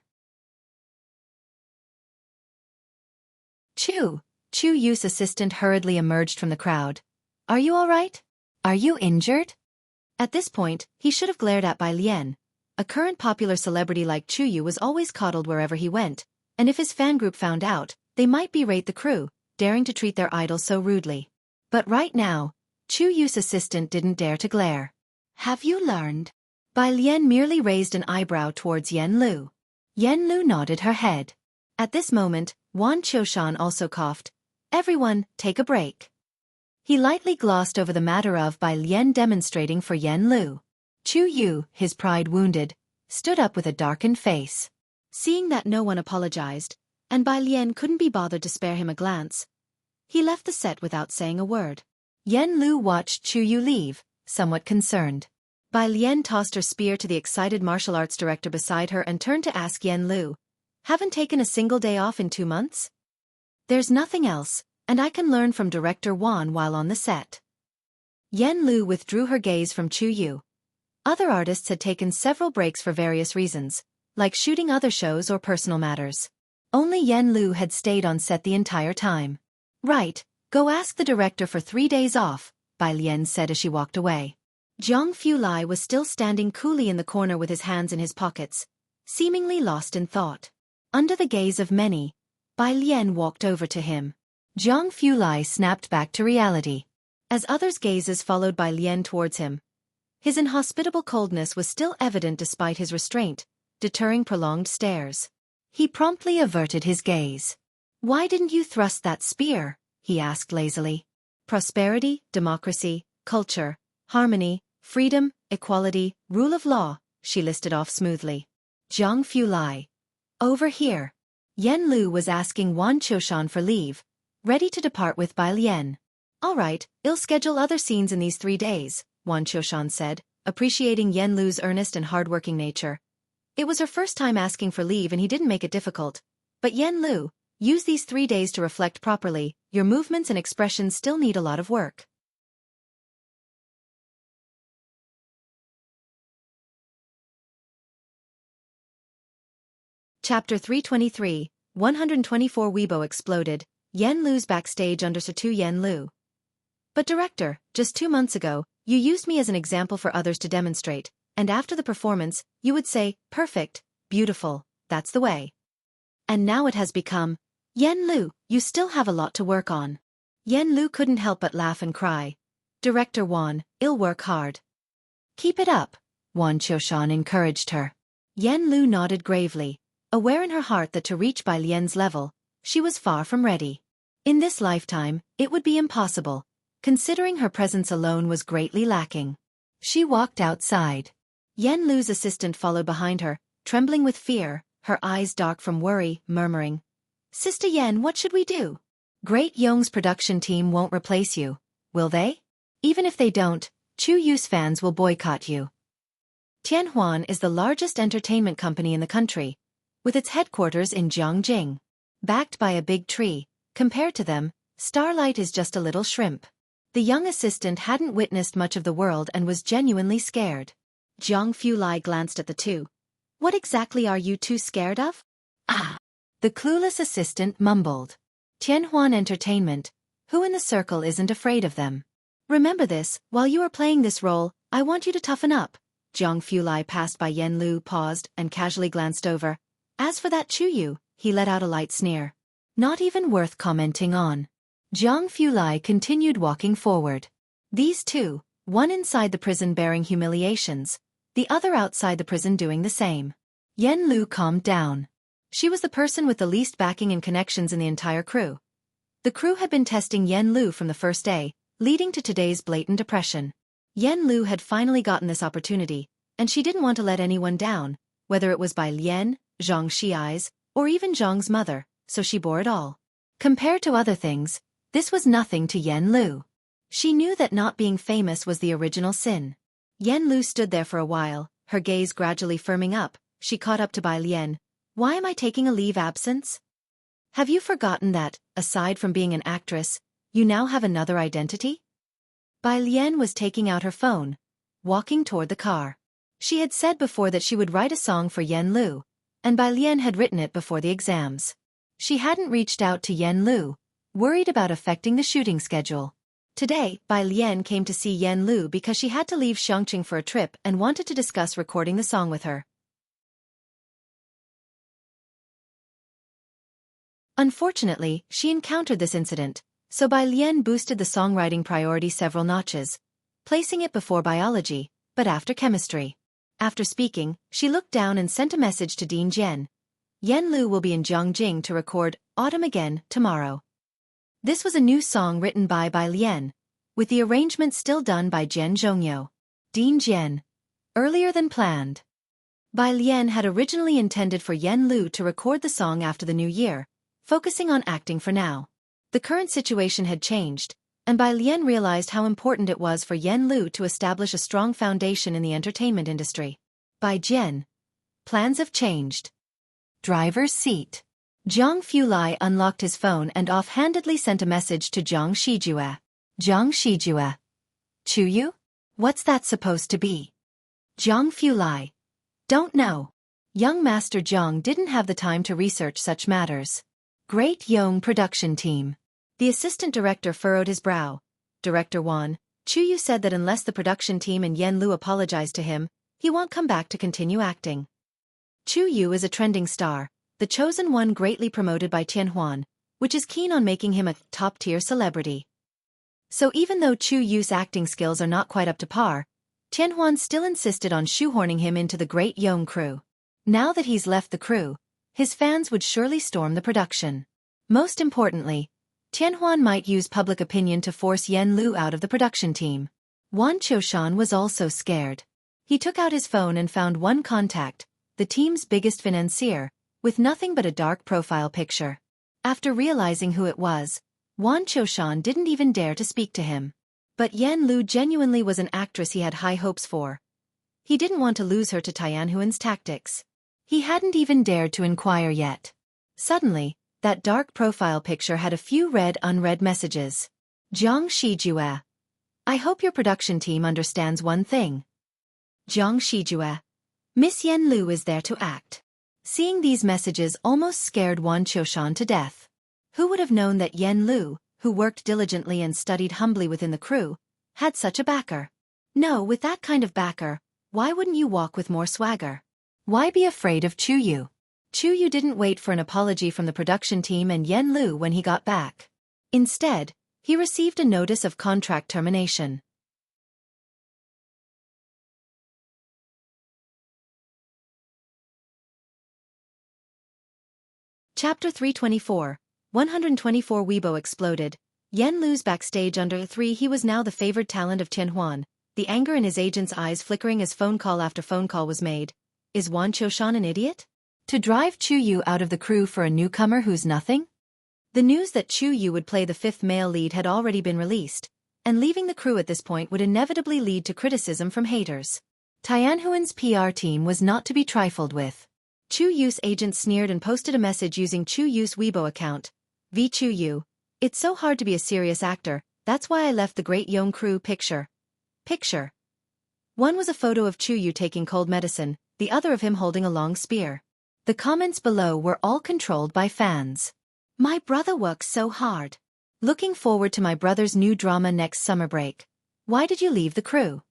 Chu Yu's assistant hurriedly emerged from the crowd. "Are you all right? Are you injured?" At this point, he should have glared at Bai Lian. A current popular celebrity like Chu Yu was always coddled wherever he went, and if his fan group found out, they might berate the crew, daring to treat their idol so rudely. But right now, Chu Yu's assistant didn't dare to glare. "Have you learned?" Bai Lian merely raised an eyebrow towards Yen Lu. Yen Lu nodded her head. At this moment, Wan Qiushan also coughed. Everyone, take a break. He lightly glossed over the matter of Bai Lian demonstrating for Yen Lu. Chu Yu, his pride wounded, stood up with a darkened face. Seeing that no one apologized, and Bai Lian couldn't be bothered to spare him a glance, he left the set without saying a word. Yen Lu watched Chu Yu leave, somewhat concerned. Bai Lian tossed her spear to the excited martial arts director beside her and turned to ask Yen Lu, "Haven't taken a single day off in 2 months? There's nothing else, and I can learn from Director Wan while on the set." Yen Lu withdrew her gaze from Chu Yu. Other artists had taken several breaks for various reasons, like shooting other shows or personal matters. Only Yen Lu had stayed on set the entire time. "Right, go ask the director for 3 days off," Bai Lian said as she walked away. Jianghu Lai was still standing coolly in the corner with his hands in his pockets, seemingly lost in thought. Under the gaze of many, Bai Lian walked over to him. Jianghu Lai snapped back to reality. As others' gazes followed Bai Lian towards him, his inhospitable coldness was still evident despite his restraint, deterring prolonged stares. He promptly averted his gaze. "Why didn't you thrust that spear?" he asked lazily. "Prosperity, democracy, culture, harmony, freedom, equality, rule of law," she listed off smoothly. Jianghu Lai. "Over here." Yen Lu was asking Wan Qiushan for leave, ready to depart with Bai Lian. "All right, I'll schedule other scenes in these 3 days," Wan Qiushan said, appreciating Yen Lu's earnest and hardworking nature. It was her first time asking for leave and he didn't make it difficult. "But Yen Lu, use these 3 days to reflect properly, your movements and expressions still need a lot of work." Chapter 323, 124 Weibo exploded, Yen Lu's backstage under Satu Yen Lu. "But director, just 2 months ago, you used me as an example for others to demonstrate, and after the performance, you would say, 'Perfect, beautiful, that's the way.' And now it has become, 'Yen Lu, you still have a lot to work on.'" Yen Lu couldn't help but laugh and cry. "Director Wan, I'll work hard." "Keep it up," Wan Qiushan encouraged her. Yen Lu nodded gravely, aware in her heart that to reach Bai Lian's level, she was far from ready. In this lifetime, it would be impossible, considering her presence alone was greatly lacking. She walked outside. Yen Lu's assistant followed behind her, trembling with fear, her eyes dark from worry, murmuring, "Sister Yen, what should we do? Great Yong's production team won't replace you, will they? Even if they don't, Chu Yu's fans will boycott you." Tianhuan is the largest entertainment company in the country, with its headquarters in Jianghu. Backed by a big tree, compared to them, Starlight is just a little shrimp. The young assistant hadn't witnessed much of the world and was genuinely scared. Jianghu Lai glanced at the two. "What exactly are you two scared of?" "Ah!" the clueless assistant mumbled. "Tianhuan Entertainment, who in the circle isn't afraid of them? Remember this, while you are playing this role, I want you to toughen up." Jianghu Lai passed by Yen Lu, paused, and casually glanced over. "As for that Chu Yu," he let out a light sneer. "Not even worth commenting on." Jianghu Lai continued walking forward. These two, one inside the prison bearing humiliations, the other outside the prison doing the same. Yen Lu calmed down. She was the person with the least backing and connections in the entire crew. The crew had been testing Yen Lu from the first day, leading to today's blatant depression. Yen Lu had finally gotten this opportunity, and she didn't want to let anyone down, whether it was by Lian, Zhang Xiai's, or even Zhang's mother, so she bore it all. Compared to other things, this was nothing to Yen Lu. She knew that not being famous was the original sin. Yen Lu stood there for a while, her gaze gradually firming up. She caught up to Bai Lian. "Why am I taking a leave absence? Have you forgotten that, aside from being an actress, you now have another identity?" Bai Lian was taking out her phone, walking toward the car. She had said before that she would write a song for Yen Lu, and Bai Lian had written it before the exams. She hadn't reached out to Yen Lu, worried about affecting the shooting schedule. Today, Bai Lian came to see Yen Lu because she had to leave Xianxia for a trip and wanted to discuss recording the song with her. Unfortunately, she encountered this incident, so Bai Lian boosted the songwriting priority several notches, placing it before biology, but after chemistry. After speaking, she looked down and sent a message to Dean Jian. Yen Lu will be in Jianghu to record Autumn Again tomorrow. This was a new song written by Lien, with the arrangement still done by Jian Zhongyou. Dean Jian. Earlier than planned. Bai Lien had originally intended for Yen Lu to record the song after the new year, focusing on acting for now. The current situation had changed, and Bai Lien realized how important it was for Yen Lu to establish a strong foundation in the entertainment industry. Bai Jian. Plans have changed. Driver's seat. Jiang Fulai unlocked his phone and offhandedly sent a message to Jiang Shijue. Jiang Shijue. Chuyu? What's that supposed to be? Jiang Fulai. Don't know. Young Master Jiang didn't have the time to research such matters. Great Yong production team. The assistant director furrowed his brow. Director Wan, Chuyu said that unless the production team and Yen Lu apologize to him, he won't come back to continue acting. Chuyu is a trending star, the chosen one greatly promoted by Tianhuan, which is keen on making him a top-tier celebrity. So even though Chuyu's acting skills are not quite up to par, Tianhuan still insisted on shoehorning him into the Great Yong crew. Now that he's left the crew, his fans would surely storm the production. Most importantly, Tianhuan might use public opinion to force Yen Lu out of the production team. Wan Qiushan was also scared. He took out his phone and found one contact, the team's biggest financier, with nothing but a dark profile picture. After realizing who it was, Wan Qiushan didn't even dare to speak to him. But Yen Lu genuinely was an actress he had high hopes for. He didn't want to lose her to Tianhuan's tactics. He hadn't even dared to inquire yet. Suddenly, that dark profile picture had a few read unread messages. Jiang Shijue. I hope your production team understands one thing. Jiang Shijue. Miss Yen Lu is there to act. Seeing these messages almost scared Wan Qiushan to death. Who would have known that Yen Lu, who worked diligently and studied humbly within the crew, had such a backer? No, with that kind of backer, why wouldn't you walk with more swagger? Why be afraid of Chuyu? Chuyu didn't wait for an apology from the production team and Yen Lu when he got back. Instead, he received a notice of contract termination. Chapter 324. 124 Weibo exploded. Yen Lu's backstage under 3. He was now the favored talent of Tianhuan, the anger in his agent's eyes flickering as phone call after phone call was made. Is Wan Qiushan an idiot? To drive Chuyu out of the crew for a newcomer who's nothing? The news that Chuyu would play the 5th male lead had already been released, and leaving the crew at this point would inevitably lead to criticism from haters. Tianhuan's PR team was not to be trifled with. Chuyu's agent sneered and posted a message using Chuyu's Weibo account. V Chuyu. It's so hard to be a serious actor, that's why I left the Great Yong crew picture. One was a photo of Chuyu taking cold medicine, the other of him holding a long spear. The comments below were all controlled by fans. My brother works so hard. Looking forward to my brother's new drama next summer break. Why did you leave the crew?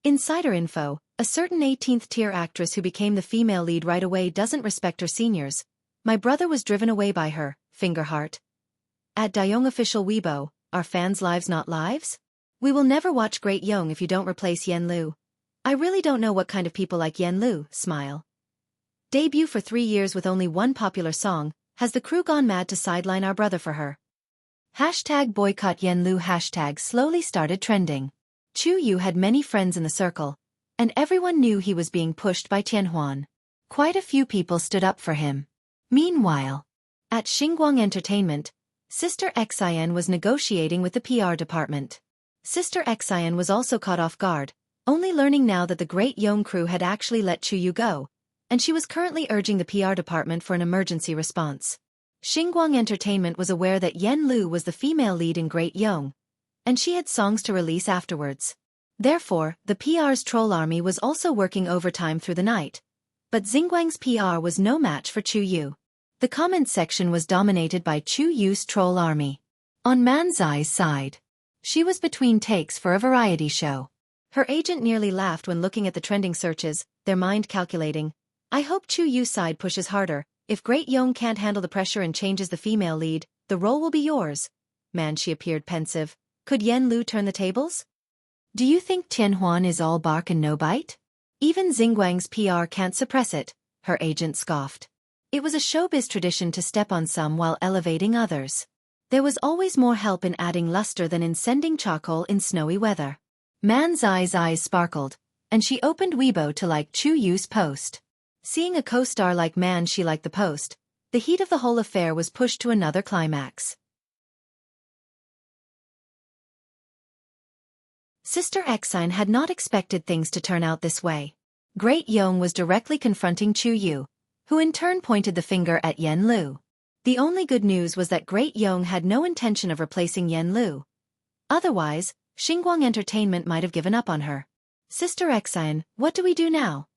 Insider info, a certain 18th tier actress who became the female lead right away doesn't respect her seniors. My brother was driven away by her, finger heart. At Dayong official Weibo, are fans' lives not lives? We will never watch Great Yong if you don't replace Yen Lu. I really don't know what kind of people like Yen Lu, smile. Debut for 3 years with only one popular song, has the crew gone mad to sideline our brother for her? Hashtag boycott Yen Lu hashtag slowly started trending. Chuyu had many friends in the circle, and everyone knew he was being pushed by Tianhuan. Quite a few people stood up for him. Meanwhile, at Xinguang Entertainment, Sister Xian was negotiating with the PR department. Sister Xian was also caught off guard, only learning now that the Great Yong crew had actually let Chuyu go, and she was currently urging the PR department for an emergency response. Xinguang Entertainment was aware that Yen Lu was the female lead in Great Yong, and she had songs to release afterwards. Therefore, the PR's troll army was also working overtime through the night. But Xinguang's PR was no match for Chuyu. The comments section was dominated by Chuyu's troll army. On Manzai's side, she was between takes for a variety show. Her agent nearly laughed when looking at the trending searches, their mind calculating, I hope Chuyu's side pushes harder. If Great Yong can't handle the pressure and changes the female lead, the role will be yours. Man, she appeared pensive. Could Yen Lu turn the tables? Do you think Tianhuan is all bark and no bite? Even Xinguang's PR can't suppress it, her agent scoffed. It was a showbiz tradition to step on some while elevating others. There was always more help in adding luster than in sending charcoal in snowy weather. Man's eyes sparkled, and she opened Weibo to like Chu Yu's post. Seeing a co-star like Man, she liked the post. The heat of the whole affair was pushed to another climax. Sister Exine had not expected things to turn out this way. Great Yong was directly confronting Chu Yu, who in turn pointed the finger at Yen Lu. The only good news was that Great Yong had no intention of replacing Yen Lu. Otherwise, Xinguang Entertainment might have given up on her. Sister Exine, what do we do now?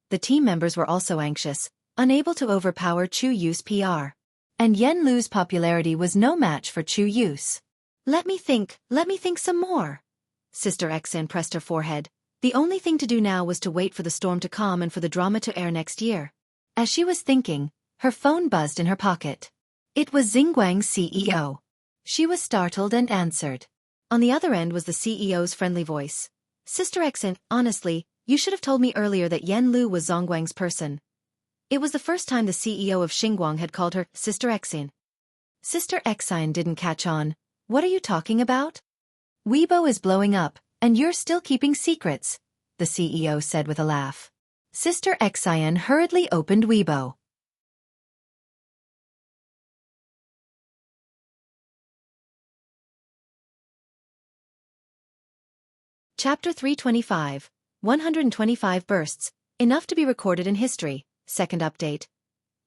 The team members were also anxious, unable to overpower Chu Yu's PR. And Yen Lu's popularity was no match for Chu Yu's. Let me think some more. Sister Exine pressed her forehead. The only thing to do now was to wait for the storm to calm and for the drama to air next year. As she was thinking, her phone buzzed in her pocket. It was Xinguang's CEO. She was startled and answered. On the other end was the CEO's friendly voice. Sister Exine, honestly, you should have told me earlier that Yen Lu was Zongguang's person. It was the first time the CEO of Xinguang had called her Sister Exine. Sister Exine didn't catch on. What are you talking about? Weibo is blowing up, and you're still keeping secrets, the CEO said with a laugh. Sister Exine hurriedly opened Weibo. Chapter 325, 125 bursts, enough to be recorded in history, second update.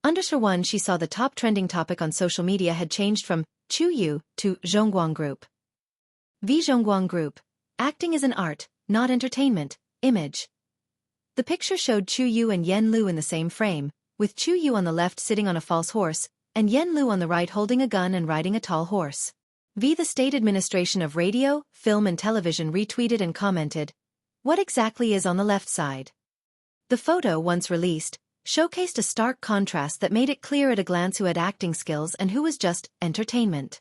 Under Sher 1 she saw the top trending topic on social media had changed from Chu Yu to Zhongguang Group. The Zhongguang Group. Acting is an art, not entertainment, image. The picture showed Chu Yu and Yen Lu in the same frame, with Chu Yu on the left sitting on a false horse, and Yen Lu on the right holding a gun and riding a tall horse. The State Administration of Radio, Film and Television retweeted and commented, "What exactly is on the left side?" The photo, once released, showcased a stark contrast that made it clear at a glance who had acting skills and who was just entertainment.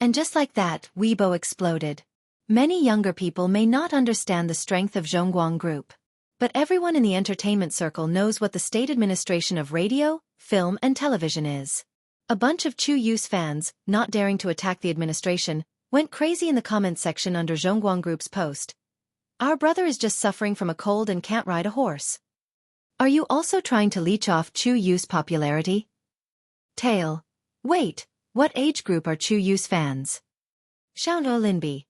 And just like that, Weibo exploded. Many younger people may not understand the strength of Zhongguang Group. But everyone in the entertainment circle knows what the State Administration of Radio, Film and Television is. A bunch of Chu Yu's fans, not daring to attack the administration, went crazy in the comments section under Zhongguang Group's post. Our brother is just suffering from a cold and can't ride a horse. Are you also trying to leech off Chu Yu's popularity? Tail. Wait, what age group are Chu Yu's fans? Xianxia Linbi.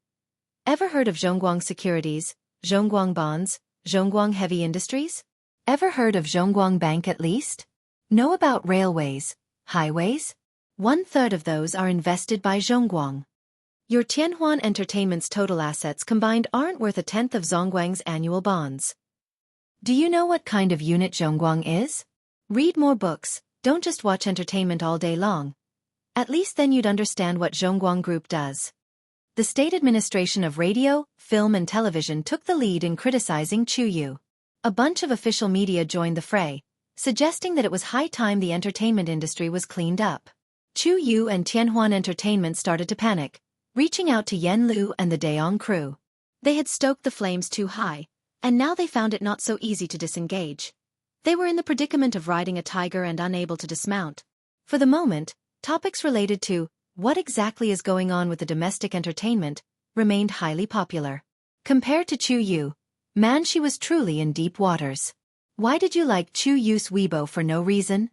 Ever heard of Zhongguang Securities, Zhongguang Bonds, Zhongguang Heavy Industries? Ever heard of Zhongguang Bank at least? Know about railways, highways? 1/3 of those are invested by Zhongguang. Your Tianhuan Entertainment's total assets combined aren't worth 1/10 of Zhongguang's annual bonds. Do you know what kind of unit Zhongguang is? Read more books, don't just watch entertainment all day long. At least then you'd understand what Zhongguang Group does. The State Administration of Radio, Film and Television took the lead in criticizing Chu Yu. A bunch of official media joined the fray, suggesting that it was high time the entertainment industry was cleaned up. Chu Yu and Tianhuan Entertainment started to panic, reaching out to Yen Lu and the Daong crew. They had stoked the flames too high, and now they found it not so easy to disengage. They were in the predicament of riding a tiger and unable to dismount. For the moment, topics related to what exactly is going on with the domestic entertainment remained highly popular. Compared to Chu Yu, man, she was truly in deep waters. Why did you like Chu Yu's Weibo for no reason?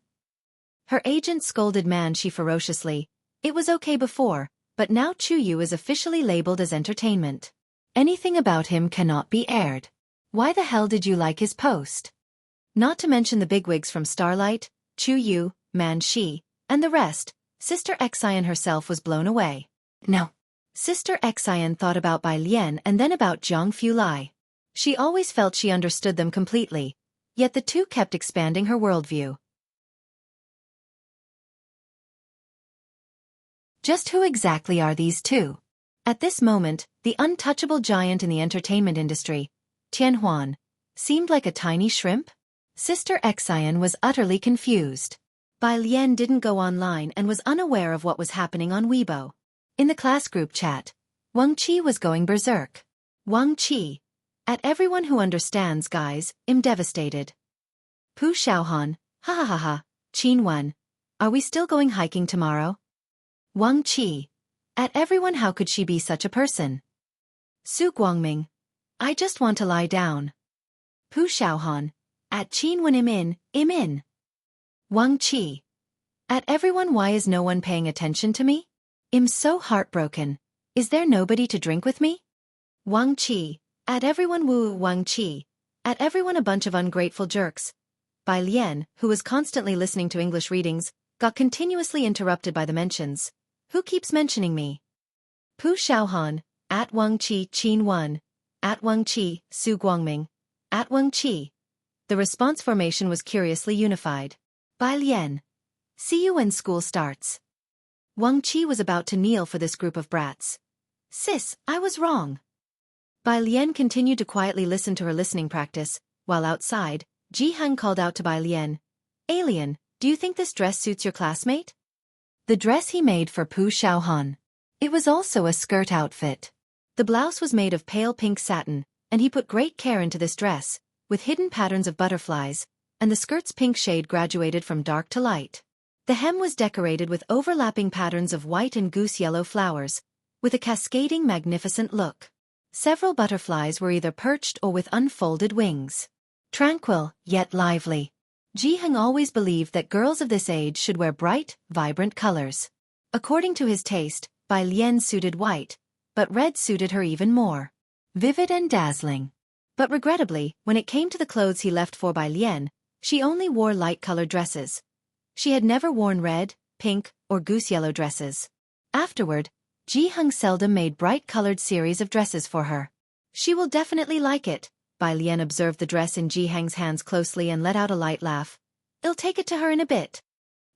Her agent scolded Man Shi ferociously. It was okay before, but now Chu Yu is officially labeled as entertainment. Anything about him cannot be aired. Why the hell did you like his post? Not to mention the bigwigs from Starlight, Chu Yu, Man Shi, and the rest. Sister Exine herself was blown away. No. Sister Exine thought about Bai Lian and then about Jianghu Lai. She always felt she understood them completely, yet the two kept expanding her worldview. Just who exactly are these two? At this moment, the untouchable giant in the entertainment industry, Tianhuan, seemed like a tiny shrimp. Sister Exine was utterly confused. Bai Lian didn't go online and was unaware of what was happening on Weibo. In the class group chat, Wang Qi was going berserk. Wang Qi. At everyone who understands, guys, I'm devastated. Pu Xiaohan, ha ha ha ha, Qin Wen. Are we still going hiking tomorrow? Wang Qi. At everyone, how could she be such a person? Su Guangming. I just want to lie down. Pu Xiaohan. At Qin Wen, im in. Wang Qi. At everyone, why is no one paying attention to me? I'm so heartbroken. Is there nobody to drink with me? Wang Qi. At everyone, woo Wang Qi. At everyone, a bunch of ungrateful jerks. Bai Lian, who was constantly listening to English readings, got continuously interrupted by the mentions. Who keeps mentioning me? Pu Xiaohan. At Wang Qi, Qin Wen. At Wang Qi, Su Guangming. At Wang Qi. The response formation was curiously unified. Bai Lian. See you when school starts. Wang Qi was about to kneel for this group of brats. Sis, I was wrong. Bai Lian continued to quietly listen to her listening practice, while outside, Jianghu called out to Bai Lian. Alien, do you think this dress suits your classmate? The dress he made for Pu Xiaohan. It was also a skirt outfit. The blouse was made of pale pink satin, and he put great care into this dress, with hidden patterns of butterflies, and the skirt's pink shade graduated from dark to light. The hem was decorated with overlapping patterns of white and goose yellow flowers, with a cascading magnificent look. Several butterflies were either perched or with unfolded wings. Tranquil, yet lively. Jianghu always believed that girls of this age should wear bright, vibrant colors. According to his taste, Bai Lian suited white, but red suited her even more. Vivid and dazzling. But regrettably, when it came to the clothes he left for Bai Lian, she only wore light-colored dresses. She had never worn red, pink, or goose yellow dresses. Afterward, Jianghu seldom made bright-colored series of dresses for her. She will definitely like it. Bai Lian observed the dress in Jianghu's hands closely and let out a light laugh. I'll take it to her in a bit.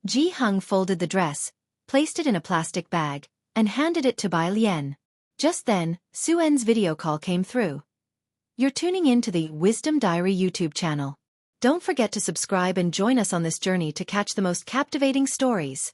Jianghu folded the dress, placed it in a plastic bag, and handed it to Bai Lian. Just then, Su En's video call came through. You're tuning in to the Wisdom Diary YouTube channel. Don't forget to subscribe and join us on this journey to catch the most captivating stories.